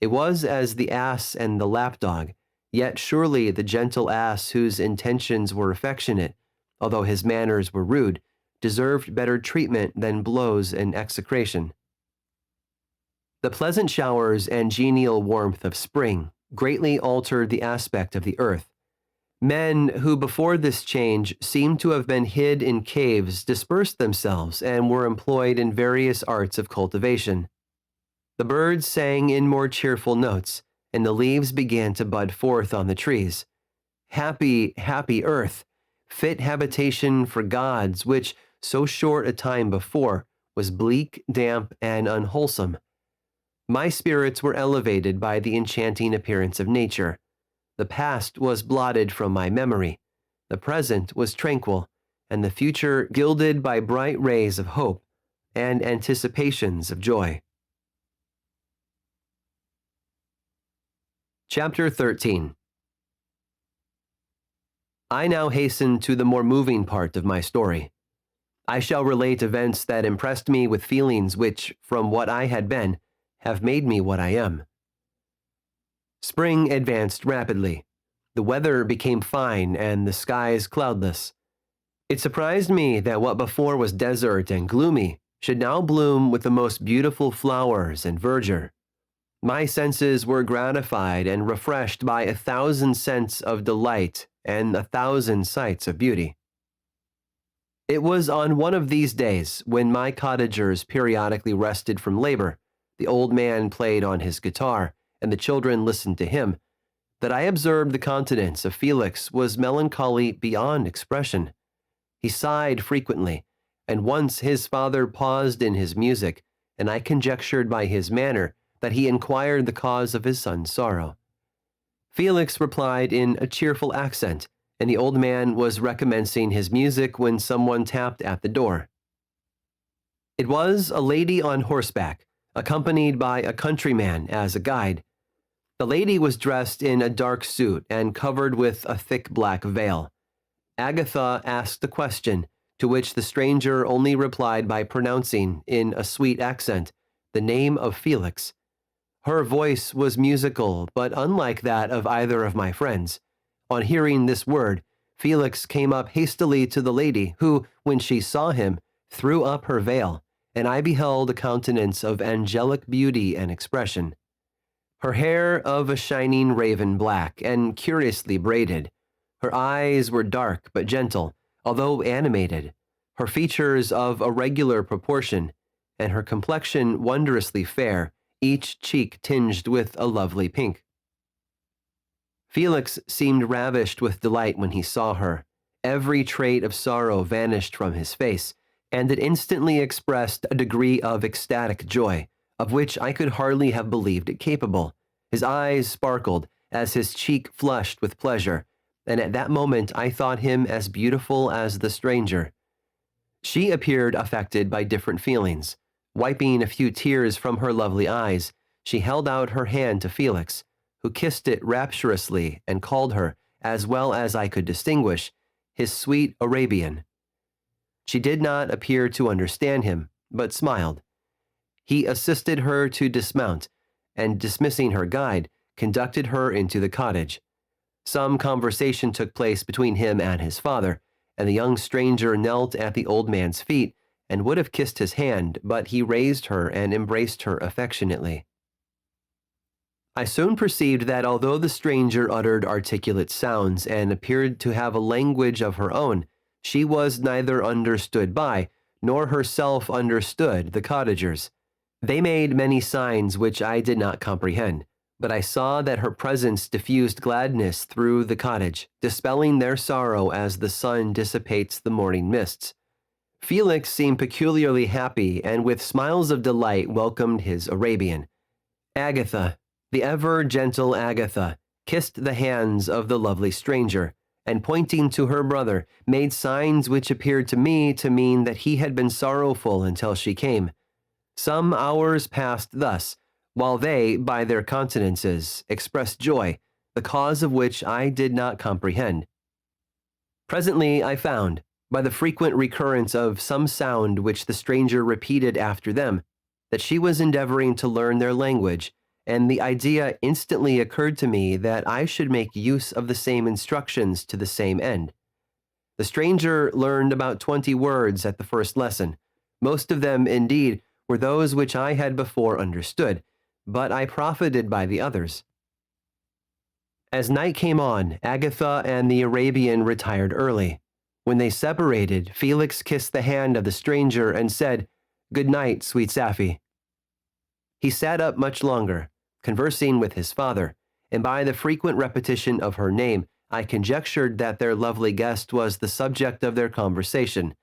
It was as the ass and the lapdog, yet surely the gentle ass whose intentions were affectionate, although his manners were rude, deserved better treatment than blows and execration. The pleasant showers and genial warmth of spring greatly altered the aspect of the earth. Men who before this change seemed to have been hid in caves dispersed themselves and were employed in various arts of cultivation. The birds sang in more cheerful notes, and the leaves began to bud forth on the trees. Happy, happy earth, fit habitation for gods, which, so short a time before, was bleak, damp, and unwholesome. My spirits were elevated by the enchanting appearance of nature. The past was blotted from my memory, the present was tranquil, and the future gilded by bright rays of hope and anticipations of joy. Chapter 13. I now hasten to the more moving part of my story. I shall relate events that impressed me with feelings which, from what I had been, have made me what I am. Spring advanced rapidly. The weather became fine and the skies cloudless. It surprised me that what before was desert and gloomy should now bloom with the most beautiful flowers and verdure. My senses were gratified and refreshed by 1,000 scents of delight and 1,000 sights of beauty. It was on one of these days, when my cottagers periodically rested from labor, the old man played on his guitar, and the children listened to him, that I observed the countenance of Felix was melancholy beyond expression. He sighed frequently, and once his father paused in his music, and I conjectured by his manner that he inquired the cause of his son's sorrow. Felix replied in a cheerful accent, and the old man was recommencing his music when someone tapped at the door. It was a lady on horseback, accompanied by a countryman as a guide. The lady was dressed in a dark suit and covered with a thick black veil. Agatha asked a question, to which the stranger only replied by pronouncing, in a sweet accent, the name of Felix. Her voice was musical, but unlike that of either of my friends. On hearing this word, Felix came up hastily to the lady, who, when she saw him, threw up her veil, and I beheld a countenance of angelic beauty and expression. Her hair of a shining raven black, and curiously braided. Her eyes were dark but gentle, although animated, her features of a regular proportion, and her complexion wondrously fair, each cheek tinged with a lovely pink. Felix seemed ravished with delight when he saw her. Every trait of sorrow vanished from his face, and it instantly expressed a degree of ecstatic joy, of which I could hardly have believed it capable. His eyes sparkled, as his cheek flushed with pleasure, and at that moment I thought him as beautiful as the stranger. She appeared affected by different feelings. Wiping a few tears from her lovely eyes, she held out her hand to Felix, who kissed it rapturously and called her, as well as I could distinguish, his sweet Arabian. She did not appear to understand him, but smiled. He assisted her to dismount, and dismissing her guide, conducted her into the cottage. Some conversation took place between him and his father, and the young stranger knelt at the old man's feet and would have kissed his hand, but he raised her and embraced her affectionately. I soon perceived that although the stranger uttered articulate sounds and appeared to have a language of her own, she was neither understood by, nor herself understood the cottagers. They made many signs which I did not comprehend, but I saw that her presence diffused gladness through the cottage, dispelling their sorrow as the sun dissipates the morning mists. Felix seemed peculiarly happy, and with smiles of delight welcomed his Arabian. Agatha, the ever-gentle Agatha, kissed the hands of the lovely stranger, and pointing to her brother, made signs which appeared to me to mean that he had been sorrowful until she came. Some hours passed thus, while they, by their countenances, expressed joy, the cause of which I did not comprehend. Presently I found, by the frequent recurrence of some sound which the stranger repeated after them, that she was endeavoring to learn their language, and the idea instantly occurred to me that I should make use of the same instructions to the same end. The stranger learned about 20 words at the first lesson. Most of them, indeed, were those which I had before understood, but I profited by the others. As night came on, Agatha and the Arabian retired early. When they separated, Felix kissed the hand of the stranger and said, "Good night, sweet Safi." He sat up much longer, conversing with his father, and by the frequent repetition of her name, I conjectured that their lovely guest was the subject of their conversation.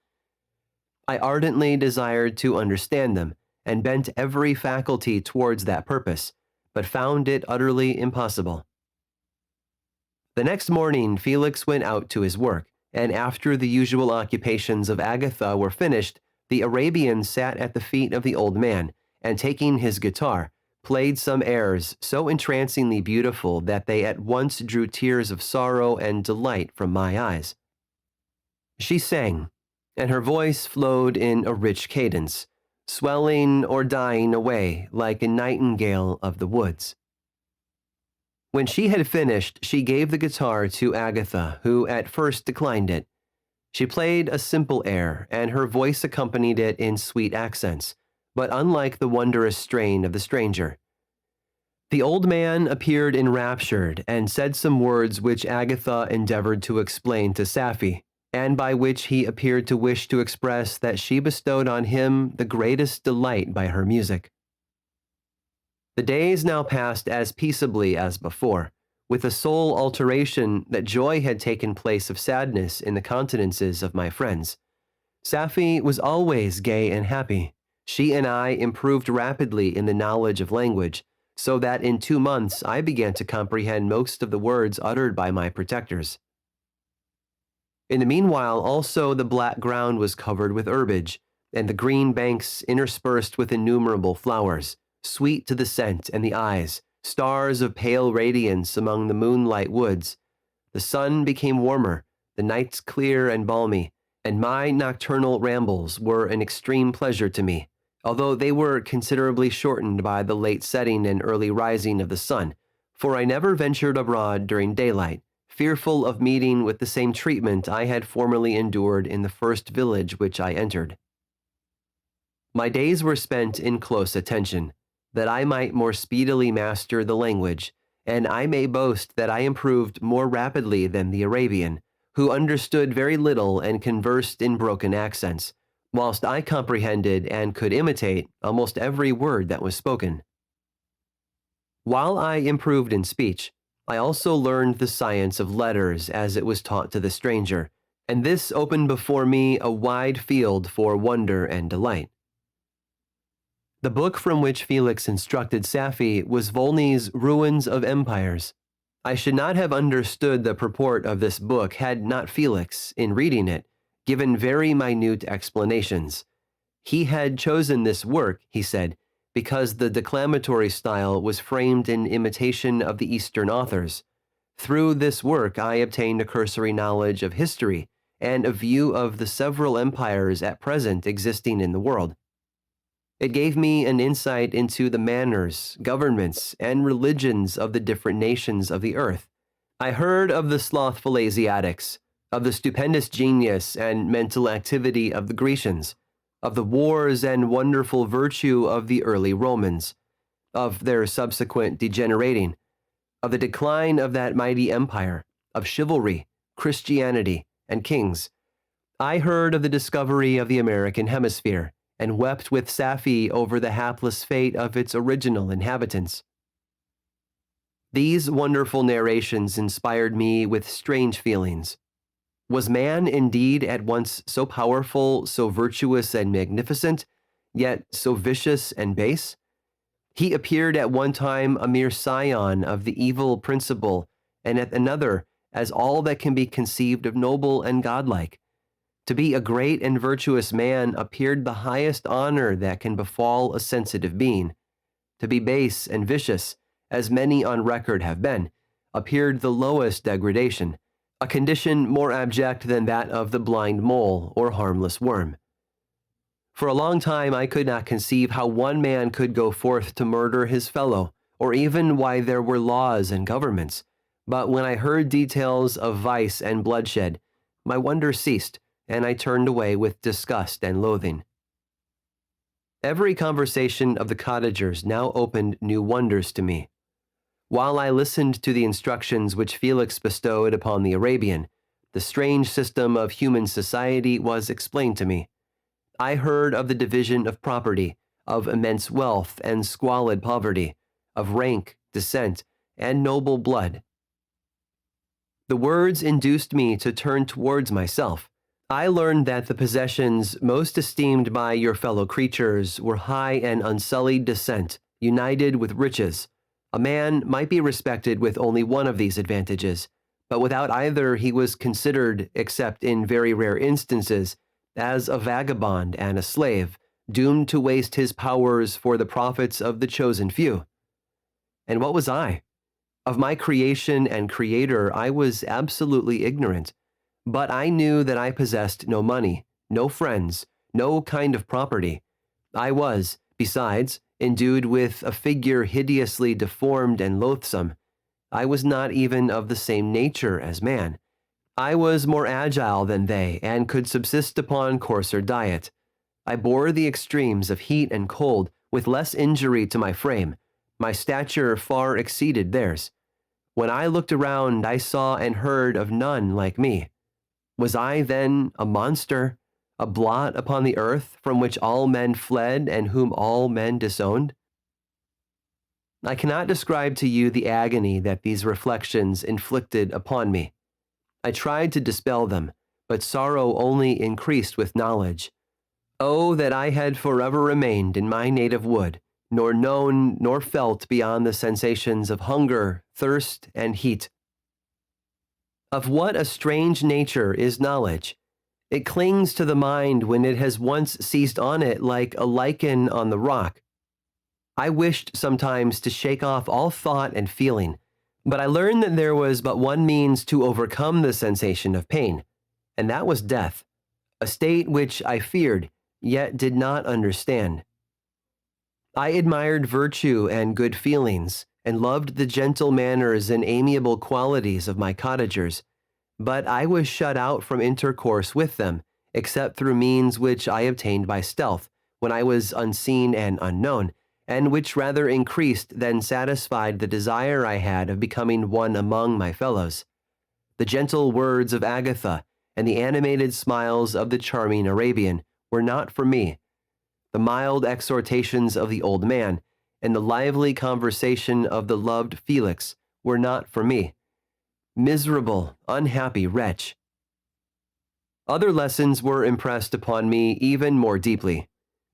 I ardently desired to understand them, and bent every faculty towards that purpose, but found it utterly impossible. The next morning, Felix went out to his work, and after the usual occupations of Agatha were finished, the Arabian sat at the feet of the old man, and taking his guitar, played some airs so entrancingly beautiful that they at once drew tears of sorrow and delight from my eyes. She sang, and her voice flowed in a rich cadence, swelling or dying away like a nightingale of the woods. When she had finished, she gave the guitar to Agatha, who at first declined it. She played a simple air, and her voice accompanied it in sweet accents, but unlike the wondrous strain of the stranger. The old man appeared enraptured and said some words which Agatha endeavored to explain to Safi, and by which he appeared to wish to express that she bestowed on him the greatest delight by her music. The days now passed as peaceably as before, with the sole alteration that joy had taken place of sadness in the countenances of my friends. Safi was always gay and happy. She and I improved rapidly in the knowledge of language, so that in 2 months I began to comprehend most of the words uttered by my protectors. In the meanwhile, also the black ground was covered with herbage, and the green banks interspersed with innumerable flowers, sweet to the scent and the eyes, stars of pale radiance among the moonlight woods. The sun became warmer, the nights clear and balmy, and my nocturnal rambles were an extreme pleasure to me, although they were considerably shortened by the late setting and early rising of the sun, for I never ventured abroad during daylight, fearful of meeting with the same treatment I had formerly endured in the first village which I entered. My days were spent in close attention, that I might more speedily master the language, and I may boast that I improved more rapidly than the Arabian, who understood very little and conversed in broken accents, whilst I comprehended and could imitate almost every word that was spoken. While I improved in speech, I also learned the science of letters as it was taught to the stranger, and this opened before me a wide field for wonder and delight. The book from which Felix instructed Safi was Volney's Ruins of Empires. I should not have understood the purport of this book had not Felix, in reading it, given very minute explanations. He had chosen this work, he said, because the declamatory style was framed in imitation of the Eastern authors. Through this work I obtained a cursory knowledge of history and a view of the several empires at present existing in the world. It gave me an insight into the manners, governments, and religions of the different nations of the earth. I heard of the slothful Asiatics, of the stupendous genius and mental activity of the Grecians, of the wars and wonderful virtue of the early Romans, of their subsequent degenerating, of the decline of that mighty empire, of chivalry, Christianity, and kings. I heard of the discovery of the American hemisphere, and wept with Safi over the hapless fate of its original inhabitants. These wonderful narrations inspired me with strange feelings. Was man indeed at once so powerful, so virtuous and magnificent, yet so vicious and base? He appeared at one time a mere scion of the evil principle, and at another as all that can be conceived of noble and godlike. To be a great and virtuous man appeared the highest honor that can befall a sensitive being. To be base and vicious, as many on record have been, appeared the lowest degradation, a condition more abject than that of the blind mole or harmless worm. For a long time I could not conceive how one man could go forth to murder his fellow, or even why there were laws and governments. But when I heard details of vice and bloodshed, my wonder ceased, and I turned away with disgust and loathing. Every conversation of the cottagers now opened new wonders to me. While I listened to the instructions which Felix bestowed upon the Arabian, the strange system of human society was explained to me. I heard of the division of property, of immense wealth and squalid poverty, of rank, descent, and noble blood. The words induced me to turn towards myself. I learned that the possessions most esteemed by your fellow creatures were high and unsullied descent, united with riches. A man might be respected with only one of these advantages, but without either he was considered, except in very rare instances, as a vagabond and a slave, doomed to waste his powers for the profits of the chosen few. And what was I? Of my creation and creator I was absolutely ignorant. But I knew that I possessed no money, no friends, no kind of property. I was, besides, endued with a figure hideously deformed and loathsome. I was not even of the same nature as man. I was more agile than they, and could subsist upon coarser diet. I bore the extremes of heat and cold with less injury to my frame. My stature far exceeded theirs. When I looked around, I saw and heard of none like me. Was I, then, a monster, a blot upon the earth from which all men fled and whom all men disowned? I cannot describe to you the agony that these reflections inflicted upon me. I tried to dispel them, but sorrow only increased with knowledge. Oh, that I had forever remained in my native wood, nor known nor felt beyond the sensations of hunger, thirst, and heat. Of what a strange nature is knowledge! It clings to the mind when it has once seized on it like a lichen on the rock. I wished sometimes to shake off all thought and feeling, but I learned that there was but one means to overcome the sensation of pain, and that was death, a state which I feared, yet did not understand. I admired virtue and good feelings, and loved the gentle manners and amiable qualities of my cottagers, but I was shut out from intercourse with them, except through means which I obtained by stealth, when I was unseen and unknown, and which rather increased than satisfied the desire I had of becoming one among my fellows. The gentle words of Agatha and the animated smiles of the charming Arabian were not for me. The mild exhortations of the old man and the lively conversation of the loved Felix were not for me. Miserable, unhappy wretch! Other lessons were impressed upon me even more deeply.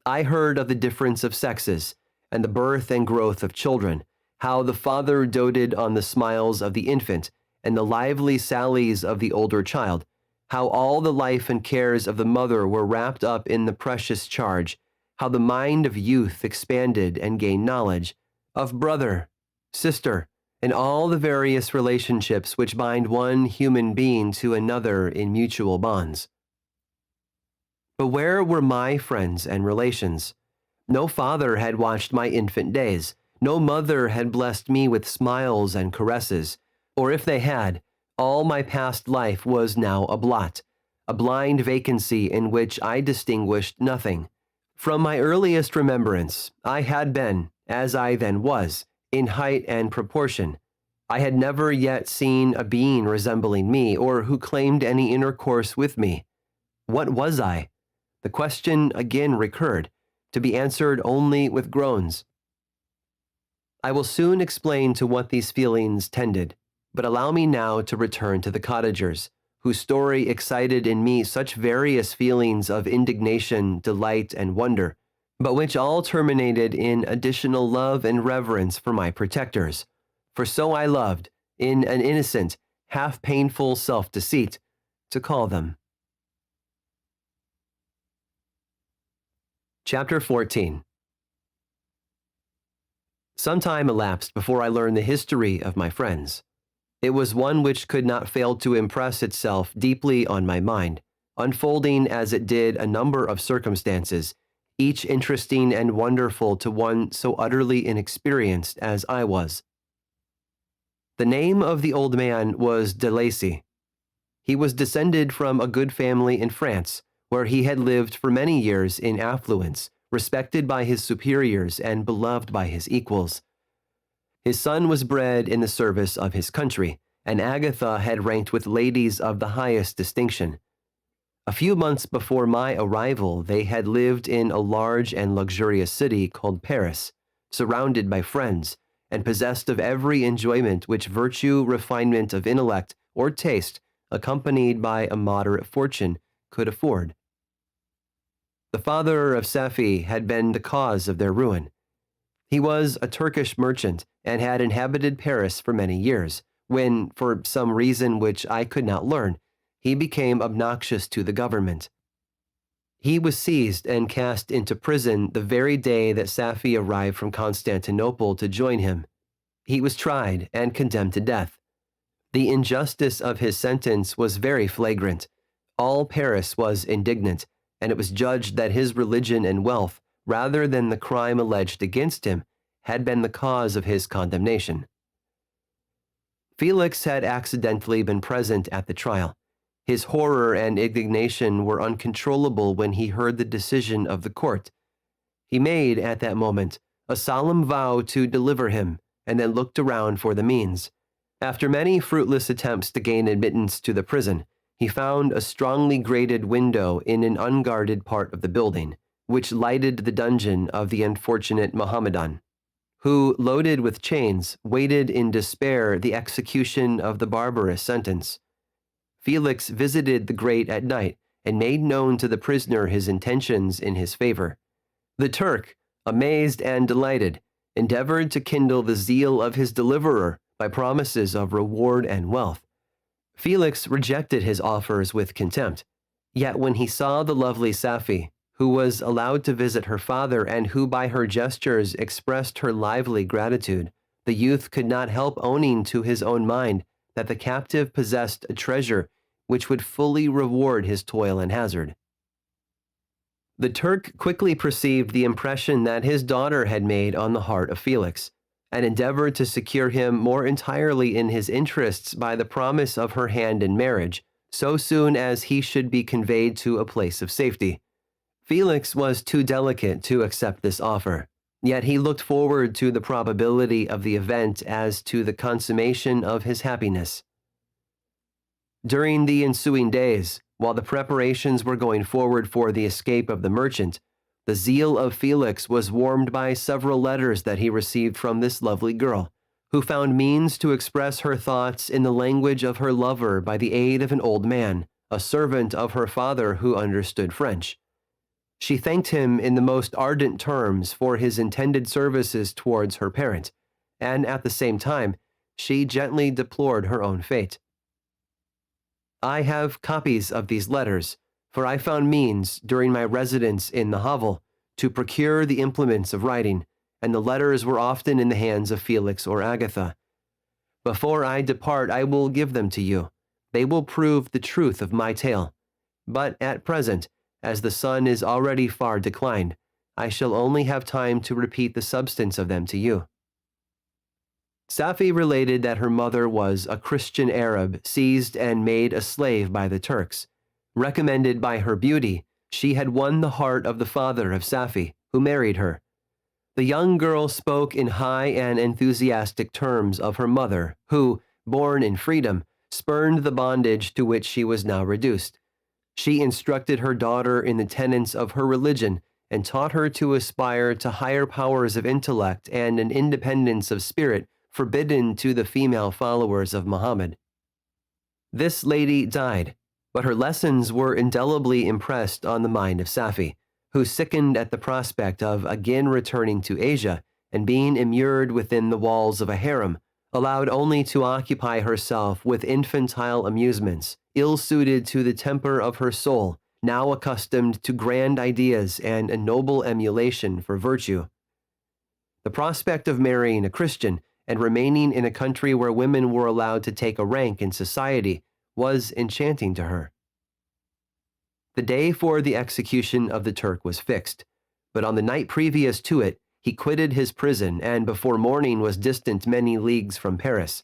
I heard of the difference of sexes, and the birth and growth of children, how the father doted on the smiles of the infant, and the lively sallies of the older child, how all the life and cares of the mother were wrapped up in the precious charge, how the mind of youth expanded and gained knowledge, of brother, sister, and all the various relationships which bind one human being to another in mutual bonds. But where were my friends and relations? No father had watched my infant days, no mother had blessed me with smiles and caresses, or if they had, all my past life was now a blot, a blind vacancy in which I distinguished nothing. From my earliest remembrance, I had been, as I then was, in height and proportion. I had never yet seen a being resembling me, or who claimed any intercourse with me. What was I? The question again recurred, to be answered only with groans. I will soon explain to what these feelings tended, but allow me now to return to the cottagers, whose story excited in me such various feelings of indignation, delight, and wonder, but which all terminated in additional love and reverence for my protectors. For so I loved, in an innocent, half-painful self-deceit, to call them. Chapter 14. Some time elapsed before I learned the history of my friends. It was one which could not fail to impress itself deeply on my mind, unfolding as it did a number of circumstances, each interesting and wonderful to one so utterly inexperienced as I was. The name of the old man was de Lacy. He was descended from a good family in France, where he had lived for many years in affluence, respected by his superiors and beloved by his equals. His son was bred in the service of his country, and Agatha had ranked with ladies of the highest distinction. A few months before my arrival, they had lived in a large and luxurious city called Paris, surrounded by friends, and possessed of every enjoyment which virtue, refinement of intellect, or taste, accompanied by a moderate fortune, could afford. The father of Safi had been the cause of their ruin. He was a Turkish merchant and had inhabited Paris for many years, when, for some reason which I could not learn, he became obnoxious to the government. He was seized and cast into prison the very day that Safi arrived from Constantinople to join him. He was tried and condemned to death. The injustice of his sentence was very flagrant. All Paris was indignant, and it was judged that his religion and wealth, rather than the crime alleged against him, had been the cause of his condemnation. Felix had accidentally been present at the trial. His horror and indignation were uncontrollable when he heard the decision of the court. He made, at that moment, a solemn vow to deliver him, and then looked around for the means. After many fruitless attempts to gain admittance to the prison, he found a strongly grated window in an unguarded part of the building, which lighted the dungeon of the unfortunate Mohammedan, who, loaded with chains, waited in despair the execution of the barbarous sentence. Felix visited the grate at night and made known to the prisoner his intentions in his favor. The Turk, amazed and delighted, endeavored to kindle the zeal of his deliverer by promises of reward and wealth. Felix rejected his offers with contempt. Yet when he saw the lovely Safi, who was allowed to visit her father and who by her gestures expressed her lively gratitude, the youth could not help owning to his own mind that the captive possessed a treasure which would fully reward his toil and hazard. The Turk quickly perceived the impression that his daughter had made on the heart of Felix, and endeavored to secure him more entirely in his interests by the promise of her hand in marriage, so soon as he should be conveyed to a place of safety. Felix was too delicate to accept this offer, yet he looked forward to the probability of the event as to the consummation of his happiness. During the ensuing days, while the preparations were going forward for the escape of the merchant, the zeal of Felix was warmed by several letters that he received from this lovely girl, who found means to express her thoughts in the language of her lover by the aid of an old man, a servant of her father who understood French. She thanked him in the most ardent terms for his intended services towards her parent, and at the same time, she gently deplored her own fate. I have copies of these letters, for I found means, during my residence in the hovel, to procure the implements of writing, and the letters were often in the hands of Felix or Agatha. Before I depart, I will give them to you. They will prove the truth of my tale. But at present, as the sun is already far declined, I shall only have time to repeat the substance of them to you. Safi related that her mother was a Christian Arab seized and made a slave by the Turks. Recommended by her beauty, she had won the heart of the father of Safi, who married her. The young girl spoke in high and enthusiastic terms of her mother, who, born in freedom, spurned the bondage to which she was now reduced. She instructed her daughter in the tenets of her religion and taught her to aspire to higher powers of intellect and an independence of spirit forbidden to the female followers of Muhammad. This lady died, but her lessons were indelibly impressed on the mind of Safi, who sickened at the prospect of again returning to Asia and being immured within the walls of a harem, allowed only to occupy herself with infantile amusements, ill-suited to the temper of her soul, now accustomed to grand ideas and a noble emulation for virtue. The prospect of marrying a Christian and remaining in a country where women were allowed to take a rank in society was enchanting to her. The day for the execution of the Turk was fixed, but on the night previous to it, he quitted his prison and before morning was distant many leagues from Paris.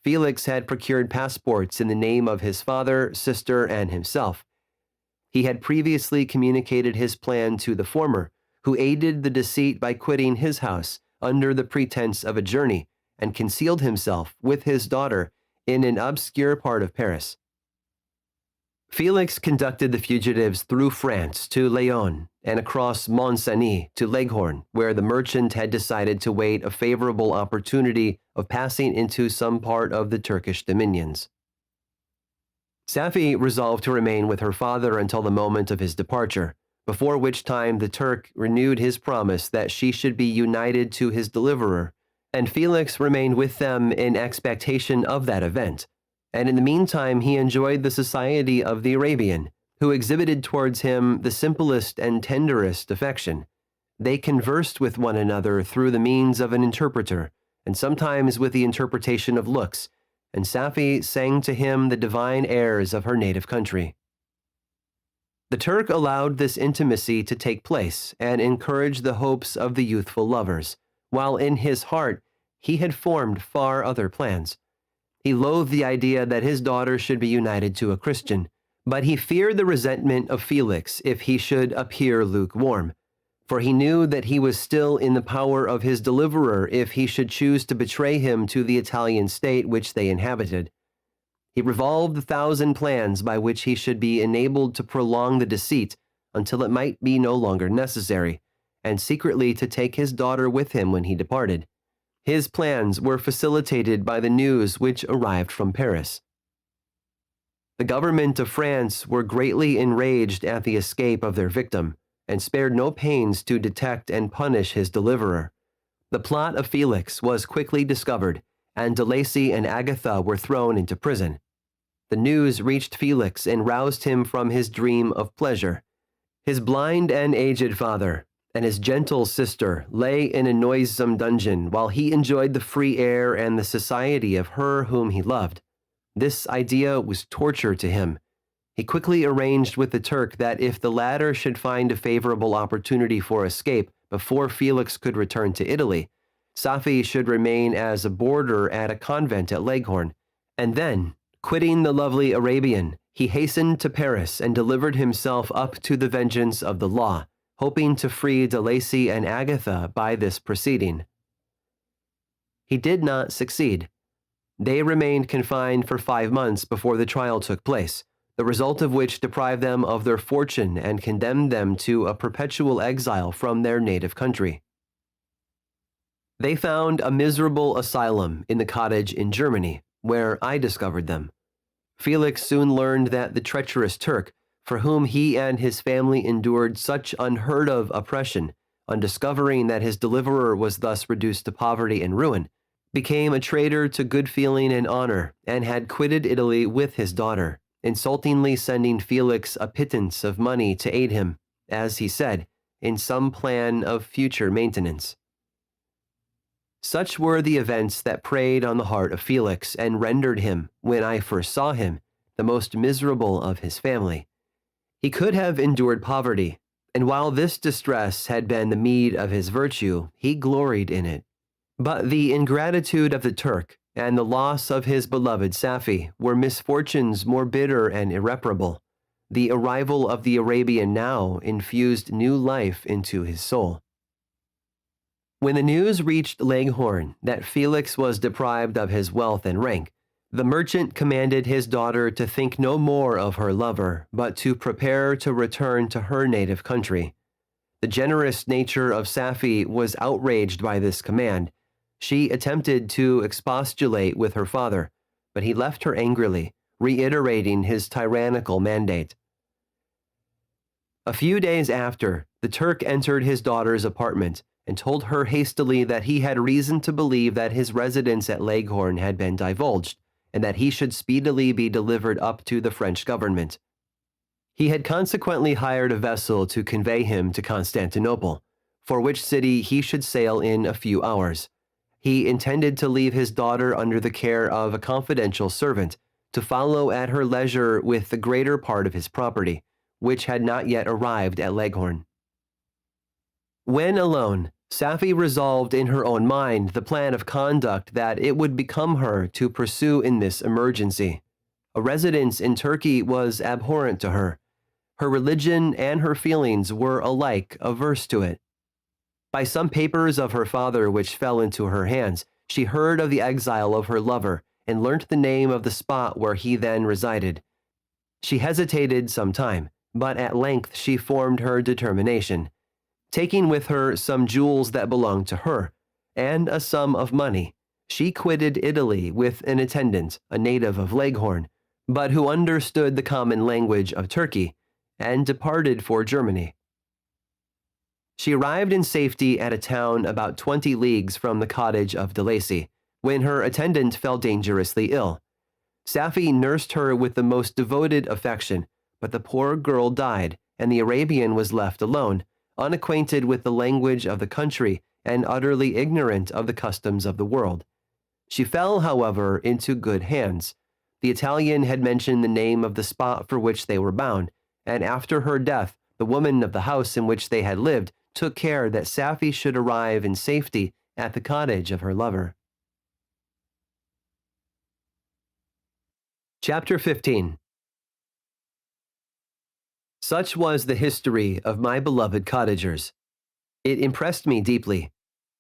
Felix had procured passports in the name of his father, sister, and himself. He had previously communicated his plan to the former, who aided the deceit by quitting his house under the pretense of a journey and concealed himself with his daughter in an obscure part of Paris. Felix conducted the fugitives through France to Lyon and across Mont-Cenis to Leghorn, where the merchant had decided to wait a favorable opportunity of passing into some part of the Turkish dominions. Safi resolved to remain with her father until the moment of his departure, before which time the Turk renewed his promise that she should be united to his deliverer, and Felix remained with them in expectation of that event. And in the meantime he enjoyed the society of the Arabian, who exhibited towards him the simplest and tenderest affection. They conversed with one another through the means of an interpreter, and sometimes with the interpretation of looks, and Safi sang to him the divine airs of her native country. The Turk allowed this intimacy to take place and encouraged the hopes of the youthful lovers, while in his heart he had formed far other plans. He loathed the idea that his daughter should be united to a Christian, but he feared the resentment of Felix if he should appear lukewarm, for he knew that he was still in the power of his deliverer if he should choose to betray him to the Italian state which they inhabited. He revolved 1,000 plans by which he should be enabled to prolong the deceit until it might be no longer necessary, and secretly to take his daughter with him when he departed. His plans were facilitated by the news which arrived from Paris. The government of France were greatly enraged at the escape of their victim, and spared no pains to detect and punish his deliverer. The plot of Felix was quickly discovered, and De Lacy and Agatha were thrown into prison. The news reached Felix and roused him from his dream of pleasure. His blind and aged father and his gentle sister lay in a noisome dungeon while he enjoyed the free air and the society of her whom he loved. This idea was torture to him. He quickly arranged with the Turk that if the latter should find a favorable opportunity for escape before Felix could return to Italy, Safi should remain as a boarder at a convent at Leghorn, and then, quitting the lovely Arabian, he hastened to Paris and delivered himself up to the vengeance of the law, hoping to free De Lacy and Agatha by this proceeding. He did not succeed. They remained confined for 5 months before the trial took place, the result of which deprived them of their fortune and condemned them to a perpetual exile from their native country. They found a miserable asylum in the cottage in Germany, where I discovered them. Felix soon learned that the treacherous Turk, for whom he and his family endured such unheard-of oppression, on discovering that his deliverer was thus reduced to poverty and ruin, became a traitor to good feeling and honor, and had quitted Italy with his daughter, insultingly sending Felix a pittance of money to aid him, as he said, in some plan of future maintenance. Such were the events that preyed on the heart of Felix and rendered him, when I first saw him, the most miserable of his family. He could have endured poverty, and while this distress had been the meed of his virtue, he gloried in it. But the ingratitude of the Turk and the loss of his beloved Safi were misfortunes more bitter and irreparable. The arrival of the Arabian now infused new life into his soul. When the news reached Leghorn that Felix was deprived of his wealth and rank, the merchant commanded his daughter to think no more of her lover, but to prepare to return to her native country. The generous nature of Safi was outraged by this command. She attempted to expostulate with her father, but he left her angrily, reiterating his tyrannical mandate. A few days after, the Turk entered his daughter's apartment and told her hastily that he had reason to believe that his residence at Leghorn had been divulged, and that he should speedily be delivered up to the French government. He had consequently hired a vessel to convey him to Constantinople, for which city he should sail in a few hours. He intended to leave his daughter under the care of a confidential servant, to follow at her leisure with the greater part of his property, which had not yet arrived at Leghorn. When alone, Safi resolved in her own mind the plan of conduct that it would become her to pursue in this emergency. A residence in Turkey was abhorrent to her. Her religion and her feelings were alike averse to it. By some papers of her father which fell into her hands, she heard of the exile of her lover and learnt the name of the spot where he then resided. She hesitated some time, but at length she formed her determination. Taking with her some jewels that belonged to her, and a sum of money, she quitted Italy with an attendant, a native of Leghorn, but who understood the common language of Turkey, and departed for Germany. She arrived in safety at a town about 20 leagues from the cottage of De Lacy, when her attendant fell dangerously ill. Safi nursed her with the most devoted affection, but the poor girl died, and the Arabian was left alone, unacquainted with the language of the country and utterly ignorant of the customs of the world. She fell, however, into good hands. The Italian had mentioned the name of the spot for which they were bound, and after her death, the woman of the house in which they had lived took care that Safi should arrive in safety at the cottage of her lover. Chapter 15. Such was the history of my beloved cottagers. It impressed me deeply.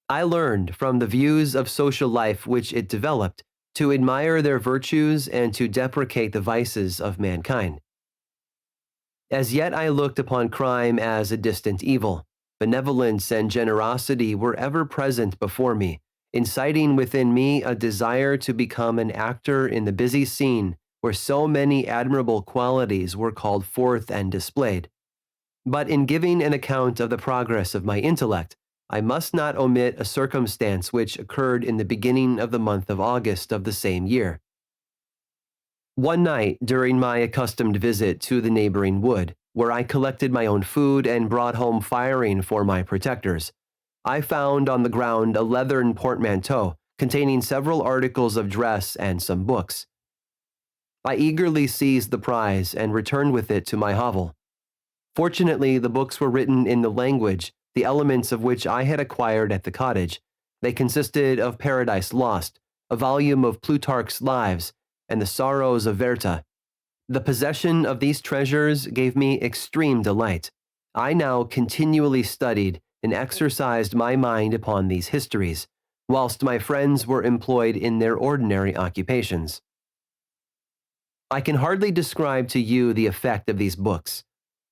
I learned from the views of social life which it developed to admire their virtues and to deprecate the vices of mankind. As yet I looked upon crime as a distant evil. Benevolence and generosity were ever present before me, inciting within me a desire to become an actor in the busy scene where so many admirable qualities were called forth and displayed. But in giving an account of the progress of my intellect, I must not omit a circumstance which occurred in the beginning of the month of August of the same year. One night, during my accustomed visit to the neighboring wood, where I collected my own food and brought home firing for my protectors, I found on the ground a leathern portmanteau containing several articles of dress and some books. I eagerly seized the prize and returned with it to my hovel. Fortunately, the books were written in the language, the elements of which I had acquired at the cottage. They consisted of Paradise Lost, a volume of Plutarch's Lives, and the Sorrows of Werther. The possession of these treasures gave me extreme delight. I now continually studied and exercised my mind upon these histories, whilst my friends were employed in their ordinary occupations. I can hardly describe to you the effect of these books.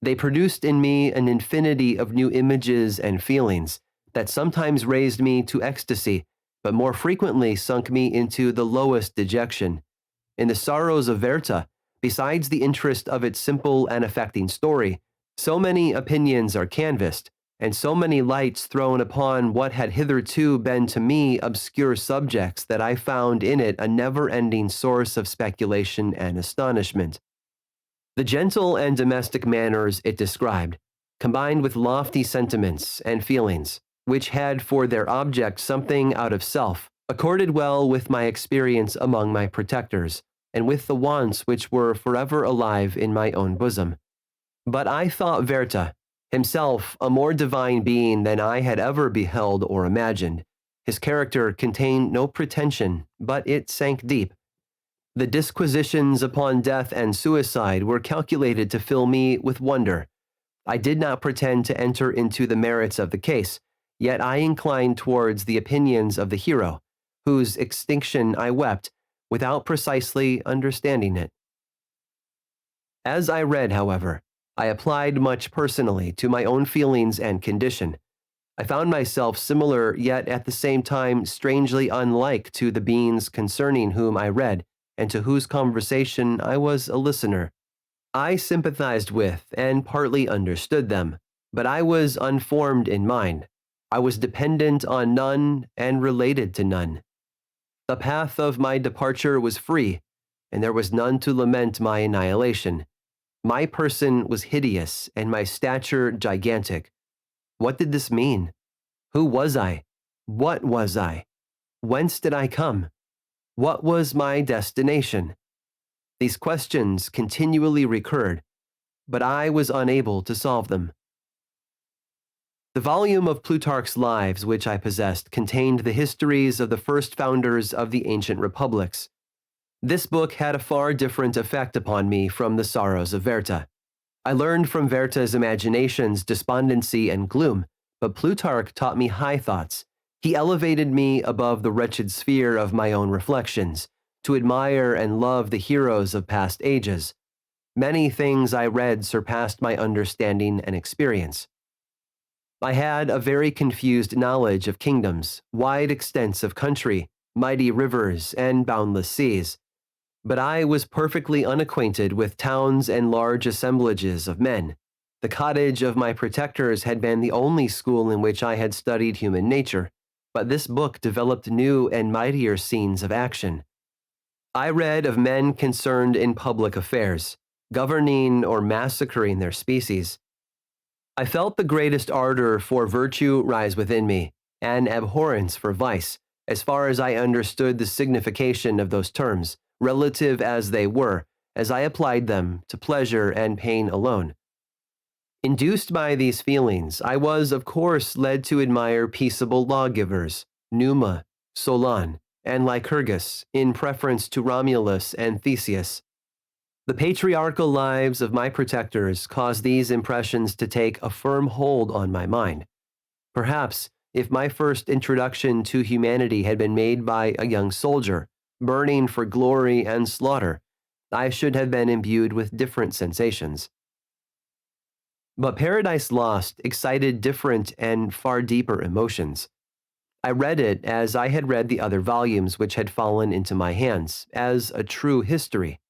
They produced in me an infinity of new images and feelings that sometimes raised me to ecstasy, but more frequently sunk me into the lowest dejection. In the Sorrows of Werther, besides the interest of its simple and affecting story, so many opinions are canvassed, and so many lights thrown upon what had hitherto been to me obscure subjects that I found in it a never-ending source of speculation and astonishment. The gentle and domestic manners it described, combined with lofty sentiments and feelings, which had for their object something out of self, accorded well with my experience among my protectors, and with the wants which were forever alive in my own bosom. But I thought Werther, himself a more divine being than I had ever beheld or imagined. His character contained no pretension, but it sank deep. The disquisitions upon death and suicide were calculated to fill me with wonder. I did not pretend to enter into the merits of the case, yet I inclined towards the opinions of the hero, whose extinction I wept, without precisely understanding it. As I read, however, I applied much personally to my own feelings and condition. I found myself similar, yet at the same time strangely unlike to the beings concerning whom I read, and to whose conversation I was a listener. I sympathized with and partly understood them, but I was unformed in mind. I was dependent on none and related to none. The path of my departure was free, and there was none to lament my annihilation. My person was hideous and my stature gigantic. What did this mean? Who was I? What was I? Whence did I come? What was my destination? These questions continually recurred, but I was unable to solve them. The volume of Plutarch's Lives which I possessed contained the histories of the first founders of the ancient republics. This book had a far different effect upon me from the Sorrows of Werther. I learned from Werther's imaginations despondency and gloom, but Plutarch taught me high thoughts. He elevated me above the wretched sphere of my own reflections, to admire and love the heroes of past ages. Many things I read surpassed my understanding and experience. I had a very confused knowledge of kingdoms, wide extents of country, mighty rivers, and boundless seas. But I was perfectly unacquainted with towns and large assemblages of men. The cottage of my protectors had been the only school in which I had studied human nature, but this book developed new and mightier scenes of action. I read of men concerned in public affairs, governing or massacring their species. I felt the greatest ardor for virtue rise within me, and abhorrence for vice, as far as I understood the signification of those terms, relative as they were, as I applied them to pleasure and pain alone. Induced by these feelings, I was, of course, led to admire peaceable lawgivers, Numa, Solon, and Lycurgus, in preference to Romulus and Theseus. The patriarchal lives of my protectors caused these impressions to take a firm hold on my mind. Perhaps, if my first introduction to humanity had been made by a young soldier, burning for glory and slaughter, I should have been imbued with different sensations. But Paradise Lost excited different and far deeper emotions. I read it as I had read the other volumes which had fallen into my hands, as a true history.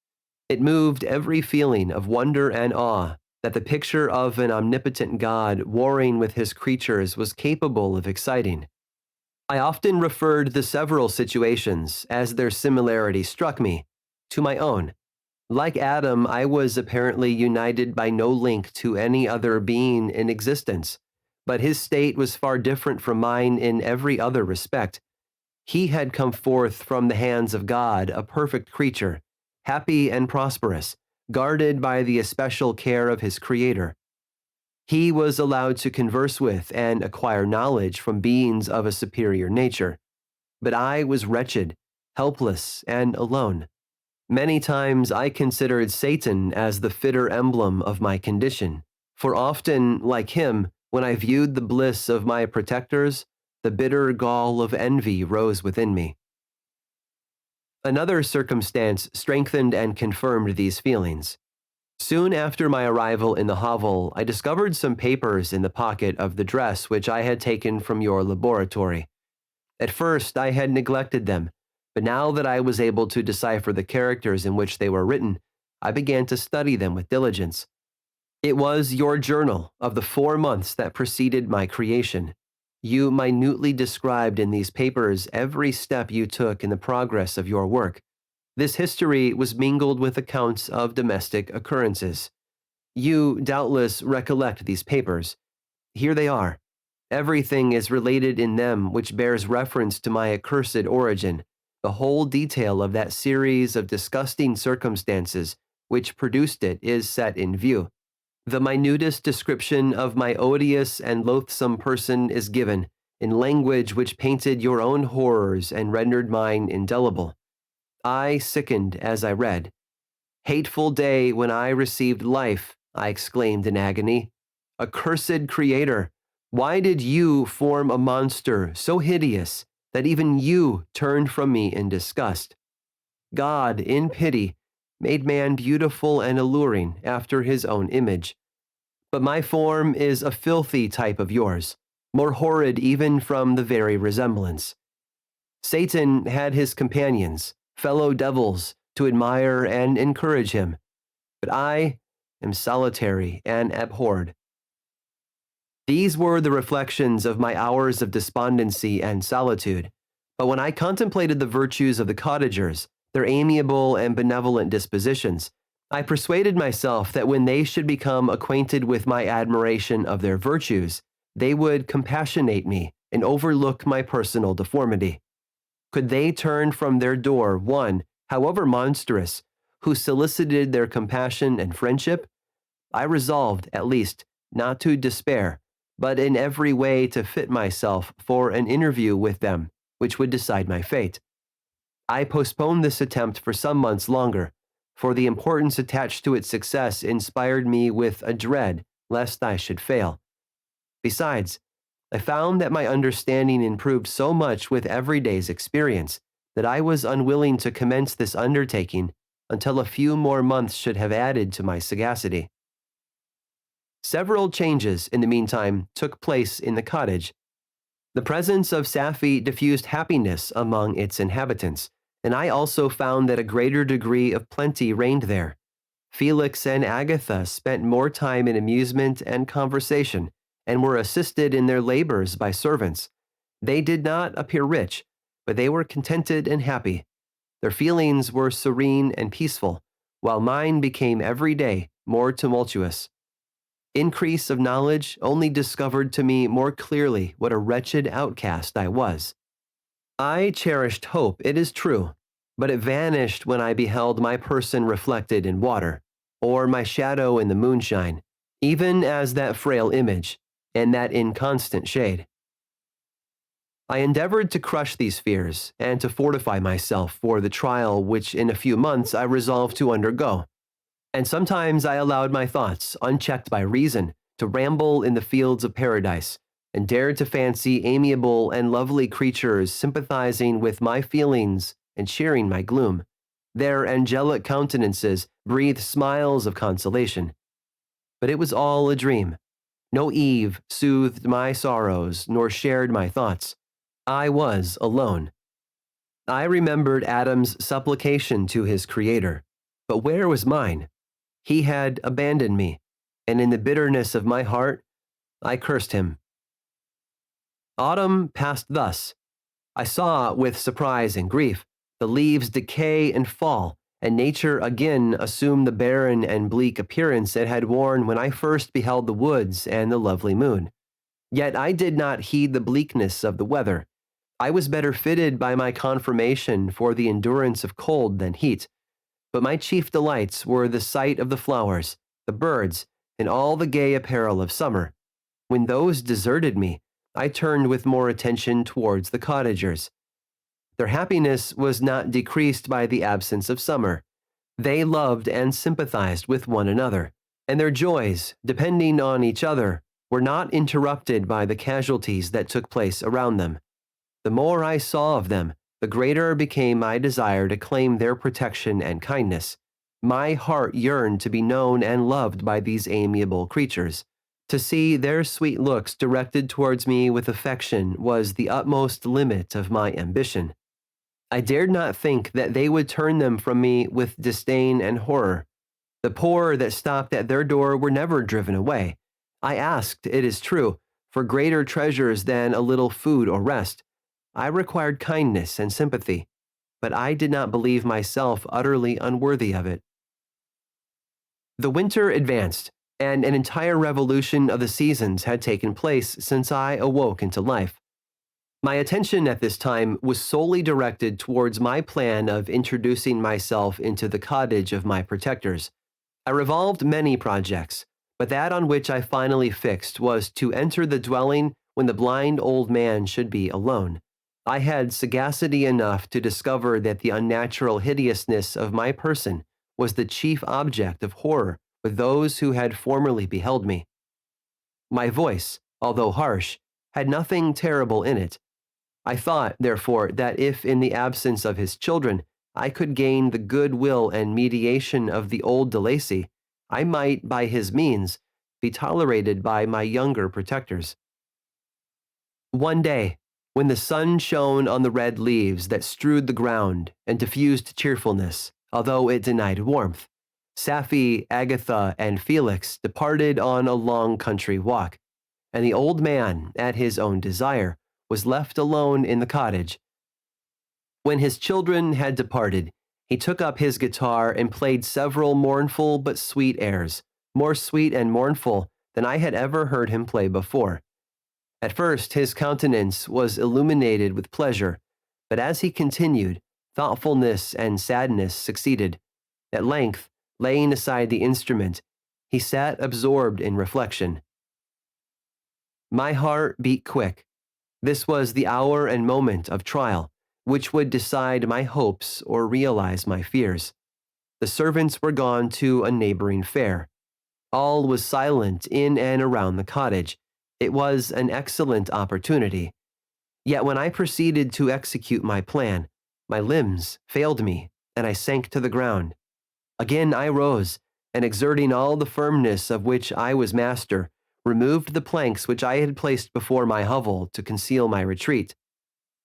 It moved every feeling of wonder and awe that the picture of an omnipotent God warring with his creatures was capable of exciting. I often referred the several situations, as their similarity struck me, to my own. Like Adam, I was apparently united by no link to any other being in existence, but his state was far different from mine in every other respect. He had come forth from the hands of God, a perfect creature, happy and prosperous, guarded by the especial care of his Creator. He was allowed to converse with and acquire knowledge from beings of a superior nature. But I was wretched, helpless, and alone. Many times I considered Satan as the fitter emblem of my condition, for often, like him, when I viewed the bliss of my protectors, the bitter gall of envy rose within me. Another circumstance strengthened and confirmed these feelings. Soon after my arrival in the hovel, I discovered some papers in the pocket of the dress which I had taken from your laboratory. At first, I had neglected them, but now that I was able to decipher the characters in which they were written, I began to study them with diligence. It was your journal of the 4 months that preceded my creation. You minutely described in these papers every step you took in the progress of your work. This history was mingled with accounts of domestic occurrences. You doubtless recollect these papers. Here they are. Everything is related in them which bears reference to my accursed origin. The whole detail of that series of disgusting circumstances which produced it is set in view. The minutest description of my odious and loathsome person is given, in language which painted your own horrors and rendered mine indelible. I sickened as I read. "Hateful day when I received life," I exclaimed in agony. "Accursed Creator, why did you form a monster so hideous that even you turned from me in disgust? God, in pity, made man beautiful and alluring after his own image. But my form is a filthy type of yours, more horrid even from the very resemblance. Satan had his companions, fellow devils, to admire and encourage him, but I am solitary and abhorred." These were the reflections of my hours of despondency and solitude, but when I contemplated the virtues of the cottagers, their amiable and benevolent dispositions, I persuaded myself that when they should become acquainted with my admiration of their virtues, they would compassionate me and overlook my personal deformity. Could they turn from their door one, however monstrous, who solicited their compassion and friendship? I resolved, at least, not to despair, but in every way to fit myself for an interview with them, which would decide my fate. I postponed this attempt for some months longer, for the importance attached to its success inspired me with a dread lest I should fail. Besides, I found that my understanding improved so much with every day's experience that I was unwilling to commence this undertaking until a few more months should have added to my sagacity. Several changes in the meantime took place in the cottage. The presence of Safie diffused happiness among its inhabitants, and I also found that a greater degree of plenty reigned there. Felix and Agatha spent more time in amusement and conversation, and were assisted in their labors by servants. They did not appear rich, but they were contented and happy. Their feelings were serene and peaceful, while mine became every day more tumultuous. Increase of knowledge only discovered to me more clearly what a wretched outcast I was. I cherished hope, it is true, but it vanished when I beheld my person reflected in water, or my shadow in the moonshine, even as that frail image, and that inconstant shade. I endeavored to crush these fears, and to fortify myself for the trial which in a few months I resolved to undergo. And sometimes I allowed my thoughts, unchecked by reason, to ramble in the fields of paradise, and dared to fancy amiable and lovely creatures sympathizing with my feelings and sharing my gloom. Their angelic countenances breathed smiles of consolation. But it was all a dream. No Eve soothed my sorrows nor shared my thoughts. I was alone. I remembered Adam's supplication to his Creator, But where was mine? He had abandoned me, and in the bitterness of my heart, I cursed him. Autumn passed thus. I saw, with surprise and grief, the leaves decay and fall, and nature again assume the barren and bleak appearance it had worn when I first beheld the woods and the lovely moon. Yet I did not heed the bleakness of the weather. I was better fitted by my conformation for the endurance of cold than heat. But my chief delights were the sight of the flowers, the birds, and all the gay apparel of summer. When those deserted me, I turned with more attention towards the cottagers. Their happiness was not decreased by the absence of summer. They loved and sympathized with one another, and their joys, depending on each other, were not interrupted by the casualties that took place around them. The more I saw of them, the greater became my desire to claim their protection and kindness. My heart yearned to be known and loved by these amiable creatures. To see their sweet looks directed towards me with affection was the utmost limit of my ambition. I dared not think that they would turn them from me with disdain and horror. The poor that stopped at their door were never driven away. I asked, it is true, for greater treasures than a little food or rest. I required kindness and sympathy, but I did not believe myself utterly unworthy of it. The winter advanced, and an entire revolution of the seasons had taken place since I awoke into life. My attention at this time was solely directed towards my plan of introducing myself into the cottage of my protectors. I revolved many projects, but that on which I finally fixed was to enter the dwelling when the blind old man should be alone. I had sagacity enough to discover that the unnatural hideousness of my person was the chief object of horror with those who had formerly beheld me. My voice, although harsh, had nothing terrible in it. I thought, therefore, that if in the absence of his children I could gain the good will and mediation of the old de Lacy, I might, by his means, be tolerated by my younger protectors. One day, when the sun shone on the red leaves that strewed the ground and diffused cheerfulness, although it denied warmth, Safie, Agatha, and Felix departed on a long country walk, and the old man, at his own desire, was left alone in the cottage. When his children had departed, he took up his guitar and played several mournful but sweet airs, more sweet and mournful than I had ever heard him play before. At first his countenance was illuminated with pleasure, but as he continued, thoughtfulness and sadness succeeded. At length, laying aside the instrument, he sat absorbed in reflection. My heart beat quick. This was the hour and moment of trial, which would decide my hopes or realize my fears. The servants were gone to a neighboring fair. All was silent in and around the cottage. It was an excellent opportunity. Yet when I proceeded to execute my plan, my limbs failed me, and I sank to the ground. Again I rose, and exerting all the firmness of which I was master, removed the planks which I had placed before my hovel to conceal my retreat.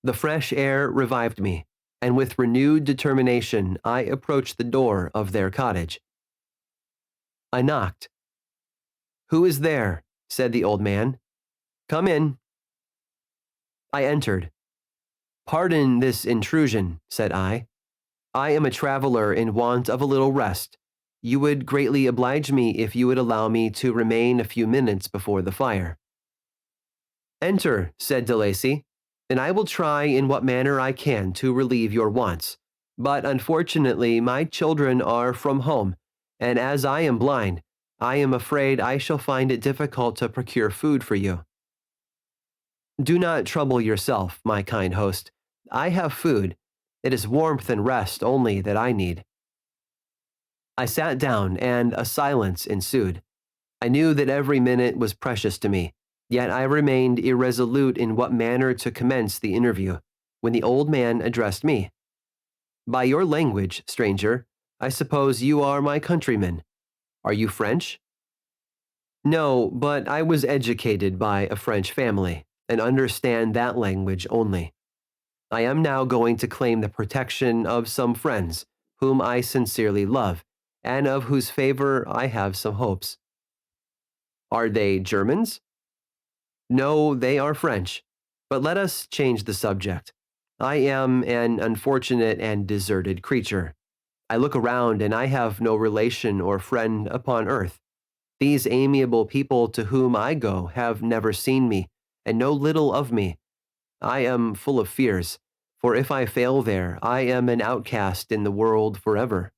The fresh air revived me, and with renewed determination I approached the door of their cottage. I knocked. "Who is there?" said the old man. "Come in." I entered. "Pardon this intrusion," said I. "I am a traveler in want of a little rest. You would greatly oblige me if you would allow me to remain a few minutes before the fire." "Enter," said de Lacy, "and I will try in what manner I can to relieve your wants. But unfortunately my children are from home, and as I am blind, I am afraid I shall find it difficult to procure food for you." "Do not trouble yourself, my kind host. I have food. It is warmth and rest only that I need." I sat down, and a silence ensued. I knew that every minute was precious to me, yet I remained irresolute in what manner to commence the interview, when the old man addressed me. "By your language, stranger, I suppose you are my countrymen. Are you French?" "No, but I was educated by a French family, and understand that language only. I am now going to claim the protection of some friends, whom I sincerely love, and of whose favor I have some hopes. Are they Germans? No, they are French. But let us change the subject. I am an unfortunate and deserted creature. I look around and I have no relation or friend upon earth. These amiable people to whom I go have never seen me, and know little of me. I am full of fears, for if I fail there, I am an outcast in the world forever.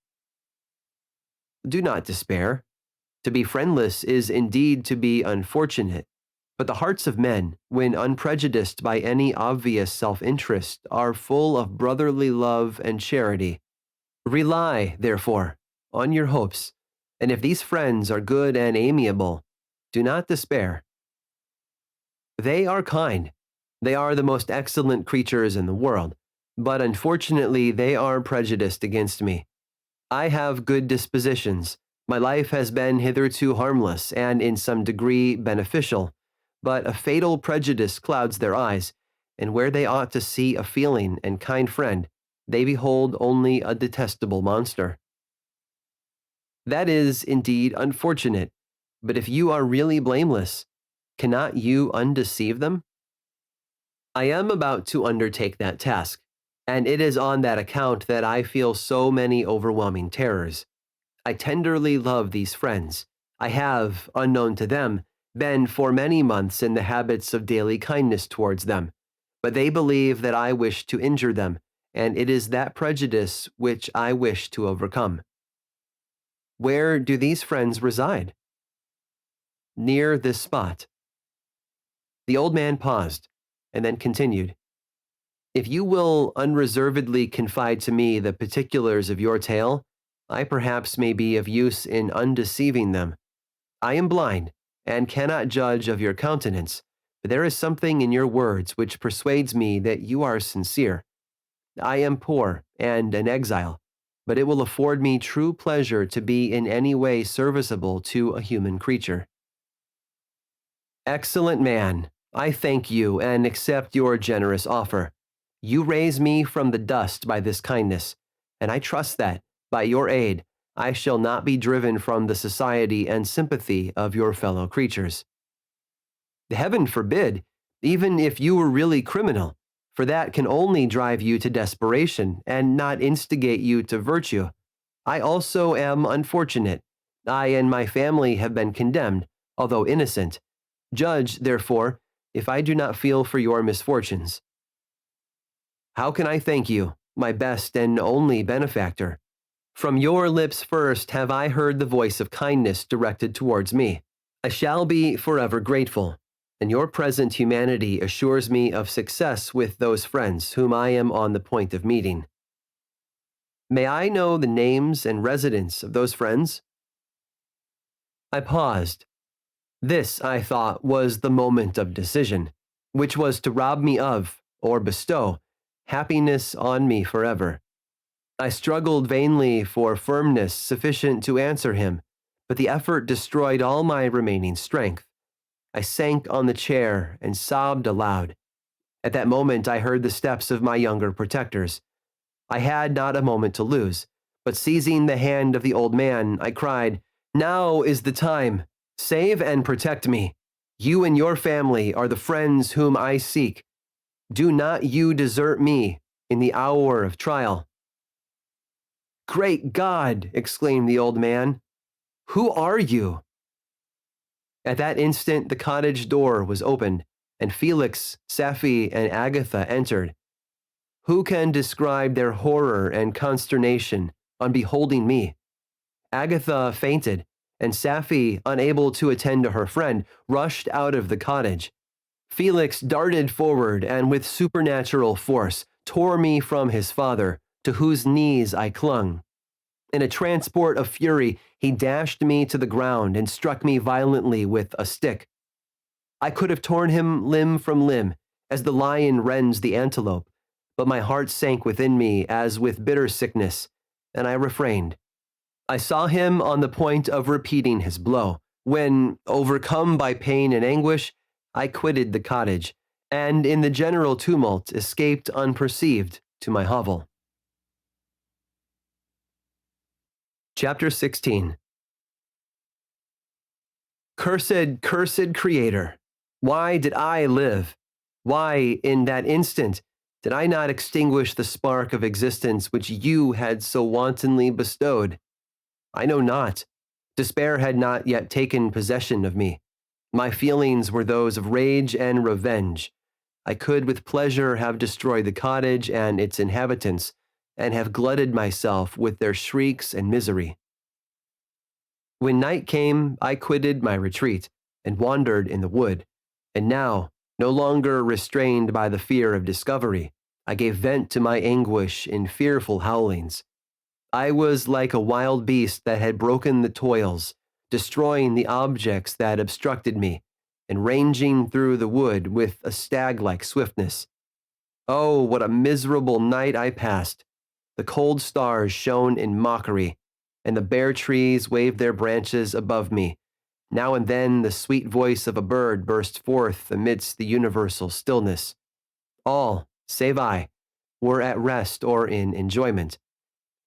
Do not despair. To be friendless is indeed to be unfortunate, but the hearts of men, when unprejudiced by any obvious self-interest, are full of brotherly love and charity. Rely, therefore, on your hopes, and if these friends are good and amiable, do not despair. They are kind. They are the most excellent creatures in the world, but unfortunately they are prejudiced against me. I have good dispositions. My life has been hitherto harmless and in some degree beneficial, but a fatal prejudice clouds their eyes, and where they ought to see a feeling and kind friend, they behold only a detestable monster. That is indeed unfortunate, but if you are really blameless, cannot you undeceive them? I am about to undertake that task, and it is on that account that I feel so many overwhelming terrors. I tenderly love these friends. I have, unknown to them, been for many months in the habits of daily kindness towards them, but they believe that I wish to injure them, and it is that prejudice which I wish to overcome. Where do these friends reside? Near this spot. The old man paused, and then continued. If you will unreservedly confide to me the particulars of your tale, I perhaps may be of use in undeceiving them. I am blind, and cannot judge of your countenance, but there is something in your words which persuades me that you are sincere. I am poor and an exile, but it will afford me true pleasure to be in any way serviceable to a human creature. Excellent man, I thank you and accept your generous offer. You raise me from the dust by this kindness, and I trust that, by your aid, I shall not be driven from the society and sympathy of your fellow creatures. Heaven forbid, even if you were really criminal, for that can only drive you to desperation and not instigate you to virtue. I also am unfortunate. I and my family have been condemned, although innocent. Judge, therefore, if I do not feel for your misfortunes. How can I thank you, my best and only benefactor? From your lips first have I heard the voice of kindness directed towards me. I shall be forever grateful, and your present humanity assures me of success with those friends whom I am on the point of meeting. May I know the names and residence of those friends? I paused. This, I thought, was the moment of decision, which was to rob me of, or bestow, happiness on me forever. I struggled vainly for firmness sufficient to answer him, but the effort destroyed all my remaining strength. I sank on the chair and sobbed aloud. At that moment I heard the steps of my younger protectors. I had not a moment to lose, but seizing the hand of the old man, I cried, "Now is the time. Save and protect me. You and your family are the friends whom I seek. Do not you desert me in the hour of trial." "Great God!" exclaimed the old man. "Who are you?" At that instant the cottage door was opened, and Felix, Safie, and Agatha entered. Who can describe their horror and consternation on beholding me? Agatha fainted, and Safie, unable to attend to her friend, rushed out of the cottage. Felix darted forward and with supernatural force tore me from his father, to whose knees I clung. In a transport of fury, he dashed me to the ground and struck me violently with a stick. I could have torn him limb from limb, as the lion rends the antelope, but my heart sank within me as with bitter sickness, and I refrained. I saw him on the point of repeating his blow, when, overcome by pain and anguish, I quitted the cottage, and in the general tumult escaped unperceived to my hovel. Chapter 16. Cursed, cursed Creator! Why did I live? Why, in that instant, did I not extinguish the spark of existence which you had so wantonly bestowed? I know not. Despair had not yet taken possession of me. My feelings were those of rage and revenge. I could with pleasure have destroyed the cottage and its inhabitants, and have glutted myself with their shrieks and misery. When night came, I quitted my retreat, and wandered in the wood, and now, no longer restrained by the fear of discovery, I gave vent to my anguish in fearful howlings. I was like a wild beast that had broken the toils, destroying the objects that obstructed me, and ranging through the wood with a stag-like swiftness. Oh, what a miserable night I passed! The cold stars shone in mockery, and the bare trees waved their branches above me. Now and then the sweet voice of a bird burst forth amidst the universal stillness. All, save I, were at rest or in enjoyment.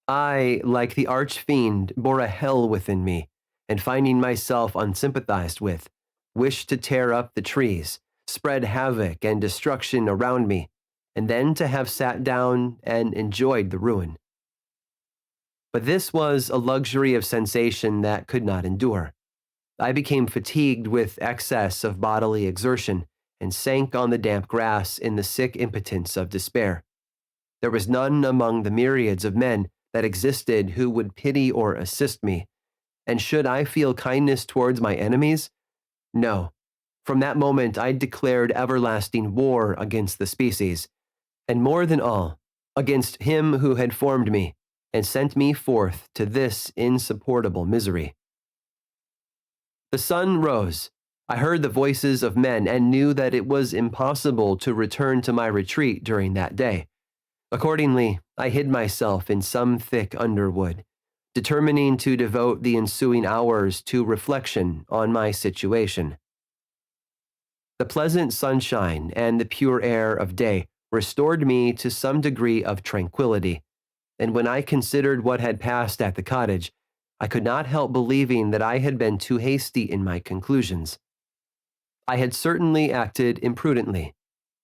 I, like the arch-fiend, bore a hell within me, and finding myself unsympathized with, wished to tear up the trees, spread havoc and destruction around me, and then to have sat down and enjoyed the ruin. But this was a luxury of sensation that could not endure. I became fatigued with excess of bodily exertion, and sank on the damp grass in the sick impotence of despair. There was none among the myriads of men that existed who would pity or assist me. And should I feel kindness towards my enemies? No. From that moment I declared everlasting war against the species, and more than all, against him who had formed me, and sent me forth to this insupportable misery. The sun rose. I heard the voices of men and knew that it was impossible to return to my retreat during that day. Accordingly, I hid myself in some thick underwood, determining to devote the ensuing hours to reflection on my situation. The pleasant sunshine and the pure air of day restored me to some degree of tranquility, and when I considered what had passed at the cottage, I could not help believing that I had been too hasty in my conclusions. I had certainly acted imprudently.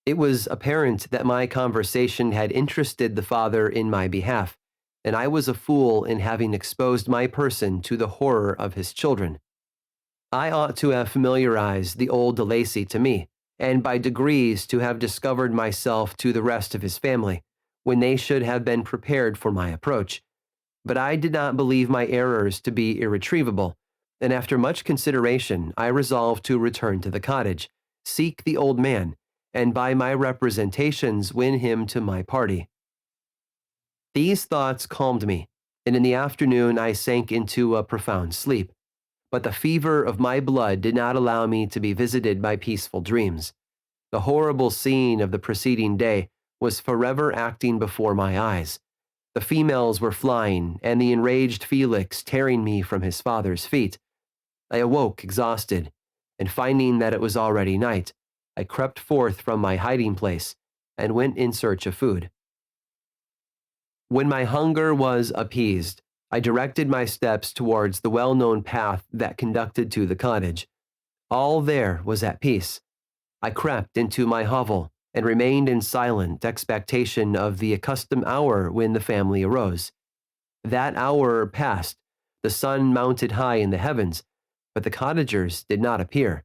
It was apparent that my conversation had interested the father in my behalf, and I was a fool in having exposed my person to the horror of his children. I ought to have familiarized the old De Lacy to me, and by degrees to have discovered myself to the rest of his family, when they should have been prepared for my approach. But I did not believe my errors to be irretrievable, and after much consideration I resolved to return to the cottage, seek the old man, and by my representations win him to my party. These thoughts calmed me, and in the afternoon I sank into a profound sleep. But the fever of my blood did not allow me to be visited by peaceful dreams. The horrible scene of the preceding day was forever acting before my eyes. The females were flying, and the enraged Felix tearing me from his father's feet. I awoke exhausted, and finding that it was already night, I crept forth from my hiding place and went in search of food. When my hunger was appeased, I directed my steps towards the well-known path that conducted to the cottage. All there was at peace. I crept into my hovel and remained in silent expectation of the accustomed hour when the family arose. That hour passed, the sun mounted high in the heavens, but the cottagers did not appear.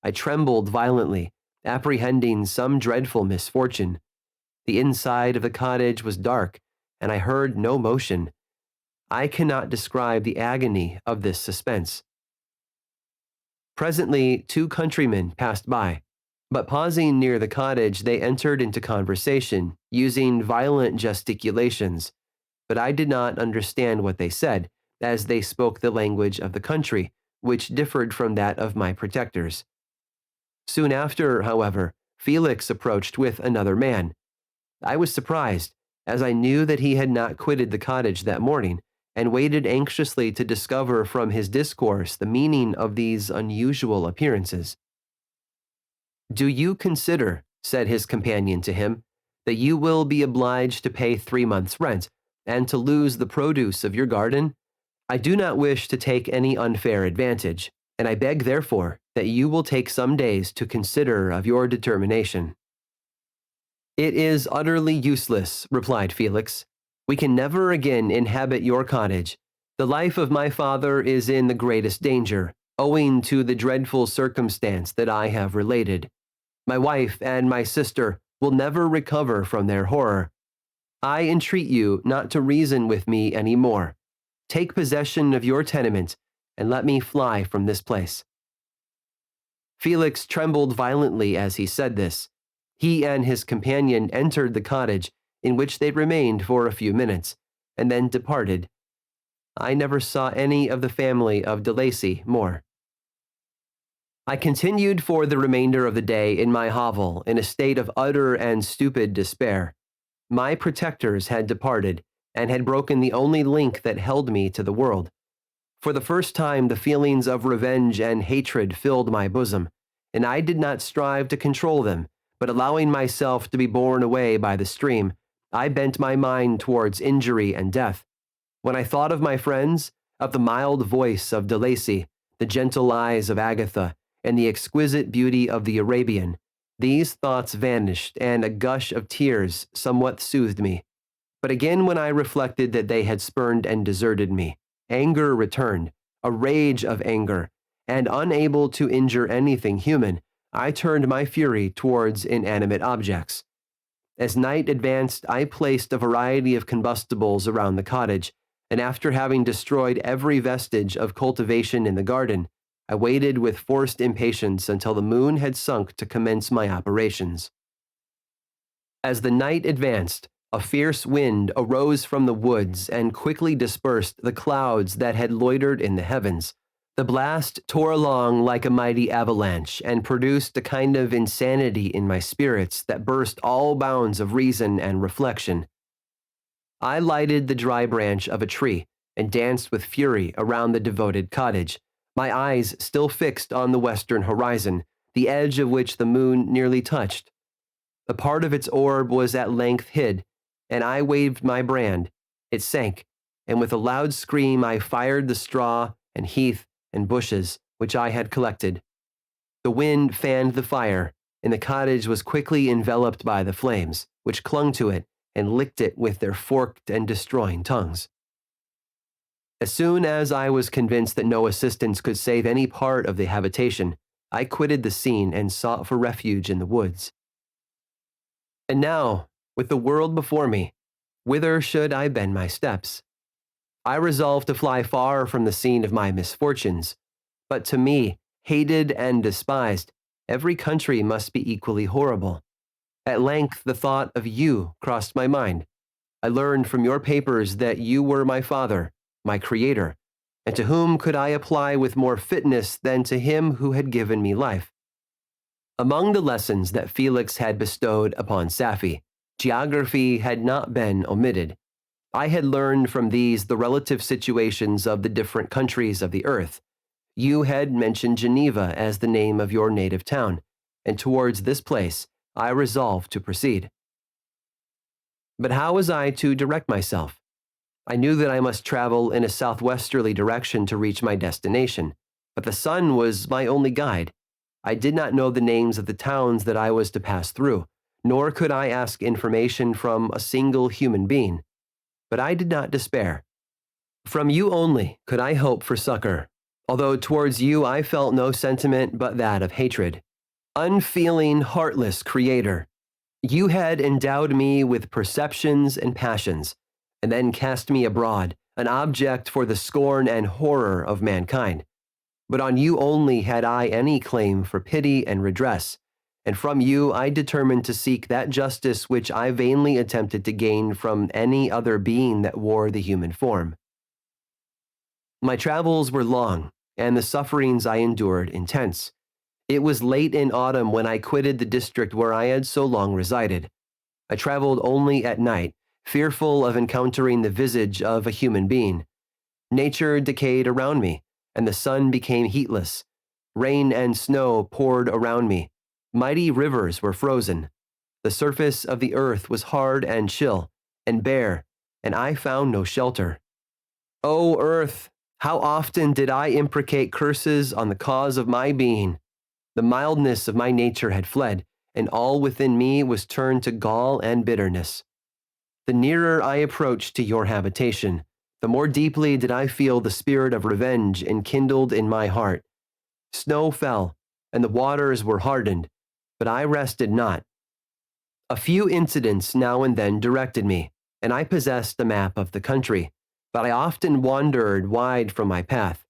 I trembled violently, apprehending some dreadful misfortune. The inside of the cottage was dark, and I heard no motion. I cannot describe the agony of this suspense. Presently, 2 countrymen passed by, but pausing near the cottage, they entered into conversation, using violent gesticulations, but I did not understand what they said, as they spoke the language of the country, which differed from that of my protectors. Soon after, however, Felix approached with another man. I was surprised, as I knew that he had not quitted the cottage that morning, and waited anxiously to discover from his discourse the meaning of these unusual appearances. "Do you consider," said his companion to him, "that you will be obliged to pay 3 months' rent, and to lose the produce of your garden? I do not wish to take any unfair advantage, and I beg therefore that you will take some days to consider of your determination." "It is utterly useless," replied Felix. "We can never again inhabit your cottage. The life of my father is in the greatest danger, owing to the dreadful circumstance that I have related. My wife and my sister will never recover from their horror. I entreat you not to reason with me any more. Take possession of your tenement, and let me fly from this place." Felix trembled violently as he said this. He and his companion entered the cottage, in which they remained for a few minutes, and then departed. I never saw any of the family of De Lacy more. I continued for the remainder of the day in my hovel in a state of utter and stupid despair. My protectors had departed, and had broken the only link that held me to the world. For the first time the feelings of revenge and hatred filled my bosom, and I did not strive to control them, but allowing myself to be borne away by the stream, I bent my mind towards injury and death. When I thought of my friends, of the mild voice of De Lacy, the gentle eyes of Agatha, and the exquisite beauty of the Arabian, these thoughts vanished, and a gush of tears somewhat soothed me. But again, when I reflected that they had spurned and deserted me, anger returned, a rage of anger, and unable to injure anything human, I turned my fury towards inanimate objects. As night advanced, I placed a variety of combustibles around the cottage, and after having destroyed every vestige of cultivation in the garden, I waited with forced impatience until the moon had sunk to commence my operations. As the night advanced, a fierce wind arose from the woods and quickly dispersed the clouds that had loitered in the heavens. The blast tore along like a mighty avalanche and produced a kind of insanity in my spirits that burst all bounds of reason and reflection. I lighted the dry branch of a tree and danced with fury around the devoted cottage, my eyes still fixed on the western horizon, the edge of which the moon nearly touched. A part of its orb was at length hid, and I waved my brand. It sank, and with a loud scream I fired the straw and heath and bushes which I had collected. The wind fanned the fire, and the cottage was quickly enveloped by the flames, which clung to it and licked it with their forked and destroying tongues. As soon as I was convinced that no assistance could save any part of the habitation, I quitted the scene and sought for refuge in the woods. And now, with the world before me, whither should I bend my steps? I resolved to fly far from the scene of my misfortunes, but to me, hated and despised, every country must be equally horrible. At length the thought of you crossed my mind. I learned from your papers that you were my father, my creator, and to whom could I apply with more fitness than to him who had given me life? Among the lessons that Felix had bestowed upon Safie, geography had not been omitted. I had learned from these the relative situations of the different countries of the earth. You had mentioned Geneva as the name of your native town, and towards this place I resolved to proceed. But how was I to direct myself? I knew that I must travel in a southwesterly direction to reach my destination, but the sun was my only guide. I did not know the names of the towns that I was to pass through, nor could I ask information from a single human being. But I did not despair. From you only could I hope for succor, although towards you I felt no sentiment but that of hatred. Unfeeling, heartless creator, you had endowed me with perceptions and passions, and then cast me abroad, an object for the scorn and horror of mankind. But on you only had I any claim for pity and redress, and from you I determined to seek that justice which I vainly attempted to gain from any other being that wore the human form. My travels were long, and the sufferings I endured intense. It was late in autumn when I quitted the district where I had so long resided. I traveled only at night, fearful of encountering the visage of a human being. Nature decayed around me, and the sun became heatless. Rain and snow poured around me. Mighty rivers were frozen. The surface of the earth was hard and chill, and bare, and I found no shelter. O earth, How often did I imprecate curses on the cause of my being? The mildness of my nature had fled, and all within me was turned to gall and bitterness. The nearer I approached to your habitation, the more deeply did I feel the spirit of revenge enkindled in my heart. Snow fell, and the waters were hardened, but I rested not. A few incidents now and then directed me, and I possessed a map of the country, but I often wandered wide from my path.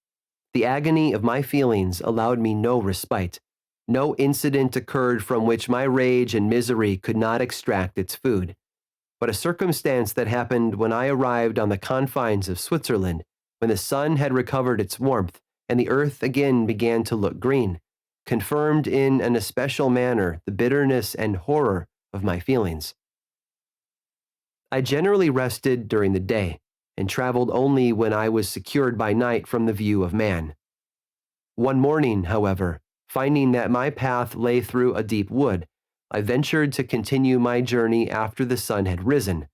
The agony of my feelings allowed me no respite. No incident occurred from which my rage and misery could not extract its food. But a circumstance that happened when I arrived on the confines of Switzerland, when the sun had recovered its warmth and the earth again began to look green, confirmed in an especial manner the bitterness and horror of my feelings. I generally rested during the day, and traveled only when I was secured by night from the view of man. One morning, however, finding that my path lay through a deep wood, I ventured to continue my journey after the sun had risen.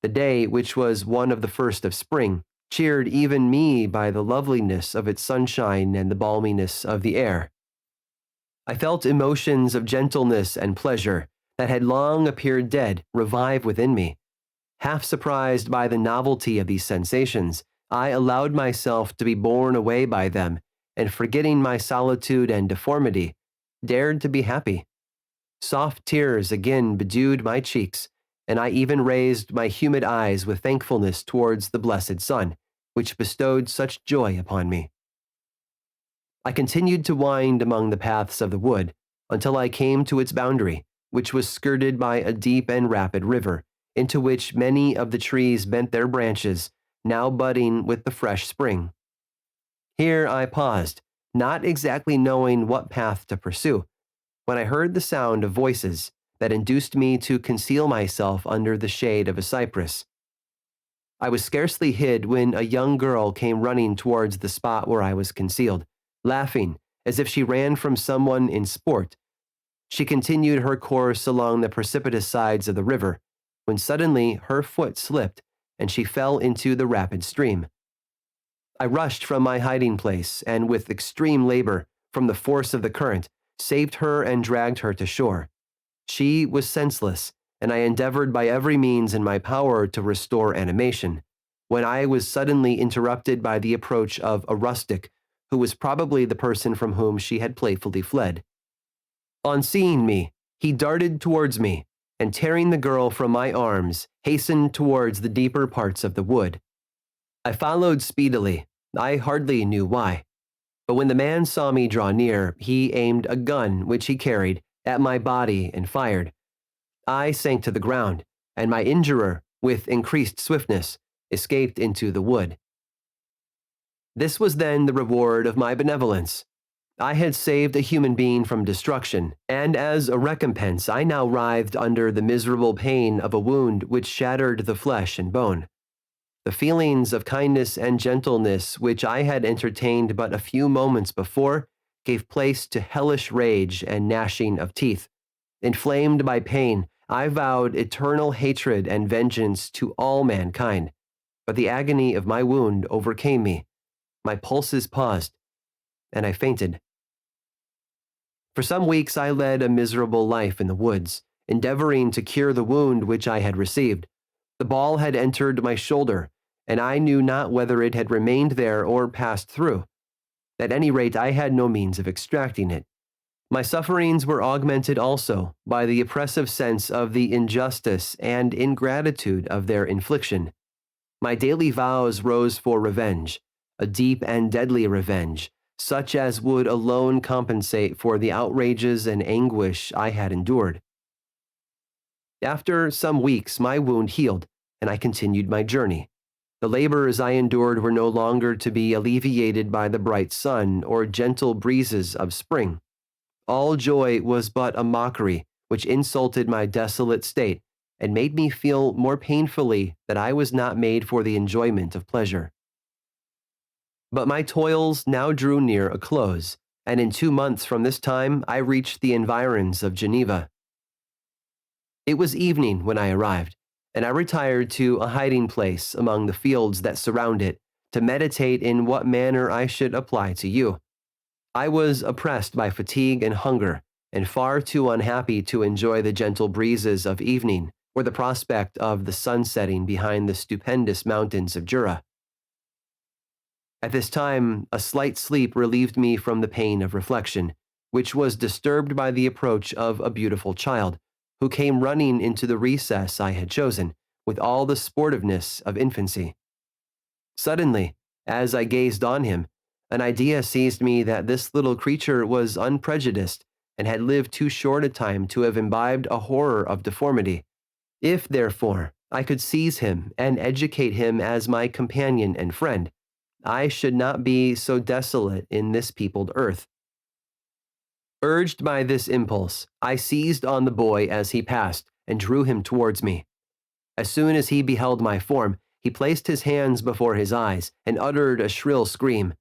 The day, which was one of the first of spring, cheered even me by the loveliness of its sunshine and the balminess of the air. I felt emotions of gentleness and pleasure that had long appeared dead revive within me. Half surprised by the novelty of these sensations, I allowed myself to be borne away by them, and forgetting my solitude and deformity, dared to be happy. Soft tears again bedewed my cheeks, and I even raised my humid eyes with thankfulness towards the blessed sun, which bestowed such joy upon me. I continued to wind among the paths of the wood until I came to its boundary, which was skirted by a deep and rapid river, into which many of the trees bent their branches, now budding with the fresh spring. Here I paused, not exactly knowing what path to pursue, when I heard the sound of voices that induced me to conceal myself under the shade of a cypress. I was scarcely hid when a young girl came running towards the spot where I was concealed, laughing as if she ran from someone in sport. She continued her course along the precipitous sides of the river, when suddenly her foot slipped and she fell into the rapid stream. I rushed from my hiding place and, with extreme labor, from the force of the current, saved her and dragged her to shore. She was senseless, and I endeavored by every means in my power to restore animation, when I was suddenly interrupted by the approach of a rustic, who was probably the person from whom she had playfully fled. On seeing me, he darted towards me, and tearing the girl from my arms, hastened towards the deeper parts of the wood. I followed speedily, I hardly knew why. But when the man saw me draw near, he aimed a gun which he carried at my body and fired. I sank to the ground, and my injurer, with increased swiftness, escaped into the wood. This was then the reward of my benevolence. I had saved a human being from destruction, and as a recompense I now writhed under the miserable pain of a wound which shattered the flesh and bone. The feelings of kindness and gentleness which I had entertained but a few moments before gave place to hellish rage and gnashing of teeth. Inflamed by pain, I vowed eternal hatred and vengeance to all mankind, but the agony of my wound overcame me. My pulses paused, and I fainted. For some weeks I led a miserable life in the woods, endeavoring to cure the wound which I had received. The ball had entered my shoulder, and I knew not whether it had remained there or passed through. At any rate, I had no means of extracting it. My sufferings were augmented also by the oppressive sense of the injustice and ingratitude of their infliction. My daily vows rose for revenge, a deep and deadly revenge, such as would alone compensate for the outrages and anguish I had endured. After some weeks, my wound healed, and I continued my journey. The labors I endured were no longer to be alleviated by the bright sun or gentle breezes of spring. All joy was but a mockery which insulted my desolate state and made me feel more painfully that I was not made for the enjoyment of pleasure. But my toils now drew near a close, and in 2 months from this time I reached the environs of Geneva. It was evening when I arrived, and I retired to a hiding place among the fields that surround it, to meditate in what manner I should apply to you. I was oppressed by fatigue and hunger, and far too unhappy to enjoy the gentle breezes of evening or the prospect of the sun setting behind the stupendous mountains of Jura. At this time, a slight sleep relieved me from the pain of reflection, which was disturbed by the approach of a beautiful child, who came running into the recess I had chosen, with all the sportiveness of infancy. Suddenly, as I gazed on him, an idea seized me that this little creature was unprejudiced and had lived too short a time to have imbibed a horror of deformity. If, therefore, I could seize him and educate him as my companion and friend, I should not be so desolate in this peopled earth. Urged by this impulse, I seized on the boy as he passed and drew him towards me. As soon as he beheld my form, he placed his hands before his eyes and uttered a shrill scream.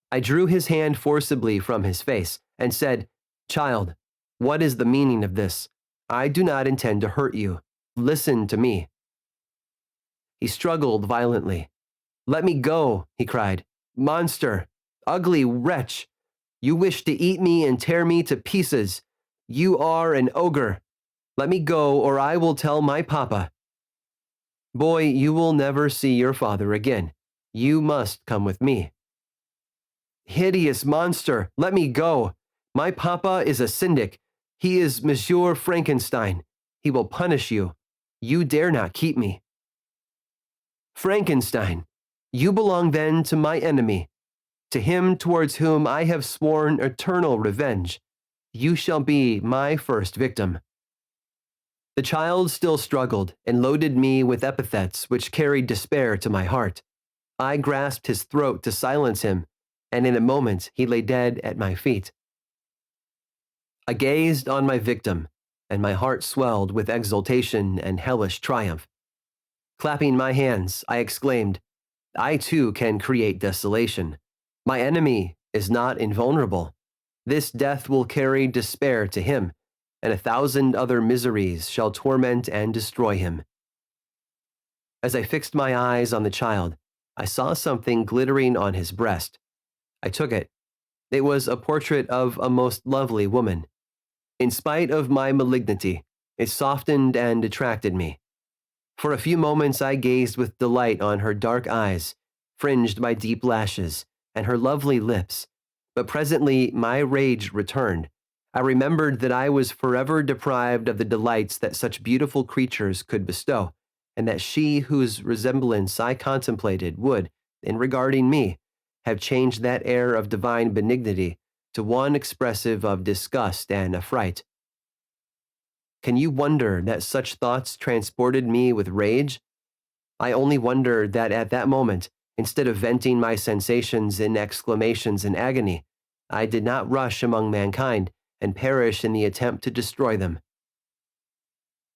I drew his hand forcibly from his face and said, "Child, what is the meaning of this? I do not intend to hurt you. Listen to me." He struggled violently. "Let me go," he cried. "Monster! Ugly wretch! You wish to eat me and tear me to pieces. You are an ogre. Let me go, or I will tell my papa." "Boy, you will never see your father again. You must come with me." "Hideous monster! Let me go. My papa is a syndic. He is Monsieur Frankenstein. He will punish you. You dare not keep me." "Frankenstein, you belong then to my enemy, to him towards whom I have sworn eternal revenge. You shall be my first victim." The child still struggled and loaded me with epithets which carried despair to my heart. I grasped his throat to silence him, and in a moment he lay dead at my feet. I gazed on my victim, and my heart swelled with exultation and hellish triumph. Clapping my hands, I exclaimed, "I too can create desolation. My enemy is not invulnerable. This death will carry despair to him, and 1,000 other miseries shall torment and destroy him." As I fixed my eyes on the child, I saw something glittering on his breast. I took it. It was a portrait of a most lovely woman. In spite of my malignity, it softened and attracted me. For a few moments I gazed with delight on her dark eyes, fringed by deep lashes, and her lovely lips, but presently my rage returned. I remembered that I was forever deprived of the delights that such beautiful creatures could bestow, and that she whose resemblance I contemplated would, in regarding me, have changed that air of divine benignity to one expressive of disgust and affright. Can you wonder that such thoughts transported me with rage? I only wonder that at that moment, instead of venting my sensations in exclamations in agony, I did not rush among mankind and perish in the attempt to destroy them.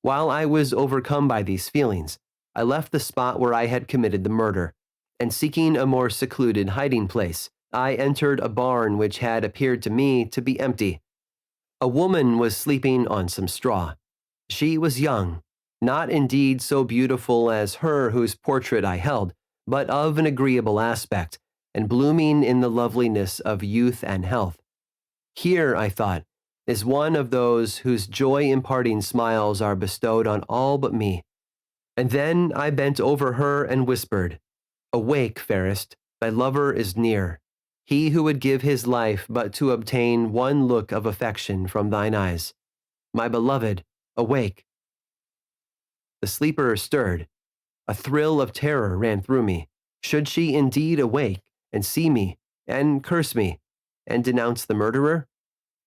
While I was overcome by these feelings, I left the spot where I had committed the murder, and seeking a more secluded hiding place, I entered a barn which had appeared to me to be empty. A woman was sleeping on some straw. She was young, not indeed so beautiful as her whose portrait I held, but of an agreeable aspect, and blooming in the loveliness of youth and health. Here, I thought, is one of those whose joy-imparting smiles are bestowed on all but me. And then I bent over her and whispered, "Awake, fairest, thy lover is near. He who would give his life but to obtain one look of affection from thine eyes. My beloved, awake." The sleeper stirred. A thrill of terror ran through me. Should she indeed awake and see me, and curse me, and denounce the murderer?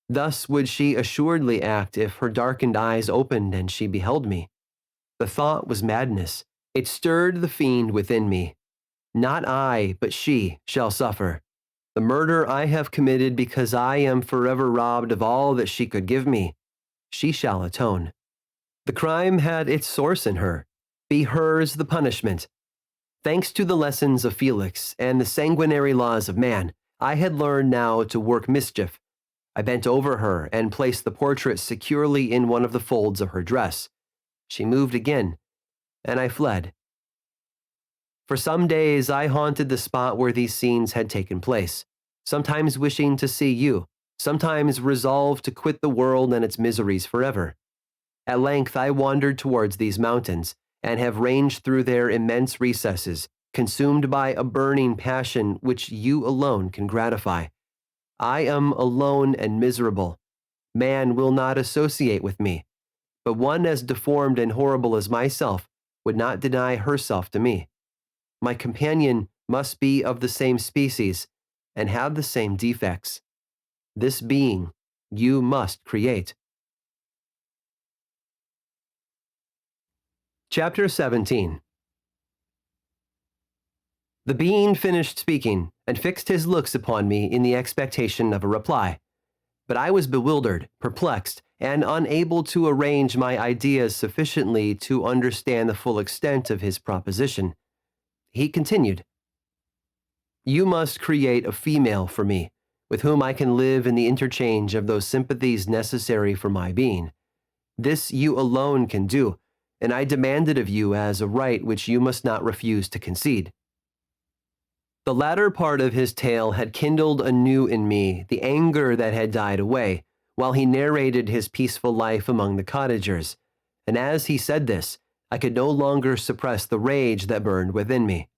Thus would she assuredly act if her darkened eyes opened and she beheld me. The thought was madness. It stirred the fiend within me. Not I, but she, shall suffer. The murder I have committed because I am forever robbed of all that she could give me. She shall atone. The crime had its source in her. Be hers the punishment. Thanks to the lessons of Felix and the sanguinary laws of man, I had learned now to work mischief. I bent over her and placed the portrait securely in one of the folds of her dress. She moved again, and I fled. For some days I haunted the spot where these scenes had taken place, sometimes wishing to see you, sometimes resolved to quit the world and its miseries forever. At length I wandered towards these mountains, and have ranged through their immense recesses, consumed by a burning passion which you alone can gratify. I am alone and miserable. Man will not associate with me, but one as deformed and horrible as myself would not deny herself to me. My companion must be of the same species and have the same defects. This being you must create. Chapter 17. The being finished speaking and fixed his looks upon me in the expectation of a reply. But I was bewildered, perplexed, and unable to arrange my ideas sufficiently to understand the full extent of his proposition. He continued, "You must create a female for me, with whom I can live in the interchange of those sympathies necessary for my being. This you alone can do, and I demand it of you as a right which you must not refuse to concede." The latter part of his tale had kindled anew in me the anger that had died away, while he narrated his peaceful life among the cottagers, and as he said this, I could no longer suppress the rage that burned within me.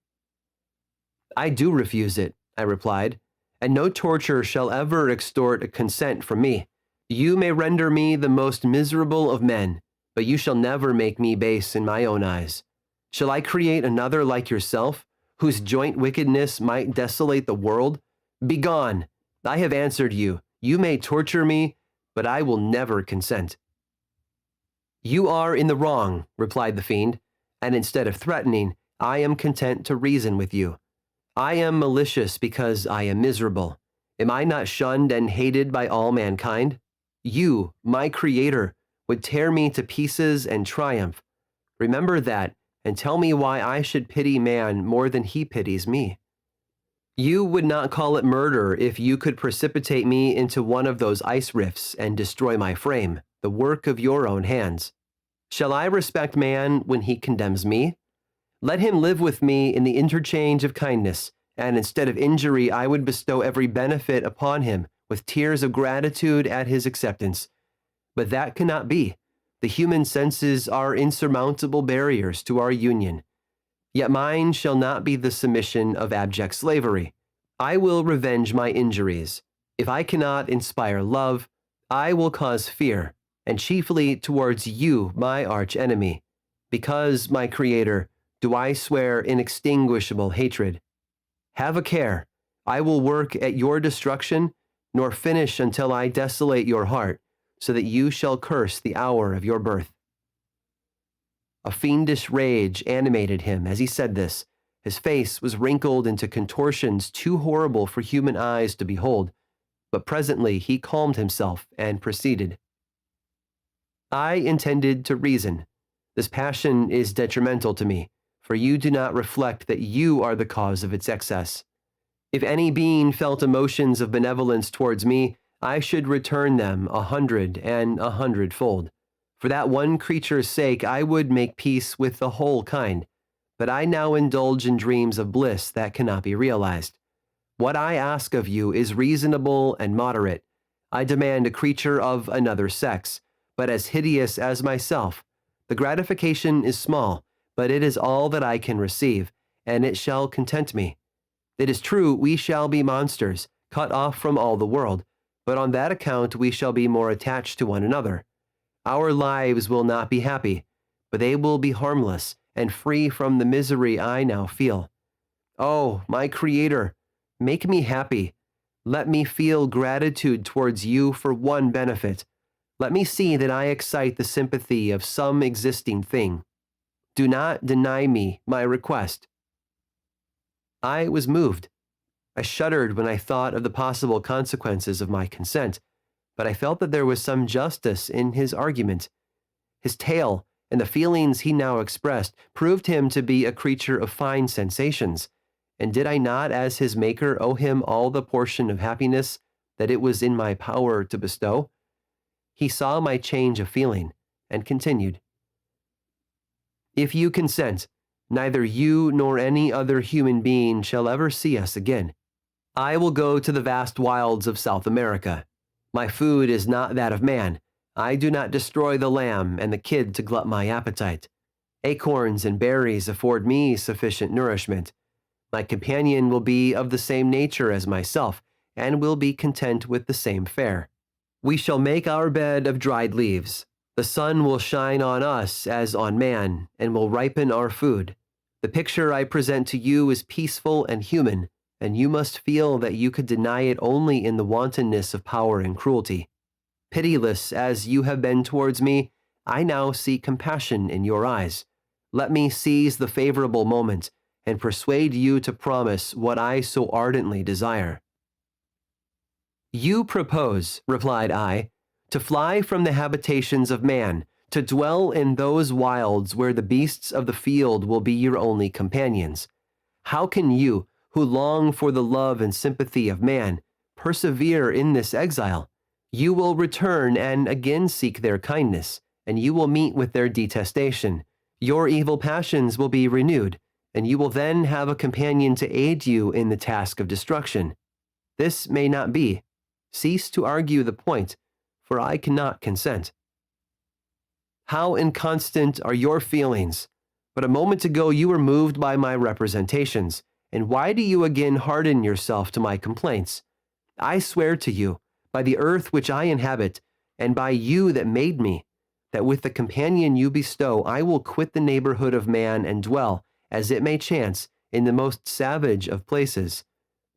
"I do refuse it," I replied, "and no torture shall ever extort a consent from me. You may render me the most miserable of men, but you shall never make me base in my own eyes. Shall I create another like yourself, whose joint wickedness might desolate the world? Begone! I have answered you. You may torture me, but I will never consent." "You are in the wrong," replied the fiend, "and instead of threatening, I am content to reason with you. I am malicious because I am miserable. Am I not shunned and hated by all mankind? You, my creator, would tear me to pieces and triumph. Remember that, and tell me why I should pity man more than he pities me. You would not call it murder if you could precipitate me into one of those ice rifts and destroy my frame, the work of your own hands. Shall I respect man when he condemns me? Let him live with me in the interchange of kindness, and instead of injury I would bestow every benefit upon him with tears of gratitude at his acceptance. But that cannot be. The human senses are insurmountable barriers to our union. Yet mine shall not be the submission of abject slavery. I will revenge my injuries. If I cannot inspire love, I will cause fear, and chiefly towards you, my arch enemy. Because, my Creator, do I swear inextinguishable hatred. Have a care. I will work at your destruction, nor finish until I desolate your heart, so that you shall curse the hour of your birth." A fiendish rage animated him as he said this. His face was wrinkled into contortions too horrible for human eyes to behold, but presently he calmed himself and proceeded. "I intended to reason. This passion is detrimental to me, for you do not reflect that you are the cause of its excess. If any being felt emotions of benevolence towards me, I should return them 100 and 100-fold. For that one creature's sake I would make peace with the whole kind, but I now indulge in dreams of bliss that cannot be realized. What I ask of you is reasonable and moderate. I demand a creature of another sex, but as hideous as myself. The gratification is small, but it is all that I can receive, and it shall content me. It is true we shall be monsters, cut off from all the world, but on that account we shall be more attached to one another. Our lives will not be happy, but they will be harmless and free from the misery I now feel. Oh, my Creator, make me happy. Let me feel gratitude towards you for one benefit. Let me see that I excite the sympathy of some existing thing. Do not deny me my request." I was moved. I shuddered when I thought of the possible consequences of my consent, but I felt that there was some justice in his argument. His tale and the feelings he now expressed proved him to be a creature of fine sensations, and did I not as his maker owe him all the portion of happiness that it was in my power to bestow? He saw my change of feeling, and continued, "If you consent, Neither you nor any other human being shall ever see us again. I will go to the vast wilds of South America. My food is not that of man. I do not destroy the lamb and the kid to glut my appetite. Acorns and berries afford me sufficient nourishment. My companion will be of the same nature as myself, and will be content with the same fare. We shall make our bed of dried leaves. The sun will shine on us as on man, and will ripen our food. The picture I present to you is peaceful and human, and you must feel that you could deny it only in the wantonness of power and cruelty. Pitiless as you have been towards me, I now see compassion in your eyes. Let me seize the favorable moment and persuade you to promise what I so ardently desire. You propose, replied I, to fly from the habitations of man, to dwell in those wilds where the beasts of the field will be your only companions. How can you, who long for the love and sympathy of man, persevere in this exile? You will return and again seek their kindness, and you will meet with their detestation. Your evil passions will be renewed, and you will then have a companion to aid you in the task of destruction. This may not be. Cease to argue the point, for I cannot consent. How inconstant are your feelings! But a moment ago you were moved by my representations, and why do you again harden yourself to my complaints? I swear to you, by the earth which I inhabit, and by you that made me, that with the companion you bestow I will quit the neighborhood of man and dwell, as it may chance, in the most savage of places.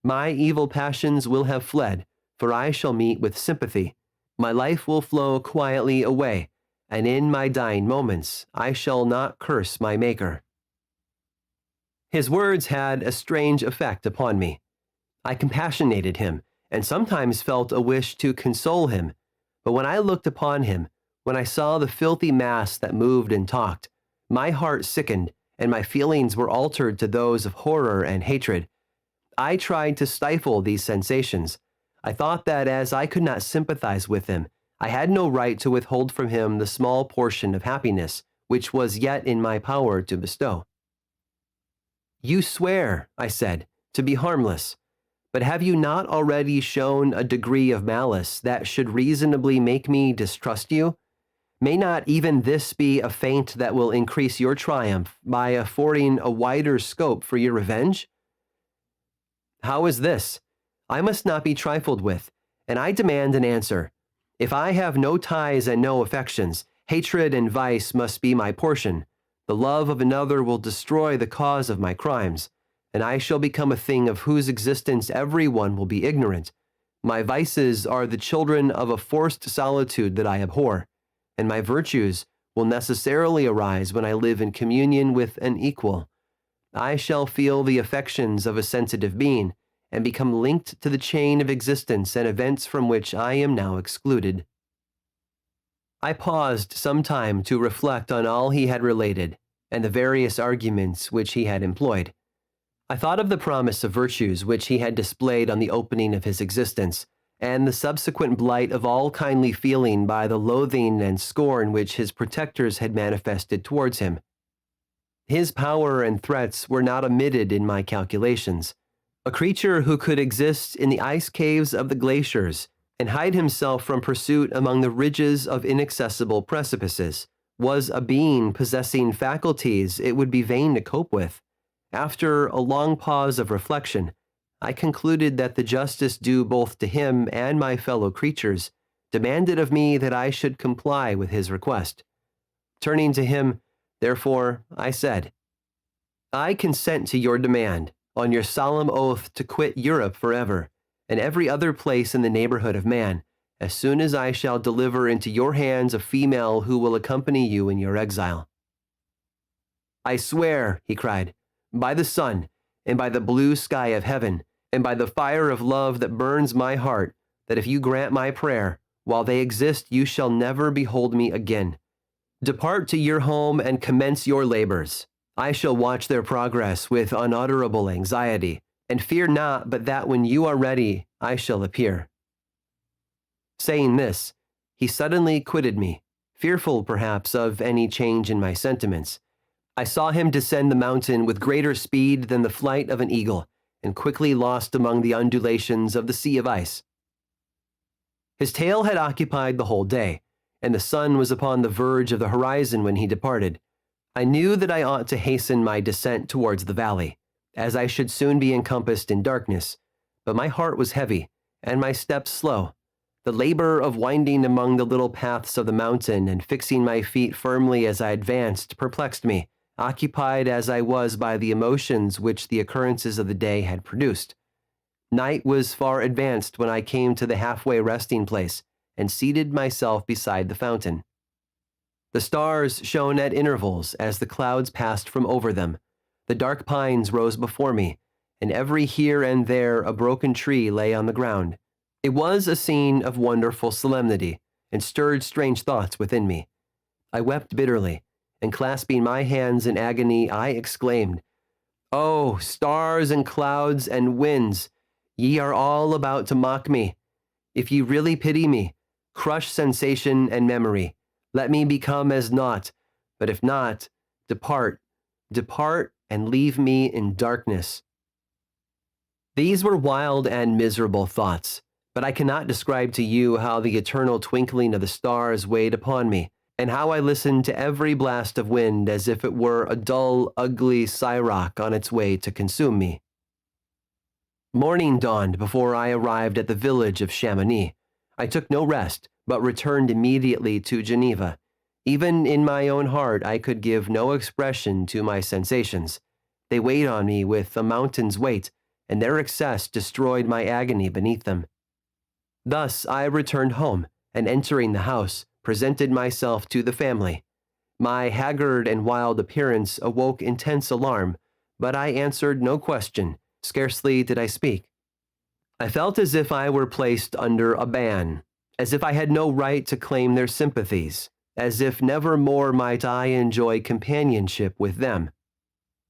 My evil passions will have fled, for I shall meet with sympathy. My life will flow quietly away, and in my dying moments I shall not curse my Maker. His words had a strange effect upon me. I compassionated him, and sometimes felt a wish to console him, but when I looked upon him, when I saw the filthy mass that moved and talked, my heart sickened, and my feelings were altered to those of horror and hatred. I tried to stifle these sensations. I thought that as I could not sympathize with him, I had no right to withhold from him the small portion of happiness which was yet in my power to bestow. You swear, I said, to be harmless, but have you not already shown a degree of malice that should reasonably make me distrust you? May not even this be a feint that will increase your triumph by affording a wider scope for your revenge? How is this? I must not be trifled with, and I demand an answer. If I have no ties and no affections, hatred and vice must be my portion. The love of another will destroy the cause of my crimes, and I shall become a thing of whose existence everyone will be ignorant. My vices are the children of a forced solitude that I abhor, and my virtues will necessarily arise when I live in communion with an equal. I shall feel the affections of a sensitive being, and become linked to the chain of existence and events from which I am now excluded. I paused some time to reflect on all he had related, and the various arguments which he had employed. I thought of the promise of virtues which he had displayed on the opening of his existence, and the subsequent blight of all kindly feeling by the loathing and scorn which his protectors had manifested towards him. His power and threats were not omitted in my calculations. A creature who could exist in the ice caves of the glaciers and hide himself from pursuit among the ridges of inaccessible precipices was a being possessing faculties it would be vain to cope with. After a long pause of reflection, I concluded that the justice due both to him and my fellow creatures demanded of me that I should comply with his request. Turning to him, therefore, I said, I consent to your demand, on your solemn oath to quit Europe forever, and every other place in the neighborhood of man, as soon as I shall deliver into your hands a female who will accompany you in your exile. I swear, he cried, by the sun, and by the blue sky of heaven, and by the fire of love that burns my heart, that if you grant my prayer, while they exist you shall never behold me again. Depart to your home and commence your labors. I shall watch their progress with unutterable anxiety, and fear not but that when you are ready, I shall appear. Saying this, he suddenly quitted me, fearful perhaps of any change in my sentiments, I saw him descend the mountain with greater speed than the flight of an eagle, and quickly lost among the undulations of the sea of ice. His tail had occupied the whole day, and the sun was upon the verge of the horizon when he departed. I knew that I ought to hasten my descent towards the valley, as I should soon be encompassed in darkness, but my heart was heavy, and my steps slow. The labor of winding among the little paths of the mountain and fixing my feet firmly as I advanced perplexed me, occupied as I was by the emotions which the occurrences of the day had produced. Night was far advanced when I came to the halfway resting place and seated myself beside the fountain. The stars shone at intervals as the clouds passed from over them. The dark pines rose before me, and every here and there a broken tree lay on the ground. It was a scene of wonderful solemnity, and stirred strange thoughts within me. I wept bitterly, and clasping my hands in agony, I exclaimed, "Oh, stars and clouds and winds, ye are all about to mock me. If ye really pity me, crush sensation and memory. Let me become as naught, but if not, depart, depart, and leave me in darkness." These were wild and miserable thoughts, but I cannot describe to you how the eternal twinkling of the stars weighed upon me, and how I listened to every blast of wind as if it were a dull, ugly siroc on its way to consume me. Morning dawned before I arrived at the village of Chamonix. I took no rest, but returned immediately to Geneva. Even in my own heart, I could give no expression to my sensations. They weighed on me with a mountain's weight, and their excess destroyed my agony beneath them. Thus I returned home, and entering the house, presented myself to the family. My haggard and wild appearance awoke intense alarm, but I answered no question, scarcely did I speak. I felt as if I were placed under a ban, as if I had no right to claim their sympathies, as if never more might I enjoy companionship with them.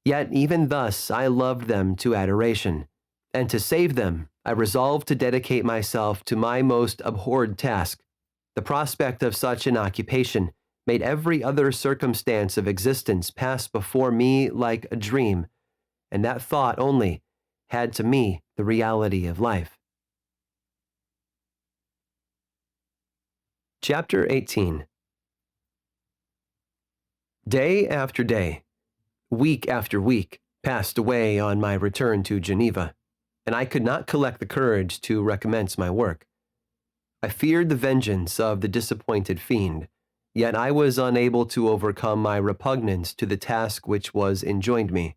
Yet even thus I loved them to adoration, and to save them, I resolved to dedicate myself to my most abhorred task. The prospect of such an occupation made every other circumstance of existence pass before me like a dream, and that thought only had to me the reality of life. Chapter 18. Day after day, week after week, passed away on my return to Geneva, and I could not collect the courage to recommence my work. I feared the vengeance of the disappointed fiend, yet I was unable to overcome my repugnance to the task which was enjoined me.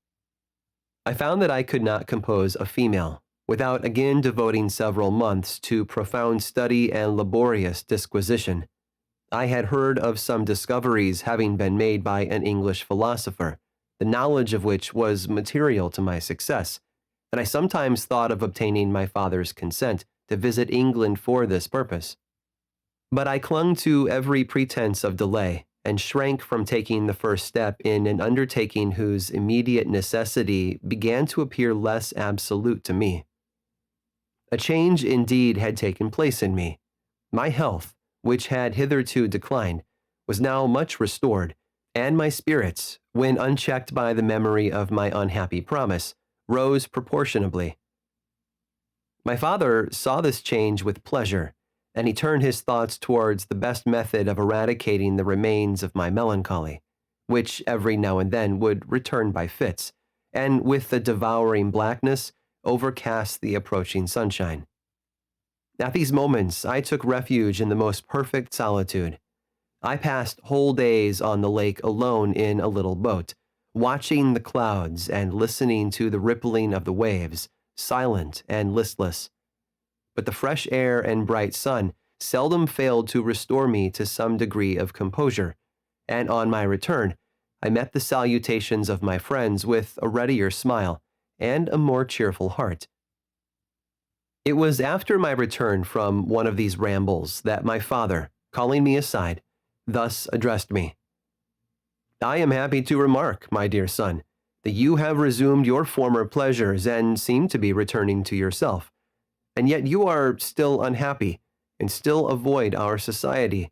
I found that I could not compose a female, without again devoting several months to profound study and laborious disquisition. I had heard of some discoveries having been made by an English philosopher, the knowledge of which was material to my success, and I sometimes thought of obtaining my father's consent to visit England for this purpose. But I clung to every pretense of delay, and shrank from taking the first step in an undertaking whose immediate necessity began to appear less absolute to me. A change indeed had taken place in me. My health, which had hitherto declined, was now much restored, and my spirits, when unchecked by the memory of my unhappy promise, rose proportionably. My father saw this change with pleasure, and he turned his thoughts towards the best method of eradicating the remains of my melancholy, which every now and then would return by fits, and with the devouring blackness overcast the approaching sunshine. At these moments I took refuge in the most perfect solitude. I passed whole days on the lake alone in a little boat, watching the clouds and listening to the rippling of the waves, silent and listless. But the fresh air and bright sun seldom failed to restore me to some degree of composure, and on my return, I met the salutations of my friends with a readier smile and a more cheerful heart. It was after my return from one of these rambles that my father, calling me aside, thus addressed me. "I am happy to remark, my dear son, that you have resumed your former pleasures and seem to be returning to yourself. And yet you are still unhappy, and still avoid our society.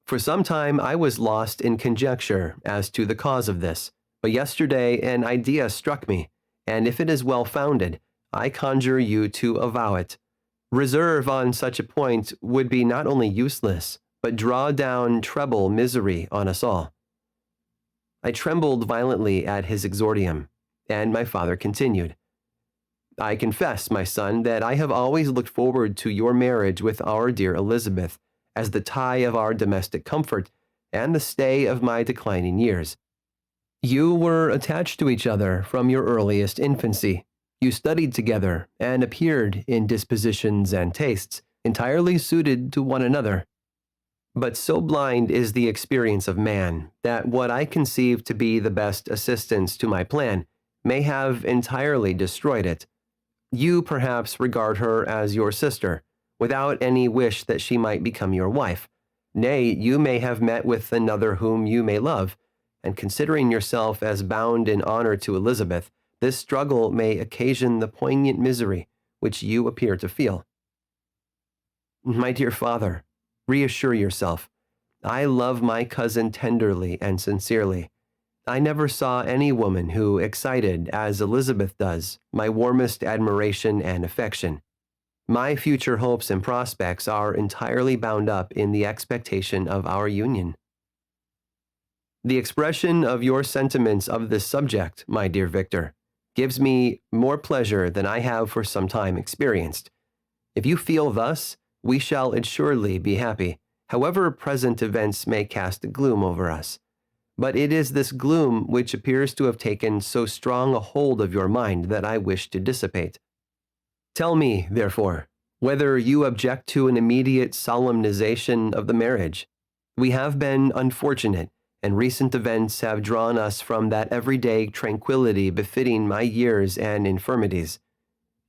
For some time I was lost in conjecture as to the cause of this, But yesterday an idea struck me, and if it is well-founded, I conjure you to avow it. Reserve on such a point would be not only useless, but draw down treble misery on us all." I trembled violently at his exordium, and my father continued, "I confess, my son, that I have always looked forward to your marriage with our dear Elizabeth as the tie of our domestic comfort and the stay of my declining years. You were attached to each other from your earliest infancy. You studied together and appeared in dispositions and tastes entirely suited to one another. But so blind is the experience of man that what I conceive to be the best assistance to my plan may have entirely destroyed it. You perhaps regard her as your sister, without any wish that she might become your wife. Nay, you may have met with another whom you may love, and considering yourself as bound in honor to Elizabeth, this struggle may occasion the poignant misery which you appear to feel. My dear father, reassure yourself. I love my cousin tenderly and sincerely. I never saw any woman who excited, as Elizabeth does, my warmest admiration and affection. My future hopes and prospects are entirely bound up in the expectation of our union. The expression of your sentiments of this subject, my dear Victor, gives me more pleasure than I have for some time experienced. If you feel thus, we shall assuredly be happy, however present events may cast a gloom over us. But it is this gloom which appears to have taken so strong a hold of your mind that I wish to dissipate. Tell me, therefore, whether you object to an immediate solemnization of the marriage. We have been unfortunate, and recent events have drawn us from that everyday tranquility befitting my years and infirmities.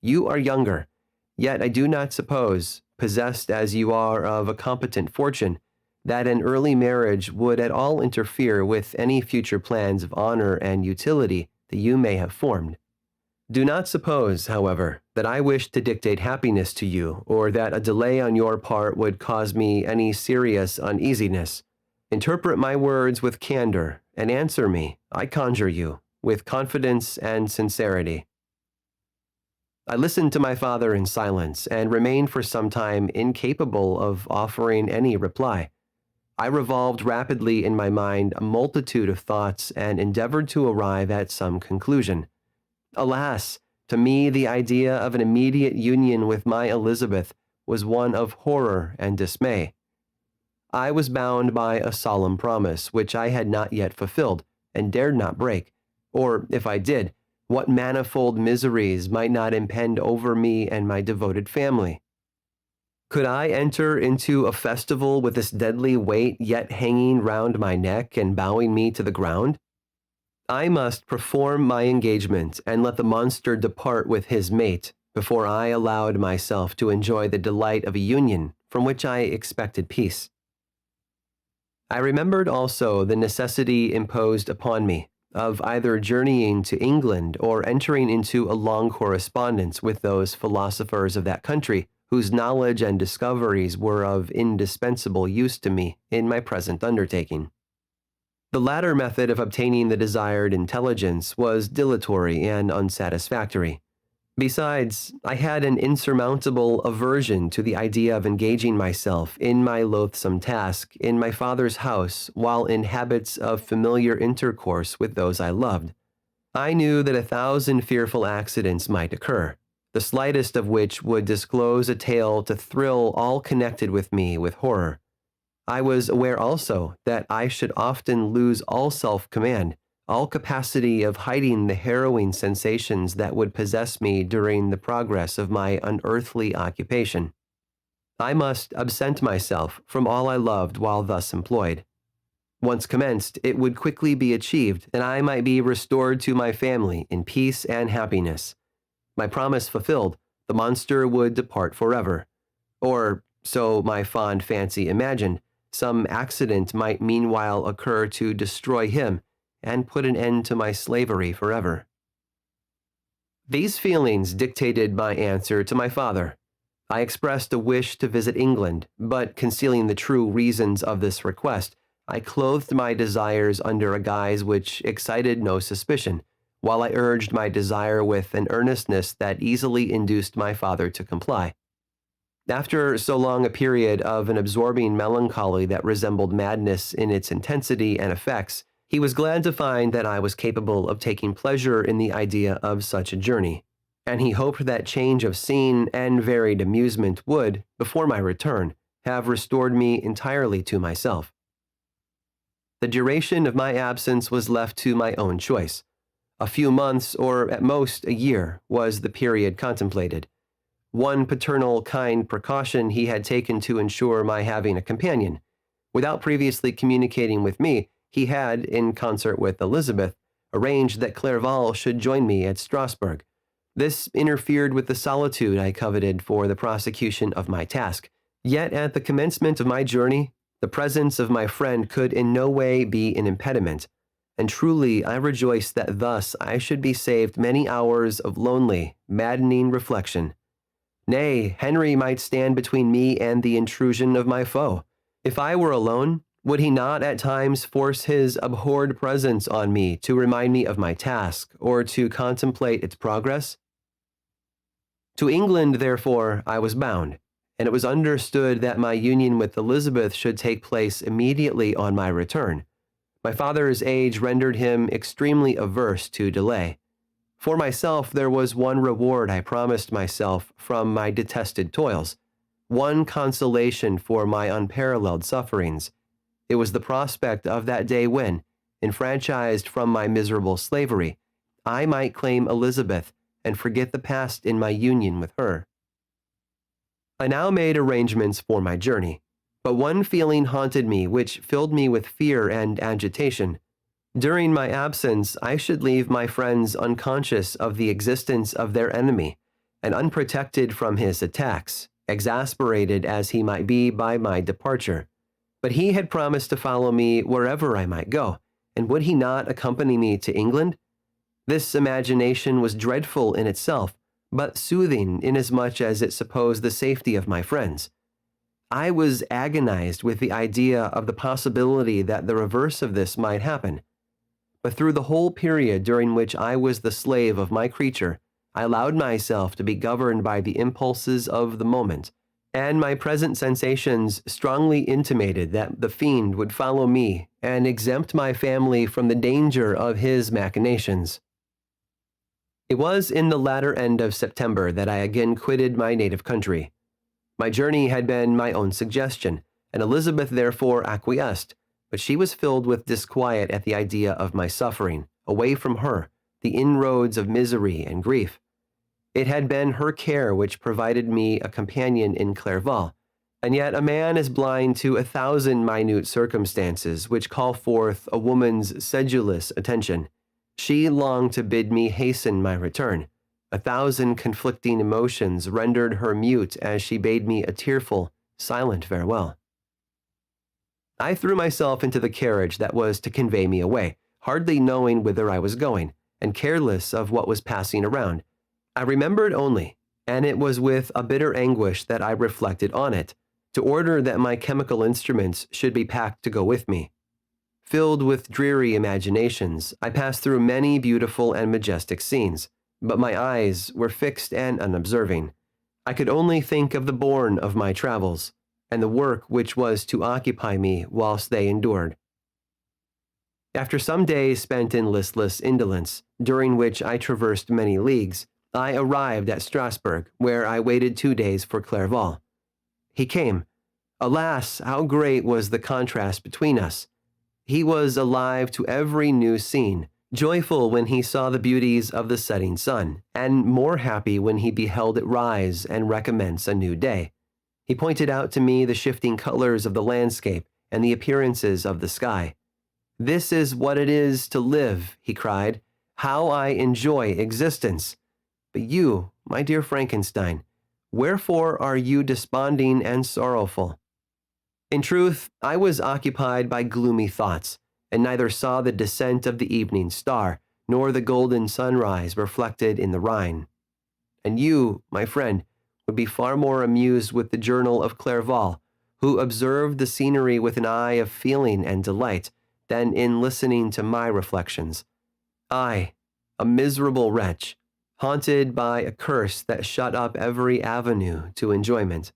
You are younger, yet I do not suppose, possessed as you are of a competent fortune, that an early marriage would at all interfere with any future plans of honor and utility that you may have formed. Do not suppose, however, that I wish to dictate happiness to you, or that a delay on your part would cause me any serious uneasiness. Interpret my words with candor, and answer me, I conjure you, with confidence and sincerity." I listened to my father in silence, and remained for some time incapable of offering any reply. I revolved rapidly in my mind a multitude of thoughts, and endeavored to arrive at some conclusion. Alas, to me the idea of an immediate union with my Elizabeth was one of horror and dismay. I was bound by a solemn promise which I had not yet fulfilled, and dared not break, or, if I did, what manifold miseries might not impend over me and my devoted family? Could I enter into a festival with this deadly weight yet hanging round my neck and bowing me to the ground? I must perform my engagement and let the monster depart with his mate before I allowed myself to enjoy the delight of a union from which I expected peace. I remembered also the necessity imposed upon me of either journeying to England or entering into a long correspondence with those philosophers of that country whose knowledge and discoveries were of indispensable use to me in my present undertaking. The latter method of obtaining the desired intelligence was dilatory and unsatisfactory. Besides, I had an insurmountable aversion to the idea of engaging myself in my loathsome task in my father's house while in habits of familiar intercourse with those I loved. I knew that 1,000 fearful accidents might occur, the slightest of which would disclose a tale to thrill all connected with me with horror. I was aware also that I should often lose all self-command, all capacity of hiding the harrowing sensations that would possess me during the progress of my unearthly occupation. I must absent myself from all I loved while thus employed. Once commenced, it would quickly be achieved, and I might be restored to my family in peace and happiness. My promise fulfilled, the monster would depart forever. Or, so my fond fancy imagined, some accident might meanwhile occur to destroy him and put an end to my slavery forever. These feelings dictated my answer to my father. I expressed a wish to visit England, but concealing the true reasons of this request, I clothed my desires under a guise which excited no suspicion, while I urged my desire with an earnestness that easily induced my father to comply. After so long a period of an absorbing melancholy that resembled madness in its intensity and effects, he was glad to find that I was capable of taking pleasure in the idea of such a journey, and he hoped that change of scene and varied amusement would, before my return, have restored me entirely to myself. The duration of my absence was left to my own choice. A few months, or at most a year, was the period contemplated. One paternal kind precaution he had taken to ensure my having a companion. Without previously communicating with me, he had, in concert with Elizabeth, arranged that Clerval should join me at Strasbourg. This interfered with the solitude I coveted for the prosecution of my task. Yet at the commencement of my journey, the presence of my friend could in no way be an impediment, and truly I rejoiced that thus I should be saved many hours of lonely, maddening reflection. Nay, Henry might stand between me and the intrusion of my foe. If I were alone, would he not at times force his abhorred presence on me to remind me of my task, or to contemplate its progress? To England, therefore, I was bound, and it was understood that my union with Elizabeth should take place immediately on my return. My father's age rendered him extremely averse to delay. For myself, there was one reward I promised myself from my detested toils, one consolation for my unparalleled sufferings. It was the prospect of that day when, enfranchised from my miserable slavery, I might claim Elizabeth and forget the past in my union with her. I now made arrangements for my journey, but one feeling haunted me which filled me with fear and agitation. During my absence, I should leave my friends unconscious of the existence of their enemy, and unprotected from his attacks, exasperated as he might be by my departure. But he had promised to follow me wherever I might go, and would he not accompany me to England? This imagination was dreadful in itself, but soothing inasmuch as it supposed the safety of my friends. I was agonized with the idea of the possibility that the reverse of this might happen. But through the whole period during which I was the slave of my creature, I allowed myself to be governed by the impulses of the moment, and my present sensations strongly intimated that the fiend would follow me and exempt my family from the danger of his machinations. It was in the latter end of September that I again quitted my native country. My journey had been my own suggestion, and Elizabeth therefore acquiesced, but she was filled with disquiet at the idea of my suffering, away from her, the inroads of misery and grief. It had been her care which provided me a companion in Clerval, and yet a man is blind to 1,000 minute circumstances which call forth a woman's sedulous attention. She longed to bid me hasten my return. 1,000 conflicting emotions rendered her mute as she bade me a tearful, silent farewell. I threw myself into the carriage that was to convey me away, hardly knowing whither I was going, and careless of what was passing around. I remembered only, and it was with a bitter anguish that I reflected on it, to order that my chemical instruments should be packed to go with me. Filled with dreary imaginations, I passed through many beautiful and majestic scenes, but my eyes were fixed and unobserving. I could only think of the bourne of my travels, and the work which was to occupy me whilst they endured. After some days spent in listless indolence, during which I traversed many leagues, I arrived at Strasbourg, where I waited 2 days for Clerval. He came. Alas, how great was the contrast between us! He was alive to every new scene, joyful when he saw the beauties of the setting sun, and more happy when he beheld it rise and recommence a new day. He pointed out to me the shifting colors of the landscape and the appearances of the sky. "This is what it is to live," he cried. "How I enjoy existence! But you, my dear Frankenstein, wherefore are you desponding and sorrowful?" In truth, I was occupied by gloomy thoughts, and neither saw the descent of the evening star, nor the golden sunrise reflected in the Rhine. And you, my friend, would be far more amused with the journal of Clerval, who observed the scenery with an eye of feeling and delight than in listening to my reflections. I, a miserable wretch, haunted by a curse that shut up every avenue to enjoyment.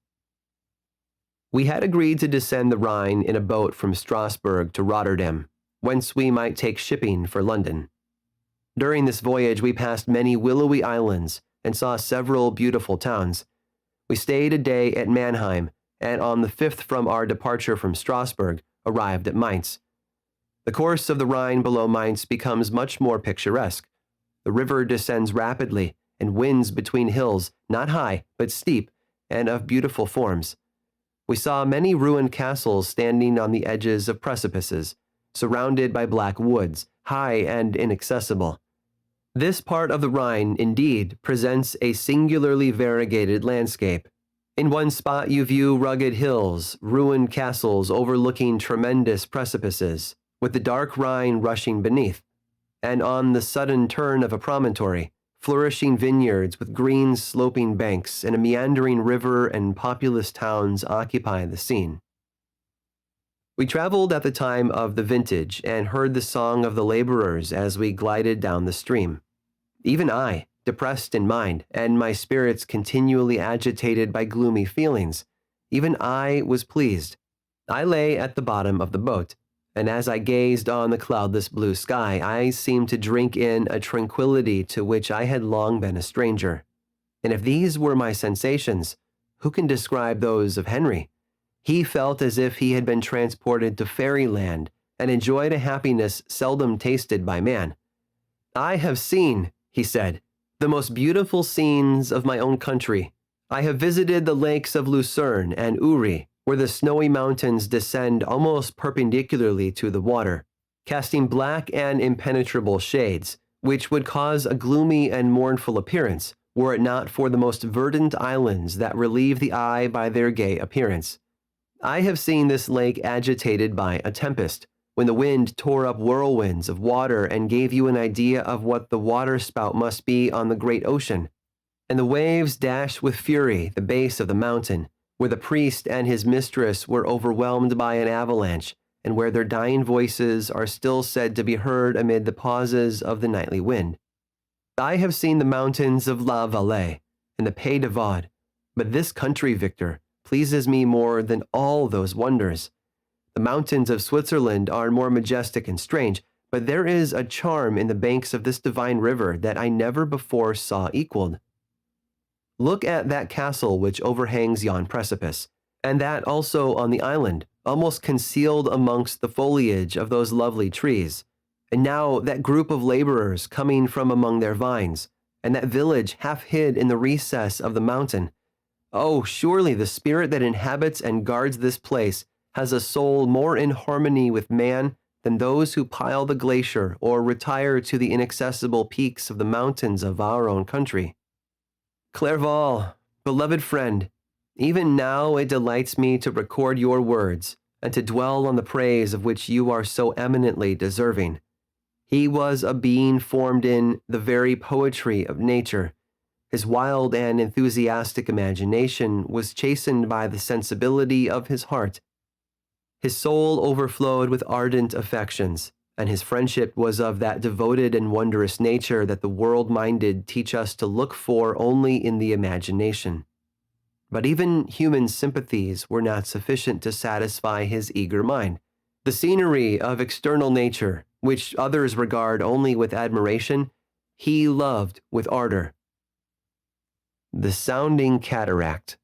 We had agreed to descend the Rhine in a boat from Strasbourg to Rotterdam, whence we might take shipping for London. During this voyage, we passed many willowy islands and saw several beautiful towns. We stayed a day at Mannheim, and on the 5th from our departure from Strasbourg, arrived at Mainz. The course of the Rhine below Mainz becomes much more picturesque. The river descends rapidly and winds between hills, not high, but steep, and of beautiful forms. We saw many ruined castles standing on the edges of precipices, surrounded by black woods, high and inaccessible. This part of the Rhine, indeed, presents a singularly variegated landscape. In one spot you view rugged hills, ruined castles overlooking tremendous precipices, with the dark Rhine rushing beneath, and on the sudden turn of a promontory, flourishing vineyards with green sloping banks and a meandering river and populous towns occupy the scene. We traveled at the time of the vintage and heard the song of the laborers as we glided down the stream. Even I, depressed in mind, and my spirits continually agitated by gloomy feelings, even I was pleased. I lay at the bottom of the boat, and as I gazed on the cloudless blue sky, I seemed to drink in a tranquility to which I had long been a stranger. And if these were my sensations, who can describe those of Henry? He felt as if he had been transported to fairyland and enjoyed a happiness seldom tasted by man. "I have seen," he said, "the most beautiful scenes of my own country. I have visited the lakes of Lucerne and Uri, where the snowy mountains descend almost perpendicularly to the water, casting black and impenetrable shades, which would cause a gloomy and mournful appearance, were it not for the most verdant islands that relieve the eye by their gay appearance. I have seen this lake agitated by a tempest, when the wind tore up whirlwinds of water and gave you an idea of what the waterspout must be on the great ocean, and the waves dashed with fury the base of the mountain, where the priest and his mistress were overwhelmed by an avalanche, and where their dying voices are still said to be heard amid the pauses of the nightly wind. I have seen the mountains of La Valais and the Pays de Vaud, but this country, Victor, pleases me more than all those wonders. The mountains of Switzerland are more majestic and strange, but there is a charm in the banks of this divine river that I never before saw equaled. Look at that castle which overhangs yon precipice, and that also on the island, almost concealed amongst the foliage of those lovely trees. And now that group of laborers coming from among their vines, and that village half hid in the recess of the mountain. Oh, surely the spirit that inhabits and guards this place has a soul more in harmony with man than those who pile the glacier or retire to the inaccessible peaks of the mountains of our own country. Clerval, beloved friend, even now it delights me to record your words and to dwell on the praise of which you are so eminently deserving. He was a being formed in the very poetry of nature. His wild and enthusiastic imagination was chastened by the sensibility of his heart. His soul overflowed with ardent affections, and his friendship was of that devoted and wondrous nature that the world-minded teach us to look for only in the imagination. But even human sympathies were not sufficient to satisfy his eager mind. The scenery of external nature, which others regard only with admiration, he loved with ardor. The sounding cataract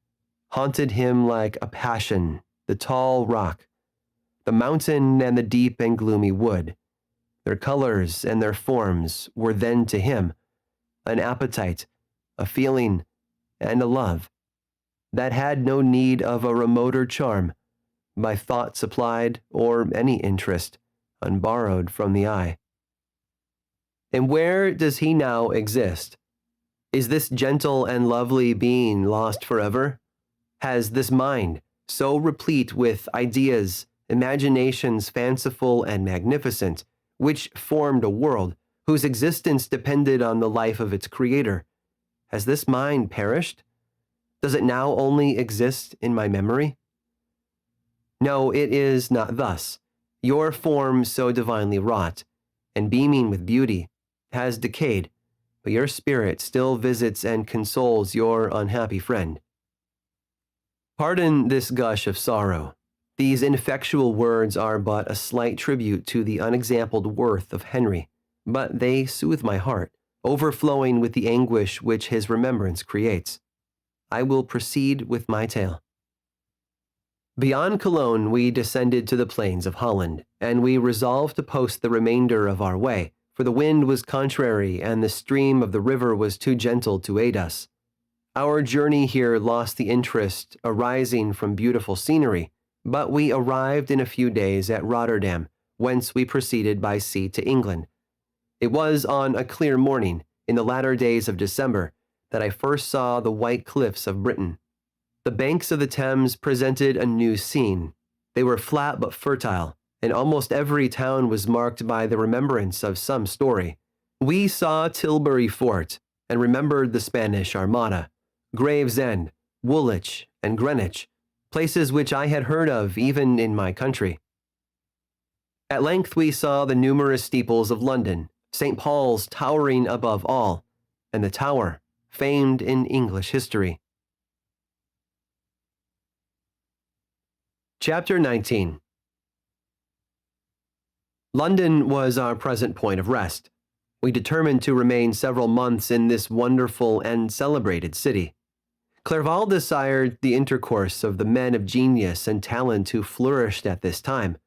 haunted him like a passion, the tall rock, the mountain and the deep and gloomy wood. Their colors and their forms were then to him an appetite, a feeling, and a love that had no need of a remoter charm, by thought supplied or any interest, unborrowed from the eye. And where does he now exist? Is this gentle and lovely being lost forever? Has this mind, so replete with ideas, imaginations fanciful and magnificent, which formed a world whose existence depended on the life of its creator, has this mind perished? Does it now only exist in my memory? No, it is not thus. Your form so divinely wrought, and beaming with beauty, has decayed, but your spirit still visits and consoles your unhappy friend. Pardon this gush of sorrow. These ineffectual words are but a slight tribute to the unexampled worth of Henry, but they soothe my heart, overflowing with the anguish which his remembrance creates. I will proceed with my tale. Beyond Cologne, we descended to the plains of Holland, and we resolved to post the remainder of our way, for the wind was contrary and the stream of the river was too gentle to aid us. Our journey here lost the interest arising from beautiful scenery, but we arrived in a few days at Rotterdam, whence we proceeded by sea to England. It was on a clear morning, in the latter days of December, that I first saw the white cliffs of Britain. The banks of the Thames presented a new scene. They were flat but fertile, and almost every town was marked by the remembrance of some story. We saw Tilbury Fort, and remembered the Spanish Armada, Gravesend, Woolwich, and Greenwich, places which I had heard of even in my country. At length we saw the numerous steeples of London, St. Paul's towering above all, and the Tower, famed in English history. Chapter 19. London was our present point of rest. We determined to remain several months in this wonderful and celebrated city. Clerval desired the intercourse of the men of genius and talent who flourished at this time,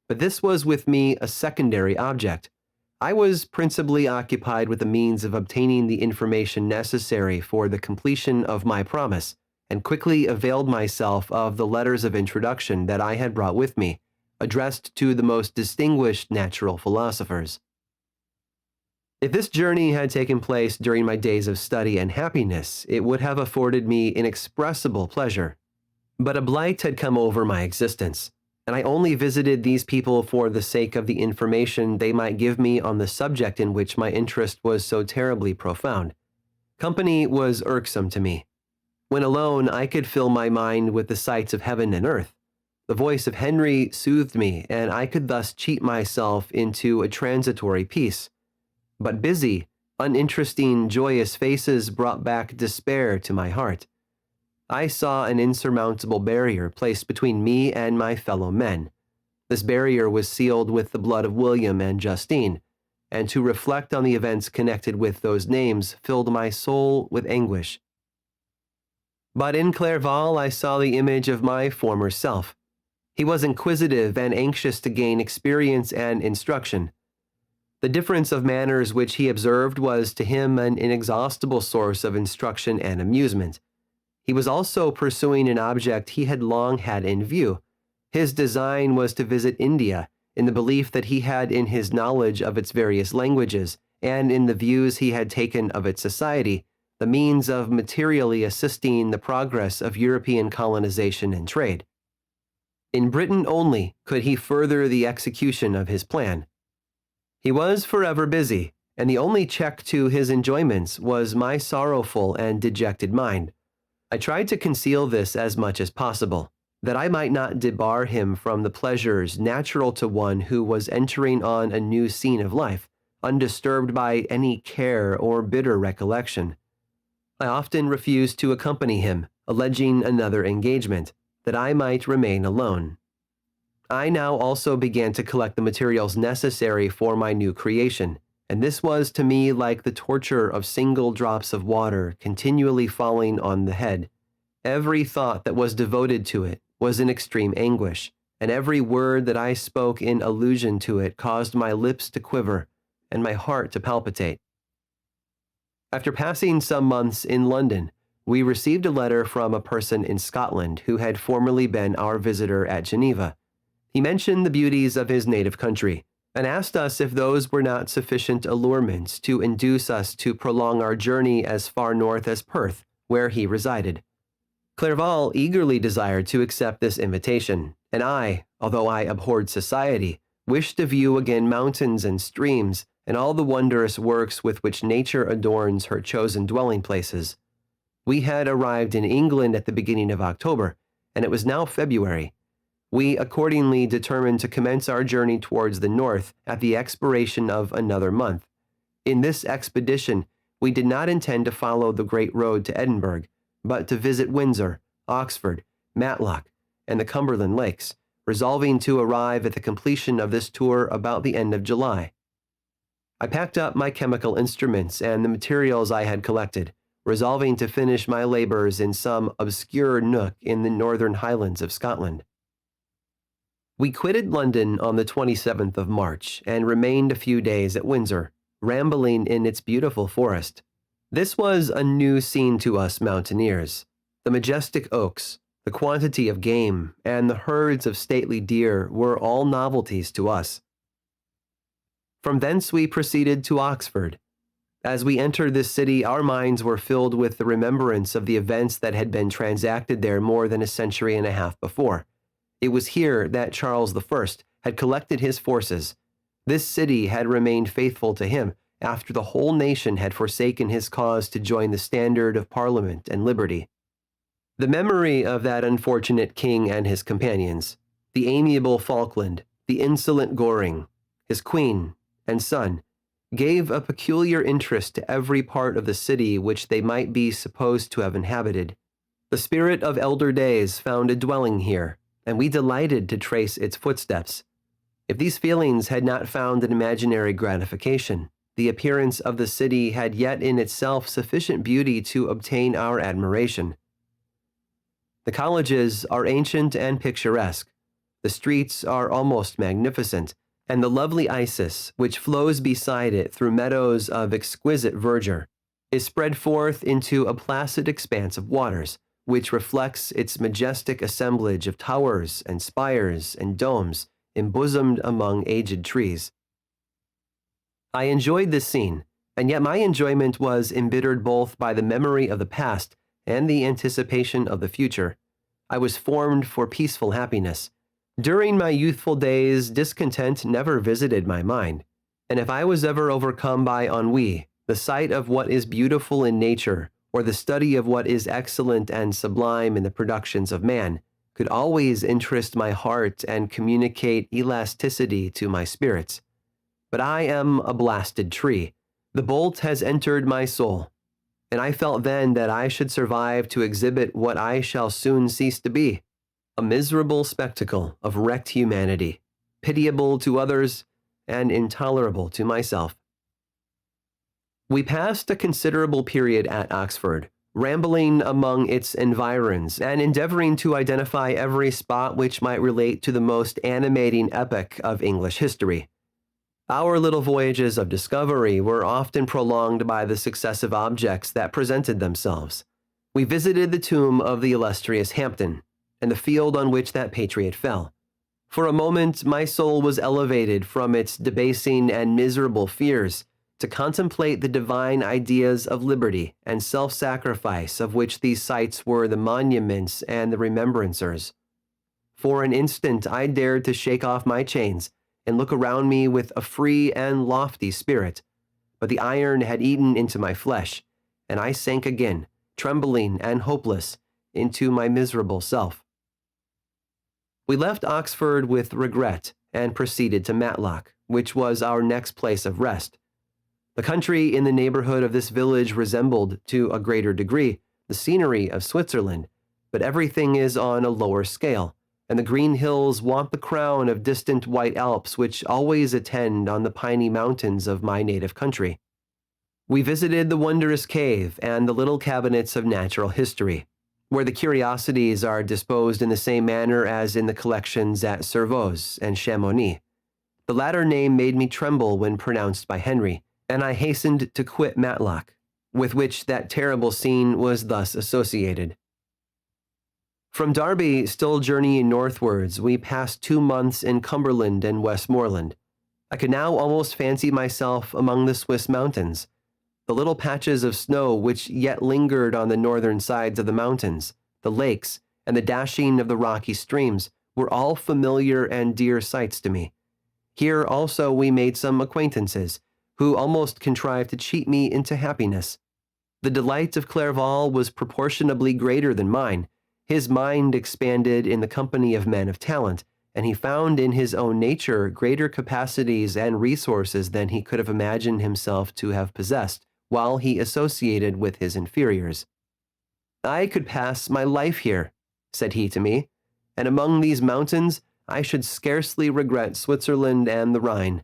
but this was with me a secondary object. I was principally occupied with the means of obtaining the information necessary for the completion of my promise, and quickly availed myself of the letters of introduction that I had brought with me, addressed to the most distinguished natural philosophers. If this journey had taken place during my days of study and happiness, it would have afforded me inexpressible pleasure. But a blight had come over my existence, and I only visited these people for the sake of the information they might give me on the subject in which my interest was so terribly profound. Company was irksome to me. When alone, I could fill my mind with the sights of heaven and earth. The voice of Henry soothed me, and I could thus cheat myself into a transitory peace. But busy, uninteresting, joyous faces brought back despair to my heart. I saw an insurmountable barrier placed between me and my fellow men. This barrier was sealed with the blood of William and Justine, and to reflect on the events connected with those names filled my soul with anguish. But in Clerval I saw the image of my former self. He was inquisitive and anxious to gain experience and instruction. The difference of manners which he observed was to him an inexhaustible source of instruction and amusement. He was also pursuing an object he had long had in view. His design was to visit India, in the belief that he had in his knowledge of its various languages, and in the views he had taken of its society, the means of materially assisting the progress of European colonization and trade. In Britain only could he further the execution of his plan. He was forever busy, and the only check to his enjoyments was my sorrowful and dejected mind. I tried to conceal this as much as possible, that I might not debar him from the pleasures natural to one who was entering on a new scene of life, undisturbed by any care or bitter recollection. I often refused to accompany him, alleging another engagement, that I might remain alone. I now also began to collect the materials necessary for my new creation, and this was to me like the torture of single drops of water continually falling on the head. Every thought that was devoted to it was in extreme anguish, and every word that I spoke in allusion to it caused my lips to quiver and my heart to palpitate. After passing some months in London, we received a letter from a person in Scotland who had formerly been our visitor at Geneva. He mentioned the beauties of his native country, and asked us if those were not sufficient allurements to induce us to prolong our journey as far north as Perth, where he resided. Clerval eagerly desired to accept this invitation, and I, although I abhorred society, wished to view again mountains and streams, and all the wondrous works with which nature adorns her chosen dwelling places. We had arrived in England at the beginning of October, and it was now February. We accordingly determined to commence our journey towards the north at the expiration of another month. In this expedition, we did not intend to follow the great road to Edinburgh, but to visit Windsor, Oxford, Matlock, and the Cumberland Lakes, resolving to arrive at the completion of this tour about the end of July. I packed up my chemical instruments and the materials I had collected, resolving to finish my labors in some obscure nook in the northern highlands of Scotland. We quitted London on the 27th of March and remained a few days at Windsor, rambling in its beautiful forest. This was a new scene to us mountaineers. The majestic oaks, the quantity of game, and the herds of stately deer were all novelties to us. From thence we proceeded to Oxford. As we entered this city, our minds were filled with the remembrance of the events that had been transacted there more than a century and a half before. It was here that Charles I had collected his forces. This city had remained faithful to him after the whole nation had forsaken his cause to join the standard of Parliament and liberty. The memory of that unfortunate king and his companions, the amiable Falkland, the insolent Goring, his queen and son, gave a peculiar interest to every part of the city which they might be supposed to have inhabited. The spirit of elder days found a dwelling here, and we delighted to trace its footsteps. If these feelings had not found an imaginary gratification, the appearance of the city had yet in itself sufficient beauty to obtain our admiration. The colleges are ancient and picturesque. The streets are almost magnificent, and the lovely Isis, which flows beside it through meadows of exquisite verdure, is spread forth into a placid expanse of waters, which reflects its majestic assemblage of towers and spires and domes embosomed among aged trees. I enjoyed this scene, and yet my enjoyment was embittered both by the memory of the past and the anticipation of the future. I was formed for peaceful happiness. During my youthful days, discontent never visited my mind, and if I was ever overcome by ennui, the sight of what is beautiful in nature, or the study of what is excellent and sublime in the productions of man, could always interest my heart and communicate elasticity to my spirits. But I am a blasted tree. The bolt has entered my soul, and I felt then that I should survive to exhibit what I shall soon cease to be, a miserable spectacle of wrecked humanity, pitiable to others and intolerable to myself. We passed a considerable period at Oxford, rambling among its environs and endeavoring to identify every spot which might relate to the most animating epoch of English history. Our little voyages of discovery were often prolonged by the successive objects that presented themselves. We visited the tomb of the illustrious Hampden, and the field on which that patriot fell. For a moment, my soul was elevated from its debasing and miserable fears to contemplate the divine ideas of liberty and self-sacrifice of which these sites were the monuments and the remembrancers. For an instant, I dared to shake off my chains and look around me with a free and lofty spirit, but the iron had eaten into my flesh, and I sank again, trembling and hopeless, into my miserable self. We left Oxford with regret and proceeded to Matlock, which was our next place of rest. The country in the neighborhood of this village resembled, to a greater degree, the scenery of Switzerland, but everything is on a lower scale, and the green hills want the crown of distant white Alps which always attend on the piney mountains of my native country. We visited the wondrous cave and the little cabinets of natural history, where the curiosities are disposed in the same manner as in the collections at Servoz and Chamonix. The latter name made me tremble when pronounced by Henry, and I hastened to quit Matlock, with which that terrible scene was thus associated. From Derby, still journeying northwards, we passed 2 months in Cumberland and Westmoreland. I could now almost fancy myself among the Swiss mountains. The little patches of snow which yet lingered on the northern sides of the mountains, the lakes, and the dashing of the rocky streams were all familiar and dear sights to me. Here also we made some acquaintances, who almost contrived to cheat me into happiness. The delight of Clerval was proportionably greater than mine. His mind expanded in the company of men of talent, and he found in his own nature greater capacities and resources than he could have imagined himself to have possessed while he associated with his inferiors. "I could pass my life here," said he to me, "and among these mountains I should scarcely regret Switzerland and the Rhine."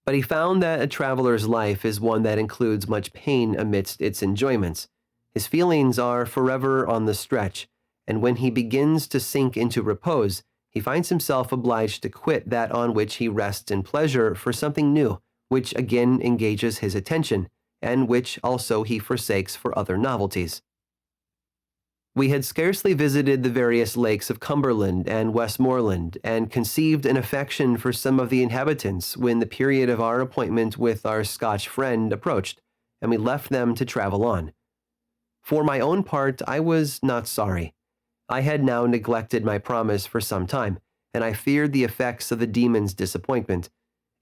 But he found that a traveler's life is one that includes much pain amidst its enjoyments. His feelings are forever on the stretch, and when he begins to sink into repose, he finds himself obliged to quit that on which he rests in pleasure for something new, which again engages his attention, and which also he forsakes for other novelties. We had scarcely visited the various lakes of Cumberland and Westmoreland, and conceived an affection for some of the inhabitants when the period of our appointment with our Scotch friend approached, and we left them to travel on. For my own part, I was not sorry. I had now neglected my promise for some time, and I feared the effects of the demon's disappointment.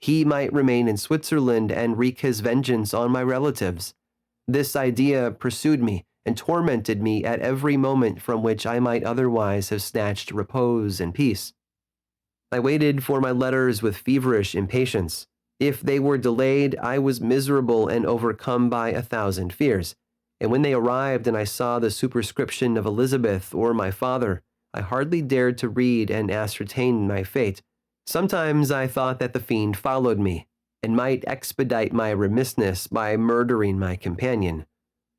He might remain in Switzerland and wreak his vengeance on my relatives. This idea pursued me and tormented me at every moment from which I might otherwise have snatched repose and peace. I waited for my letters with feverish impatience. If they were delayed, I was miserable and overcome by 1,000 fears. And when they arrived and I saw the superscription of Elizabeth or my father, I hardly dared to read and ascertain my fate. Sometimes I thought that the fiend followed me, and might expedite my remissness by murdering my companion.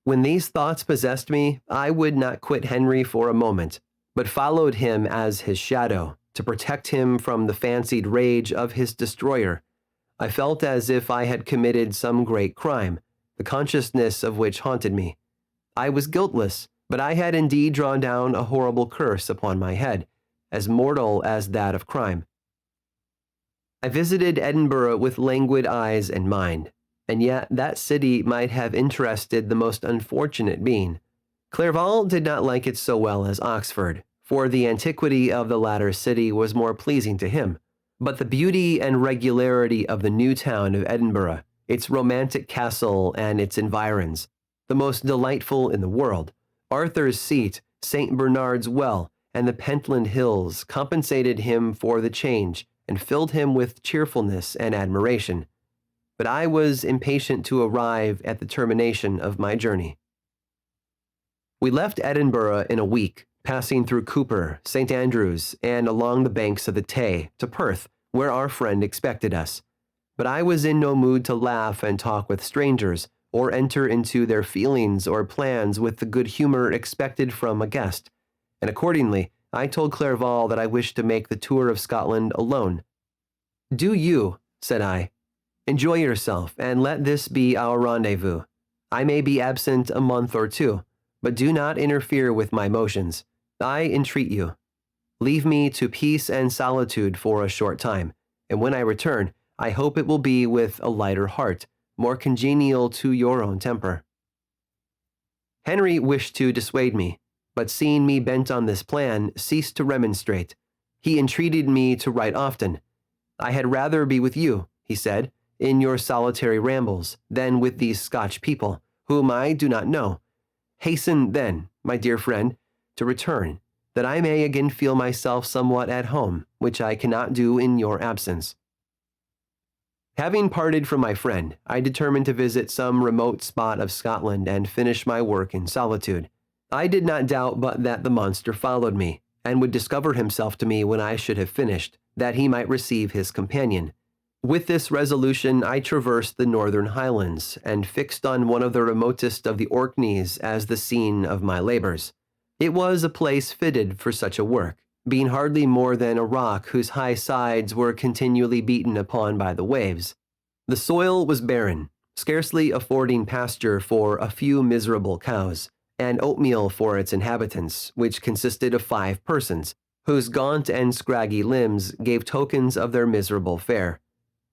When these thoughts possessed me, I would not quit Henry for a moment, but followed him as his shadow, to protect him from the fancied rage of his destroyer. I felt as if I had committed some great crime, the consciousness of which haunted me. I was guiltless, but I had indeed drawn down a horrible curse upon my head, as mortal as that of crime. I visited Edinburgh with languid eyes and mind, and yet that city might have interested the most unfortunate being. Clerval did not like it so well as Oxford, for the antiquity of the latter city was more pleasing to him, but the beauty and regularity of the new town of Edinburgh, its romantic castle and its environs, the most delightful in the world, Arthur's Seat, St. Bernard's Well, and the Pentland Hills compensated him for the change and filled him with cheerfulness and admiration. But I was impatient to arrive at the termination of my journey. We left Edinburgh in a week, passing through Cooper, St. Andrews, and along the banks of the Tay to Perth, where our friend expected us. But I was in no mood to laugh and talk with strangers, or enter into their feelings or plans with the good humor expected from a guest, and accordingly I told Clerval that I wished to make the tour of Scotland alone. "Do you," said I, "enjoy yourself, and let this be our rendezvous. I may be absent a month or two, but do not interfere with my motions. I entreat you. Leave me to peace and solitude for a short time, and when I return, I hope it will be with a lighter heart, more congenial to your own temper." Henry wished to dissuade me, but seeing me bent on this plan, ceased to remonstrate. He entreated me to write often. "I had rather be with you," he said, "in your solitary rambles, than with these Scotch people, whom I do not know. Hasten, then, my dear friend, to return, that I may again feel myself somewhat at home, which I cannot do in your absence." Having parted from my friend, I determined to visit some remote spot of Scotland and finish my work in solitude. I did not doubt but that the monster followed me, and would discover himself to me when I should have finished, that he might receive his companion. With this resolution I traversed the northern highlands, and fixed on one of the remotest of the Orkneys as the scene of my labors. It was a place fitted for such a work, being hardly more than a rock whose high sides were continually beaten upon by the waves. The soil was barren, scarcely affording pasture for a few miserable cows, and oatmeal for its inhabitants, which consisted of 5 persons, whose gaunt and scraggy limbs gave tokens of their miserable fare.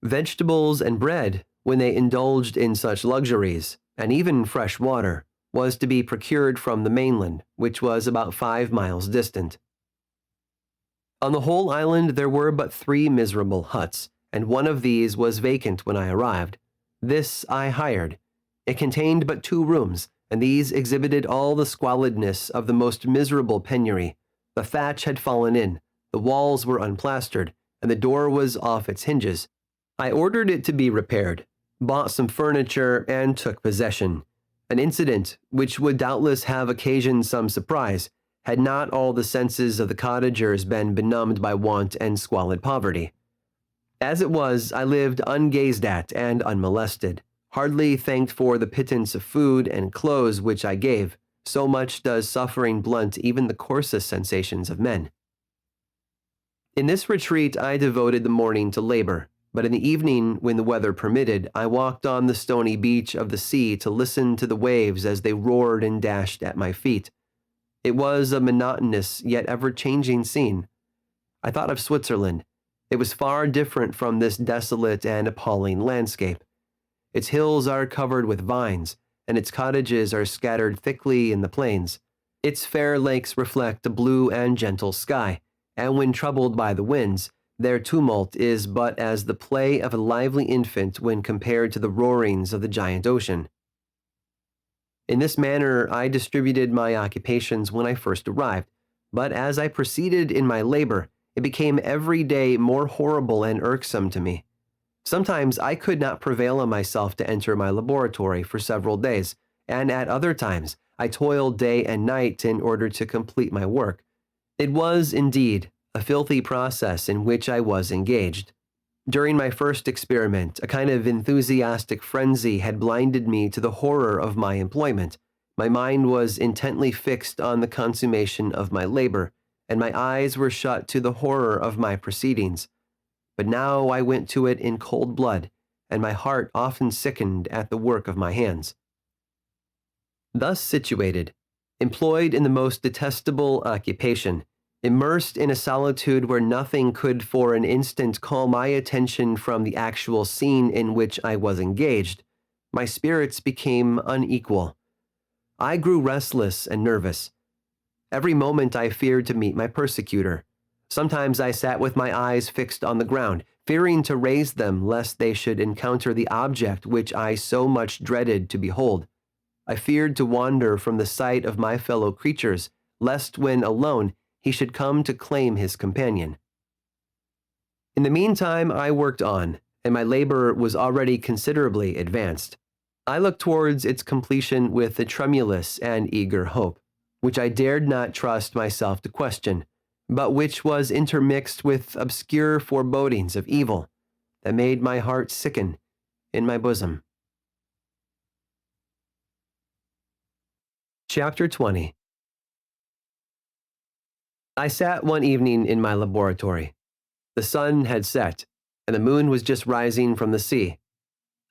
Vegetables and bread, when they indulged in such luxuries, and even fresh water, was to be procured from the mainland, which was about 5 miles distant. On the whole island there were but 3 miserable huts, and one of these was vacant when I arrived. This I hired. It contained but 2 rooms, and these exhibited all the squalidness of the most miserable penury. The thatch had fallen in, the walls were unplastered, and the door was off its hinges. I ordered it to be repaired, bought some furniture, and took possession. An incident, which would doubtless have occasioned some surprise, had not all the senses of the cottagers been benumbed by want and squalid poverty. As it was, I lived ungazed at and unmolested, hardly thanked for the pittance of food and clothes which I gave. So much does suffering blunt even the coarsest sensations of men. In this retreat I devoted the morning to labor, but in the evening, when the weather permitted, I walked on the stony beach of the sea to listen to the waves as they roared and dashed at my feet. It was a monotonous yet ever-changing scene. I thought of Switzerland. It was far different from this desolate and appalling landscape. Its hills are covered with vines, and its cottages are scattered thickly in the plains. Its fair lakes reflect a blue and gentle sky, and when troubled by the winds, their tumult is but as the play of a lively infant when compared to the roarings of the giant ocean. In this manner I distributed my occupations when I first arrived, but as I proceeded in my labor, it became every day more horrible and irksome to me. Sometimes I could not prevail on myself to enter my laboratory for several days, and at other times I toiled day and night in order to complete my work. It was, indeed, a filthy process in which I was engaged. During my first experiment, a kind of enthusiastic frenzy had blinded me to the horror of my employment. My mind was intently fixed on the consummation of my labor, and my eyes were shut to the horror of my proceedings. But now I went to it in cold blood, and my heart often sickened at the work of my hands. Thus situated, employed in the most detestable occupation, immersed in a solitude where nothing could for an instant call my attention from the actual scene in which I was engaged, my spirits became unequal. I grew restless and nervous. Every moment I feared to meet my persecutor. Sometimes I sat with my eyes fixed on the ground, fearing to raise them lest they should encounter the object which I so much dreaded to behold. I feared to wander from the sight of my fellow creatures, lest when alone he should come to claim his companion. In the meantime I worked on, and my labor was already considerably advanced. I looked towards its completion with a tremulous and eager hope, which I dared not trust myself to question, but which was intermixed with obscure forebodings of evil that made my heart sicken in my bosom. Chapter 20. I sat one evening in my laboratory. The sun had set, and the moon was just rising from the sea.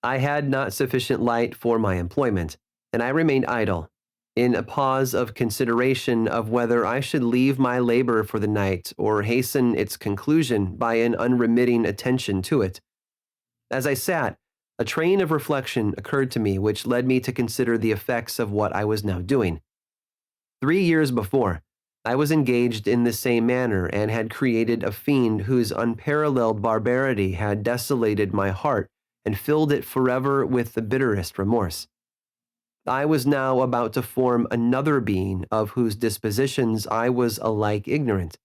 I had not sufficient light for my employment, and I remained idle, in a pause of consideration of whether I should leave my labor for the night or hasten its conclusion by an unremitting attention to it. As I sat, a train of reflection occurred to me which led me to consider the effects of what I was now doing. 3 years before, I was engaged in the same manner and had created a fiend whose unparalleled barbarity had desolated my heart and filled it forever with the bitterest remorse. I was now about to form another being of whose dispositions I was alike ignorant.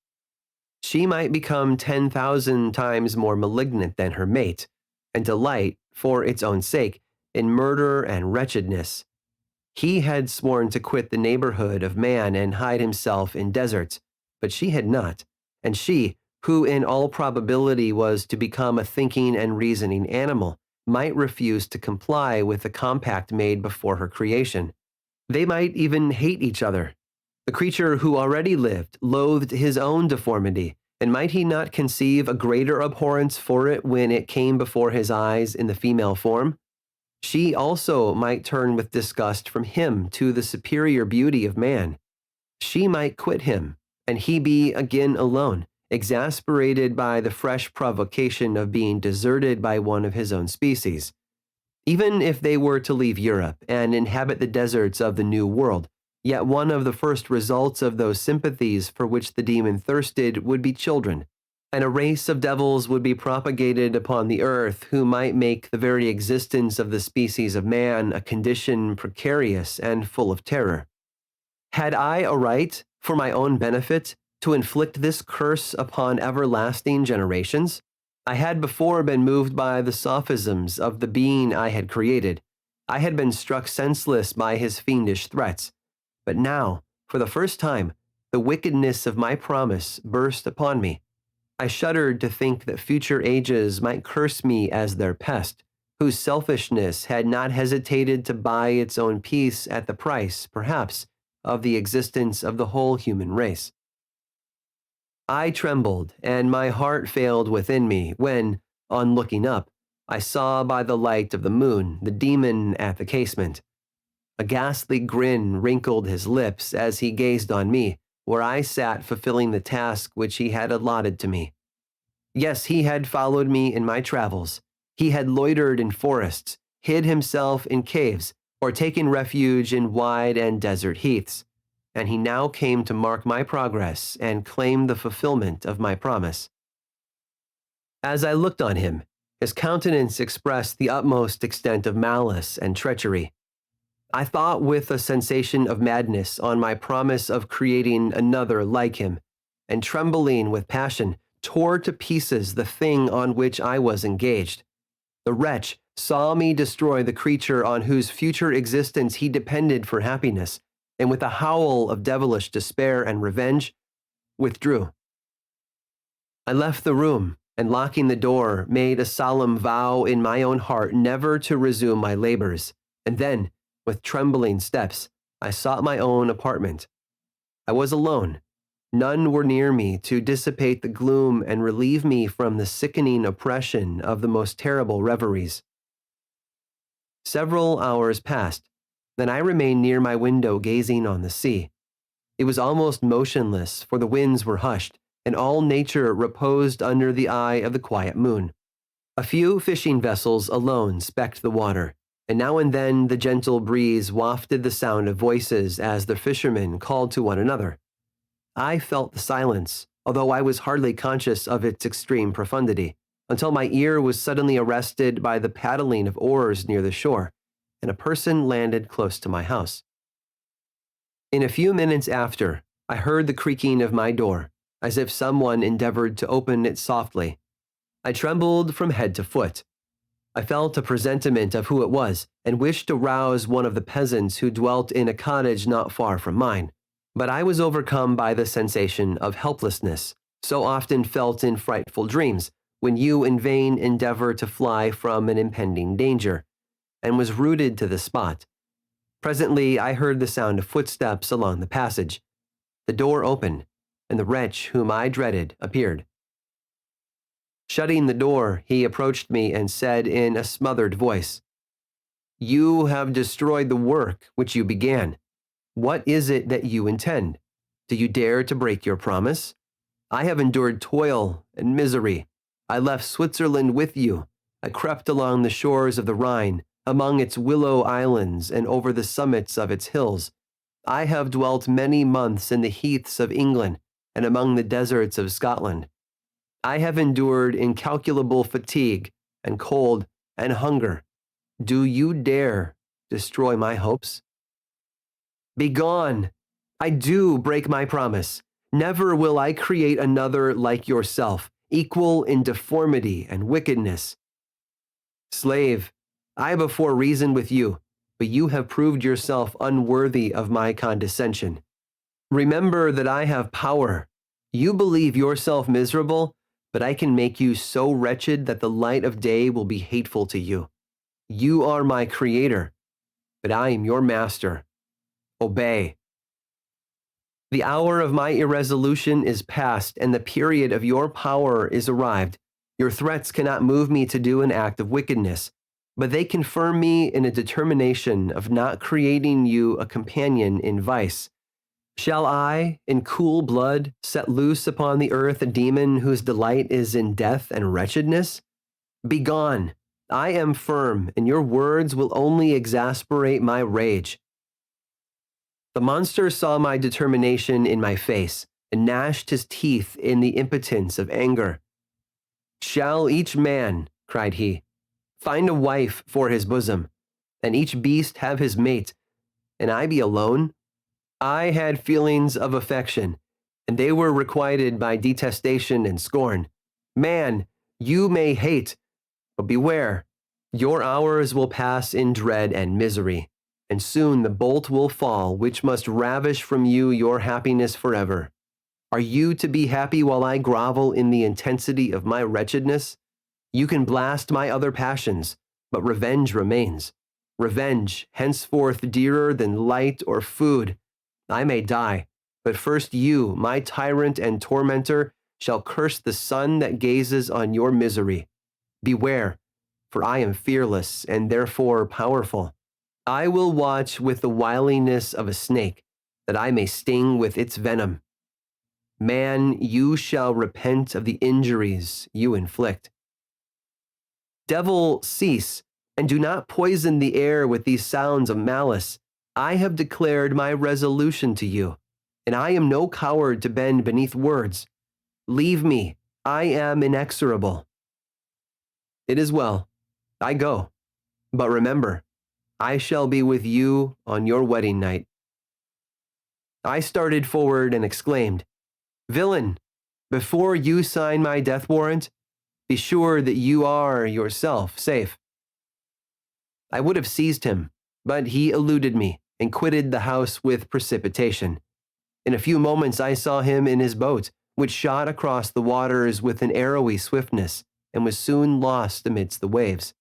She might become 10,000 times more malignant than her mate, and delight, for its own sake, in murder and wretchedness. He had sworn to quit the neighborhood of man and hide himself in deserts, but she had not, and she, who in all probability was to become a thinking and reasoning animal, might refuse to comply with the compact made before her creation. They might even hate each other. The creature who already lived loathed his own deformity, and might he not conceive a greater abhorrence for it when it came before his eyes in the female form? She also might turn with disgust from him to the superior beauty of man. She might quit him, and he be again alone, exasperated by the fresh provocation of being deserted by one of his own species. Even if they were to leave Europe and inhabit the deserts of the New World, yet one of the first results of those sympathies for which the demon thirsted would be children. And a race of devils would be propagated upon the earth who might make the very existence of the species of man a condition precarious and full of terror. Had I a right, for my own benefit, to inflict this curse upon everlasting generations? I had before been moved by the sophisms of the being I had created. I had been struck senseless by his fiendish threats. But now, for the first time, the wickedness of my promise burst upon me. I shuddered to think that future ages might curse me as their pest, whose selfishness had not hesitated to buy its own peace at the price, perhaps, of the existence of the whole human race. I trembled, and my heart failed within me when, on looking up, I saw by the light of the moon the demon at the casement. A ghastly grin wrinkled his lips as he gazed on me, where I sat fulfilling the task which he had allotted to me. Yes, he had followed me in my travels. He had loitered in forests, hid himself in caves, or taken refuge in wide and desert heaths, and he now came to mark my progress and claim the fulfillment of my promise. As I looked on him, his countenance expressed the utmost extent of malice and treachery. I thought with a sensation of madness on my promise of creating another like him, and trembling with passion, tore to pieces the thing on which I was engaged. The wretch saw me destroy the creature on whose future existence he depended for happiness, and with a howl of devilish despair and revenge, withdrew. I left the room, and locking the door, made a solemn vow in my own heart never to resume my labors, and then, with trembling steps, I sought my own apartment. I was alone. None were near me to dissipate the gloom and relieve me from the sickening oppression of the most terrible reveries. Several hours passed. Then I remained near my window gazing on the sea. It was almost motionless, for the winds were hushed, and all nature reposed under the eye of the quiet moon. A few fishing vessels alone specked the water, and now and then the gentle breeze wafted the sound of voices as the fishermen called to one another. I felt the silence, although I was hardly conscious of its extreme profundity, until my ear was suddenly arrested by the paddling of oars near the shore, and a person landed close to my house. In a few minutes after, I heard the creaking of my door, as if someone endeavored to open it softly. I trembled from head to foot. I felt a presentiment of who it was, and wished to rouse one of the peasants who dwelt in a cottage not far from mine. But I was overcome by the sensation of helplessness, so often felt in frightful dreams, when you in vain endeavor to fly from an impending danger, and was rooted to the spot. Presently I heard the sound of footsteps along the passage. The door opened, and the wretch whom I dreaded appeared. Shutting the door, he approached me and said in a smothered voice, "You have destroyed the work which you began. What is it that you intend? Do you dare to break your promise? I have endured toil and misery. I left Switzerland with you. I crept along the shores of the Rhine, among its willow islands and over the summits of its hills. I have dwelt many months in the heaths of England and among the deserts of Scotland. I have endured incalculable fatigue and cold and hunger. Do you dare destroy my hopes? Begone! I do break my promise. Never will I create another like yourself, equal in deformity and wickedness. Slave, I before reasoned with you, but you have proved yourself unworthy of my condescension. Remember that I have power. You believe yourself miserable, but I can make you so wretched that the light of day will be hateful to you. You are my creator, but I am your master. Obey. The hour of my irresolution is past, and the period of your power is arrived. Your threats cannot move me to do an act of wickedness, but they confirm me in a determination of not creating you a companion in vice. Shall I, in cool blood, set loose upon the earth a demon whose delight is in death and wretchedness? Begone! I am firm, and your words will only exasperate my rage. The monster saw my determination in my face, and gnashed his teeth in the impotence of anger. "Shall each man," cried he, "find a wife for his bosom, and each beast have his mate, and I be alone? I had feelings of affection, and they were requited by detestation and scorn. Man, you may hate, but beware, your hours will pass in dread and misery, and soon the bolt will fall which must ravish from you your happiness forever. Are you to be happy while I grovel in the intensity of my wretchedness? You can blast my other passions, but revenge remains. Revenge, henceforth dearer than light or food. I may die, but first you, my tyrant and tormentor, shall curse the sun that gazes on your misery. Beware, for I am fearless and therefore powerful. I will watch with the wiliness of a snake, that I may sting with its venom. Man, you shall repent of the injuries you inflict. Devil, cease, and do not poison the air with these sounds of malice. I have declared my resolution to you, and I am no coward to bend beneath words. Leave me, I am inexorable. It is well, I go, but remember, I shall be with you on your wedding night." I started forward and exclaimed, "Villain, before you sign my death warrant, be sure that you are yourself safe." I would have seized him, but he eluded me and quitted the house with precipitation. In a few moments I saw him in his boat, which shot across the waters with an arrowy swiftness, and was soon lost amidst the waves.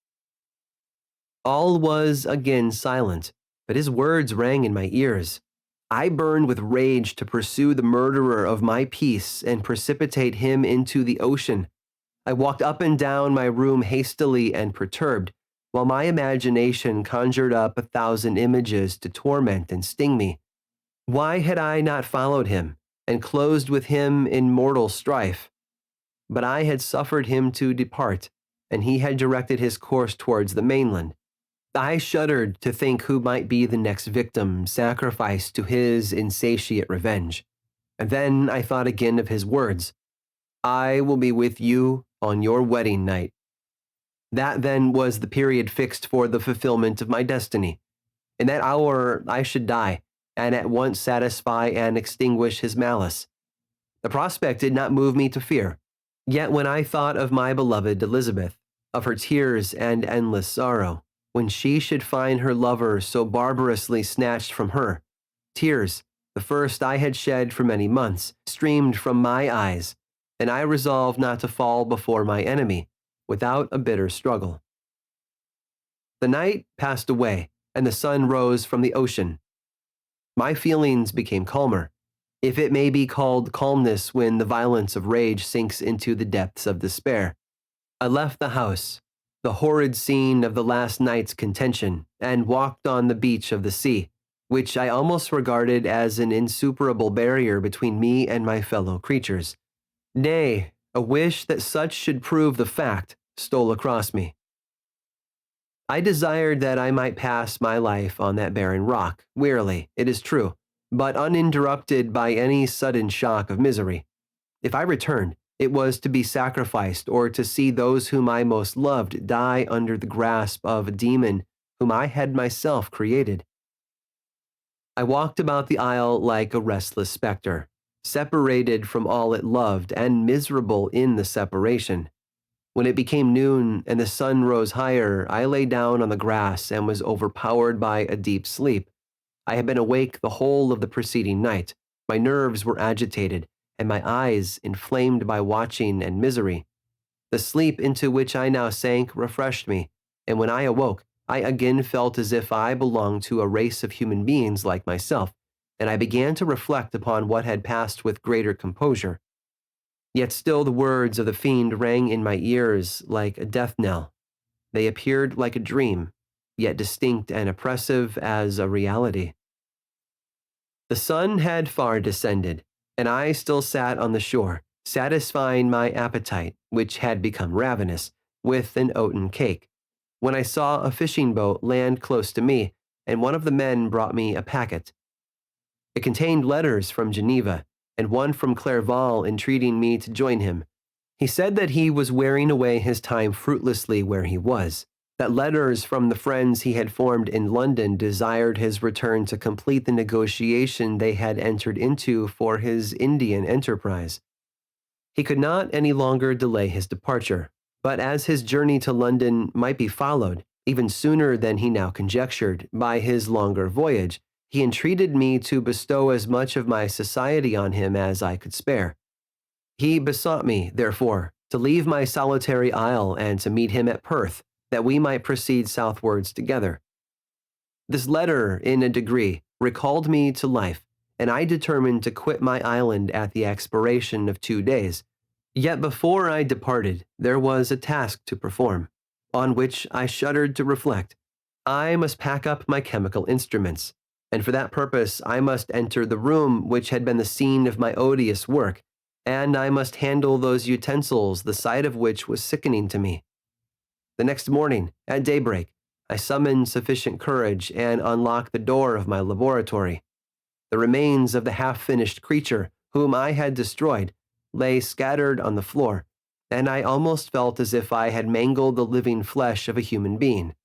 All was again silent, but his words rang in my ears. I burned with rage to pursue the murderer of my peace and precipitate him into the ocean. I walked up and down my room hastily and perturbed, while my imagination conjured up 1,000 images to torment and sting me. Why had I not followed him and closed with him in mortal strife? But I had suffered him to depart, and he had directed his course towards the mainland. I shuddered to think who might be the next victim sacrificed to his insatiate revenge. And then I thought again of his words, "I will be with you on your wedding night." That then was the period fixed for the fulfillment of my destiny. In that hour I should die, and at once satisfy and extinguish his malice. The prospect did not move me to fear. Yet when I thought of my beloved Elizabeth, of her tears and endless sorrow, when she should find her lover so barbarously snatched from her, tears, the first I had shed for many months, streamed from my eyes, and I resolved not to fall before my enemy without a bitter struggle. The night passed away, and the sun rose from the ocean. My feelings became calmer, if it may be called calmness when the violence of rage sinks into the depths of despair. I left the house, the horrid scene of the last night's contention, and walked on the beach of the sea, which I almost regarded as an insuperable barrier between me and my fellow creatures. Nay, a wish that such should prove the fact stole across me. I desired that I might pass my life on that barren rock, wearily, it is true, but uninterrupted by any sudden shock of misery. If I returned, it was to be sacrificed or to see those whom I most loved die under the grasp of a demon whom I had myself created. I walked about the isle like a restless specter, separated from all it loved and miserable in the separation. When it became noon and the sun rose higher, I lay down on the grass and was overpowered by a deep sleep. I had been awake the whole of the preceding night. My nerves were agitated, and my eyes inflamed by watching and misery. The sleep into which I now sank refreshed me, and when I awoke, I again felt as if I belonged to a race of human beings like myself, and I began to reflect upon what had passed with greater composure. Yet still the words of the fiend rang in my ears like a death knell. They appeared like a dream, yet distinct and oppressive as a reality. The sun had far descended, and I still sat on the shore, satisfying my appetite, which had become ravenous, with an oaten cake, when I saw a fishing boat land close to me, and one of the men brought me a packet. It contained letters from Geneva, and one from Clerval entreating me to join him. He said that he was wearing away his time fruitlessly where he was, that letters from the friends he had formed in London desired his return to complete the negotiation they had entered into for his Indian enterprise. He could not any longer delay his departure, but as his journey to London might be followed, even sooner than he now conjectured, by his longer voyage, he entreated me to bestow as much of my society on him as I could spare. He besought me, therefore, to leave my solitary isle and to meet him at Perth, that we might proceed southwards together. This letter, in a degree, recalled me to life, and I determined to quit my island at the expiration of 2 days. Yet before I departed, there was a task to perform, on which I shuddered to reflect. I must pack up my chemical instruments, and for that purpose I must enter the room which had been the scene of my odious work, and I must handle those utensils the sight of which was sickening to me. The next morning, at daybreak, I summoned sufficient courage and unlocked the door of my laboratory. The remains of the half-finished creature, whom I had destroyed, lay scattered on the floor, and I almost felt as if I had mangled the living flesh of a human being.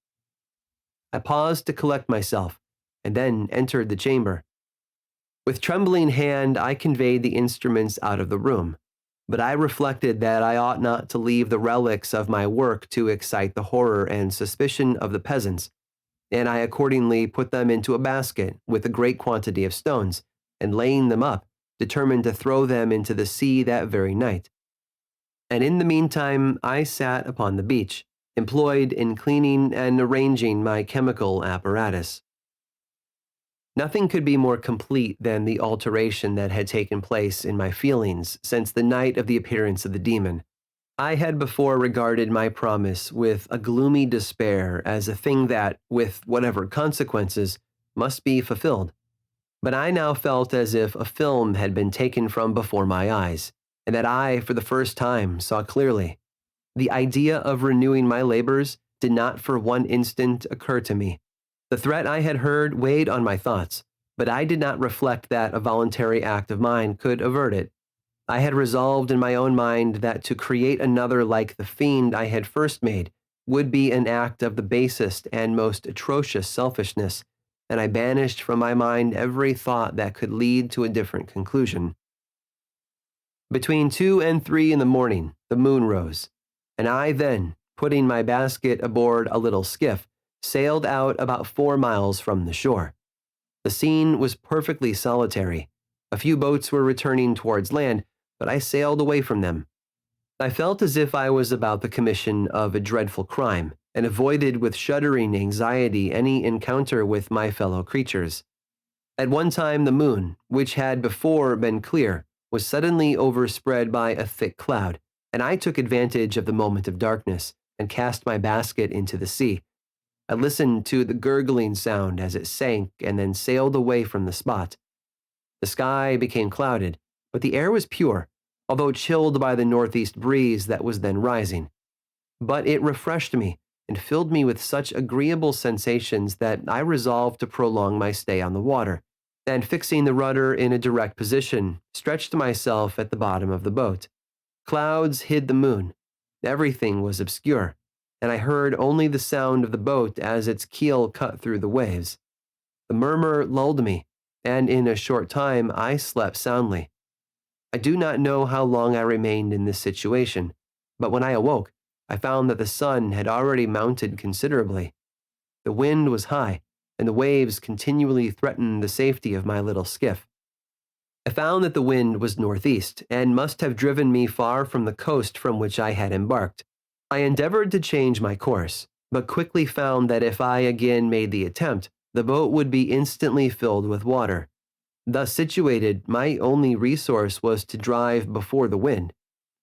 I paused to collect myself, and then entered the chamber. With trembling hand, I conveyed the instruments out of the room, but I reflected that I ought not to leave the relics of my work to excite the horror and suspicion of the peasants, and I accordingly put them into a basket with a great quantity of stones, and laying them up, determined to throw them into the sea that very night. And in the meantime I sat upon the beach, employed in cleaning and arranging my chemical apparatus. Nothing could be more complete than the alteration that had taken place in my feelings since the night of the appearance of the demon. I had before regarded my promise with a gloomy despair as a thing that, with whatever consequences, must be fulfilled. But I now felt as if a film had been taken from before my eyes, and that I, for the first time, saw clearly. The idea of renewing my labors did not for one instant occur to me. The threat I had heard weighed on my thoughts, but I did not reflect that a voluntary act of mine could avert it. I had resolved in my own mind that to create another like the fiend I had first made would be an act of the basest and most atrocious selfishness, and I banished from my mind every thought that could lead to a different conclusion. Between 2 and 3 in the morning, the moon rose, and I then, putting my basket aboard a little skiff, sailed out about 4 miles from the shore. The scene was perfectly solitary. A few boats were returning towards land, but I sailed away from them. I felt as if I was about the commission of a dreadful crime, and avoided with shuddering anxiety any encounter with my fellow creatures. At one time the moon, which had before been clear, was suddenly overspread by a thick cloud, and I took advantage of the moment of darkness, and cast my basket into the sea. I listened to the gurgling sound as it sank and then sailed away from the spot. The sky became clouded, but the air was pure, although chilled by the northeast breeze that was then rising. But it refreshed me and filled me with such agreeable sensations that I resolved to prolong my stay on the water, and fixing the rudder in a direct position, stretched myself at the bottom of the boat. Clouds hid the moon. Everything was obscure, and I heard only the sound of the boat as its keel cut through the waves. The murmur lulled me, and in a short time I slept soundly. I do not know how long I remained in this situation, but when I awoke, I found that the sun had already mounted considerably. The wind was high, and the waves continually threatened the safety of my little skiff. I found that the wind was northeast, and must have driven me far from the coast from which I had embarked. I endeavored to change my course, but quickly found that if I again made the attempt, the boat would be instantly filled with water. Thus situated, my only resource was to drive before the wind.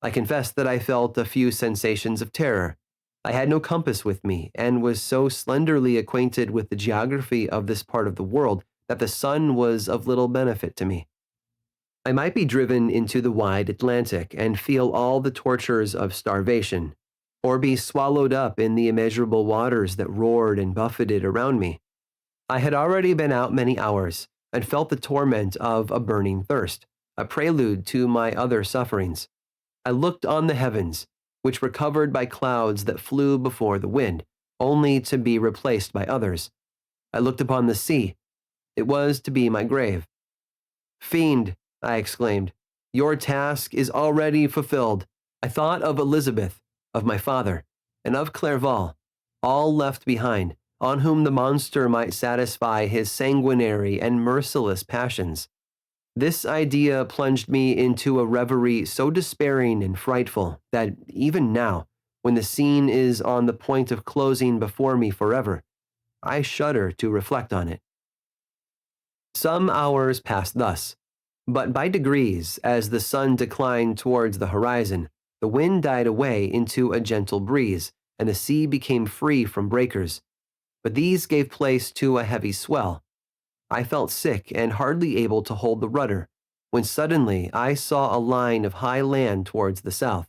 I confess that I felt a few sensations of terror. I had no compass with me, and was so slenderly acquainted with the geography of this part of the world that the sun was of little benefit to me. I might be driven into the wide Atlantic and feel all the tortures of starvation, or be swallowed up in the immeasurable waters that roared and buffeted around me. I had already been out many hours, and felt the torment of a burning thirst. a prelude to my other sufferings. I looked on the heavens, which were covered by clouds that flew before the wind, only to be replaced by others. I looked upon the sea. It was to be my grave. Fiend, I exclaimed, your task is already fulfilled. I thought of Elizabeth, of my father, and of Clerval, all left behind, on whom the monster might satisfy his sanguinary and merciless passions. This idea plunged me into a reverie so despairing and frightful that even now, when the scene is on the point of closing before me forever, I shudder to reflect on it. Some hours passed thus, but by degrees, as the sun declined towards the horizon, the wind died away into a gentle breeze, and the sea became free from breakers. But these gave place to a heavy swell. I felt sick and hardly able to hold the rudder, when suddenly I saw a line of high land towards the south.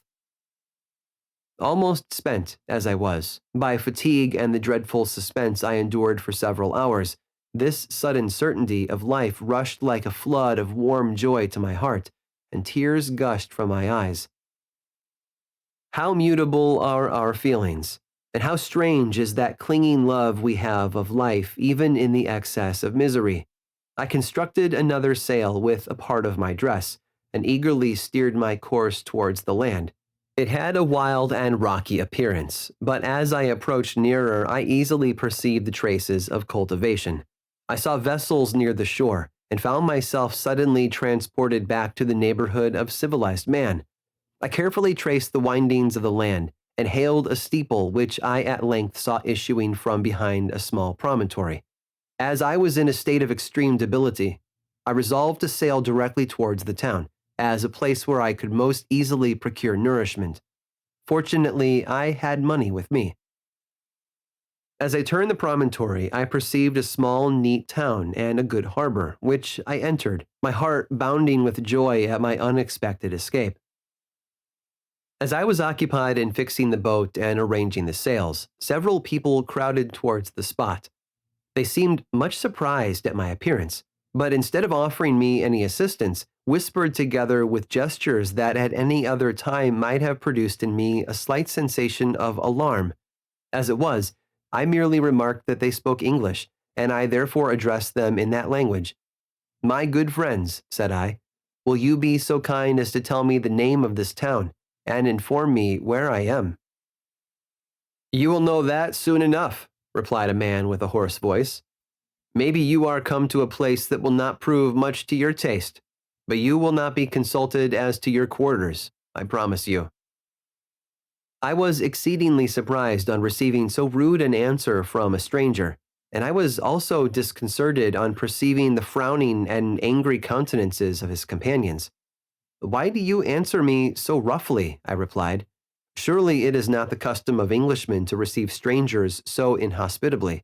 Almost spent, as I was, by fatigue and the dreadful suspense I endured for several hours, this sudden certainty of life rushed like a flood of warm joy to my heart, and tears gushed from my eyes. How mutable are our feelings, and how strange is that clinging love we have of life even in the excess of misery. I constructed another sail with a part of my dress, and eagerly steered my course towards the land. It had a wild and rocky appearance, but as I approached nearer, I easily perceived the traces of cultivation. I saw vessels near the shore, and found myself suddenly transported back to the neighborhood of civilized man. I carefully traced the windings of the land, and hailed a steeple which I at length saw issuing from behind a small promontory. As I was in a state of extreme debility, I resolved to sail directly towards the town, as a place where I could most easily procure nourishment. Fortunately, I had money with me. As I turned the promontory, I perceived a small, neat town and a good harbor, which I entered, my heart bounding with joy at my unexpected escape. As I was occupied in fixing the boat and arranging the sails, several people crowded towards the spot. They seemed much surprised at my appearance, but instead of offering me any assistance, whispered together with gestures that at any other time might have produced in me a slight sensation of alarm. As it was, I merely remarked that they spoke English, and I therefore addressed them in that language. "My good friends," said I, "will you be so kind as to tell me the name of this town, and inform me where I am?" "You will know that soon enough," replied a man with a hoarse voice. "Maybe you are come to a place that will not prove much to your taste, but you will not be consulted as to your quarters, I promise you." I was exceedingly surprised on receiving so rude an answer from a stranger, and I was also disconcerted on perceiving the frowning and angry countenances of his companions. "Why do you answer me so roughly?" I replied. "Surely it is not the custom of Englishmen to receive strangers so inhospitably."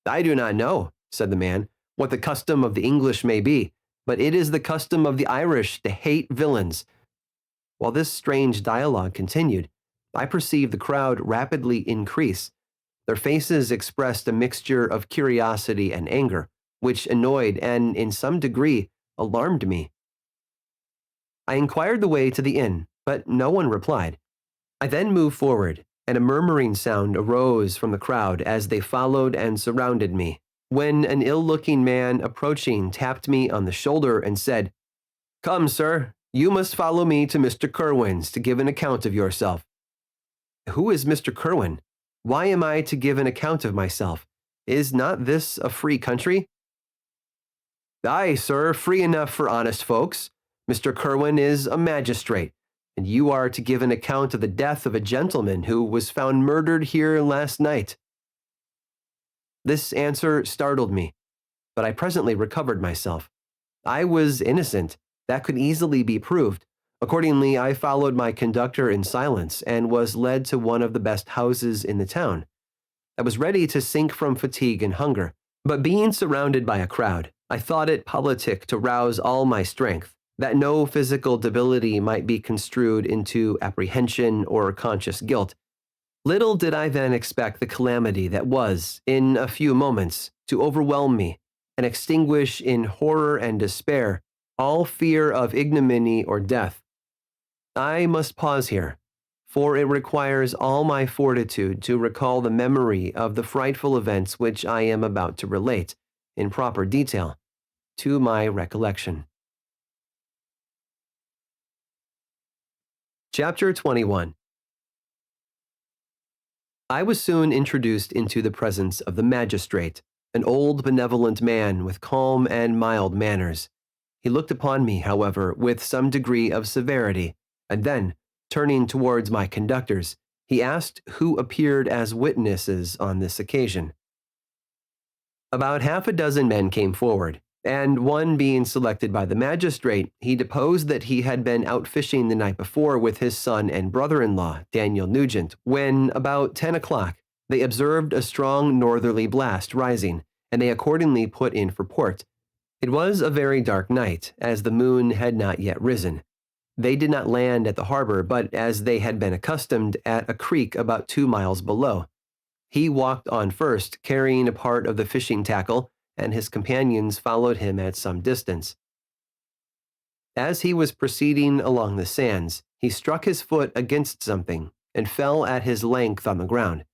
"I do not know," said the man, "what the custom of the English may be, but it is the custom of the Irish to hate villains." While this strange dialogue continued, I perceived the crowd rapidly increase. Their faces expressed a mixture of curiosity and anger, which annoyed and, in some degree, alarmed me. I inquired the way to the inn, but no one replied. I then moved forward, and a murmuring sound arose from the crowd as they followed and surrounded me, when an ill-looking man approaching tapped me on the shoulder and said, "Come, sir, you must follow me to Mr. Kerwin's to give an account of yourself." "Who is Mr. Kerwin? Why am I to give an account of myself? Is not this a free country?" "Aye, sir, free enough for honest folks. Mr. Kerwin is a magistrate, and you are to give an account of the death of a gentleman who was found murdered here last night." This answer startled me, but I presently recovered myself. I was innocent. That could easily be proved. Accordingly, I followed my conductor in silence and was led to one of the best houses in the town. I was ready to sink from fatigue and hunger, but being surrounded by a crowd, I thought it politic to rouse all my strength, that no physical debility might be construed into apprehension or conscious guilt. Little did I then expect the calamity that was, in a few moments, to overwhelm me and extinguish in horror and despair all fear of ignominy or death. I must pause here, for it requires all my fortitude to recall the memory of the frightful events which I am about to relate, in proper detail, to my recollection. Chapter 21. I was soon introduced into the presence of the magistrate, an old benevolent man with calm and mild manners. He looked upon me, however, with some degree of severity, and then, turning towards my conductors, he asked who appeared as witnesses on this occasion. About half a dozen men came forward, and one being selected by the magistrate, he deposed that he had been out fishing the night before with his son and brother-in-law, Daniel Nugent, when, about 10 o'clock, they observed a strong northerly blast rising, and they accordingly put in for port. It was a very dark night, as the moon had not yet risen. They did not land at the harbor, but as they had been accustomed, at a creek about 2 miles below. He walked on first, carrying a part of the fishing tackle, and his companions followed him at some distance. As he was proceeding along the sands, he struck his foot against something, and fell at his length on the ground.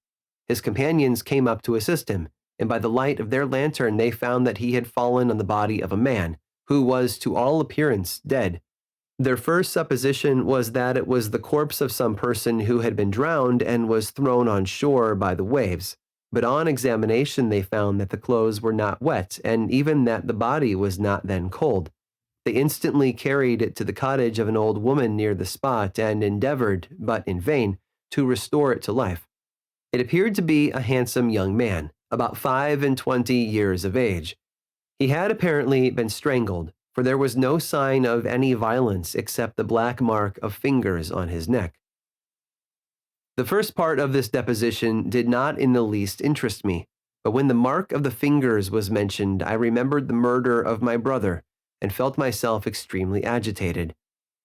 His companions came up to assist him, and by the light of their lantern they found that he had fallen on the body of a man, who was to all appearance dead. Their first supposition was that it was the corpse of some person who had been drowned and was thrown on shore by the waves. But on examination they found that the clothes were not wet, and even that the body was not then cold. They instantly carried it to the cottage of an old woman near the spot and endeavored, but in vain, to restore it to life. It appeared to be a handsome young man, about 25 years of age. He had apparently been strangled, for there was no sign of any violence except the black mark of fingers on his neck. The first part of this deposition did not in the least interest me, but when the mark of the fingers was mentioned, I remembered the murder of my brother, and felt myself extremely agitated.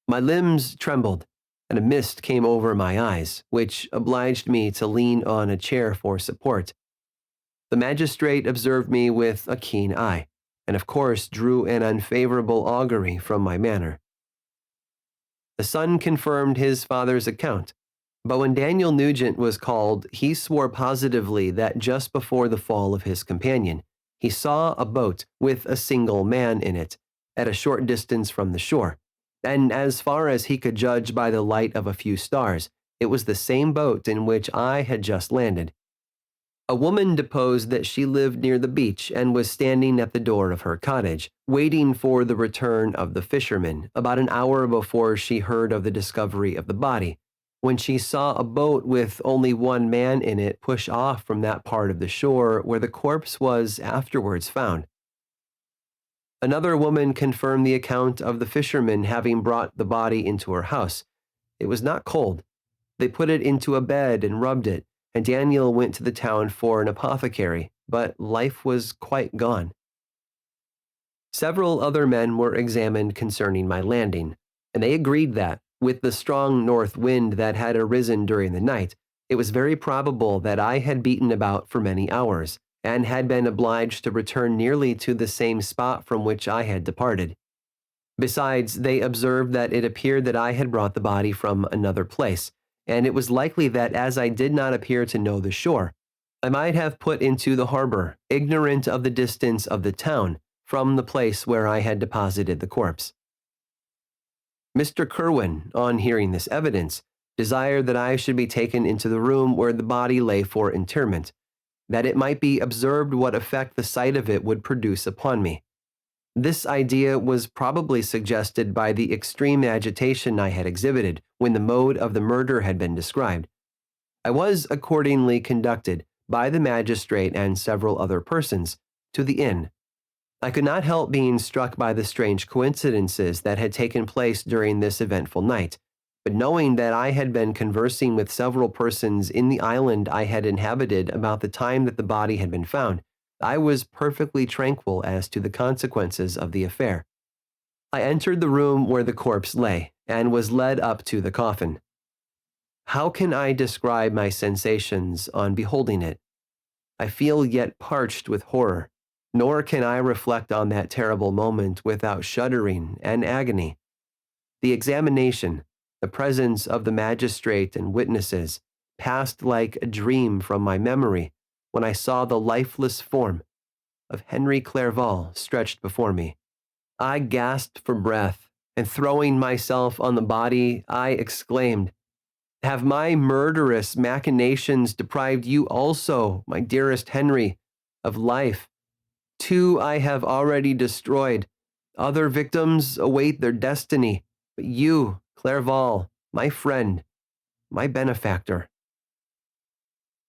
My limbs trembled, and a mist came over my eyes, which obliged me to lean on a chair for support. The magistrate observed me with a keen eye, and of course drew an unfavorable augury from my manner. The son confirmed his father's account, but when Daniel Nugent was called, he swore positively that just before the fall of his companion, he saw a boat with a single man in it, at a short distance from the shore, and as far as he could judge by the light of a few stars, it was the same boat in which I had just landed. A woman deposed that she lived near the beach and was standing at the door of her cottage, waiting for the return of the fishermen, about an hour before she heard of the discovery of the body, when she saw a boat with only one man in it push off from that part of the shore where the corpse was afterwards found. Another woman confirmed the account of the fishermen having brought the body into her house. It was not cold. They put it into a bed and rubbed it, and Daniel went to the town for an apothecary, but life was quite gone. Several other men were examined concerning my landing, and they agreed that, with the strong north wind that had arisen during the night, it was very probable that I had beaten about for many hours, and had been obliged to return nearly to the same spot from which I had departed. Besides, they observed that it appeared that I had brought the body from another place, and it was likely that as I did not appear to know the shore, I might have put into the harbor, ignorant of the distance of the town from the place where I had deposited the corpse. Mr. Kerwin, on hearing this evidence, desired that I should be taken into the room where the body lay for interment, that it might be observed what effect the sight of it would produce upon me. This idea was probably suggested by the extreme agitation I had exhibited when the mode of the murder had been described. I was accordingly conducted, by the magistrate and several other persons, to the inn. I could not help being struck by the strange coincidences that had taken place during this eventful night, but knowing that I had been conversing with several persons in the island I had inhabited about the time that the body had been found, I was perfectly tranquil as to the consequences of the affair. I entered the room where the corpse lay, and was led up to the coffin. How can I describe my sensations on beholding it? I feel yet parched with horror. nor can I reflect on that terrible moment without shuddering and agony. The examination, the presence of the magistrate and witnesses, passed like a dream from my memory when I saw the lifeless form of Henry Clerval stretched before me. I gasped for breath, and throwing myself on the body, I exclaimed, "Have my murderous machinations deprived you also, my dearest Henry, of life? Two I have already destroyed. Other victims await their destiny, but you, Clerval, my friend, my benefactor."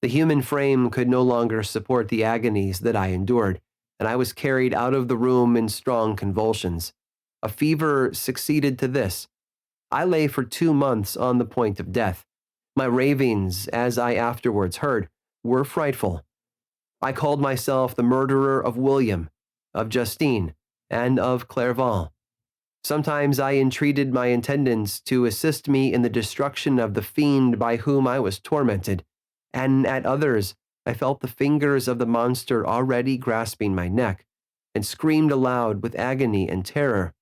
The human frame could no longer support the agonies that I endured, and I was carried out of the room in strong convulsions. A fever succeeded to this. I lay for 2 months on the point of death. My ravings, as I afterwards heard, were frightful. I called myself the murderer of William, of Justine, and of Clerval. Sometimes I entreated my attendants to assist me in the destruction of the fiend by whom I was tormented, and at others I felt the fingers of the monster already grasping my neck, and screamed aloud with agony and terror.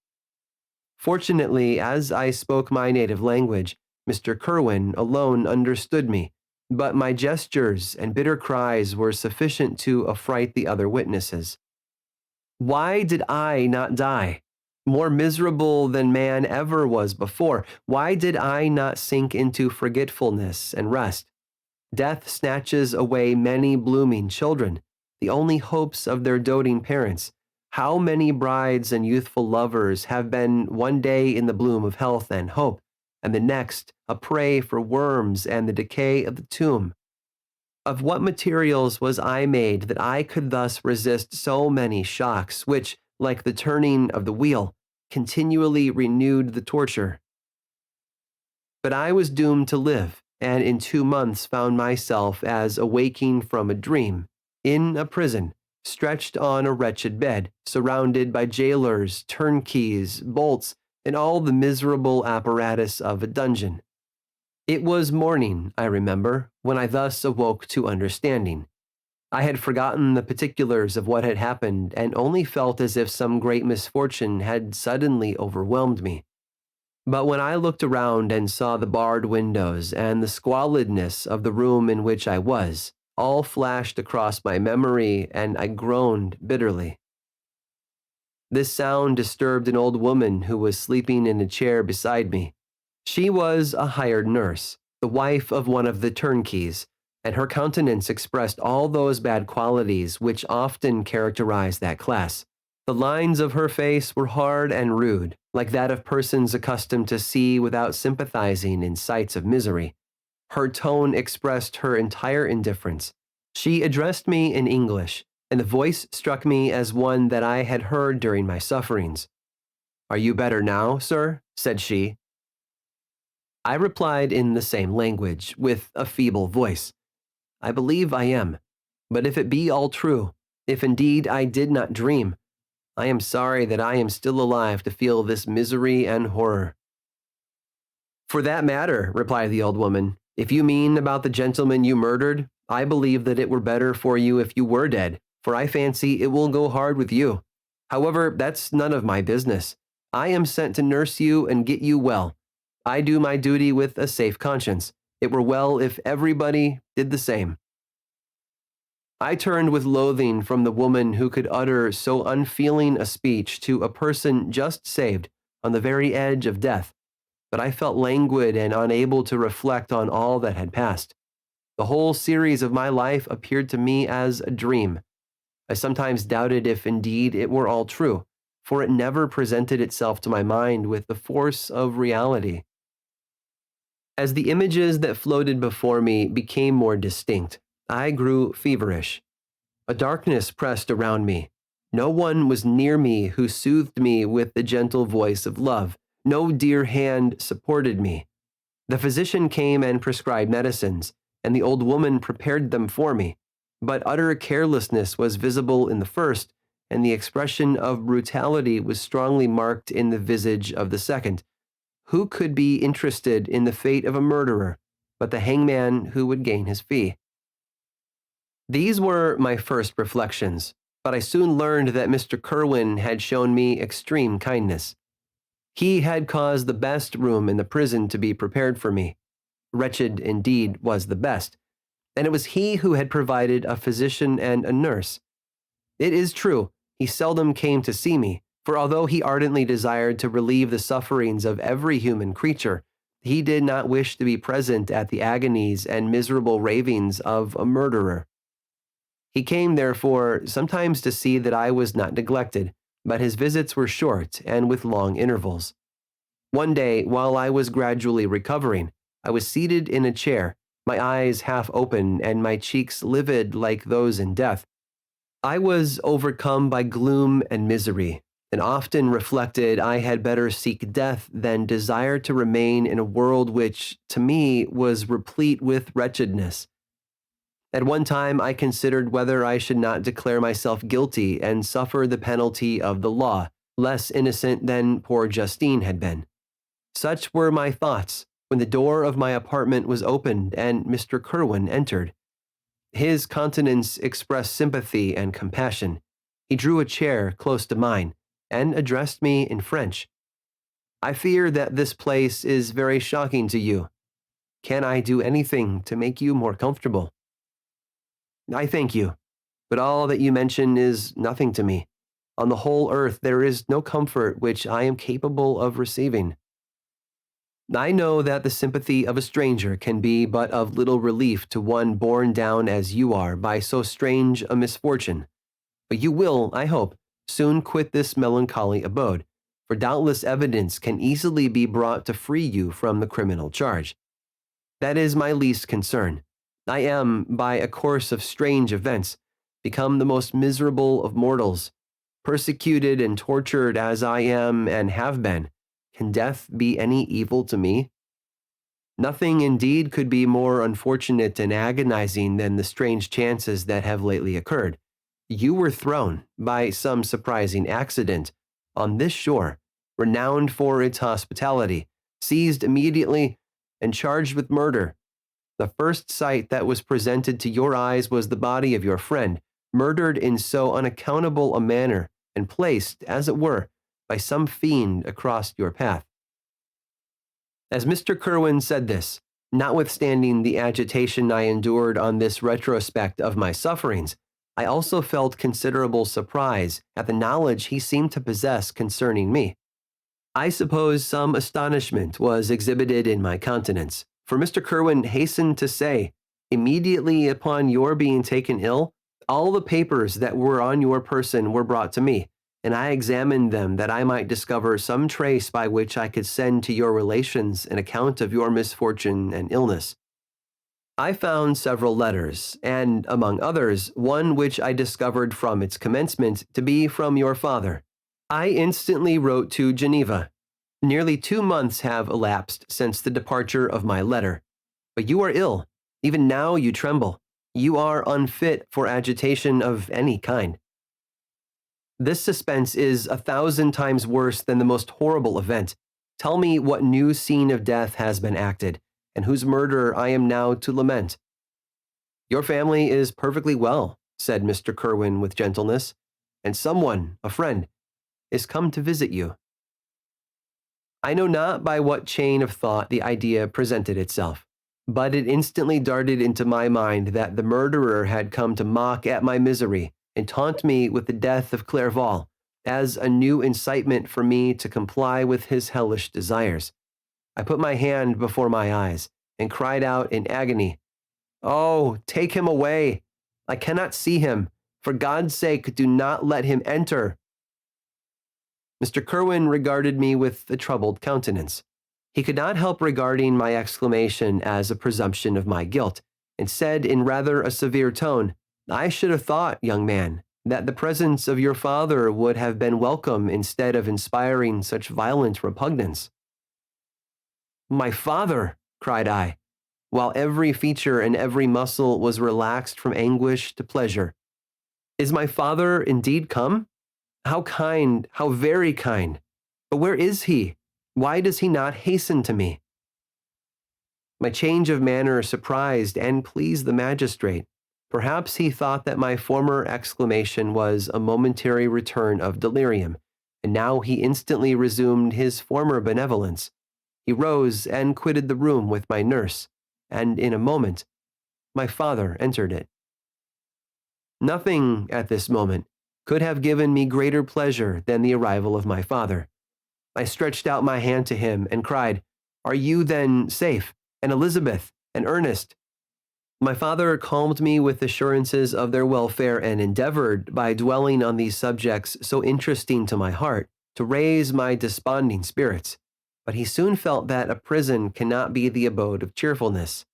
Fortunately, as I spoke my native language, Mr. Kerwin alone understood me, but my gestures and bitter cries were sufficient to affright the other witnesses. Why did I not die? More miserable than man ever was before, why did I not sink into forgetfulness and rest? Death snatches away many blooming children, the only hopes of their doting parents. How many brides and youthful lovers have been one day in the bloom of health and hope, and the next a prey for worms and the decay of the tomb? Of what materials was I made that I could thus resist so many shocks, which, like the turning of the wheel, continually renewed the torture? But I was doomed to live, and in 2 months found myself as awaking from a dream, in a prison, stretched on a wretched bed, surrounded by jailers, turnkeys, bolts, and all the miserable apparatus of a dungeon. It was morning, I remember, when I thus awoke to understanding. I had forgotten the particulars of what had happened and only felt as if some great misfortune had suddenly overwhelmed me. But when I looked around and saw the barred windows and the squalidness of the room in which I was, all flashed across my memory, and I groaned bitterly. This sound disturbed an old woman who was sleeping in a chair beside me. She was a hired nurse, the wife of one of the turnkeys, and her countenance expressed all those bad qualities which often characterize that class. The lines of her face were hard and rude, like that of persons accustomed to see without sympathizing in sights of misery. Her tone expressed her entire indifference. She addressed me in English, and the voice struck me as one that I had heard during my sufferings. "Are you better now, sir?" said she. I replied in the same language, with a feeble voice. "I believe I am. But if it be all true, if indeed I did not dream, I am sorry that I am still alive to feel this misery and horror." "For that matter," replied the old woman, "if you mean about the gentleman you murdered, I believe that it were better for you if you were dead, for I fancy it will go hard with you. However, that's none of my business. I am sent to nurse you and get you well. I do my duty with a safe conscience. It were well if everybody did the same." I turned with loathing from the woman who could utter so unfeeling a speech to a person just saved, on the very edge of death, but I felt languid and unable to reflect on all that had passed. The whole series of my life appeared to me as a dream. I sometimes doubted if indeed it were all true, for it never presented itself to my mind with the force of reality. As the images that floated before me became more distinct, I grew feverish. A darkness pressed around me. No one was near me who soothed me with the gentle voice of love. No dear hand supported me. The physician came and prescribed medicines, and the old woman prepared them for me. But utter carelessness was visible in the first, and the expression of brutality was strongly marked in the visage of the second. Who could be interested in the fate of a murderer but the hangman who would gain his fee? These were my first reflections, but I soon learned that Mr. Kerwin had shown me extreme kindness. He had caused the best room in the prison to be prepared for me. Wretched indeed was the best, and it was he who had provided a physician and a nurse. It is true, he seldom came to see me, for although he ardently desired to relieve the sufferings of every human creature, he did not wish to be present at the agonies and miserable ravings of a murderer. He came, therefore, sometimes to see that I was not neglected, but his visits were short and with long intervals. One day, while I was gradually recovering, I was seated in a chair, my eyes half open and my cheeks livid like those in death. I was overcome by gloom and misery, and often reflected I had better seek death than desire to remain in a world which, to me, was replete with wretchedness. At one time, I considered whether I should not declare myself guilty and suffer the penalty of the law, less innocent than poor Justine had been. Such were my thoughts when the door of my apartment was opened and Mr. Kerwin entered. His countenance expressed sympathy and compassion. He drew a chair close to mine and addressed me in French. "I fear that this place is very shocking to you. Can I do anything to make you more comfortable?" "I thank you, but all that you mention is nothing to me. On the whole earth there is no comfort which I am capable of receiving." I know that the sympathy of a stranger can be but of little relief to one borne down as you are by so strange a misfortune. But you will, I hope, soon quit this melancholy abode, for doubtless evidence can easily be brought to free you from the criminal charge. That is my least concern. I am, by a course of strange events, become the most miserable of mortals. Persecuted and tortured as I am and have been, can death be any evil to me? Nothing indeed could be more unfortunate and agonizing than the strange chances that have lately occurred. You were thrown, by some surprising accident, on this shore, renowned for its hospitality, seized immediately, and charged with murder. The first sight that was presented to your eyes was the body of your friend, murdered in so unaccountable a manner, and placed, as it were, by some fiend across your path. As Mr. Kerwin said this, notwithstanding the agitation I endured on this retrospect of my sufferings, I also felt considerable surprise at the knowledge he seemed to possess concerning me. I suppose some astonishment was exhibited in my countenance, for Mr. Kerwin hastened to say, "Immediately upon your being taken ill, all the papers that were on your person were brought to me, and I examined them that I might discover some trace by which I could send to your relations an account of your misfortune and illness. I found several letters, and, among others, one which I discovered from its commencement to be from your father. I instantly wrote to Geneva. Nearly 2 months have elapsed since the departure of my letter. But you are ill. Even now you tremble. You are unfit for agitation of any kind. This suspense is 1,000 times worse than the most horrible event. Tell me what new scene of death has been acted, and whose murder I am now to lament." "Your family is perfectly well," said Mr. Kerwin with gentleness, "and someone, a friend, is come to visit you." I know not by what chain of thought the idea presented itself, but it instantly darted into my mind that the murderer had come to mock at my misery and taunt me with the death of Clerval, as a new incitement for me to comply with his hellish desires. I put my hand before my eyes and cried out in agony, "Oh, take him away! I cannot see him. For God's sake, do not let him enter." Mr. Kerwin regarded me with a troubled countenance. He could not help regarding my exclamation as a presumption of my guilt, and said in rather a severe tone, "I should have thought, young man, that the presence of your father would have been welcome instead of inspiring such violent repugnance." "My father!" cried I, while every feature and every muscle was relaxed from anguish to pleasure. "Is my father indeed come? How kind, how very kind! But where is he? Why does he not hasten to me?" My change of manner surprised and pleased the magistrate. Perhaps he thought that my former exclamation was a momentary return of delirium, and now he instantly resumed his former benevolence. He rose and quitted the room with my nurse, and in a moment, my father entered it. Nothing at this moment could have given me greater pleasure than the arrival of my father. I stretched out my hand to him and cried, "Are you then safe? And Elizabeth? And Ernest?" My father calmed me with assurances of their welfare and endeavored, by dwelling on these subjects so interesting to my heart, to raise my desponding spirits. But he soon felt that a prison cannot be the abode of cheerfulness.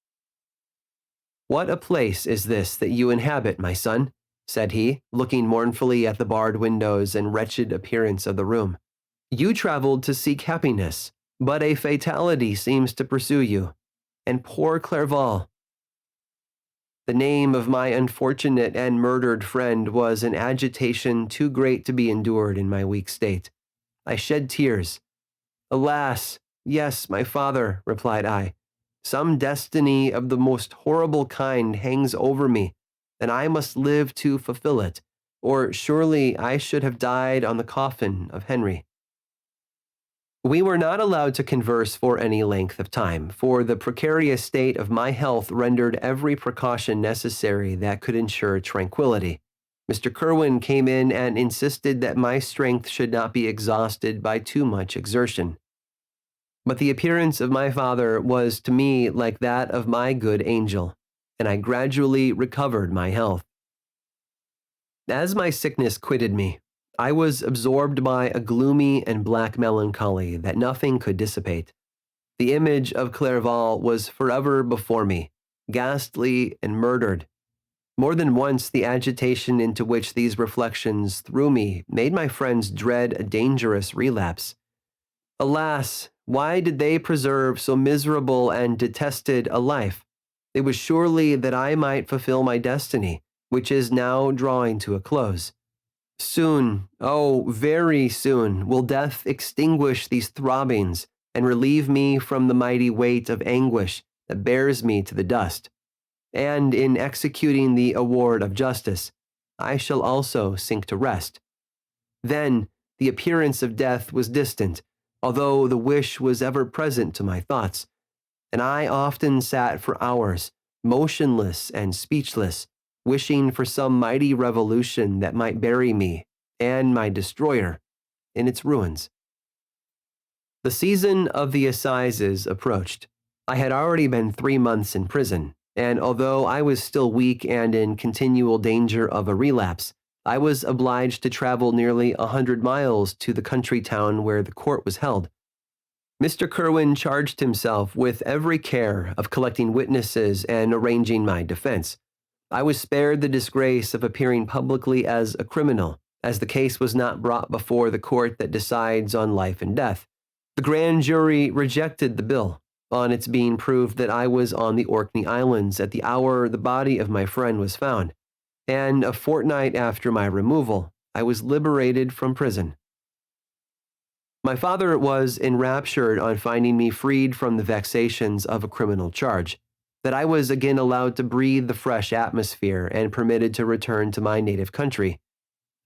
"What a place is this that you inhabit, my son?" said he, looking mournfully at the barred windows and wretched appearance of the room. "You traveled to seek happiness, but a fatality seems to pursue you. And poor Clerval." The name of my unfortunate and murdered friend was an agitation too great to be endured in my weak state. I shed tears. "Alas, yes, my father," replied I. "Some destiny of the most horrible kind hangs over me, and I must live to fulfill it, or surely I should have died on the coffin of Henry." We were not allowed to converse for any length of time, for the precarious state of my health rendered every precaution necessary that could ensure tranquility. Mr. Kerwin came in and insisted that my strength should not be exhausted by too much exertion. But the appearance of my father was to me like that of my good angel, and I gradually recovered my health. As my sickness quitted me, I was absorbed by a gloomy and black melancholy that nothing could dissipate. The image of Clerval was forever before me, ghastly and murdered. More than once the agitation into which these reflections threw me made my friends dread a dangerous relapse. Alas, why did they preserve so miserable and detested a life? It was surely that I might fulfill my destiny, which is now drawing to a close. Soon, oh, very soon, will death extinguish these throbbings and relieve me from the mighty weight of anguish that bears me to the dust. And in executing the award of justice, I shall also sink to rest. Then the appearance of death was distant, although the wish was ever present to my thoughts, and I often sat for hours, motionless and speechless, wishing for some mighty revolution that might bury me and my destroyer in its ruins. The season of the assizes approached. I had already been 3 months in prison, and although I was still weak and in continual danger of a relapse, I was obliged to travel nearly 100 miles to the country town where the court was held. Mr. Kerwin charged himself with every care of collecting witnesses and arranging my defense. I was spared the disgrace of appearing publicly as a criminal, as the case was not brought before the court that decides on life and death. The grand jury rejected the bill, on its being proved that I was on the Orkney Islands at the hour the body of my friend was found, and a fortnight after my removal, I was liberated from prison. My father was enraptured on finding me freed from the vexations of a criminal charge, that I was again allowed to breathe the fresh atmosphere and permitted to return to my native country.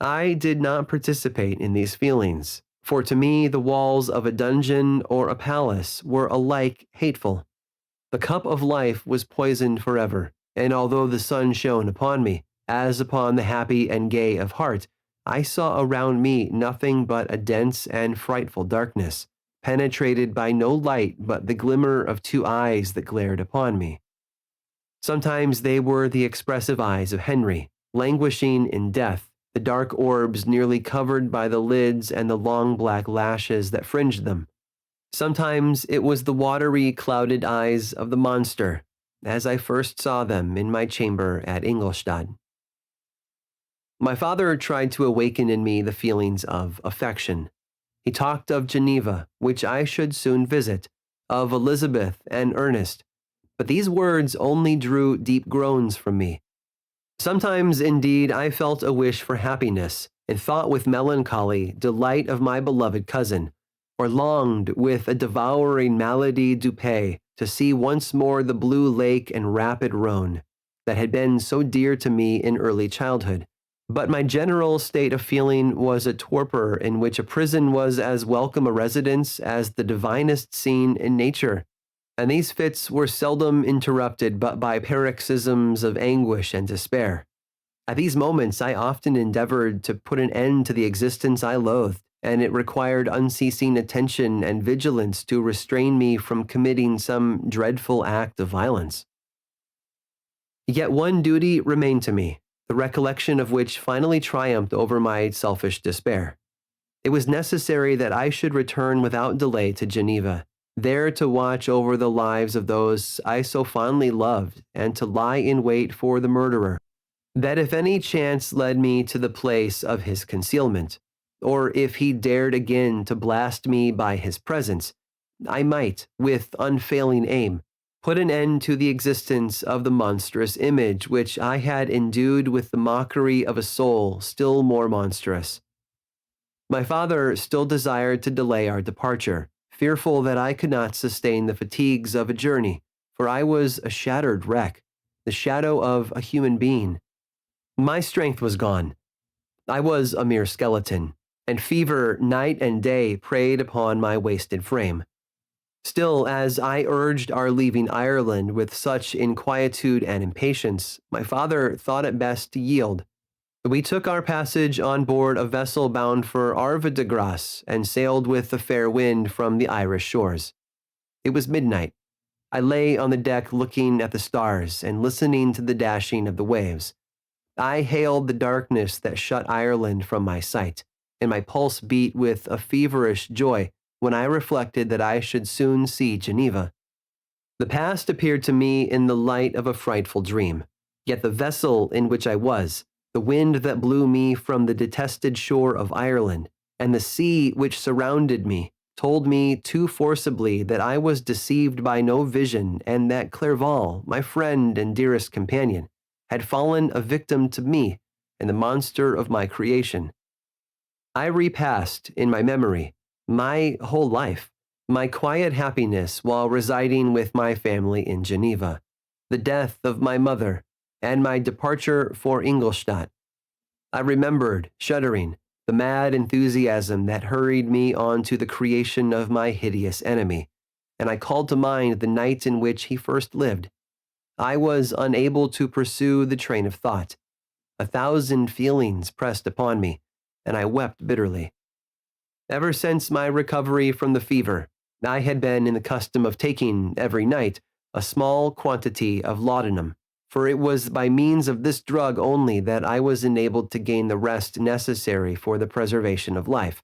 I did not participate in these feelings, for to me the walls of a dungeon or a palace were alike hateful. The cup of life was poisoned forever, and although the sun shone upon me, as upon the happy and gay of heart, I saw around me nothing but a dense and frightful darkness, penetrated by no light but the glimmer of 2 eyes that glared upon me. Sometimes they were the expressive eyes of Henry, languishing in death, the dark orbs nearly covered by the lids and the long black lashes that fringed them. Sometimes it was the watery, clouded eyes of the monster, as I first saw them in my chamber at Ingolstadt. My father tried to awaken in me the feelings of affection. He talked of Geneva, which I should soon visit, of Elizabeth and Ernest, but these words only drew deep groans from me. Sometimes, indeed, I felt a wish for happiness, and thought with melancholy delight of my beloved cousin, or longed with a devouring maladie du pays to see once more the blue lake and rapid Rhone, that had been so dear to me in early childhood. But my general state of feeling was a torpor in which a prison was as welcome a residence as the divinest scene in nature, and these fits were seldom interrupted but by paroxysms of anguish and despair. At these moments, I often endeavored to put an end to the existence I loathed, and it required unceasing attention and vigilance to restrain me from committing some dreadful act of violence. Yet one duty remained to me, the recollection of which finally triumphed over my selfish despair. It was necessary that I should return without delay to Geneva, there to watch over the lives of those I so fondly loved and to lie in wait for the murderer, that if any chance led me to the place of his concealment, or if he dared again to blast me by his presence, I might, with unfailing aim, put an end to the existence of the monstrous image which I had endued with the mockery of a soul still more monstrous. My father still desired to delay our departure, fearful that I could not sustain the fatigues of a journey, for I was a shattered wreck, the shadow of a human being. My strength was gone. I was a mere skeleton, and fever night and day preyed upon my wasted frame. Still, as I urged our leaving Ireland with such inquietude and impatience, my father thought it best to yield. We took our passage on board a vessel bound for Havre de Grace and sailed with a fair wind from the Irish shores. It was midnight. I lay on the deck looking at the stars and listening to the dashing of the waves. I hailed the darkness that shut Ireland from my sight, and my pulse beat with a feverish joy when I reflected that I should soon see Geneva. The past appeared to me in the light of a frightful dream, yet the vessel in which I was, the wind that blew me from the detested shore of Ireland, and the sea which surrounded me, told me too forcibly that I was deceived by no vision and that Clerval, my friend and dearest companion, had fallen a victim to me and the monster of my creation. I repassed in my memory my whole life, my quiet happiness while residing with my family in Geneva, the death of my mother, and my departure for Ingolstadt. I remembered, shuddering, the mad enthusiasm that hurried me on to the creation of my hideous enemy, and I called to mind the night in which he first lived. I was unable to pursue the train of thought. 1,000 feelings pressed upon me, and I wept bitterly. Ever since my recovery from the fever, I had been in the custom of taking, every night, a small quantity of laudanum, for it was by means of this drug only that I was enabled to gain the rest necessary for the preservation of life.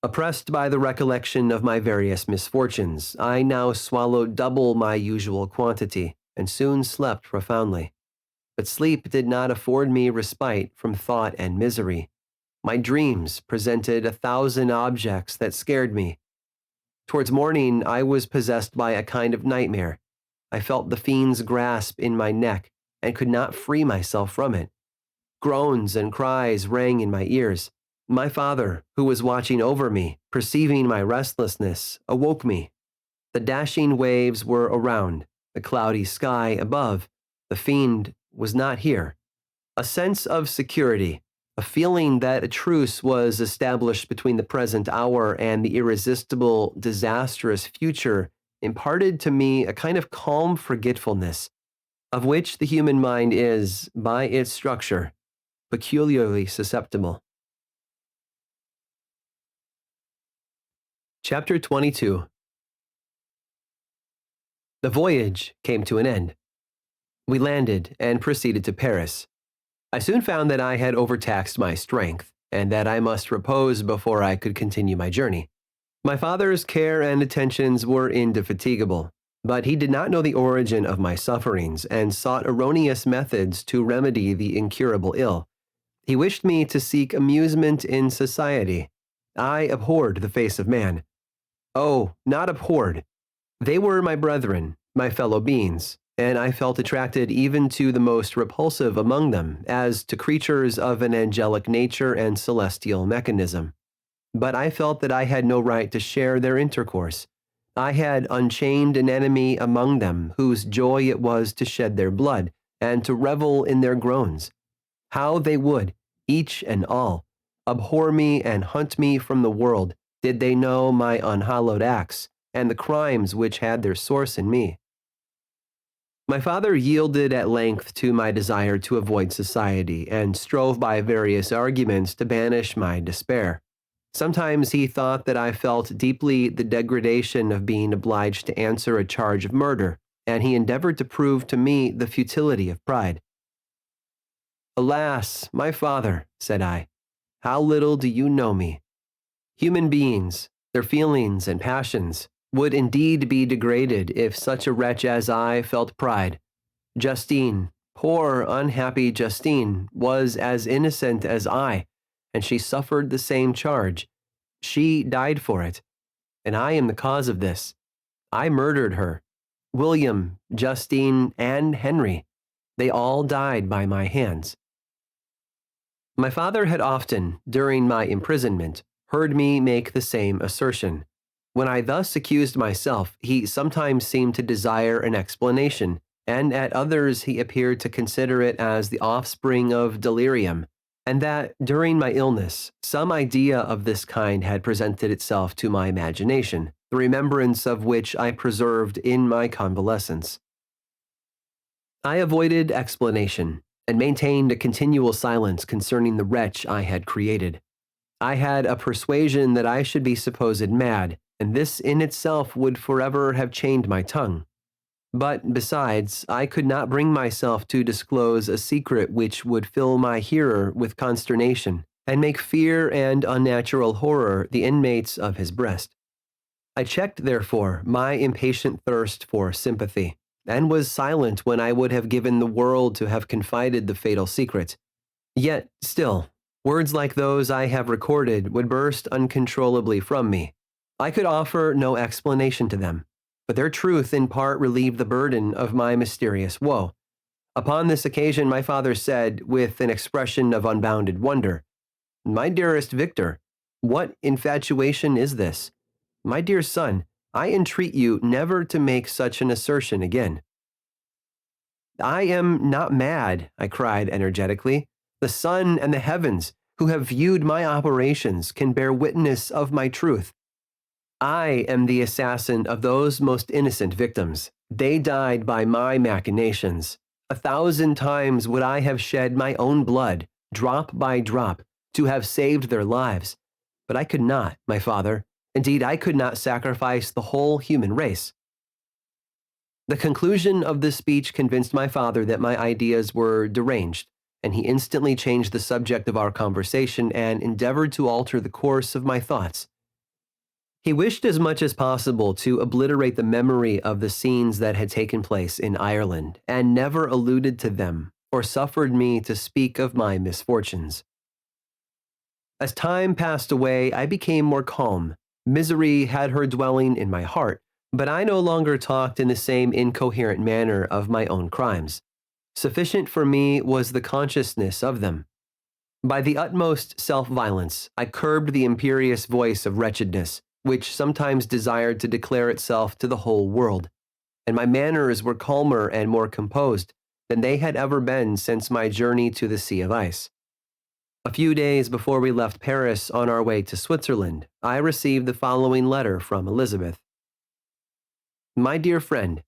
Oppressed by the recollection of my various misfortunes, I now swallowed double my usual quantity, and soon slept profoundly. But sleep did not afford me respite from thought and misery. My dreams presented 1,000 objects that scared me. Towards morning, I was possessed by a kind of nightmare. I felt the fiend's grasp in my neck and could not free myself from it. Groans and cries rang in my ears. My father, who was watching over me, perceiving my restlessness, awoke me. The dashing waves were around, the cloudy sky above. The fiend was not here. A sense of security, a feeling that a truce was established between the present hour and the irresistible, disastrous future imparted to me a kind of calm forgetfulness, of which the human mind is, by its structure, peculiarly susceptible. Chapter 22. The voyage came to an end. We landed and proceeded to Paris. I soon found that I had overtaxed my strength, and that I must repose before I could continue my journey. My father's care and attentions were indefatigable, but he did not know the origin of my sufferings and sought erroneous methods to remedy the incurable ill. He wished me to seek amusement in society. I abhorred the face of man. Oh, not abhorred. They were my brethren, my fellow beings, and I felt attracted even to the most repulsive among them, as to creatures of an angelic nature and celestial mechanism. But I felt that I had no right to share their intercourse. I had unchained an enemy among them, whose joy it was to shed their blood, and to revel in their groans. How they would, each and all, abhor me and hunt me from the world, did they know my unhallowed acts, and the crimes which had their source in me. My father yielded at length to my desire to avoid society, and strove by various arguments to banish my despair. Sometimes he thought that I felt deeply the degradation of being obliged to answer a charge of murder, and he endeavored to prove to me the futility of pride. "Alas, my father," said I, "how little do you know me. Human beings, their feelings and passions, would indeed be degraded if such a wretch as I felt pride. Justine, poor unhappy Justine, was as innocent as I, and she suffered the same charge. She died for it, and I am the cause of this. I murdered her. William, Justine, and Henry, they all died by my hands." My father had often, during my imprisonment, heard me make the same assertion. When I thus accused myself, he sometimes seemed to desire an explanation, and at others he appeared to consider it as the offspring of delirium, and that, during my illness, some idea of this kind had presented itself to my imagination, the remembrance of which I preserved in my convalescence. I avoided explanation, and maintained a continual silence concerning the wretch I had created. I had a persuasion that I should be supposed mad, and this in itself would forever have chained my tongue. But, besides, I could not bring myself to disclose a secret which would fill my hearer with consternation, and make fear and unnatural horror the inmates of his breast. I checked, therefore, my impatient thirst for sympathy, and was silent when I would have given the world to have confided the fatal secret. Yet, still, words like those I have recorded would burst uncontrollably from me. I could offer no explanation to them, but their truth in part relieved the burden of my mysterious woe. Upon this occasion my father said, with an expression of unbounded wonder, "My dearest Victor, what infatuation is this? My dear son, I entreat you never to make such an assertion again." "I am not mad," I cried energetically. "The sun and the heavens, who have viewed my operations, can bear witness of my truth. I am the assassin of those most innocent victims. They died by my machinations. 1,000 times would I have shed my own blood, drop by drop, to have saved their lives. But I could not, my father. Indeed, I could not sacrifice the whole human race." The conclusion of this speech convinced my father that my ideas were deranged, and he instantly changed the subject of our conversation and endeavored to alter the course of my thoughts. He wished as much as possible to obliterate the memory of the scenes that had taken place in Ireland, and never alluded to them, or suffered me to speak of my misfortunes. As time passed away, I became more calm. Misery had her dwelling in my heart, but I no longer talked in the same incoherent manner of my own crimes. Sufficient for me was the consciousness of them. By the utmost self-violence, I curbed the imperious voice of wretchedness, which sometimes desired to declare itself to the whole world, and my manners were calmer and more composed than they had ever been since my journey to the Sea of Ice. A few days before we left Paris on our way to Switzerland, I received the following letter from Elizabeth. "My dear friend,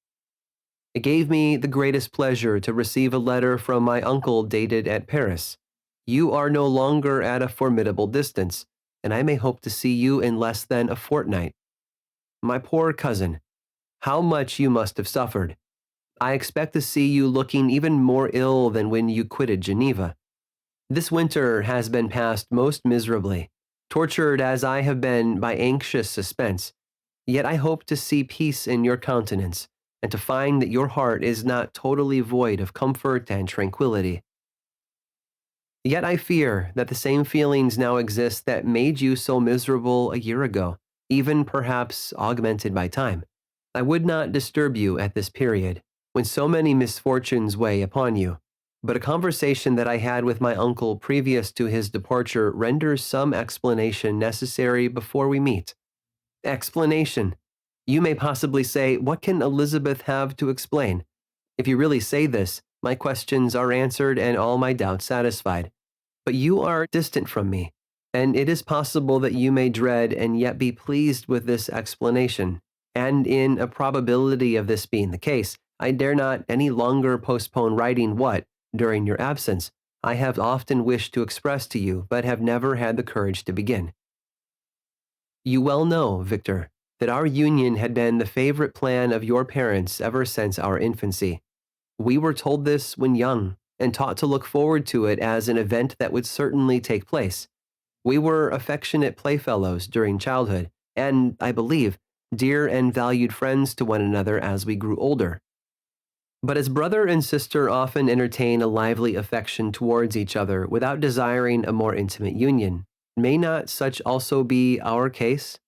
it gave me the greatest pleasure to receive a letter from my uncle dated at Paris. You are no longer at a formidable distance, and I may hope to see you in less than a fortnight. My poor cousin, how much you must have suffered. I expect to see you looking even more ill than when you quitted Geneva. This winter has been passed most miserably, tortured as I have been by anxious suspense, yet I hope to see peace in your countenance, and to find that your heart is not totally void of comfort and tranquility. Yet I fear that the same feelings now exist that made you so miserable a year ago, even perhaps augmented by time. I would not disturb you at this period, when so many misfortunes weigh upon you, but a conversation that I had with my uncle previous to his departure renders some explanation necessary before we meet." Explanation! You may possibly say, what can Elizabeth have to explain? If you really say this, My questions are answered and all my doubts satisfied. But you are distant from me, and it is possible that you may dread and yet be pleased with this explanation. And in a probability of this being the case, I dare not any longer postpone writing what, during your absence, I have often wished to express to you, but have never had the courage to begin. You well know, Victor, that our union had been the favorite plan of your parents ever since our infancy. We were told this when young, and taught to look forward to it as an event that would certainly take place. We were affectionate playfellows during childhood, and, I believe, dear and valued friends to one another as we grew older. But as brother and sister often entertain a lively affection towards each other without desiring a more intimate union, may not such also be our case?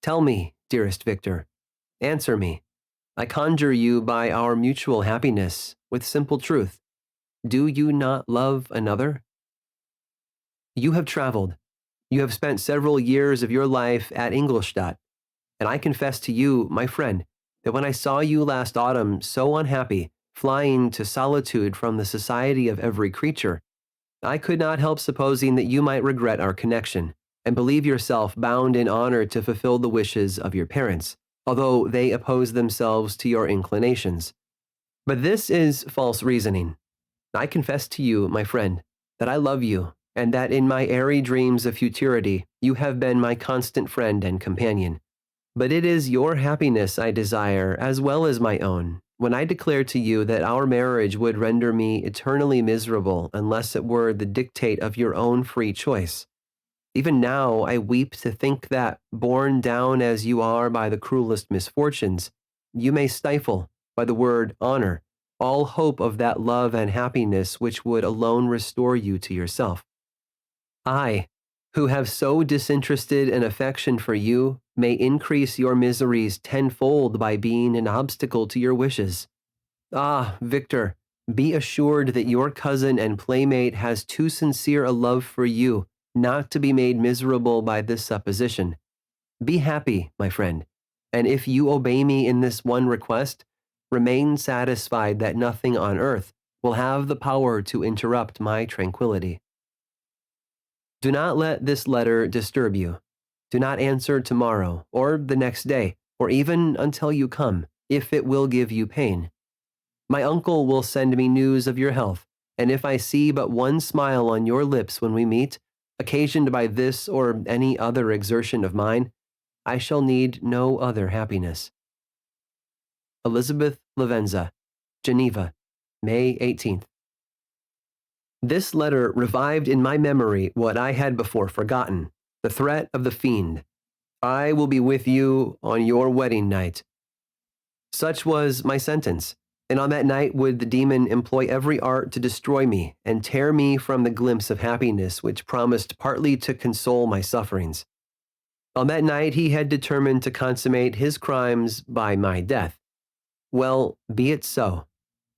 Tell me, dearest Victor, answer me. I conjure you by our mutual happiness, with simple truth. Do you not love another? You have traveled. You have spent several years of your life at Ingolstadt, and I confess to you, my friend, that when I saw you last autumn so unhappy, flying to solitude from the society of every creature, I could not help supposing that you might regret our connection, and believe yourself bound in honor to fulfill the wishes of your parents, although they oppose themselves to your inclinations. But this is false reasoning. I confess to you, my friend, that I love you, and that in my airy dreams of futurity you have been my constant friend and companion. But it is your happiness I desire as well as my own, when I declare to you that our marriage would render me eternally miserable unless it were the dictate of your own free choice. Even now I weep to think that, borne down as you are by the cruelest misfortunes, you may stifle, by the word honor, all hope of that love and happiness which would alone restore you to yourself. I, who have so disinterested an affection for you, may increase your miseries tenfold by being an obstacle to your wishes. Ah, Victor, be assured that your cousin and playmate has too sincere a love for you not to be made miserable by this supposition. Be happy, my friend, and if you obey me in this one request, remain satisfied that nothing on earth will have the power to interrupt my tranquility. Do not let this letter disturb you. Do not answer tomorrow, or the next day, or even until you come, if it will give you pain. My uncle will send me news of your health, and if I see but one smile on your lips when we meet, occasioned by this or any other exertion of mine, I shall need no other happiness. Elizabeth Lavenza, Geneva, May 18th. This letter revived in my memory what I had before forgotten, the threat of the fiend. I will be with you on your wedding night. Such was my sentence, and on that night would the demon employ every art to destroy me and tear me from the glimpse of happiness which promised partly to console my sufferings. On that night he had determined to consummate his crimes by my death. Well, be it so.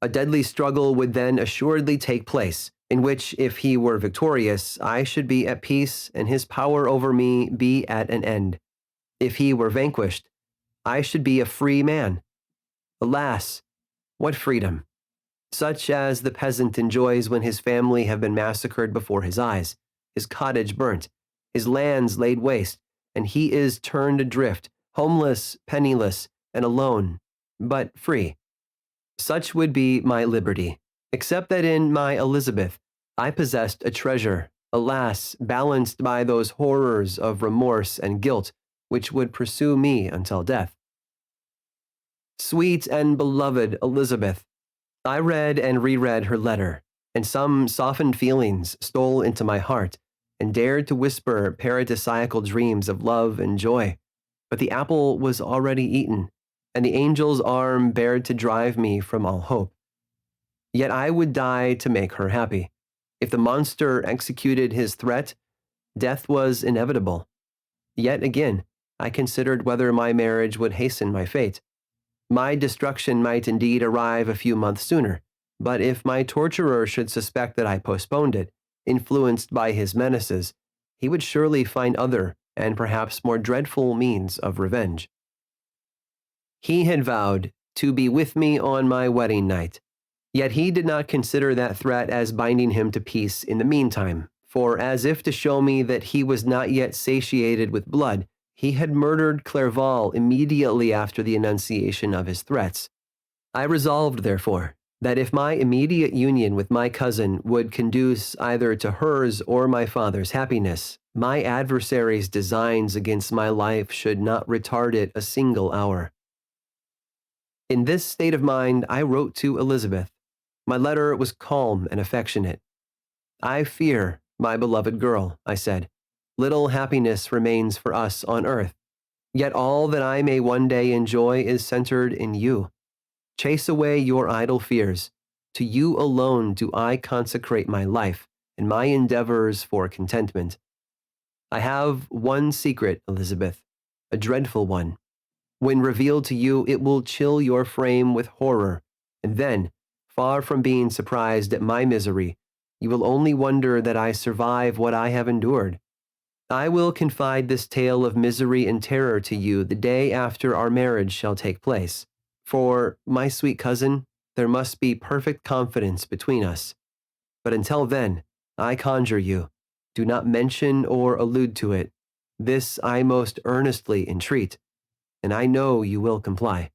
A deadly struggle would then assuredly take place, in which, if he were victorious, I should be at peace and his power over me be at an end. If he were vanquished, I should be a free man. Alas, what freedom! Such as the peasant enjoys when his family have been massacred before his eyes, his cottage burnt, his lands laid waste, and he is turned adrift, homeless, penniless, and alone, but free. Such would be my liberty, except that in my Elizabeth I possessed a treasure, alas, balanced by those horrors of remorse and guilt which would pursue me until death. Sweet and beloved Elizabeth, I read and reread her letter, and some softened feelings stole into my heart and dared to whisper paradisiacal dreams of love and joy. But the apple was already eaten, and the angel's arm bared to drive me from all hope. Yet I would die to make her happy. If the monster executed his threat, death was inevitable. Yet again, I considered whether my marriage would hasten my fate. My destruction might indeed arrive a few months sooner, but if my torturer should suspect that I postponed it, influenced by his menaces, he would surely find other and perhaps more dreadful means of revenge. He had vowed to be with me on my wedding night, Yet he did not consider that threat as binding him to peace in the meantime, for as if to show me that he was not yet satiated with blood, he had murdered Clerval immediately after the enunciation of his threats. I resolved, therefore, that if my immediate union with my cousin would conduce either to hers or my father's happiness, my adversary's designs against my life should not retard it a single hour. In this state of mind, I wrote to Elizabeth. My letter was calm and affectionate. I fear, my beloved girl, I said, little happiness remains for us on earth, yet all that I may one day enjoy is centered in you. Chase away your idle fears. To you alone do I consecrate my life and my endeavors for contentment. I have one secret, Elizabeth, a dreadful one. When revealed to you, it will chill your frame with horror, and then, far from being surprised at my misery, you will only wonder that I survive what I have endured. I will confide this tale of misery and terror to you the day after our marriage shall take place. For, my sweet cousin, there must be perfect confidence between us. But until then, I conjure you, do not mention or allude to it. This I most earnestly entreat, and I know you will comply.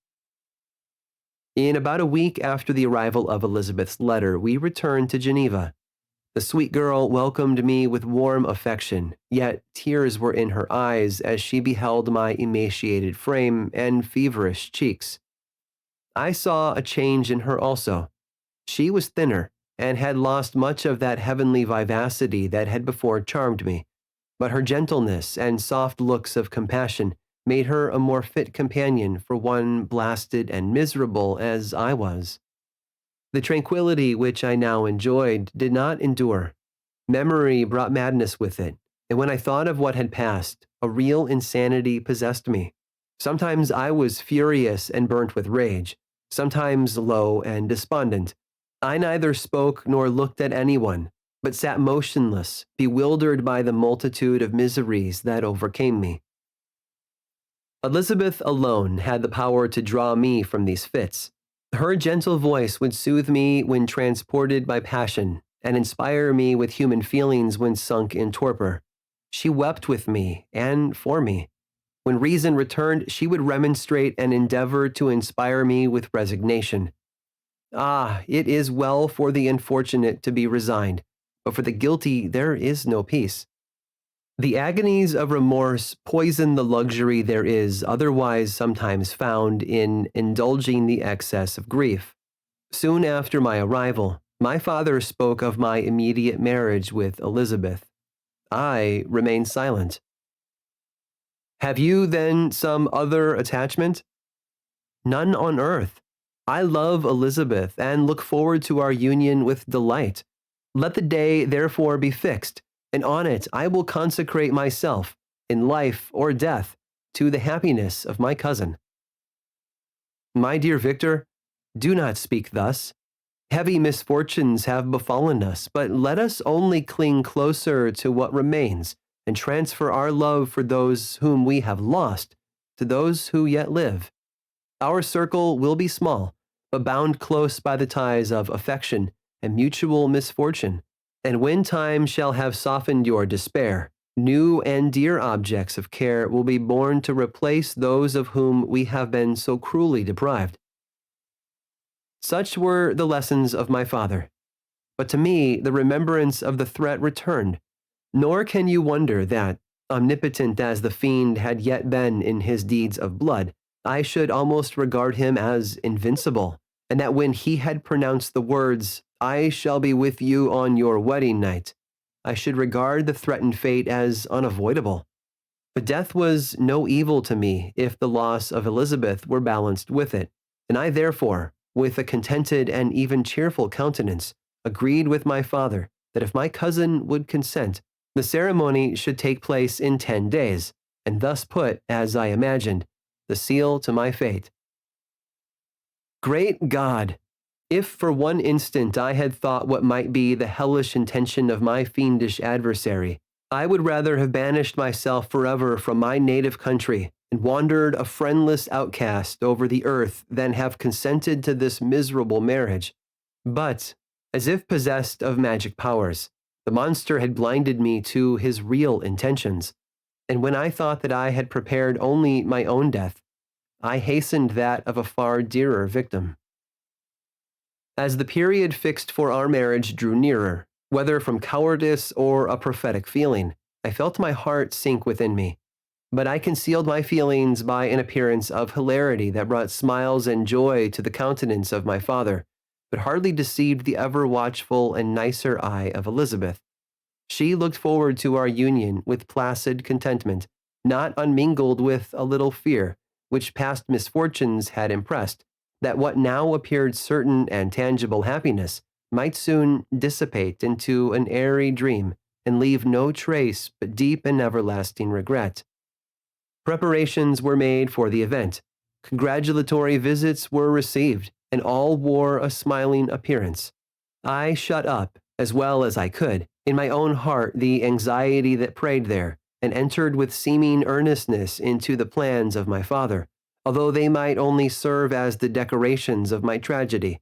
In about a week after the arrival of Elizabeth's letter, we returned to Geneva. The sweet girl welcomed me with warm affection, yet tears were in her eyes as she beheld my emaciated frame and feverish cheeks. I saw a change in her also. She was thinner and had lost much of that heavenly vivacity that had before charmed me, but her gentleness and soft looks of compassion made her a more fit companion for one blasted and miserable as I was. The tranquility which I now enjoyed did not endure. Memory brought madness with it, and when I thought of what had passed, a real insanity possessed me. Sometimes I was furious and burnt with rage, sometimes low and despondent. I neither spoke nor looked at anyone, but sat motionless, bewildered by the multitude of miseries that overcame me. Elizabeth alone had the power to draw me from these fits. Her gentle voice would soothe me when transported by passion, and inspire me with human feelings when sunk in torpor. She wept with me and for me. When reason returned, she would remonstrate and endeavor to inspire me with resignation. Ah, it is well for the unfortunate to be resigned, but for the guilty there is no peace. The agonies of remorse poison the luxury there is otherwise sometimes found in indulging the excess of grief. Soon after my arrival, my father spoke of my immediate marriage with Elizabeth. I remained silent. Have you, then, some other attachment? None on earth. I love Elizabeth and look forward to our union with delight. Let the day, therefore, be fixed, and on it I will consecrate myself, in life or death, to the happiness of my cousin. My dear Victor, do not speak thus. Heavy misfortunes have befallen us, but let us only cling closer to what remains and transfer our love for those whom we have lost to those who yet live. Our circle will be small, but bound close by the ties of affection and mutual misfortune. And when time shall have softened your despair, new and dear objects of care will be born to replace those of whom we have been so cruelly deprived. Such were the lessons of my father. But to me, the remembrance of the threat returned, nor can you wonder that, omnipotent as the fiend had yet been in his deeds of blood, I should almost regard him as invincible, and that when he had pronounced the words, "I shall be with you on your wedding night," I should regard the threatened fate as unavoidable. But death was no evil to me if the loss of Elizabeth were balanced with it, and I therefore, with a contented and even cheerful countenance, agreed with my father that if my cousin would consent, the ceremony should take place in 10 days, and thus put, as I imagined, the seal to my fate. Great God! If for one instant I had thought what might be the hellish intention of my fiendish adversary, I would rather have banished myself forever from my native country and wandered a friendless outcast over the earth than have consented to this miserable marriage. But, as if possessed of magic powers, the monster had blinded me to his real intentions, and when I thought that I had prepared only my own death, I hastened that of a far dearer victim. As the period fixed for our marriage drew nearer, whether from cowardice or a prophetic feeling, I felt my heart sink within me. But I concealed my feelings by an appearance of hilarity that brought smiles and joy to the countenance of my father, but hardly deceived the ever-watchful and nicer eye of Elizabeth. She looked forward to our union with placid contentment, not unmingled with a little fear, which past misfortunes had impressed, that what now appeared certain and tangible happiness might soon dissipate into an airy dream and leave no trace but deep and everlasting regret. Preparations were made for the event. Congratulatory visits were received, and all wore a smiling appearance. I shut up, as well as I could, in my own heart the anxiety that preyed there, and entered with seeming earnestness into the plans of my father, although they might only serve as the decorations of my tragedy.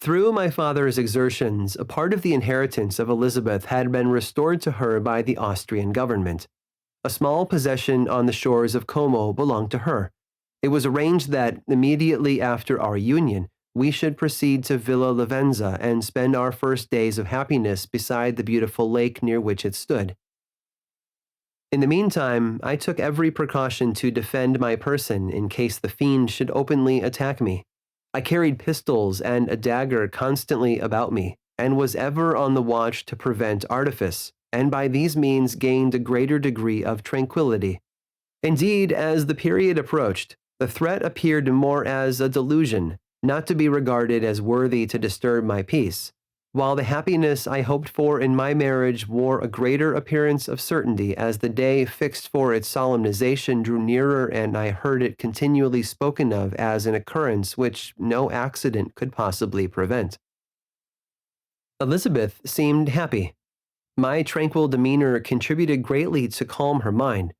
Through my father's exertions, a part of the inheritance of Elizabeth had been restored to her by the Austrian government. A small possession on the shores of Como belonged to her. It was arranged that, immediately after our union, we should proceed to Villa Lavenza and spend our first days of happiness beside the beautiful lake near which it stood. In the meantime, I took every precaution to defend my person in case the fiend should openly attack me. I carried pistols and a dagger constantly about me, and was ever on the watch to prevent artifice, and by these means gained a greater degree of tranquillity. Indeed, as the period approached, the threat appeared more as a delusion, not to be regarded as worthy to disturb my peace, while the happiness I hoped for in my marriage wore a greater appearance of certainty as the day fixed for its solemnization drew nearer and I heard it continually spoken of as an occurrence which no accident could possibly prevent. Elizabeth seemed happy. My tranquil demeanor contributed greatly to calm her mind,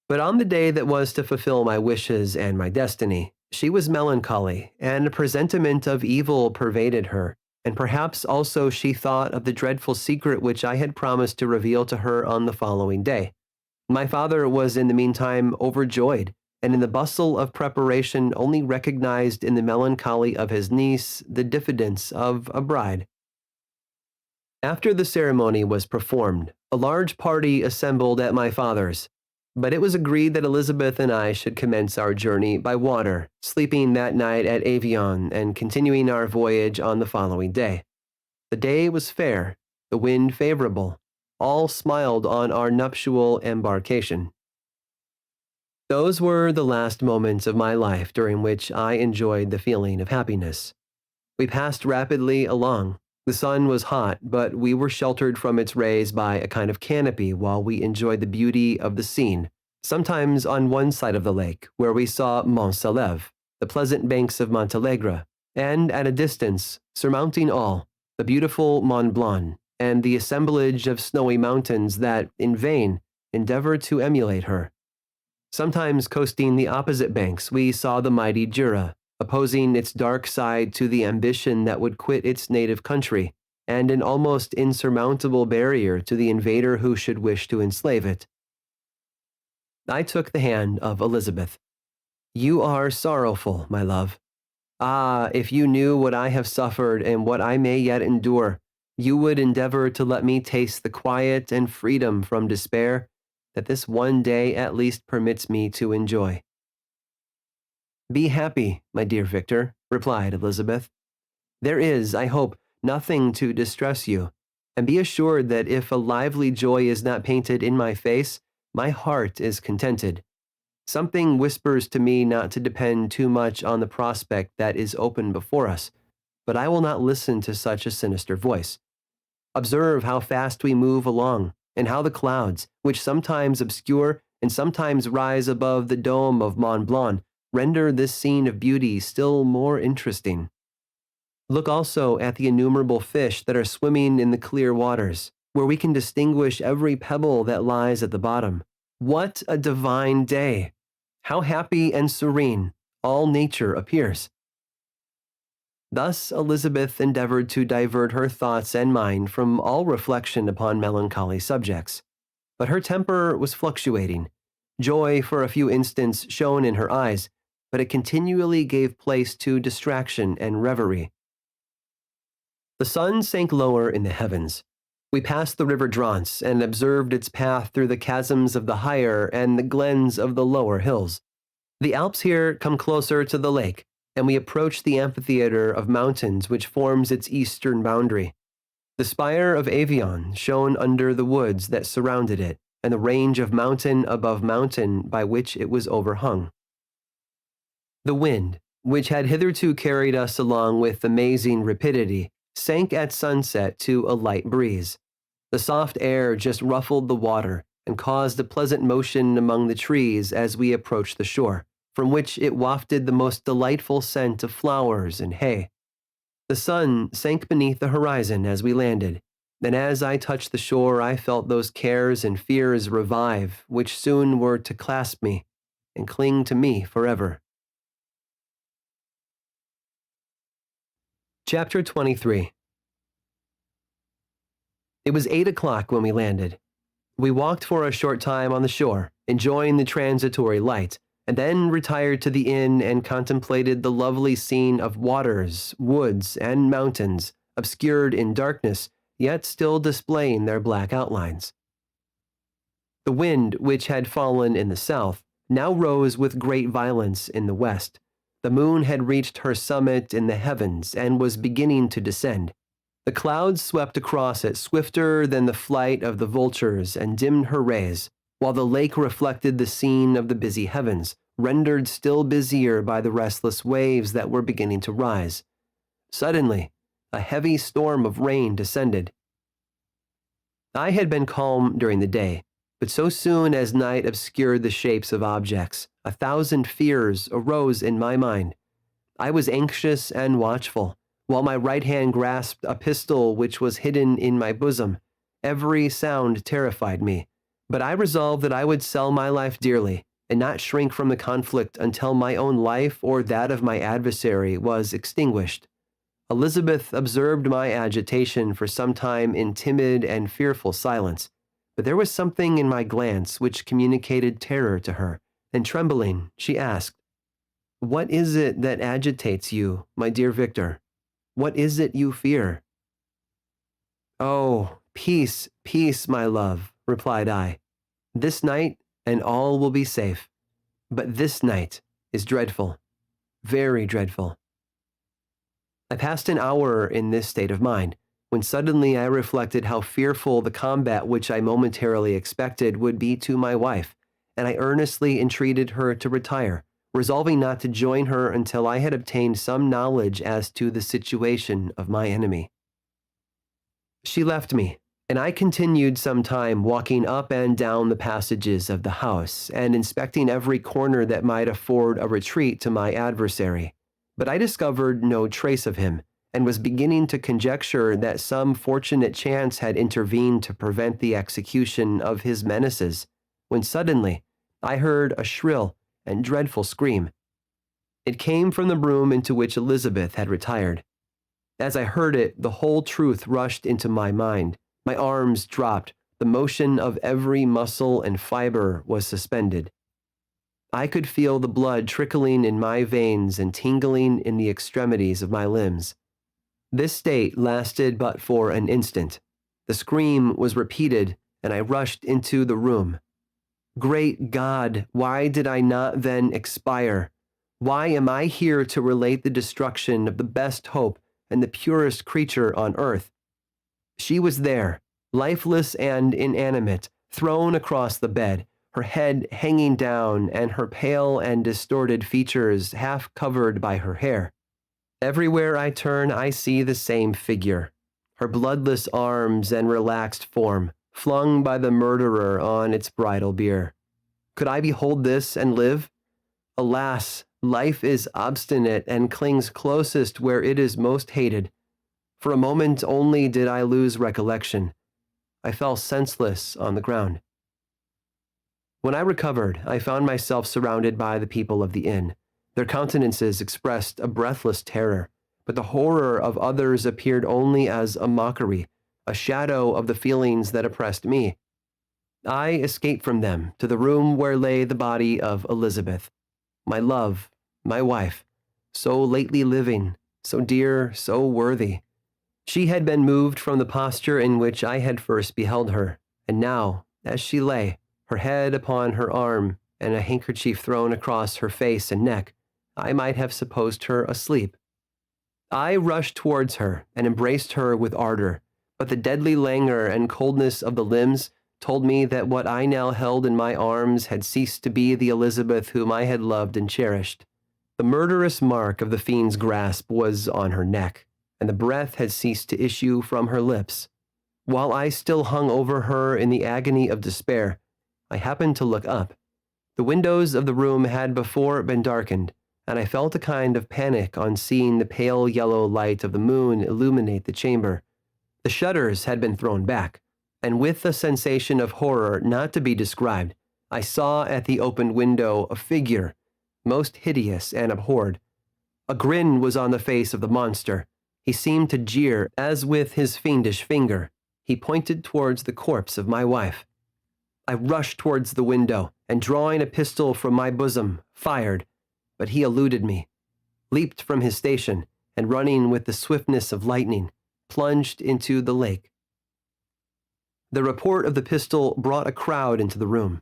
but on the day that was to fulfill my wishes and my destiny, she was melancholy, and a presentiment of evil pervaded her, and perhaps also she thought of the dreadful secret which I had promised to reveal to her on the following day. My father was in the meantime overjoyed, and in the bustle of preparation only recognized in the melancholy of his niece the diffidence of a bride. After the ceremony was performed, a large party assembled at my father's, but it was agreed that Elizabeth and I should commence our journey by water, sleeping that night at Avion and continuing our voyage on the following day. The day was fair, the wind favorable. All smiled on our nuptial embarkation. Those were the last moments of my life during which I enjoyed the feeling of happiness. We passed rapidly along. The sun was hot, but we were sheltered from its rays by a kind of canopy while we enjoyed the beauty of the scene, sometimes on one side of the lake, where we saw Mont Saleve, the pleasant banks of Montalegre, and at a distance, surmounting all, the beautiful Mont Blanc, and the assemblage of snowy mountains that, in vain, endeavor to emulate her. Sometimes coasting the opposite banks, we saw the mighty Jura, opposing its dark side to the ambition that would quit its native country, and an almost insurmountable barrier to the invader who should wish to enslave it. I took the hand of Elizabeth. "You are sorrowful, my love. Ah, if you knew what I have suffered and what I may yet endure, you would endeavor to let me taste the quiet and freedom from despair that this one day at least permits me to enjoy." "Be happy, my dear Victor," replied Elizabeth. "There is, I hope, nothing to distress you, and be assured that if a lively joy is not painted in my face, my heart is contented. Something whispers to me not to depend too much on the prospect that is open before us, but I will not listen to such a sinister voice. Observe how fast we move along, and how the clouds, which sometimes obscure and sometimes rise above the dome of Mont Blanc, render this scene of beauty still more interesting. Look also at the innumerable fish that are swimming in the clear waters, where we can distinguish every pebble that lies at the bottom. What a divine day! How happy and serene all nature appears! Thus Elizabeth endeavored to divert her thoughts and mind from all reflection upon melancholy subjects. But her temper was fluctuating. Joy for a few instants shone in her eyes, but it continually gave place to distraction and reverie. The sun sank lower in the heavens. We passed the river Drance and observed its path through the chasms of the higher and the glens of the lower hills. The Alps here come closer to the lake, and we approached the amphitheater of mountains which forms its eastern boundary. The spire of Avion shone under the woods that surrounded it, and the range of mountain above mountain by which it was overhung. The wind, which had hitherto carried us along with amazing rapidity, sank at sunset to a light breeze. The soft air just ruffled the water and caused a pleasant motion among the trees as we approached the shore, from which it wafted the most delightful scent of flowers and hay. The sun sank beneath the horizon as we landed, and as I touched the shore I felt those cares and fears revive which soon were to clasp me and cling to me forever. Chapter 23. It was 8 o'clock when we landed. We walked for a short time on the shore, enjoying the transitory light, and then retired to the inn and contemplated the lovely scene of waters, woods, and mountains, obscured in darkness, yet still displaying their black outlines. The wind, which had fallen in the south, now rose with great violence in the west. The moon had reached her summit in the heavens and was beginning to descend. The clouds swept across it swifter than the flight of the vultures and dimmed her rays, while the lake reflected the scene of the busy heavens, rendered still busier by the restless waves that were beginning to rise. Suddenly, a heavy storm of rain descended. I had been calm during the day, but so soon as night obscured the shapes of objects, 1,000 fears arose in my mind. I was anxious and watchful, while my right hand grasped a pistol which was hidden in my bosom. Every sound terrified me, but I resolved that I would sell my life dearly, and not shrink from the conflict until my own life or that of my adversary was extinguished. Elizabeth observed my agitation for some time in timid and fearful silence, but there was something in my glance which communicated terror to her, and trembling, she asked, "What is it that agitates you, my dear Victor? What is it you fear?" "Oh, peace, peace, my love," replied I. "This night, and all will be safe. But this night is dreadful, very dreadful." I passed an hour in this state of mind, when suddenly I reflected how fearful the combat which I momentarily expected would be to my wife, and I earnestly entreated her to retire, resolving not to join her until I had obtained some knowledge as to the situation of my enemy. She left me, and I continued some time walking up and down the passages of the house and inspecting every corner that might afford a retreat to my adversary. But I discovered no trace of him, and was beginning to conjecture that some fortunate chance had intervened to prevent the execution of his menaces, when suddenly I heard a shrill and dreadful scream. It came from the room into which Elizabeth had retired. As I heard it, the whole truth rushed into my mind. My arms dropped, the motion of every muscle and fiber was suspended. I could feel the blood trickling in my veins and tingling in the extremities of my limbs. This state lasted but for an instant. The scream was repeated, and I rushed into the room. Great God, why did I not then expire? Why am I here to relate the destruction of the best hope and the purest creature on earth? She was there, lifeless and inanimate, thrown across the bed, her head hanging down and her pale and distorted features half covered by her hair. Everywhere I turn, I see the same figure, her bloodless arms and relaxed form, flung by the murderer on its bridal bier. Could I behold this and live? Alas, life is obstinate and clings closest where it is most hated. For a moment only did I lose recollection. I fell senseless on the ground. When I recovered, I found myself surrounded by the people of the inn. Their countenances expressed a breathless terror. but the horror of others appeared only as a mockery, a shadow of the feelings that oppressed me. I escaped from them to the room where lay the body of Elizabeth, my love, my wife, so lately living, so dear, so worthy. She had been moved from the posture in which I had first beheld her, and now, as she lay, her head upon her arm and a handkerchief thrown across her face and neck, I might have supposed her asleep. I rushed towards her and embraced her with ardor, but the deadly languor and coldness of the limbs told me that what I now held in my arms had ceased to be the Elizabeth whom I had loved and cherished. The murderous mark of the fiend's grasp was on her neck, and the breath had ceased to issue from her lips. While I still hung over her in the agony of despair, I happened to look up. The windows of the room had before been darkened, and I felt a kind of panic on seeing the pale yellow light of the moon illuminate the chamber. The shutters had been thrown back, and with a sensation of horror not to be described, I saw at the opened window a figure, most hideous and abhorred. A grin was on the face of the monster. He seemed to jeer, as with his fiendish finger he pointed towards the corpse of my wife. I rushed towards the window, and drawing a pistol from my bosom, fired, but he eluded me, leaped from his station, and running with the swiftness of lightning, plunged into the lake. The report of the pistol brought a crowd into the room.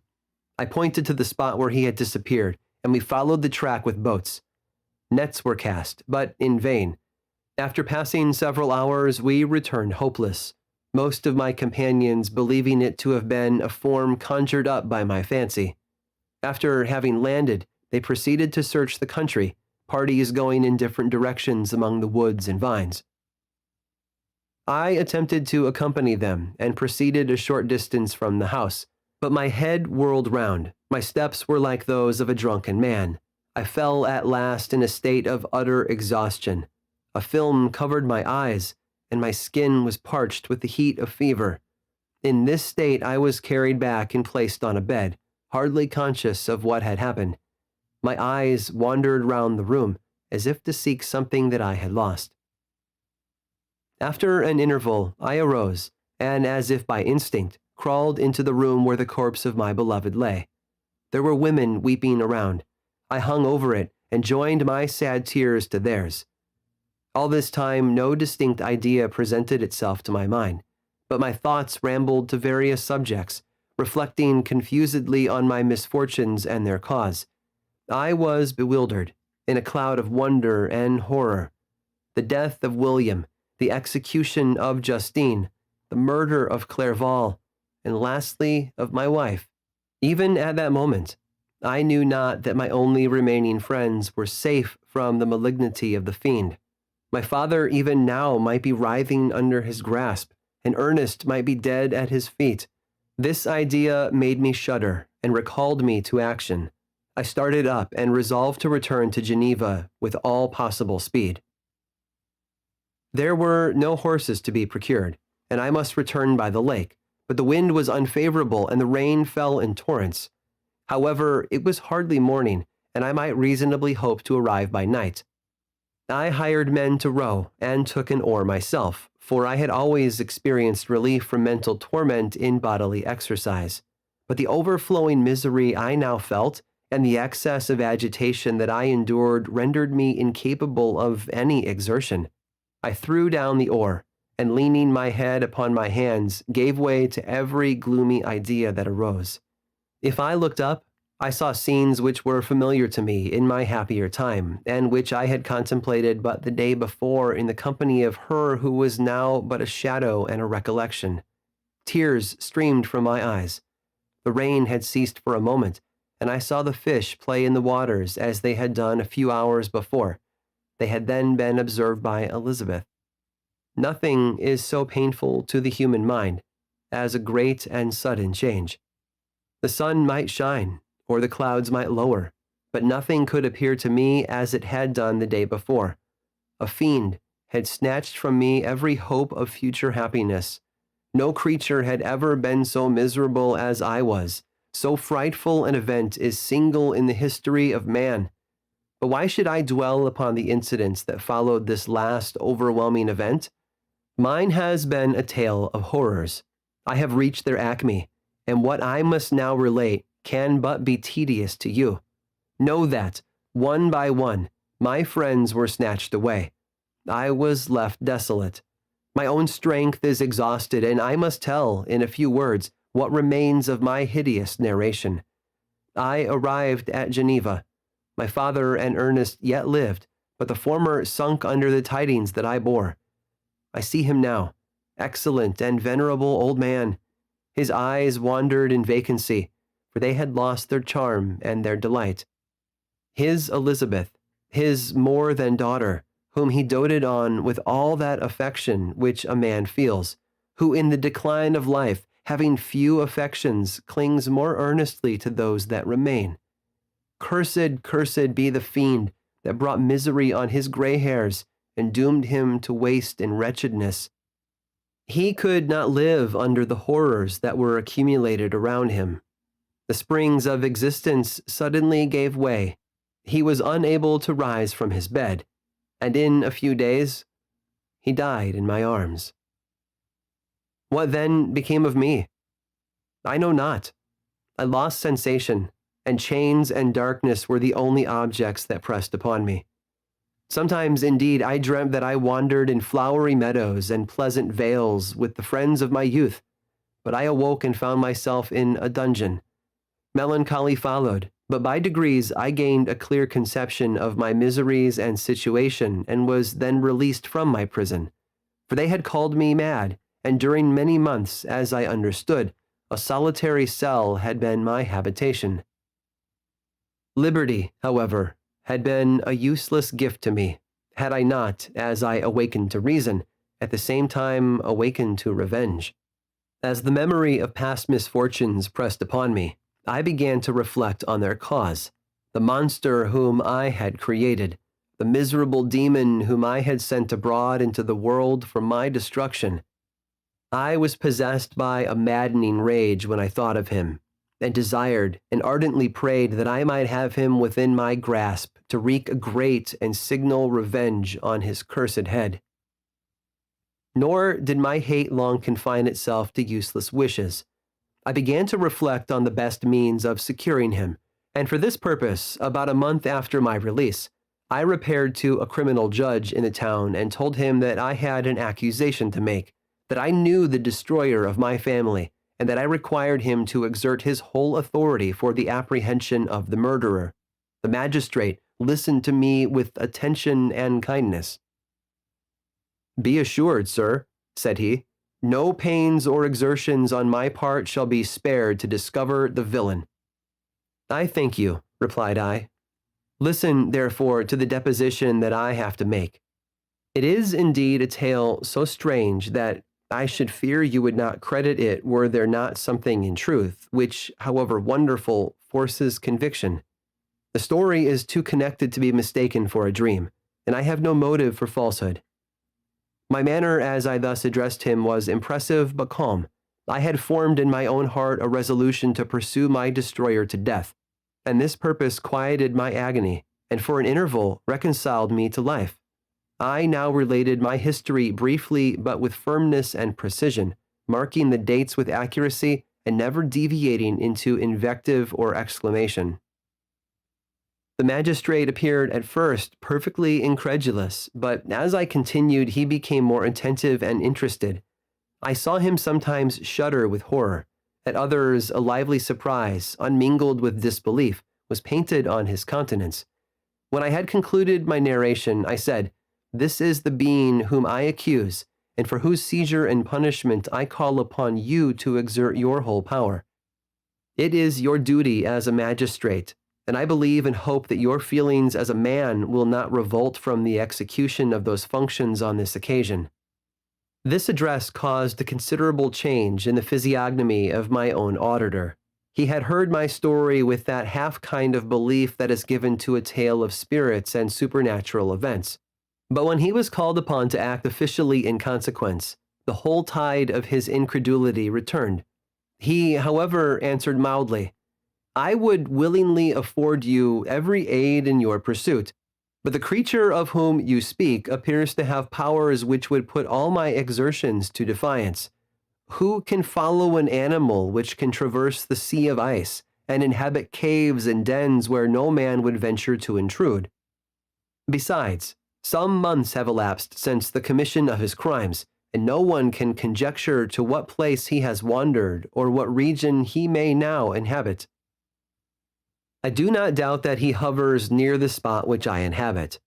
I pointed to the spot where he had disappeared, and we followed the track with boats. Nets were cast, but in vain. After passing several hours, we returned hopeless, most of my companions believing it to have been a form conjured up by my fancy. After having landed, they proceeded to search the country, parties going in different directions among the woods and vines. I attempted to accompany them and proceeded a short distance from the house, but my head whirled round. My steps were like those of a drunken man. I fell at last in a state of utter exhaustion. A film covered my eyes, and my skin was parched with the heat of fever. In this state I was carried back and placed on a bed, hardly conscious of what had happened. My eyes wandered round the room, as if to seek something that I had lost. After an interval, I arose, and as if by instinct, crawled into the room where the corpse of my beloved lay. There were women weeping around. I hung over it and joined my sad tears to theirs. All this time no distinct idea presented itself to my mind, but my thoughts rambled to various subjects, reflecting confusedly on my misfortunes and their cause. I was bewildered, in a cloud of wonder and horror. The death of William, the execution of Justine, the murder of Clerval, and lastly of my wife. Even at that moment, I knew not that my only remaining friends were safe from the malignity of the fiend. My father even now might be writhing under his grasp, and Ernest might be dead at his feet. This idea made me shudder and recalled me to action. I started up and resolved to return to Geneva with all possible speed. There were no horses to be procured, and I must return by the lake, but the wind was unfavorable and the rain fell in torrents. However, it was hardly morning, and I might reasonably hope to arrive by night. I hired men to row and took an oar myself, for I had always experienced relief from mental torment in bodily exercise. But the overflowing misery I now felt and the excess of agitation that I endured rendered me incapable of any exertion. I threw down the oar, and leaning my head upon my hands, gave way to every gloomy idea that arose. If I looked up, I saw scenes which were familiar to me in my happier time, and which I had contemplated but the day before in the company of her who was now but a shadow and a recollection. Tears streamed from my eyes. The rain had ceased for a moment, and I saw the fish play in the waters as they had done a few hours before. They had then been observed by Elizabeth. Nothing is so painful to the human mind as a great and sudden change. The sun might shine, or the clouds might lower, but nothing could appear to me as it had done the day before. A fiend had snatched from me every hope of future happiness. No creature had ever been so miserable as I was. So frightful an event is single in the history of man. But why should I dwell upon the incidents that followed this last overwhelming event? Mine has been a tale of horrors. I have reached their acme, and what I must now relate can but be tedious to you. Know that, one by one, my friends were snatched away. I was left desolate. My own strength is exhausted, and I must tell, in a few words, what remains of my hideous narration. I arrived at Geneva. My father and Ernest yet lived, but the former sunk under the tidings that I bore. I see him now, excellent and venerable old man. His eyes wandered in vacancy, for they had lost their charm and their delight. His Elizabeth, his more than daughter, whom he doted on with all that affection which a man feels, who in the decline of life, having few affections, clings more earnestly to those that remain. Cursed, cursed be the fiend that brought misery on his gray hairs and doomed him to waste in wretchedness. He could not live under the horrors that were accumulated around him. The springs of existence suddenly gave way. He was unable to rise from his bed, and in a few days, he died in my arms. What then became of me? I know not. I lost sensation, and chains and darkness were the only objects that pressed upon me. Sometimes, indeed, I dreamt that I wandered in flowery meadows and pleasant vales with the friends of my youth, but I awoke and found myself in a dungeon. Melancholy followed, but by degrees I gained a clear conception of my miseries and situation and was then released from my prison, for they had called me mad, and during many months, as I understood, a solitary cell had been my habitation. Liberty, however, had been a useless gift to me, had I not, as I awakened to reason, at the same time awakened to revenge. As the memory of past misfortunes pressed upon me, I began to reflect on their cause, the monster whom I had created, the miserable demon whom I had sent abroad into the world for my destruction. I was possessed by a maddening rage when I thought of him, and desired and ardently prayed that I might have him within my grasp to wreak a great and signal revenge on his cursed head. Nor did my hate long confine itself to useless wishes. I began to reflect on the best means of securing him, and for this purpose, about a month after my release, I repaired to a criminal judge in the town and told him that I had an accusation to make, that I knew the destroyer of my family, and that I required him to exert his whole authority for the apprehension of the murderer. The magistrate listened to me with attention and kindness. "Be assured, sir," said he, "no pains or exertions on my part shall be spared to discover the villain." "I thank you," replied I. "Listen, therefore, to the deposition that I have to make. It is indeed a tale so strange that I should fear you would not credit it were there not something in truth, which, however wonderful, forces conviction. The story is too connected to be mistaken for a dream, and I have no motive for falsehood." My manner as I thus addressed him was impressive but calm. I had formed in my own heart a resolution to pursue my destroyer to death, and this purpose quieted my agony, and for an interval reconciled me to life. I now related my history briefly but with firmness and precision, marking the dates with accuracy and never deviating into invective or exclamation. The magistrate appeared at first perfectly incredulous, but as I continued he became more attentive and interested. I saw him sometimes shudder with horror. At others a lively surprise, unmingled with disbelief, was painted on his countenance. When I had concluded my narration, I said, "This is the being whom I accuse, and for whose seizure and punishment I call upon you to exert your whole power. It is your duty as a magistrate, and I believe and hope that your feelings as a man will not revolt from the execution of those functions on this occasion." This address caused a considerable change in the physiognomy of my own auditor. He had heard my story with that half kind of belief that is given to a tale of spirits and supernatural events. But when he was called upon to act officially in consequence, the whole tide of his incredulity returned. He, however, answered mildly, I would willingly afford you every aid in your pursuit, but the creature of whom you speak appears to have powers which would put all my exertions to defiance. Who can follow an animal which can traverse the sea of ice and inhabit caves and dens where no man would venture to intrude? Besides, some months have elapsed since the commission of his crimes, and no one can conjecture to what place he has wandered or what region he may now inhabit. I do not doubt that he hovers near the spot which I inhabit,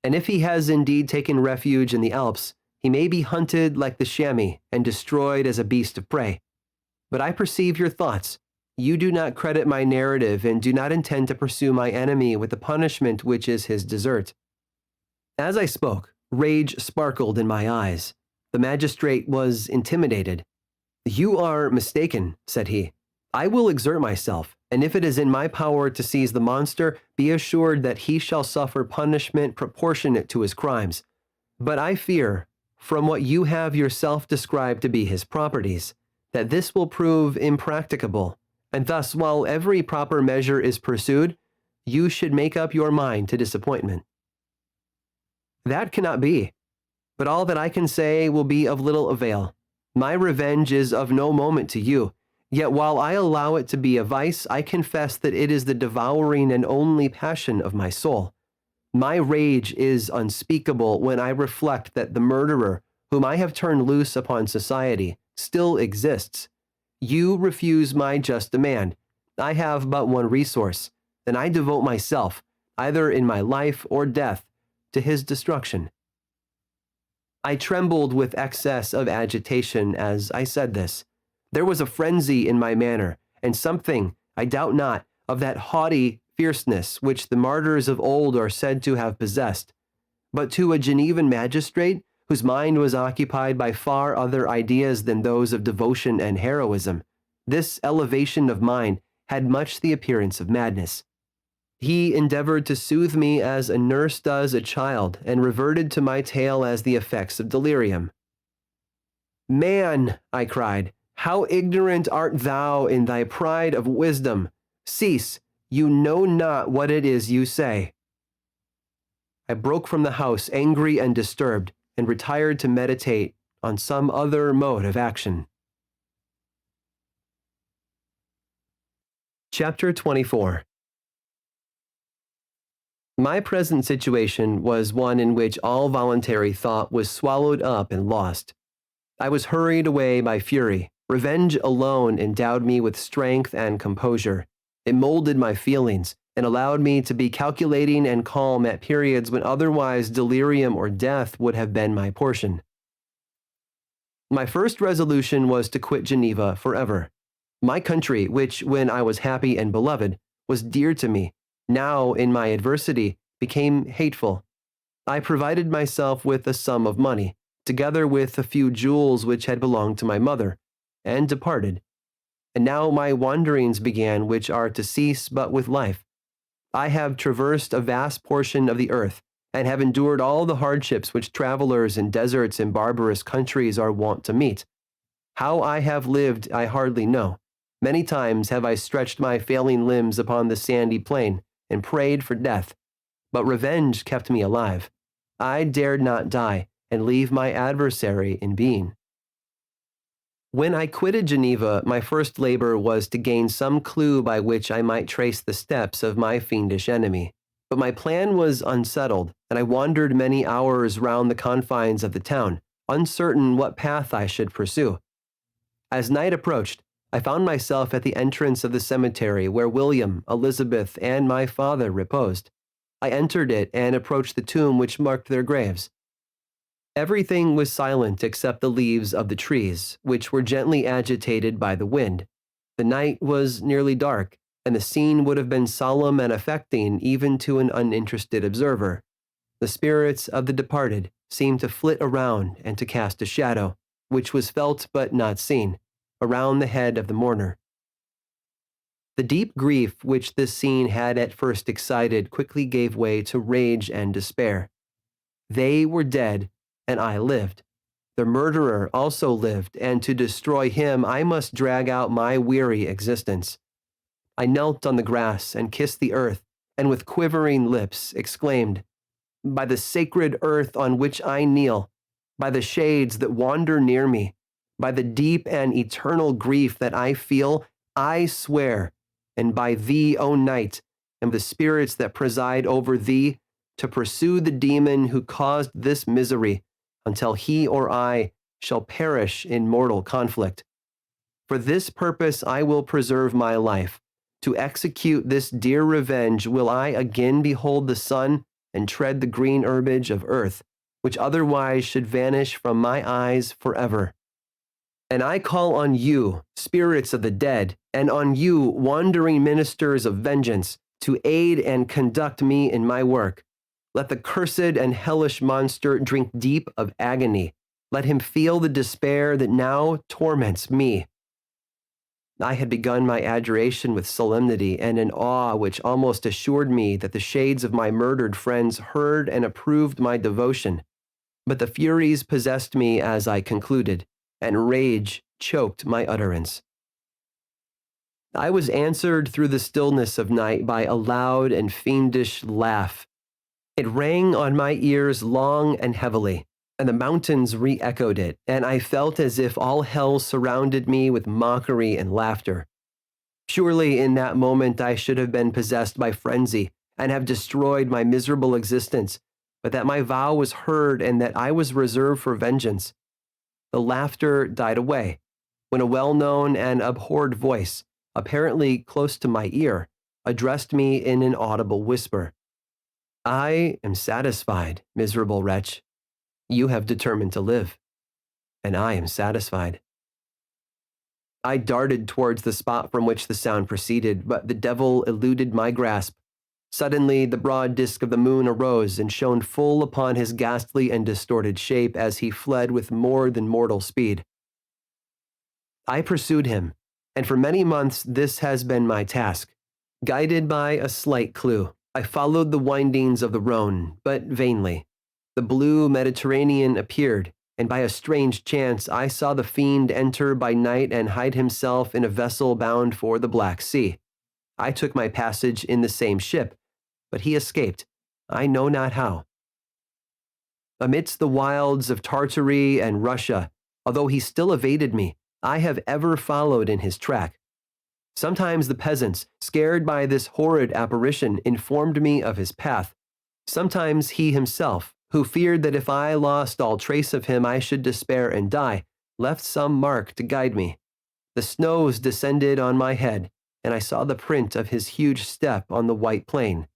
and if he has indeed taken refuge in the Alps, he may be hunted like the chamois and destroyed as a beast of prey. But I perceive your thoughts. You do not credit my narrative and do not intend to pursue my enemy with the punishment which is his desert. As I spoke, rage sparkled in my eyes. The magistrate was intimidated. You are mistaken, said he. I will exert myself, and if it is in my power to seize the monster, be assured that he shall suffer punishment proportionate to his crimes. But I fear, from what you have yourself described to be his properties, that this will prove impracticable, and thus, while every proper measure is pursued, you should make up your mind to disappointment. That cannot be, but all that I can say will be of little avail. My revenge is of no moment to you. Yet while I allow it to be a vice, I confess that it is the devouring and only passion of my soul. My rage is unspeakable when I reflect that the murderer, whom I have turned loose upon society, still exists. You refuse my just demand. I have but one resource, and I devote myself, either in my life or death, to his destruction. I trembled with excess of agitation as I said this. There was a frenzy in my manner, and something, I doubt not, of that haughty fierceness which the martyrs of old are said to have possessed. But to a Genevan magistrate, whose mind was occupied by far other ideas than those of devotion and heroism, this elevation of mind had much the appearance of madness. He endeavored to soothe me as a nurse does a child, and reverted to my tale as the effects of delirium. Man, I cried, how ignorant art thou in thy pride of wisdom! Cease, you know not what it is you say. I broke from the house angry and disturbed, and retired to meditate on some other mode of action. Chapter 24. My present situation was one in which all voluntary thought was swallowed up and lost. I was hurried away by fury. Revenge alone endowed me with strength and composure. It molded my feelings and allowed me to be calculating and calm at periods when otherwise delirium or death would have been my portion. My first resolution was to quit Geneva forever. My country, which, when I was happy and beloved, was dear to me, now, in my adversity, became hateful. I provided myself with a sum of money, together with a few jewels which had belonged to my mother, and departed. And now my wanderings began, which are to cease but with life. I have traversed a vast portion of the earth, and have endured all the hardships which travelers in deserts and barbarous countries are wont to meet. How I have lived I hardly know. Many times have I stretched my failing limbs upon the sandy plain, and prayed for death, but revenge kept me alive. I dared not die, and leave my adversary in being. When I quitted Geneva, my first labor was to gain some clue by which I might trace the steps of my fiendish enemy. But my plan was unsettled, and I wandered many hours round the confines of the town, uncertain what path I should pursue. As night approached, I found myself at the entrance of the cemetery where William, Elizabeth, and my father reposed. I entered it and approached the tomb which marked their graves. Everything was silent except the leaves of the trees, which were gently agitated by the wind. The night was nearly dark, and the scene would have been solemn and affecting even to an uninterested observer. The spirits of the departed seemed to flit around and to cast a shadow, which was felt but not seen, around the head of the mourner. The deep grief which this scene had at first excited quickly gave way to rage and despair. They were dead, and I lived. The murderer also lived, and to destroy him I must drag out my weary existence. I knelt on the grass and kissed the earth, and with quivering lips exclaimed, "By the sacred earth on which I kneel, by the shades that wander near me, by the deep and eternal grief that I feel, I swear, and by thee, O night, and the spirits that preside over thee, to pursue the demon who caused this misery, until he or I shall perish in mortal conflict. For this purpose I will preserve my life. To execute this dear revenge will I again behold the sun and tread the green herbage of earth, which otherwise should vanish from my eyes forever. And I call on you, spirits of the dead, and on you, wandering ministers of vengeance, to aid and conduct me in my work. Let the cursed and hellish monster drink deep of agony. Let him feel the despair that now torments me." I had begun my adjuration with solemnity and an awe which almost assured me that the shades of my murdered friends heard and approved my devotion. But the furies possessed me as I concluded, and rage choked my utterance. I was answered through the stillness of night by a loud and fiendish laugh. It rang on my ears long and heavily, and the mountains re-echoed it, and I felt as if all hell surrounded me with mockery and laughter. Surely in that moment I should have been possessed by frenzy and have destroyed my miserable existence, but that my vow was heard and that I was reserved for vengeance. The laughter died away, when a well-known and abhorred voice, apparently close to my ear, addressed me in an audible whisper. "I am satisfied, miserable wretch. You have determined to live, and I am satisfied." I darted towards the spot from which the sound proceeded, but the devil eluded my grasp. Suddenly, the broad disk of the moon arose and shone full upon his ghastly and distorted shape as he fled with more than mortal speed. I pursued him, and for many months this has been my task. Guided by a slight clue, I followed the windings of the Rhone, but vainly. The blue Mediterranean appeared, and by a strange chance I saw the fiend enter by night and hide himself in a vessel bound for the Black Sea. I took my passage in the same ship, but he escaped, I know not how. Amidst the wilds of Tartary and Russia, although he still evaded me, I have ever followed in his track. Sometimes the peasants, scared by this horrid apparition, informed me of his path. Sometimes he himself, who feared that if I lost all trace of him I should despair and die, left some mark to guide me. The snows descended on my head, and I saw the print of his huge step on the white plain.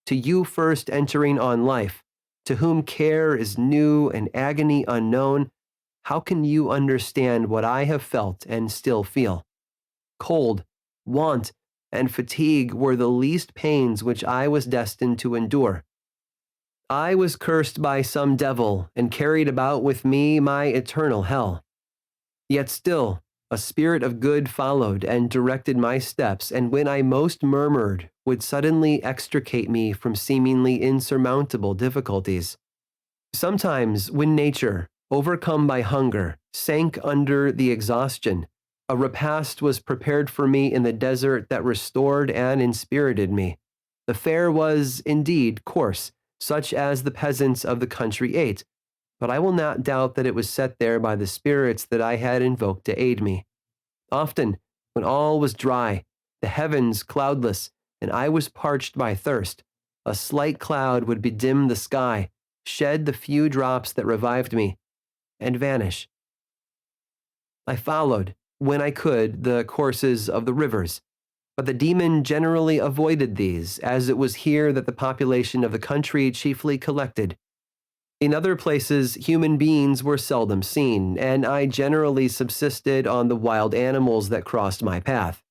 To you first entering on life, to whom care is new and agony unknown, how can you understand what I have felt and still feel? Cold, want, and fatigue were the least pains which I was destined to endure. I was cursed by some devil and carried about with me my eternal hell. Yet still, a spirit of good followed and directed my steps, and when I most murmured, would suddenly extricate me from seemingly insurmountable difficulties. Sometimes, when nature, overcome by hunger, sank under the exhaustion, a repast was prepared for me in the desert that restored and inspirited me. The fare was, indeed, coarse, such as the peasants of the country ate, but I will not doubt that it was set there by the spirits that I had invoked to aid me. Often, when all was dry, the heavens cloudless, and I was parched by thirst, a slight cloud would bedim the sky, shed the few drops that revived me, and vanish. I followed, when I could, the courses of the rivers, but the demon generally avoided these, as it was here that the population of the country chiefly collected. In other places, human beings were seldom seen, and I generally subsisted on the wild animals that crossed my path.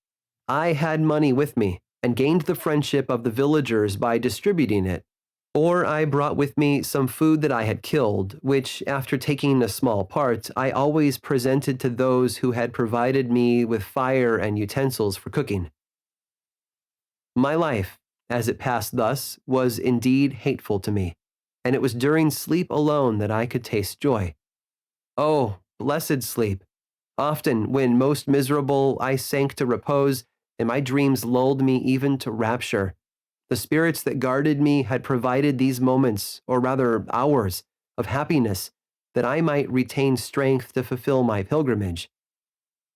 I had money with me, and gained the friendship of the villagers by distributing it, or I brought with me some food that I had killed, which, after taking a small part, I always presented to those who had provided me with fire and utensils for cooking. My life, as it passed thus, was indeed hateful to me, and it was during sleep alone that I could taste joy. Oh, blessed sleep! Often, when most miserable, I sank to repose, and my dreams lulled me even to rapture. The spirits that guarded me had provided these moments, or rather hours, of happiness, that I might retain strength to fulfill my pilgrimage.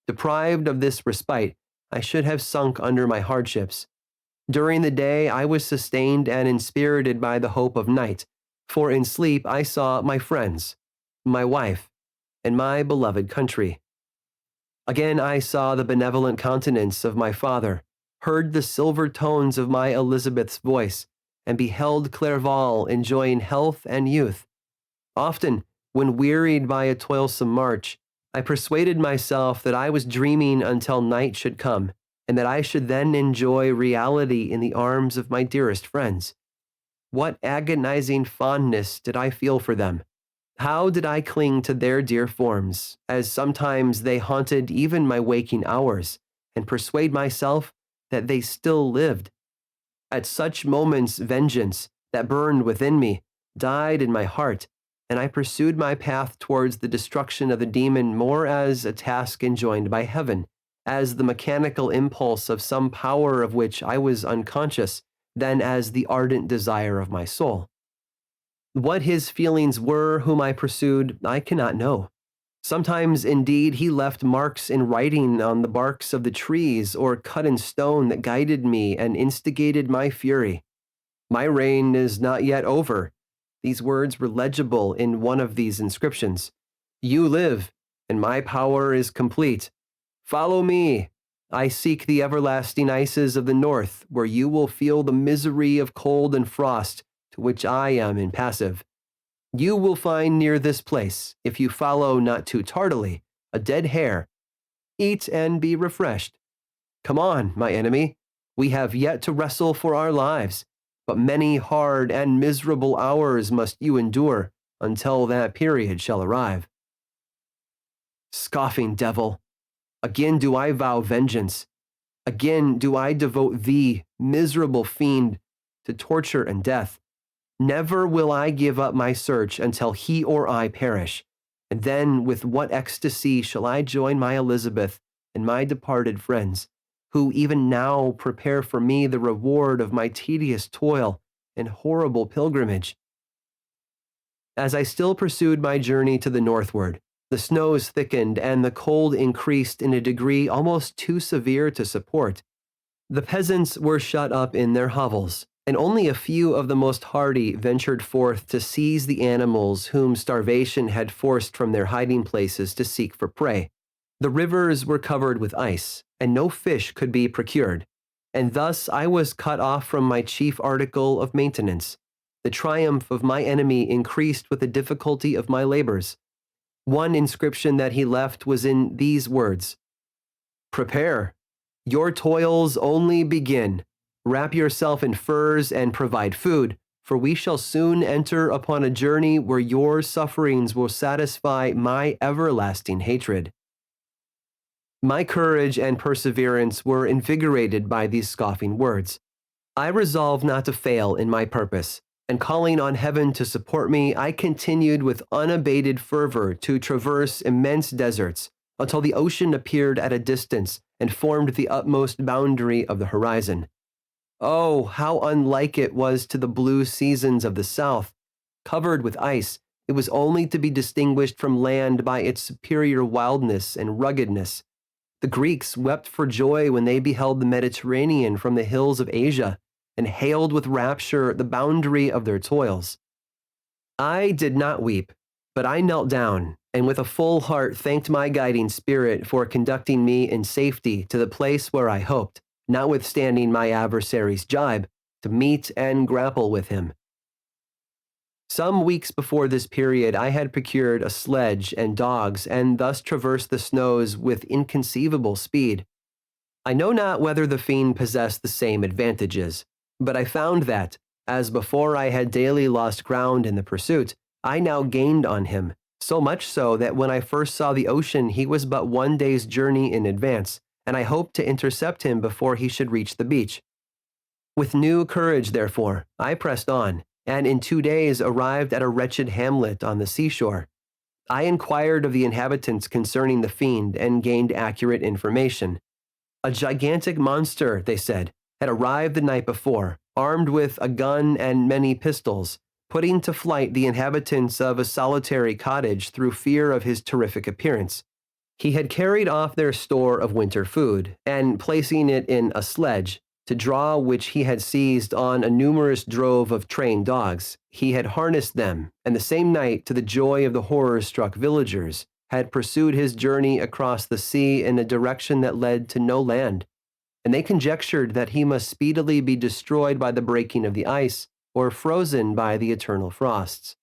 Deprived of this respite, I should have sunk under my hardships. During the day, I was sustained and inspirited by the hope of night, for in sleep I saw my friends, my wife, and my beloved country. Again I saw the benevolent countenance of my father, heard the silver tones of my Elizabeth's voice, and beheld Clerval enjoying health and youth. Often, when wearied by a toilsome march, I persuaded myself that I was dreaming until night should come, and that I should then enjoy reality in the arms of my dearest friends. What agonizing fondness did I feel for them! How did I cling to their dear forms, as sometimes they haunted even my waking hours, and persuade myself that they still lived. At such moments, vengeance, that burned within me, died in my heart, and I pursued my path towards the destruction of the demon more as a task enjoined by heaven, as the mechanical impulse of some power of which I was unconscious, than as the ardent desire of my soul. What his feelings were whom I pursued, I cannot know. Sometimes, indeed, he left marks in writing on the barks of the trees or cut in stone that guided me and instigated my fury. My reign is not yet over. These words were legible in one of these inscriptions. You live, and my power is complete. Follow me. I seek the everlasting ices of the north, where you will feel the misery of cold and frost, to which I am impassive. You will find near this place, if you follow not too tardily, a dead hare. Eat and be refreshed. Come on, my enemy. We have yet to wrestle for our lives, but many hard and miserable hours must you endure until that period shall arrive. Scoffing devil, again do I vow vengeance. Again do I devote thee, miserable fiend, to torture and death. Never will I give up my search until he or I perish, and then with what ecstasy shall I join my Elizabeth and my departed friends, who even now prepare for me the reward of my tedious toil and horrible pilgrimage. As I still pursued my journey to the northward, the snows thickened and the cold increased in a degree almost too severe to support. The peasants were shut up in their hovels, and only a few of the most hardy ventured forth to seize the animals whom starvation had forced from their hiding places to seek for prey. The rivers were covered with ice, and no fish could be procured, and thus I was cut off from my chief article of maintenance. The triumph of my enemy increased with the difficulty of my labors. One inscription that he left was in these words: Prepare. Your toils only begin. Wrap yourself in furs and provide food, for we shall soon enter upon a journey where your sufferings will satisfy my everlasting hatred. My courage and perseverance were invigorated by these scoffing words. I resolved not to fail in my purpose, and calling on heaven to support me, I continued with unabated fervor to traverse immense deserts until the ocean appeared at a distance and formed the utmost boundary of the horizon. Oh, how unlike it was to the blue seasons of the south. Covered with ice, it was only to be distinguished from land by its superior wildness and ruggedness. The Greeks wept for joy when they beheld the Mediterranean from the hills of Asia, and hailed with rapture the boundary of their toils. I did not weep, but I knelt down, and with a full heart thanked my guiding spirit for conducting me in safety to the place where I hoped, notwithstanding my adversary's jibe, to meet and grapple with him. Some weeks before this period, I had procured a sledge and dogs, and thus traversed the snows with inconceivable speed. I know not whether the fiend possessed the same advantages, but I found that, as before I had daily lost ground in the pursuit, I now gained on him, so much so that when I first saw the ocean he was but one day's journey in advance, and I hoped to intercept him before he should reach the beach. With new courage, therefore, I pressed on, and in 2 days arrived at a wretched hamlet on the seashore. I inquired of the inhabitants concerning the fiend and gained accurate information. A gigantic monster, they said, had arrived the night before, armed with a gun and many pistols, putting to flight the inhabitants of a solitary cottage through fear of his terrific appearance. He had carried off their store of winter food, and placing it in a sledge, to draw which he had seized on a numerous drove of trained dogs, he had harnessed them, and the same night, to the joy of the horror-struck villagers, had pursued his journey across the sea in a direction that led to no land, and they conjectured that he must speedily be destroyed by the breaking of the ice or frozen by the eternal frosts.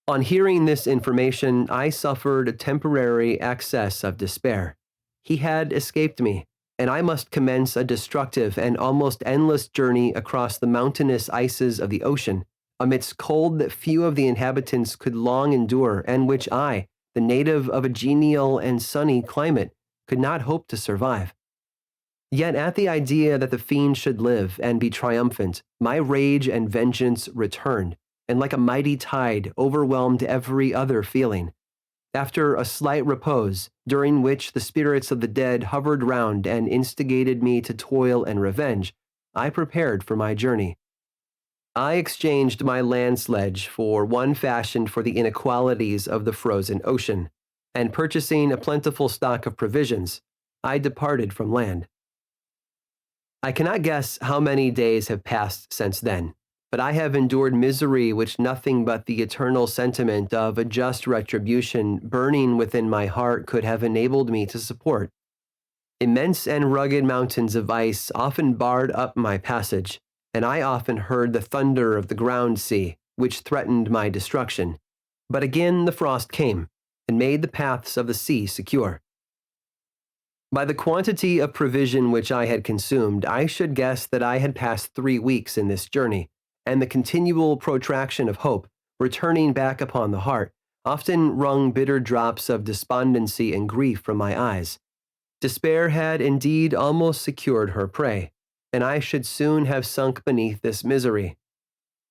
On hearing this information, I suffered a temporary access of despair. He had escaped me, and I must commence a destructive and almost endless journey across the mountainous ices of the ocean, amidst cold that few of the inhabitants could long endure, and which I, the native of a genial and sunny climate, could not hope to survive. Yet at the idea that the fiend should live and be triumphant, my rage and vengeance returned, and like a mighty tide overwhelmed every other feeling. After a slight repose, during which the spirits of the dead hovered round and instigated me to toil and revenge, I prepared for my journey. I exchanged my land sledge for one fashioned for the inequalities of the frozen ocean, and purchasing a plentiful stock of provisions, I departed from land. I cannot guess how many days have passed since then, but I have endured misery which nothing but the eternal sentiment of a just retribution burning within my heart could have enabled me to support. Immense and rugged mountains of ice often barred up my passage, and I often heard the thunder of the ground sea, which threatened my destruction. But again the frost came, and made the paths of the sea secure. By the quantity of provision which I had consumed, I should guess that I had passed 3 weeks in this journey, and the continual protraction of hope, returning back upon the heart, often wrung bitter drops of despondency and grief from my eyes. Despair had indeed almost secured her prey, and I should soon have sunk beneath this misery.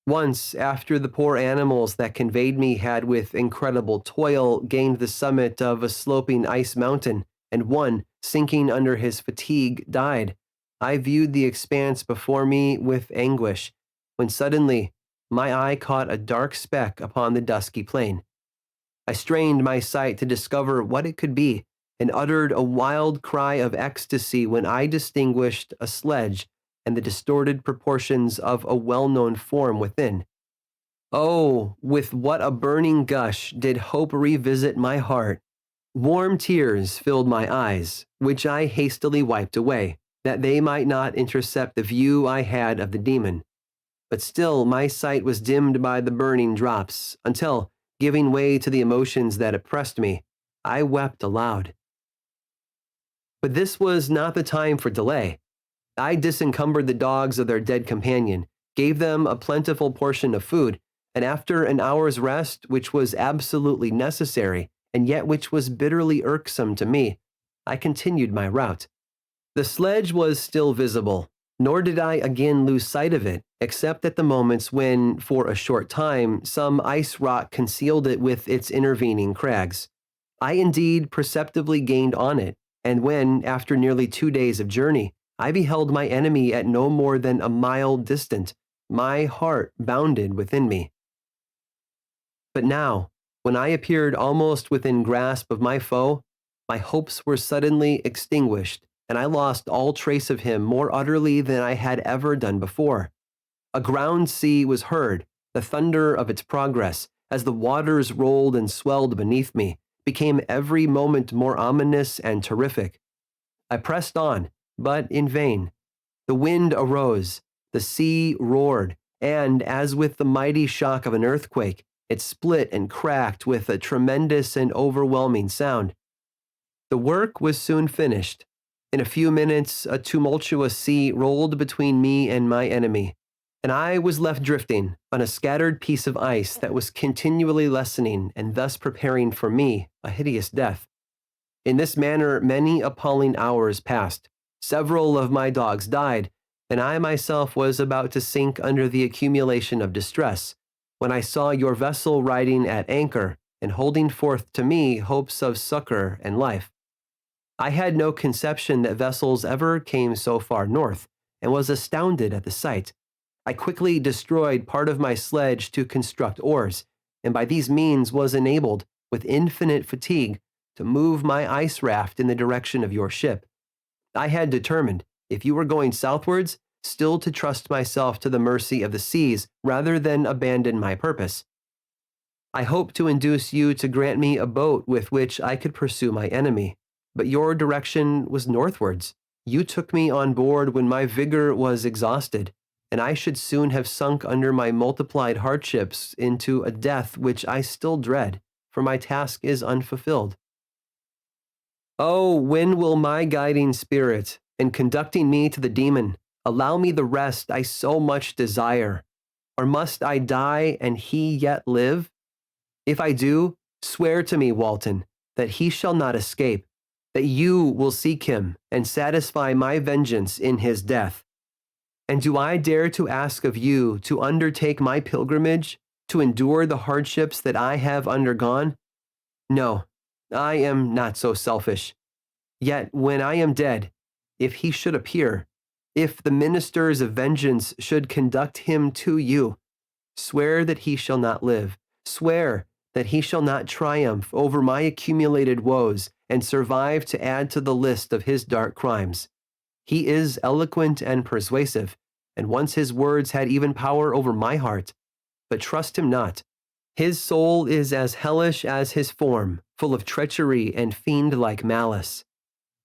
Once, after the poor animals that conveyed me had with incredible toil gained the summit of a sloping ice mountain, and one, sinking under his fatigue, died, I viewed the expanse before me with anguish, when suddenly my eye caught a dark speck upon the dusky plain. I strained my sight to discover what it could be, and uttered a wild cry of ecstasy when I distinguished a sledge and the distorted proportions of a well-known form within. Oh, with what a burning gush did hope revisit my heart! Warm tears filled my eyes, which I hastily wiped away, that they might not intercept the view I had of the demon. But still my sight was dimmed by the burning drops, until, giving way to the emotions that oppressed me, I wept aloud. But this was not the time for delay. I disencumbered the dogs of their dead companion, gave them a plentiful portion of food, and after an hour's rest, which was absolutely necessary, and yet which was bitterly irksome to me, I continued my route. The sledge was still visible, nor did I again lose sight of it, except at the moments when, for a short time, some ice rock concealed it with its intervening crags. I indeed perceptibly gained on it, and when, after nearly 2 days of journey, I beheld my enemy at no more than a mile distant, my heart bounded within me. But now, when I appeared almost within grasp of my foe, my hopes were suddenly extinguished, and I lost all trace of him more utterly than I had ever done before. A ground sea was heard, the thunder of its progress, as the waters rolled and swelled beneath me, became every moment more ominous and terrific. I pressed on, but in vain. The wind arose, the sea roared, and, as with the mighty shock of an earthquake, it split and cracked with a tremendous and overwhelming sound. The work was soon finished. In a few minutes, a tumultuous sea rolled between me and my enemy, and I was left drifting on a scattered piece of ice that was continually lessening and thus preparing for me a hideous death. In this manner, many appalling hours passed. Several of my dogs died, and I myself was about to sink under the accumulation of distress, when I saw your vessel riding at anchor and holding forth to me hopes of succor and life. I had no conception that vessels ever came so far north, and was astounded at the sight. I quickly destroyed part of my sledge to construct oars, and by these means was enabled, with infinite fatigue, to move my ice raft in the direction of your ship. I had determined, if you were going southwards, still to trust myself to the mercy of the seas rather than abandon my purpose. I hoped to induce you to grant me a boat with which I could pursue my enemy, but your direction was northwards. You took me on board when my vigor was exhausted, and I should soon have sunk under my multiplied hardships into a death which I still dread, for my task is unfulfilled. Oh, when will my guiding spirit, in conducting me to the demon, allow me the rest I so much desire? Or must I die and he yet live? If I do, swear to me, Walton, that he shall not escape, that you will seek him and satisfy my vengeance in his death. And do I dare to ask of you to undertake my pilgrimage, to endure the hardships that I have undergone? No, I am not so selfish. Yet when I am dead, if he should appear, if the ministers of vengeance should conduct him to you, swear that he shall not live. Swear that he shall not triumph over my accumulated woes and survive to add to the list of his dark crimes. He is eloquent and persuasive, and once his words had even power over my heart. But trust him not. His soul is as hellish as his form, full of treachery and fiend-like malice.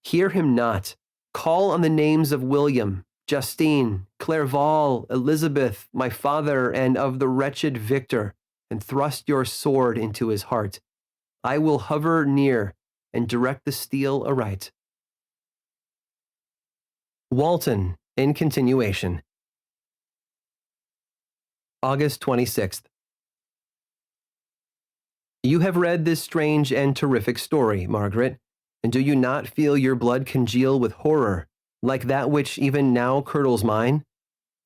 Hear him not. Call on the names of William, Justine, Clerval, Elizabeth, my father, and of the wretched Victor, and thrust your sword into his heart. I will hover near and direct the steel aright. Walton, in continuation. August 26th. You have read this strange and terrific story, Margaret, and do you not feel your blood congeal with horror, like that which even now curdles mine?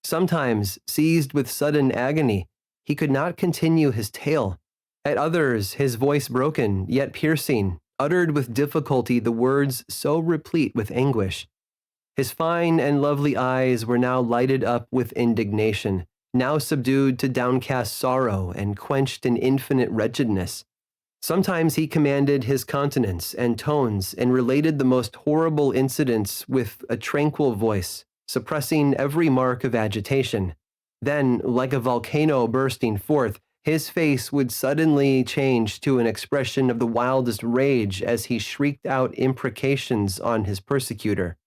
Sometimes, seized with sudden agony, he could not continue his tale. At others, his voice broken, yet piercing, uttered with difficulty the words so replete with anguish. His fine and lovely eyes were now lighted up with indignation, now subdued to downcast sorrow and quenched in infinite wretchedness. Sometimes he commanded his countenance and tones and related the most horrible incidents with a tranquil voice, suppressing every mark of agitation. Then, like a volcano bursting forth, his face would suddenly change to an expression of the wildest rage as he shrieked out imprecations on his persecutor.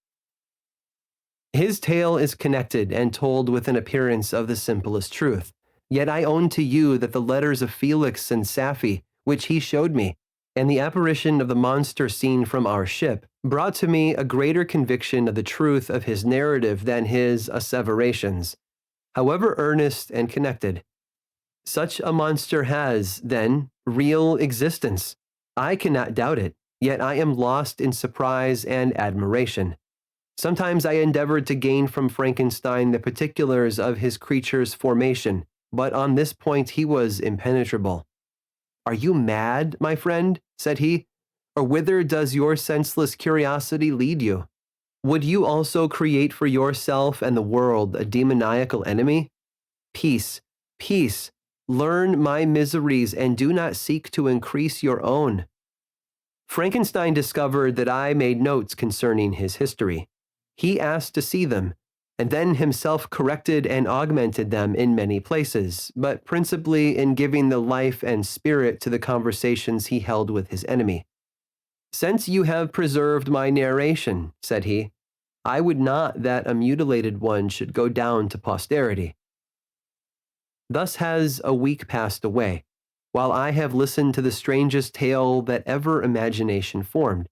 His tale is connected and told with an appearance of the simplest truth. Yet I own to you that the letters of Felix and Safie, which he showed me, and the apparition of the monster seen from our ship, brought to me a greater conviction of the truth of his narrative than his asseverations, however earnest and connected. Such a monster has, then, real existence. I cannot doubt it, yet I am lost in surprise and admiration. Sometimes I endeavored to gain from Frankenstein the particulars of his creature's formation, but on this point he was impenetrable. "Are you mad, my friend?" said he, "or whither does your senseless curiosity lead you? Would you also create for yourself and the world a demoniacal enemy? Peace, peace, learn my miseries and do not seek to increase your own." Frankenstein discovered that I made notes concerning his history. He asked to see them, and then himself corrected and augmented them in many places, but principally in giving the life and spirit to the conversations he held with his enemy. "Since you have preserved my narration," said he, "I would not that a mutilated one should go down to posterity." Thus has a week passed away, while I have listened to the strangest tale that ever imagination formed.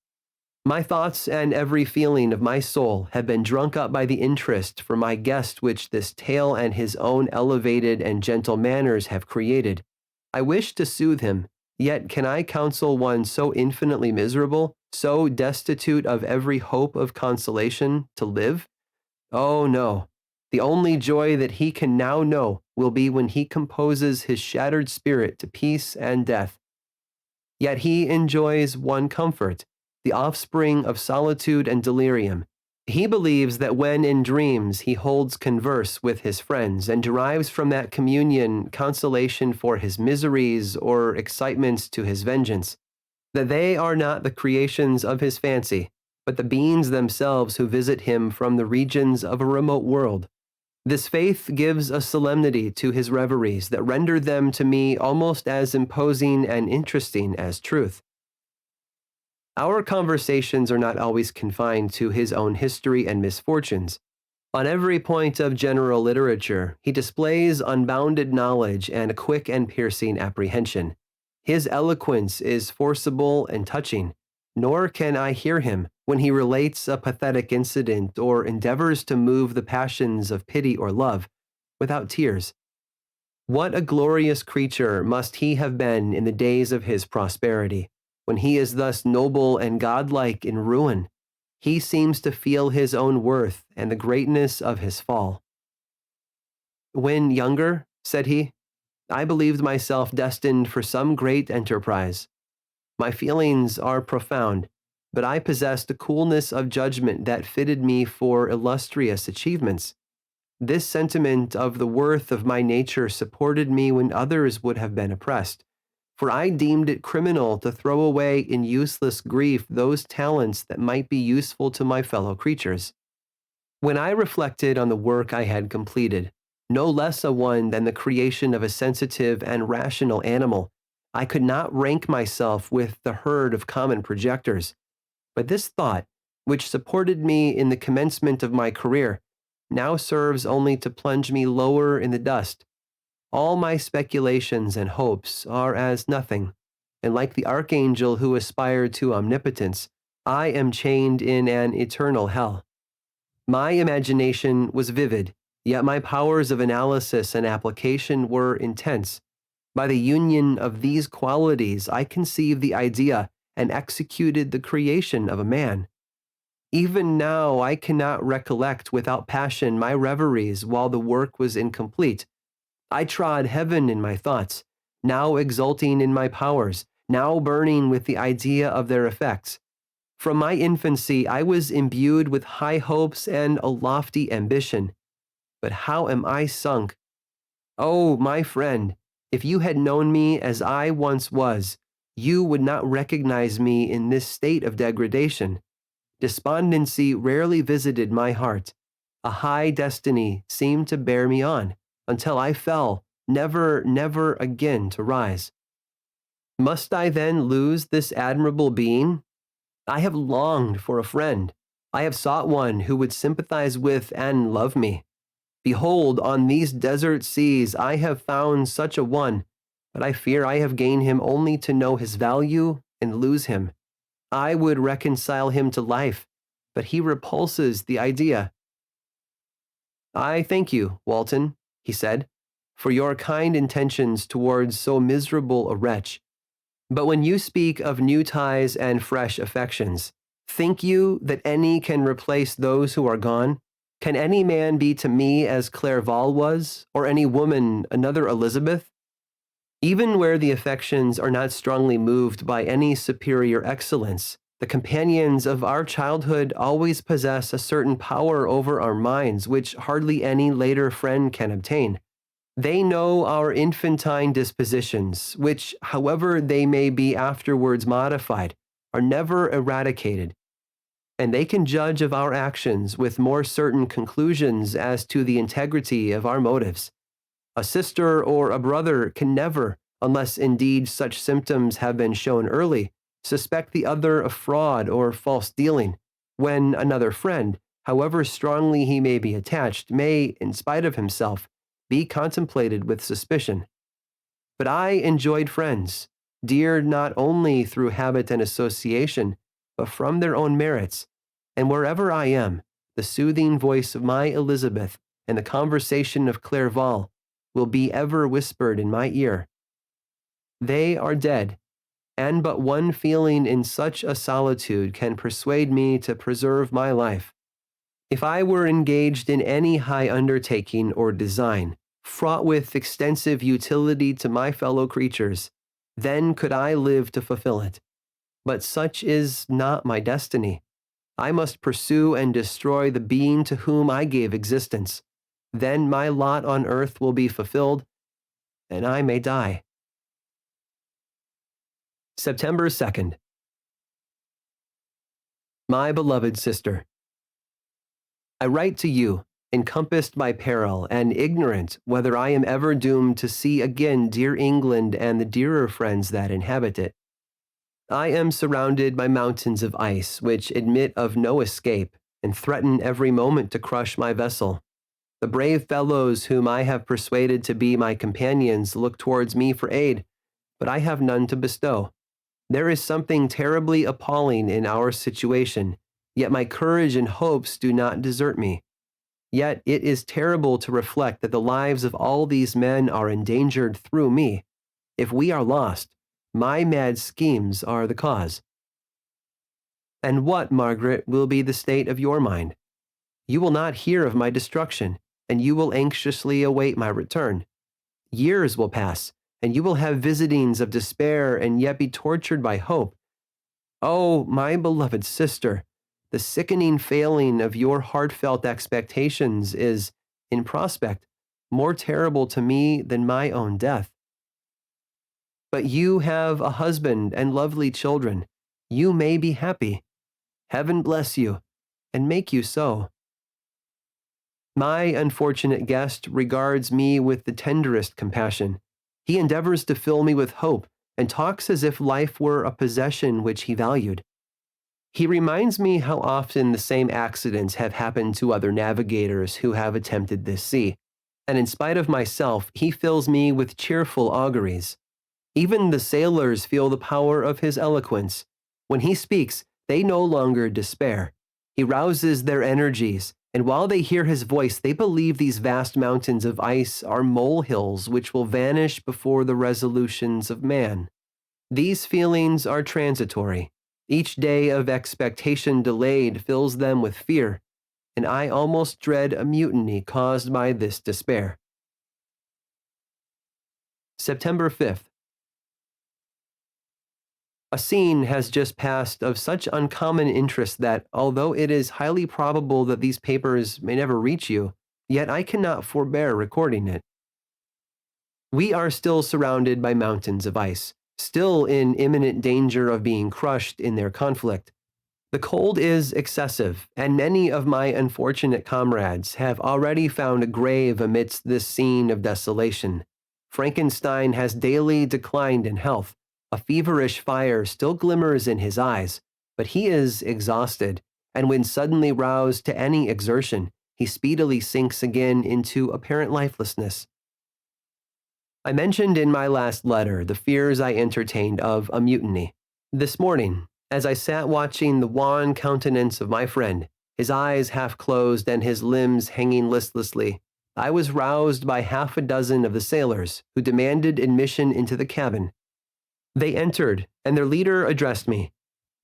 My thoughts and every feeling of my soul have been drunk up by the interest for my guest which this tale and his own elevated and gentle manners have created. I wish to soothe him, yet can I counsel one so infinitely miserable, so destitute of every hope of consolation, to live? Oh no, the only joy that he can now know will be when he composes his shattered spirit to peace and death. Yet he enjoys one comfort, the offspring of solitude and delirium. He believes that when in dreams he holds converse with his friends and derives from that communion consolation for his miseries or excitements to his vengeance, that they are not the creations of his fancy, but the beings themselves who visit him from the regions of a remote world. This faith gives a solemnity to his reveries that render them to me almost as imposing and interesting as truth. Our conversations are not always confined to his own history and misfortunes. On every point of general literature, he displays unbounded knowledge and a quick and piercing apprehension. His eloquence is forcible and touching, nor can I hear him when he relates a pathetic incident or endeavors to move the passions of pity or love without tears. What a glorious creature must he have been in the days of his prosperity, when he is thus noble and godlike in ruin. He seems to feel his own worth and the greatness of his fall. When younger, said he, I believed myself destined for some great enterprise. My feelings are profound, but I possessed a coolness of judgment that fitted me for illustrious achievements. This sentiment of the worth of my nature supported me when others would have been oppressed, for I deemed it criminal to throw away in useless grief those talents that might be useful to my fellow creatures. When I reflected on the work I had completed, no less a one than the creation of a sensitive and rational animal, I could not rank myself with the herd of common projectors. But this thought, which supported me in the commencement of my career, now serves only to plunge me lower in the dust. All my speculations and hopes are as nothing, and like the archangel who aspired to omnipotence, I am chained in an eternal hell. My imagination was vivid, yet my powers of analysis and application were intense. By the union of these qualities, I conceived the idea and executed the creation of a man. Even now, I cannot recollect without passion my reveries while the work was incomplete. I trod heaven in my thoughts, now exulting in my powers, now burning with the idea of their effects. From my infancy, I was imbued with high hopes and a lofty ambition. But how am I sunk? Oh, my friend, if you had known me as I once was, you would not recognize me in this state of degradation. Despondency rarely visited my heart. A high destiny seemed to bear me on, until I fell, never again to rise. Must I then lose this admirable being? I have longed for a friend. I have sought one who would sympathize with and love me. Behold, on these desert seas I have found such a one, but I fear I have gained him only to know his value and lose him. I would reconcile him to life, but he repulses the idea. I thank you, Walton, he said, for your kind intentions towards so miserable a wretch. But when you speak of new ties and fresh affections, think you that any can replace those who are gone? Can any man be to me as Clerval was, or any woman another Elizabeth? Even where the affections are not strongly moved by any superior excellence, the companions of our childhood always possess a certain power over our minds which hardly any later friend can obtain. They know our infantine dispositions, which, however they may be afterwards modified, are never eradicated. And they can judge of our actions with more certain conclusions as to the integrity of our motives. A sister or a brother can never, unless indeed such symptoms have been shown early, suspect the other of fraud or false dealing, when another friend, however strongly he may be attached, may, in spite of himself, be contemplated with suspicion. But I enjoyed friends, dear not only through habit and association, but from their own merits, and wherever I am, the soothing voice of my Elizabeth and the conversation of Clerval will be ever whispered in my ear. They are dead, and but one feeling in such a solitude can persuade me to preserve my life. If I were engaged in any high undertaking or design, fraught with extensive utility to my fellow creatures, then could I live to fulfill it. But such is not my destiny. I must pursue and destroy the being to whom I gave existence. Then my lot on earth will be fulfilled, and I may die. September 2nd. My beloved sister, I write to you, encompassed by peril and ignorant whether I am ever doomed to see again dear England and the dearer friends that inhabit it. I am surrounded by mountains of ice which admit of no escape and threaten every moment to crush my vessel. The brave fellows whom I have persuaded to be my companions look towards me for aid, but I have none to bestow. There is something terribly appalling in our situation, yet my courage and hopes do not desert me. Yet it is terrible to reflect that the lives of all these men are endangered through me. If we are lost, my mad schemes are the cause. And what, Margaret, will be the state of your mind? You will not hear of my destruction, and you will anxiously await my return. Years will pass, and you will have visitings of despair and yet be tortured by hope. Oh, my beloved sister, the sickening failing of your heartfelt expectations is, in prospect, more terrible to me than my own death. But you have a husband and lovely children. You may be happy. Heaven bless you, and make you so. My unfortunate guest regards me with the tenderest compassion. He endeavors to fill me with hope and talks as if life were a possession which he valued. He reminds me how often the same accidents have happened to other navigators who have attempted this sea, and in spite of myself, he fills me with cheerful auguries. Even the sailors feel the power of his eloquence. When he speaks, they no longer despair. He rouses their energies, and while they hear his voice, they believe these vast mountains of ice are molehills which will vanish before the resolutions of man. These feelings are transitory. Each day of expectation delayed fills them with fear, and I almost dread a mutiny caused by this despair. September 5th. A scene has just passed of such uncommon interest that, although it is highly probable that these papers may never reach you, yet I cannot forbear recording it. We are still surrounded by mountains of ice, still in imminent danger of being crushed in their conflict. The cold is excessive, and many of my unfortunate comrades have already found a grave amidst this scene of desolation. Frankenstein has daily declined in health. A feverish fire still glimmers in his eyes, but he is exhausted, and when suddenly roused to any exertion, he speedily sinks again into apparent lifelessness. I mentioned in my last letter the fears I entertained of a mutiny. This morning, as I sat watching the wan countenance of my friend, his eyes half closed and his limbs hanging listlessly, I was roused by half a dozen of the sailors who demanded admission into the cabin. They entered, and their leader addressed me.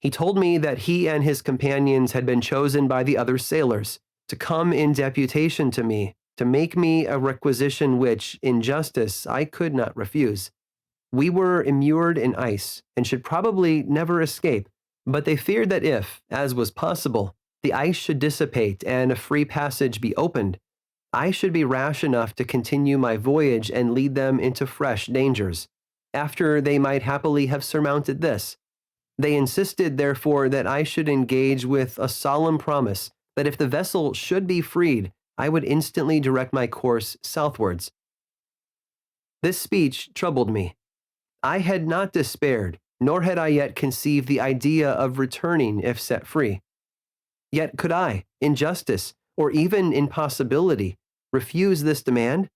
He told me that he and his companions had been chosen by the other sailors to come in deputation to me, to make me a requisition which, in justice, I could not refuse. We were immured in ice, and should probably never escape, but they feared that if, as was possible, the ice should dissipate and a free passage be opened, I should be rash enough to continue my voyage and lead them into fresh dangers, after they might happily have surmounted this. They insisted, therefore, that I should engage with a solemn promise that if the vessel should be freed, I would instantly direct my course southwards. This speech troubled me. I had not despaired, nor had I yet conceived the idea of returning if set free. Yet could I, in justice, or even in possibility, refuse this demand?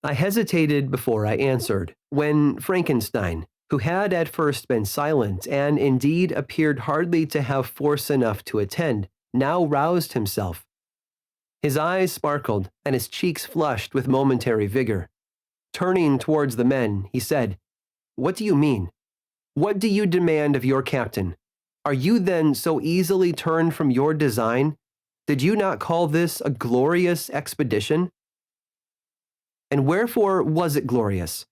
I hesitated before I answered, when Frankenstein, who had at first been silent and indeed appeared hardly to have force enough to attend, now roused himself. His eyes sparkled and his cheeks flushed with momentary vigor. Turning towards the men, he said, "What do you mean? What do you demand of your captain? Are you then so easily turned from your design? Did you not call this a glorious expedition? And wherefore was it glorious?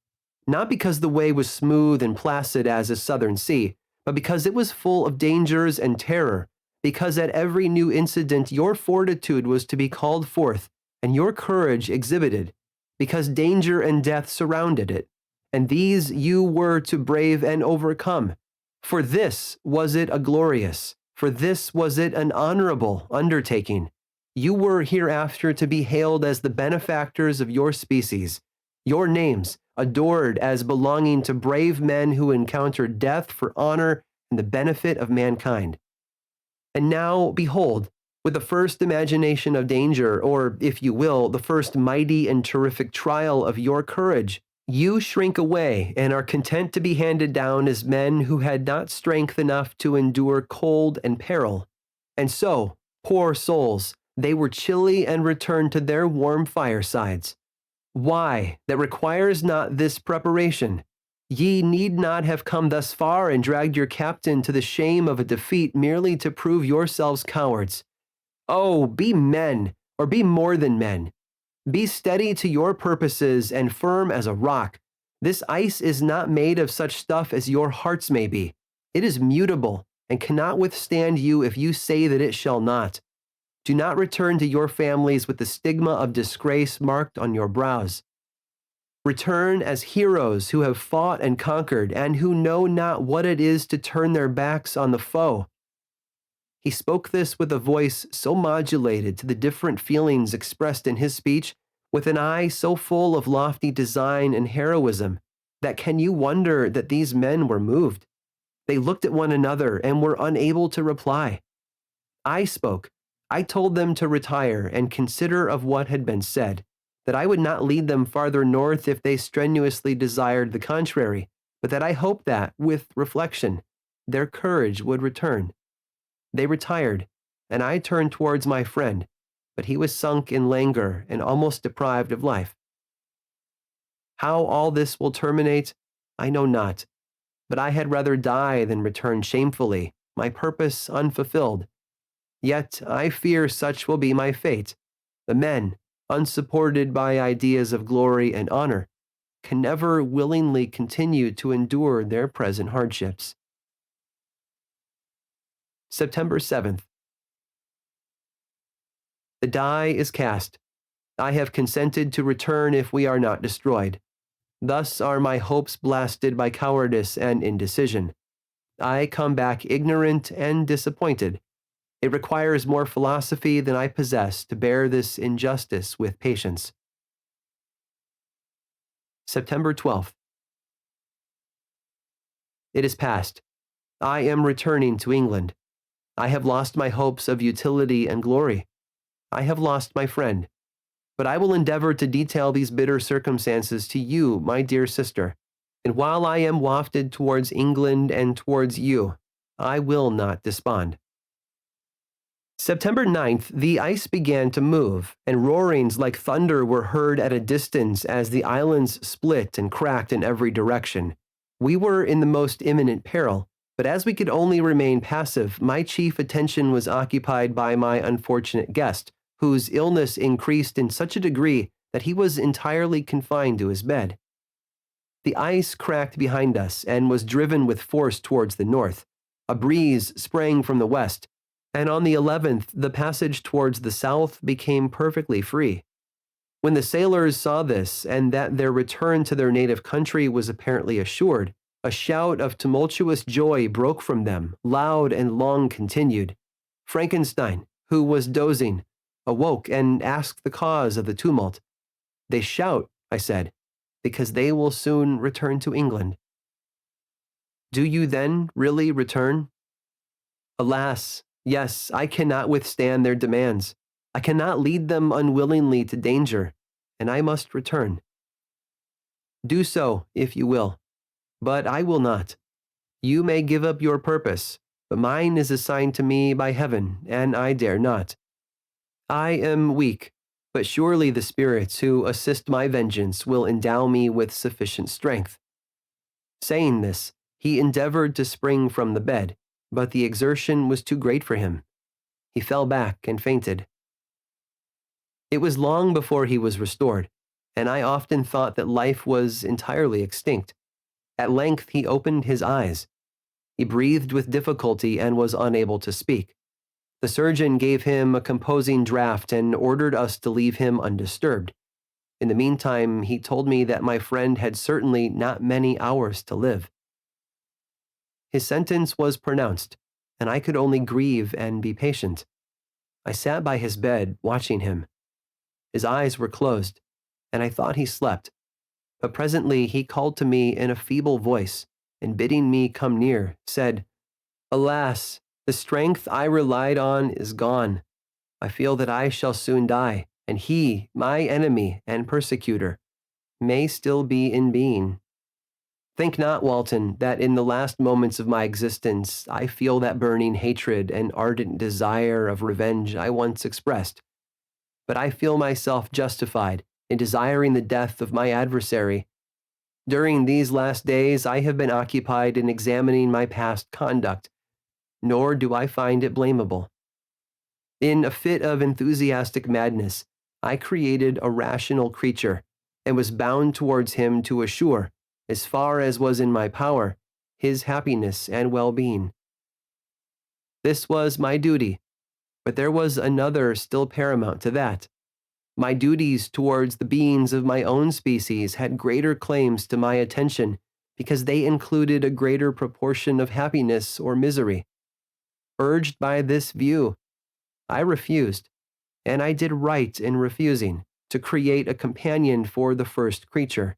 Not because the way was smooth and placid as a southern sea, but because it was full of dangers and terror, because at every new incident your fortitude was to be called forth and your courage exhibited, because danger and death surrounded it, and these you were to brave and overcome. For this was it a glorious, for this was it an honorable undertaking. You were hereafter to be hailed as the benefactors of your species, your names adored as belonging to brave men who encountered death for honor and the benefit of mankind. And now, behold, with the first imagination of danger, or, if you will, the first mighty and terrific trial of your courage, you shrink away and are content to be handed down as men who had not strength enough to endure cold and peril. And so, poor souls, they were chilly and returned to their warm firesides. Why, that requires not this preparation? Ye need not have come thus far and dragged your captain to the shame of a defeat merely to prove yourselves cowards. Oh, be men, or be more than men. Be steady to your purposes and firm as a rock. This ice is not made of such stuff as your hearts may be. It is mutable and cannot withstand you if you say that it shall not. Do not return to your families with the stigma of disgrace marked on your brows. Return as heroes who have fought and conquered and who know not what it is to turn their backs on the foe. He spoke this with a voice so modulated to the different feelings expressed in his speech, with an eye so full of lofty design and heroism, that can you wonder that these men were moved? They looked at one another and were unable to reply. I spoke. I told them to retire and consider of what had been said, that I would not lead them farther north if they strenuously desired the contrary, but that I hoped that, with reflection, their courage would return. They retired, and I turned towards my friend, but he was sunk in languor and almost deprived of life. How all this will terminate, I know not, but I had rather die than return shamefully, my purpose unfulfilled. Yet I fear such will be my fate. The men, unsupported by ideas of glory and honor, can never willingly continue to endure their present hardships. September 7th. The die is cast. I have consented to return if we are not destroyed. Thus are my hopes blasted by cowardice and indecision. I come back ignorant and disappointed. It requires more philosophy than I possess to bear this injustice with patience. September 12th. It is past. I am returning to England. I have lost my hopes of utility and glory. I have lost my friend. But I will endeavor to detail these bitter circumstances to you, my dear sister. And while I am wafted towards England and towards you, I will not despond. September 9th, the ice began to move, and roarings like thunder were heard at a distance as the islands split and cracked in every direction. We were in the most imminent peril, but as we could only remain passive, my chief attention was occupied by my unfortunate guest, whose illness increased in such a degree that he was entirely confined to his bed. The ice cracked behind us and was driven with force towards the north. A breeze sprang from the west, and on the 11th the passage towards the south became perfectly free. When the sailors saw this, and that their return to their native country was apparently assured, a shout of tumultuous joy broke from them, loud and long continued. Frankenstein, who was dozing, awoke and asked the cause of the tumult. They shout, I said, because they will soon return to England. Do you then really return? Alas, yes, I cannot withstand their demands. I cannot lead them unwillingly to danger, and I must return. Do so, if you will, but I will not. You may give up your purpose, but mine is assigned to me by heaven, and I dare not. I am weak, but surely the spirits who assist my vengeance will endow me with sufficient strength. Saying this, he endeavored to spring from the bed, but the exertion was too great for him. He fell back and fainted. It was long before he was restored, and I often thought that life was entirely extinct. At length he opened his eyes. He breathed with difficulty and was unable to speak. The surgeon gave him a composing draught and ordered us to leave him undisturbed. In the meantime, he told me that my friend had certainly not many hours to live. His sentence was pronounced, and I could only grieve and be patient. I sat by his bed, watching him. His eyes were closed, and I thought he slept. But presently he called to me in a feeble voice, and bidding me come near, said, "Alas, the strength I relied on is gone. I feel that I shall soon die, and he, my enemy and persecutor, may still be in being. Think not, Walton, that in the last moments of my existence I feel that burning hatred and ardent desire of revenge I once expressed, but I feel myself justified in desiring the death of my adversary. During these last days I have been occupied in examining my past conduct, nor do I find it blamable. In a fit of enthusiastic madness, I created a rational creature, and was bound towards him to assure, as far as was in my power, his happiness and well-being. This was my duty, but there was another still paramount to that. My duties towards the beings of my own species had greater claims to my attention because they included a greater proportion of happiness or misery. Urged by this view, I refused, and I did right in refusing, to create a companion for the first creature.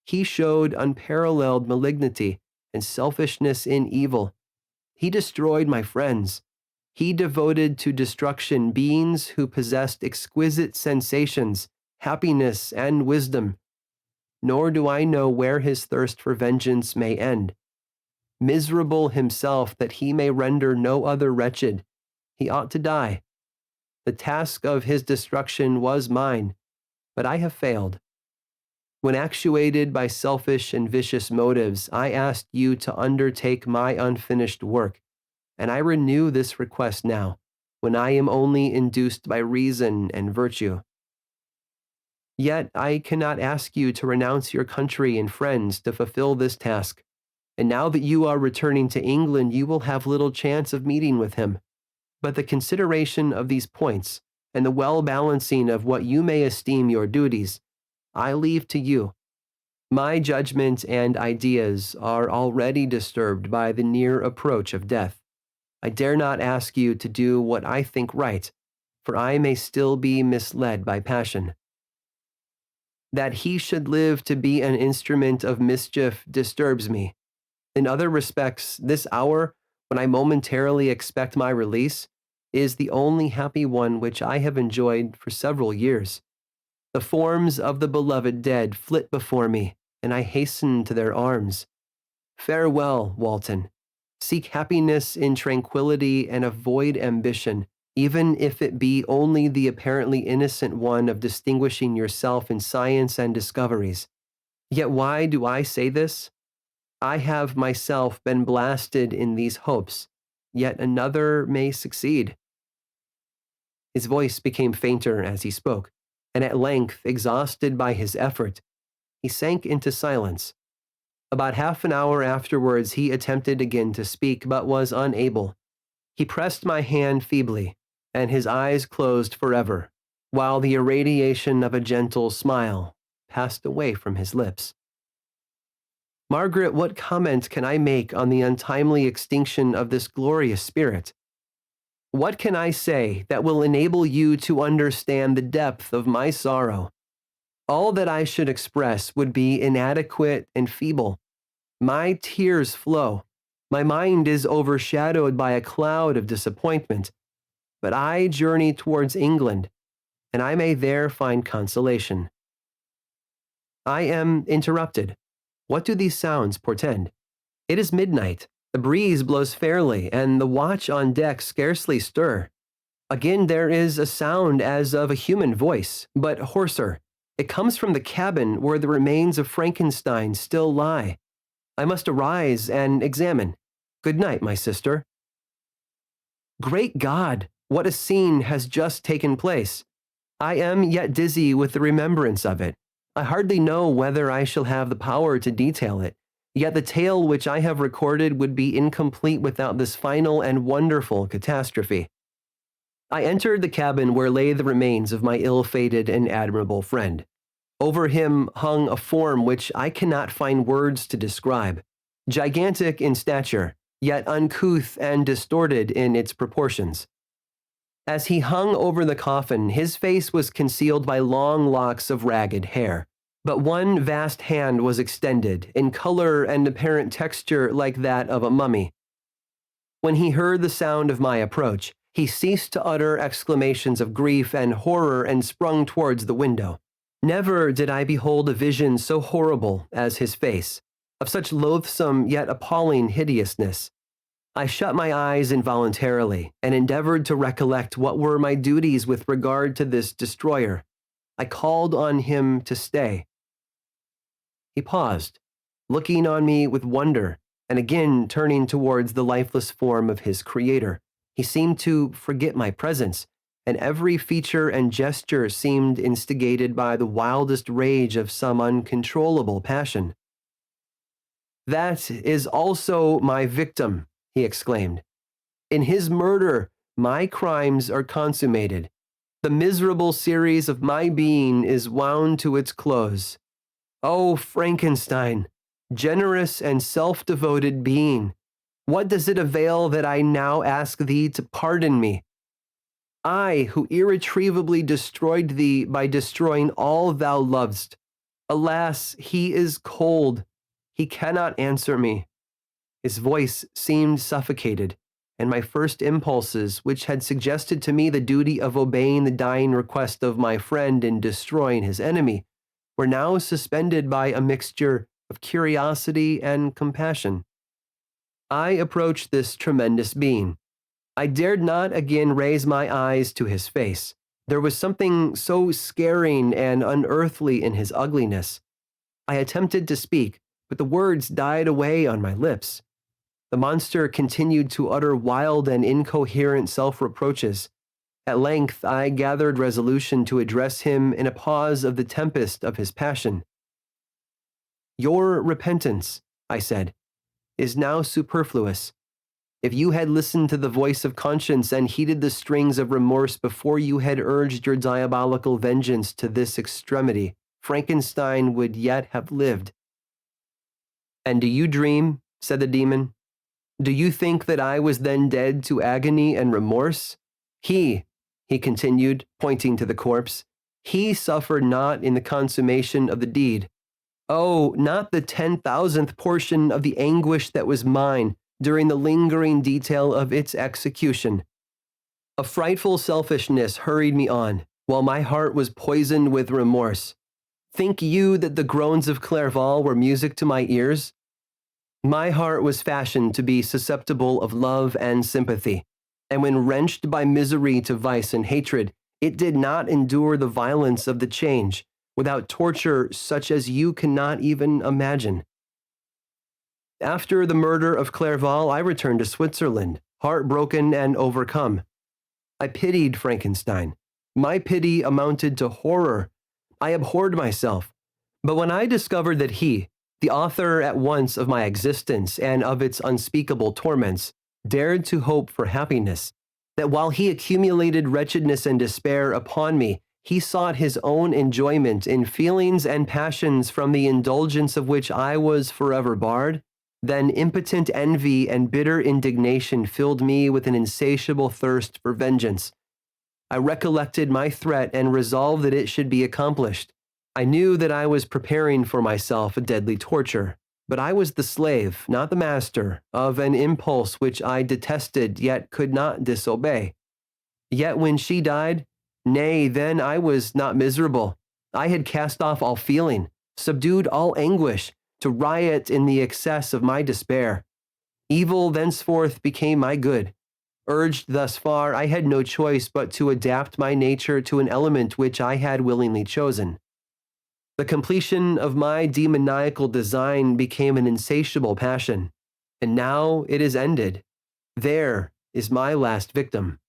He showed unparalleled malignity and selfishness in evil. He destroyed my friends. He devoted to destruction beings who possessed exquisite sensations, happiness, and wisdom. Nor do I know where his thirst for vengeance may end. Miserable himself that he may render no other wretched, he ought to die. The task of his destruction was mine, but I have failed. When actuated by selfish and vicious motives, I asked you to undertake my unfinished work, and I renew this request now, when I am only induced by reason and virtue. Yet I cannot ask you to renounce your country and friends to fulfill this task, and now that you are returning to England, you will have little chance of meeting with him. But the consideration of these points, and the well-balancing of what you may esteem your duties, I leave to you. My judgment and ideas are already disturbed by the near approach of death. I dare not ask you to do what I think right, for I may still be misled by passion. That he should live to be an instrument of mischief disturbs me. In other respects, this hour, when I momentarily expect my release, is the only happy one which I have enjoyed for several years. The forms of the beloved dead flit before me, and I hasten to their arms. Farewell, Walton. Seek happiness in tranquility and avoid ambition, even if it be only the apparently innocent one of distinguishing yourself in science and discoveries. Yet why do I say this? I have myself been blasted in these hopes, yet another may succeed. His voice became fainter as he spoke, and at length, exhausted by his effort, he sank into silence. About half an hour afterwards he attempted again to speak, but was unable. He pressed my hand feebly, and his eyes closed forever, while the irradiation of a gentle smile passed away from his lips. Margaret, what comment can I make on the untimely extinction of this glorious spirit? What can I say that will enable you to understand the depth of my sorrow? All that I should express would be inadequate and feeble. My tears flow. My mind is overshadowed by a cloud of disappointment. But I journey towards England, and I may there find consolation. I am interrupted. What do these sounds portend? It is midnight. The breeze blows fairly, and the watch on deck scarcely stir. Again there is a sound as of a human voice, but hoarser. It comes from the cabin where the remains of Frankenstein still lie. I must arise and examine. Good night, my sister. Great God, what a scene has just taken place. I am yet dizzy with the remembrance of it. I hardly know whether I shall have the power to detail it, Yet the tale which I have recorded would be incomplete without this final and wonderful catastrophe. I entered the cabin where lay the remains of my ill-fated and admirable friend. Over him hung a form which I cannot find words to describe, gigantic in stature, yet uncouth and distorted in its proportions. As he hung over the coffin, his face was concealed by long locks of ragged hair, but one vast hand was extended, in color and apparent texture like that of a mummy. When he heard the sound of my approach, he ceased to utter exclamations of grief and horror and sprung towards the window. Never did I behold a vision so horrible as his face, of such loathsome yet appalling hideousness. I shut my eyes involuntarily and endeavored to recollect what were my duties with regard to this destroyer. I called on him to stay. He paused, looking on me with wonder, and again turning towards the lifeless form of his creator. He seemed to forget my presence, and every feature and gesture seemed instigated by the wildest rage of some uncontrollable passion. "That is also my victim," he exclaimed. "In his murder, my crimes are consummated. The miserable series of my being is wound to its close. O Frankenstein, generous and self-devoted being, what does it avail that I now ask thee to pardon me? I, who irretrievably destroyed thee by destroying all thou lovest. Alas, he is cold. He cannot answer me." His voice seemed suffocated, and my first impulses, which had suggested to me the duty of obeying the dying request of my friend in destroying his enemy, were now suspended by a mixture of curiosity and compassion. I approached this tremendous being. I dared not again raise my eyes to his face. There was something so scaring and unearthly in his ugliness. I attempted to speak, but the words died away on my lips. The monster continued to utter wild and incoherent self-reproaches. At length, I gathered resolution to address him in a pause of the tempest of his passion. "Your repentance," I said, "is now superfluous. If you had listened to the voice of conscience and heeded the strings of remorse before you had urged your diabolical vengeance to this extremity, Frankenstein would yet have lived." "And do you dream," said the demon, "do you think that I was then dead to agony and remorse? He continued, pointing to the corpse, he suffered not in the consummation of the deed. Oh, not the 10,000th portion of the anguish that was mine during the lingering detail of its execution. A frightful selfishness hurried me on, while my heart was poisoned with remorse. Think you that the groans of Clerval were music to my ears? My heart was fashioned to be susceptible of love and sympathy, and when wrenched by misery to vice and hatred, it did not endure the violence of the change, without torture such as you cannot even imagine. After the murder of Clerval, I returned to Switzerland, heartbroken and overcome. I pitied Frankenstein. My pity amounted to horror. I abhorred myself. But when I discovered that he, the author at once of my existence and of its unspeakable torments, dared to hope for happiness, that while he accumulated wretchedness and despair upon me, he sought his own enjoyment in feelings and passions from the indulgence of which I was forever barred, then impotent envy and bitter indignation filled me with an insatiable thirst for vengeance. I recollected my threat and resolved that it should be accomplished. I knew that I was preparing for myself a deadly torture, but I was the slave, not the master, of an impulse which I detested yet could not disobey. Yet when she died, nay, then I was not miserable. I had cast off all feeling, subdued all anguish, to riot in the excess of my despair. Evil thenceforth became my good. Urged thus far, I had no choice but to adapt my nature to an element which I had willingly chosen. The completion of my demoniacal design became an insatiable passion, and now it is ended. There is my last victim.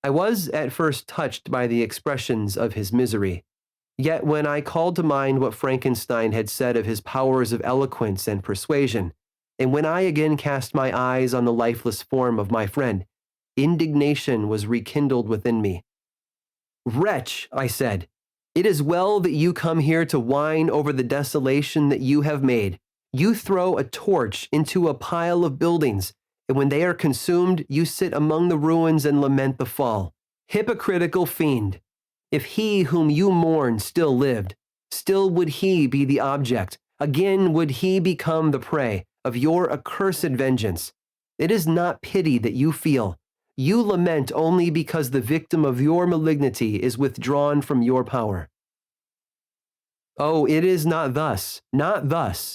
I was at first touched by the expressions of his misery. Yet when I called to mind what Frankenstein had said of his powers of eloquence and persuasion, and when I again cast my eyes on the lifeless form of my friend, indignation was rekindled within me. "Wretch," I said, "it is well that you come here to whine over the desolation that you have made. You throw a torch into a pile of buildings, and when they are consumed, you sit among the ruins and lament the fall. Hypocritical fiend! If he whom you mourn still lived, still would he be the object, again would he become the prey of your accursed vengeance. It is not pity that you feel. You lament only because the victim of your malignity is withdrawn from your power." "Oh, it is not thus,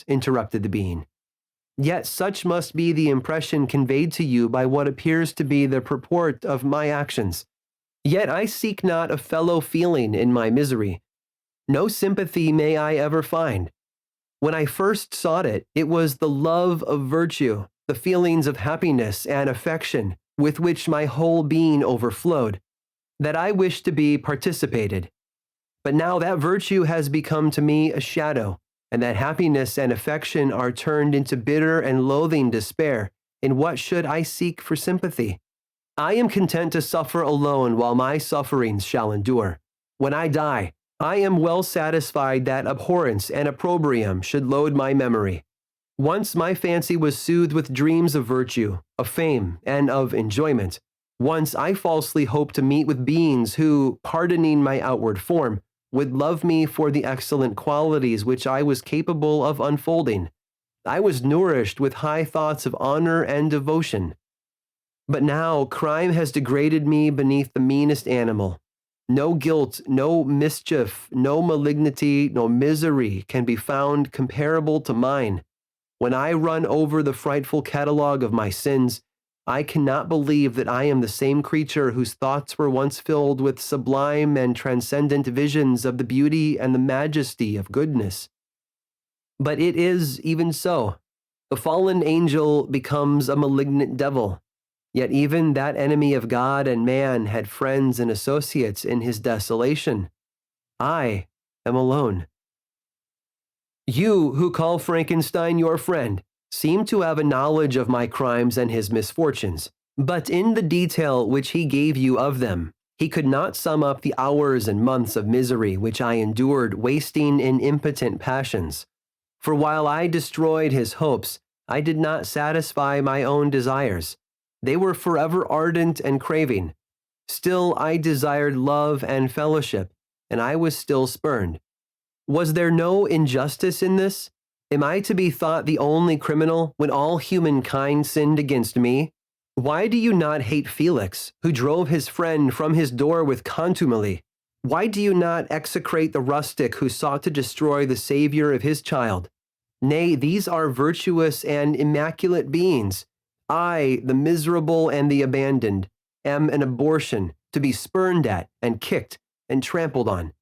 interrupted the being. "Yet such must be the impression conveyed to you by what appears to be the purport of my actions. Yet I seek not a fellow feeling in my misery. No sympathy may I ever find. When I first sought it, it was the love of virtue, the feelings of happiness and affection with which my whole being overflowed, that I wished to be participated. But now that virtue has become to me a shadow, and that happiness and affection are turned into bitter and loathing despair. In what should I seek for sympathy? I am content to suffer alone while my sufferings shall endure. When I die, I am well satisfied that abhorrence and opprobrium should load my memory. Once my fancy was soothed with dreams of virtue, of fame, and of enjoyment. Once I falsely hoped to meet with beings who, pardoning my outward form, would love me for the excellent qualities which I was capable of unfolding. I was nourished with high thoughts of honor and devotion. But now crime has degraded me beneath the meanest animal. No guilt, no mischief, no malignity, no misery can be found comparable to mine. When I run over the frightful catalogue of my sins, I cannot believe that I am the same creature whose thoughts were once filled with sublime and transcendent visions of the beauty and the majesty of goodness. But it is even so. The fallen angel becomes a malignant devil. Yet even that enemy of God and man had friends and associates in his desolation. I am alone. You, who call Frankenstein your friend, seem to have a knowledge of my crimes and his misfortunes, but in the detail which he gave you of them, he could not sum up the hours and months of misery which I endured wasting in impotent passions. For while I destroyed his hopes, I did not satisfy my own desires. They were forever ardent and craving. Still I desired love and fellowship, and I was still spurned. Was there no injustice in this? Am I to be thought the only criminal when all humankind sinned against me? Why do you not hate Felix, who drove his friend from his door with contumely? Why do you not execrate the rustic who sought to destroy the Savior of his child? Nay, these are virtuous and immaculate beings. I, the miserable and the abandoned, am an abortion, to be spurned at and kicked and trampled on.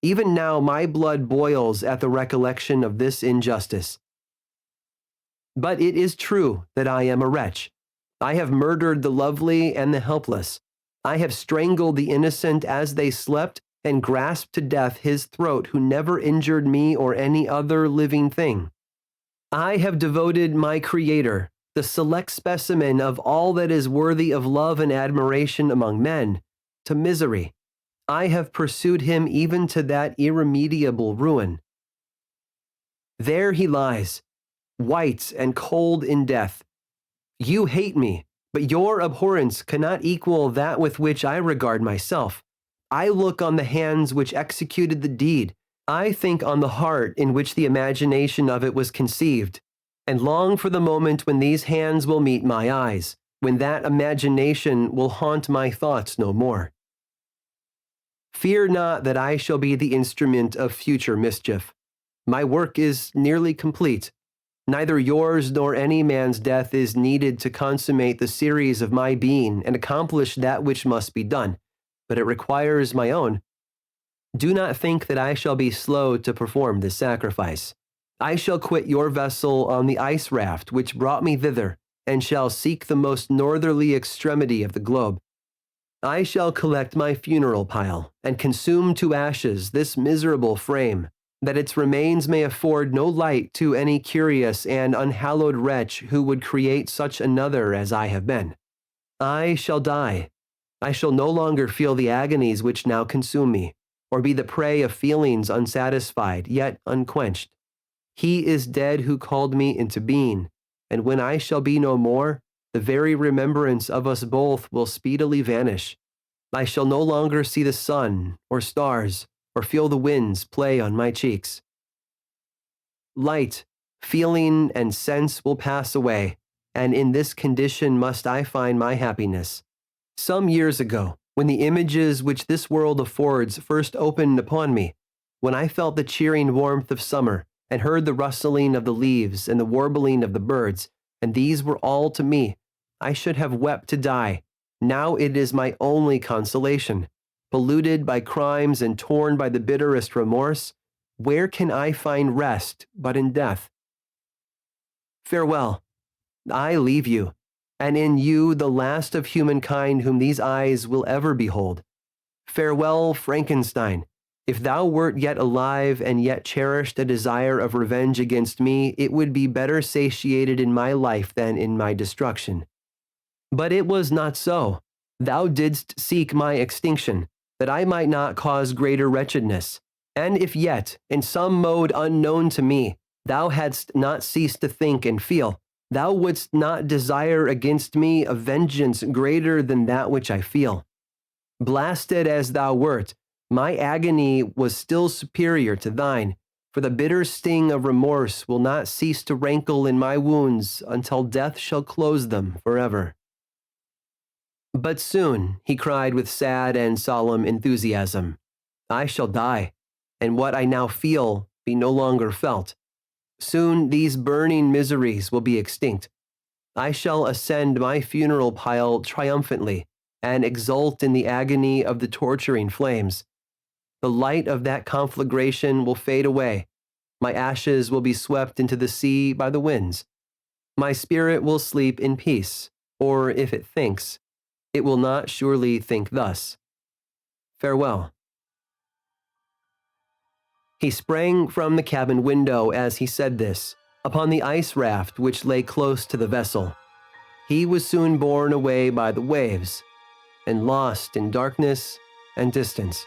Even now my blood boils at the recollection of this injustice. But it is true that I am a wretch. I have murdered the lovely and the helpless. I have strangled the innocent as they slept and grasped to death his throat who never injured me or any other living thing. I have devoted my Creator, the select specimen of all that is worthy of love and admiration among men, to misery. I have pursued him even to that irremediable ruin. There he lies, white and cold in death. You hate me, but your abhorrence cannot equal that with which I regard myself. I look on the hands which executed the deed. I think on the heart in which the imagination of it was conceived, and long for the moment when these hands will meet my eyes, when that imagination will haunt my thoughts no more. Fear not that I shall be the instrument of future mischief. My work is nearly complete. Neither yours nor any man's death is needed to consummate the series of my being and accomplish that which must be done, but it requires my own. Do not think that I shall be slow to perform this sacrifice. I shall quit your vessel on the ice raft which brought me thither, and shall seek the most northerly extremity of the globe. I shall collect my funeral pile and consume to ashes this miserable frame, that its remains may afford no light to any curious and unhallowed wretch who would create such another as I have been. I shall die. I shall no longer feel the agonies which now consume me, or be the prey of feelings unsatisfied yet unquenched. He is dead who called me into being, and when I shall be no more, the very remembrance of us both will speedily vanish. I shall no longer see the sun or stars, or feel the winds play on my cheeks. Light, feeling, and sense will pass away, and in this condition must I find my happiness. Some years ago, when the images which this world affords first opened upon me, when I felt the cheering warmth of summer, and heard the rustling of the leaves and the warbling of the birds, and these were all to me, I should have wept to die. Now it is my only consolation. Polluted by crimes and torn by the bitterest remorse, where can I find rest but in death? Farewell. I leave you, and in you the last of humankind whom these eyes will ever behold. Farewell, Frankenstein. If thou wert yet alive and yet cherished a desire of revenge against me, it would be better satiated in my life than in my destruction. But it was not so. Thou didst seek my extinction, that I might not cause greater wretchedness. And if yet, in some mode unknown to me, thou hadst not ceased to think and feel, thou wouldst not desire against me a vengeance greater than that which I feel. Blasted as thou wert, my agony was still superior to thine, for the bitter sting of remorse will not cease to rankle in my wounds until death shall close them forever. But soon, he cried with sad and solemn enthusiasm, I shall die, and what I now feel be no longer felt. Soon these burning miseries will be extinct. I shall ascend my funeral pile triumphantly and exult in the agony of the torturing flames. The light of that conflagration will fade away. My ashes will be swept into the sea by the winds. My spirit will sleep in peace, or if it thinks, it will not surely think thus. Farewell. He sprang from the cabin window as he said this, upon the ice raft which lay close to the vessel. He was soon borne away by the waves, and lost in darkness and distance.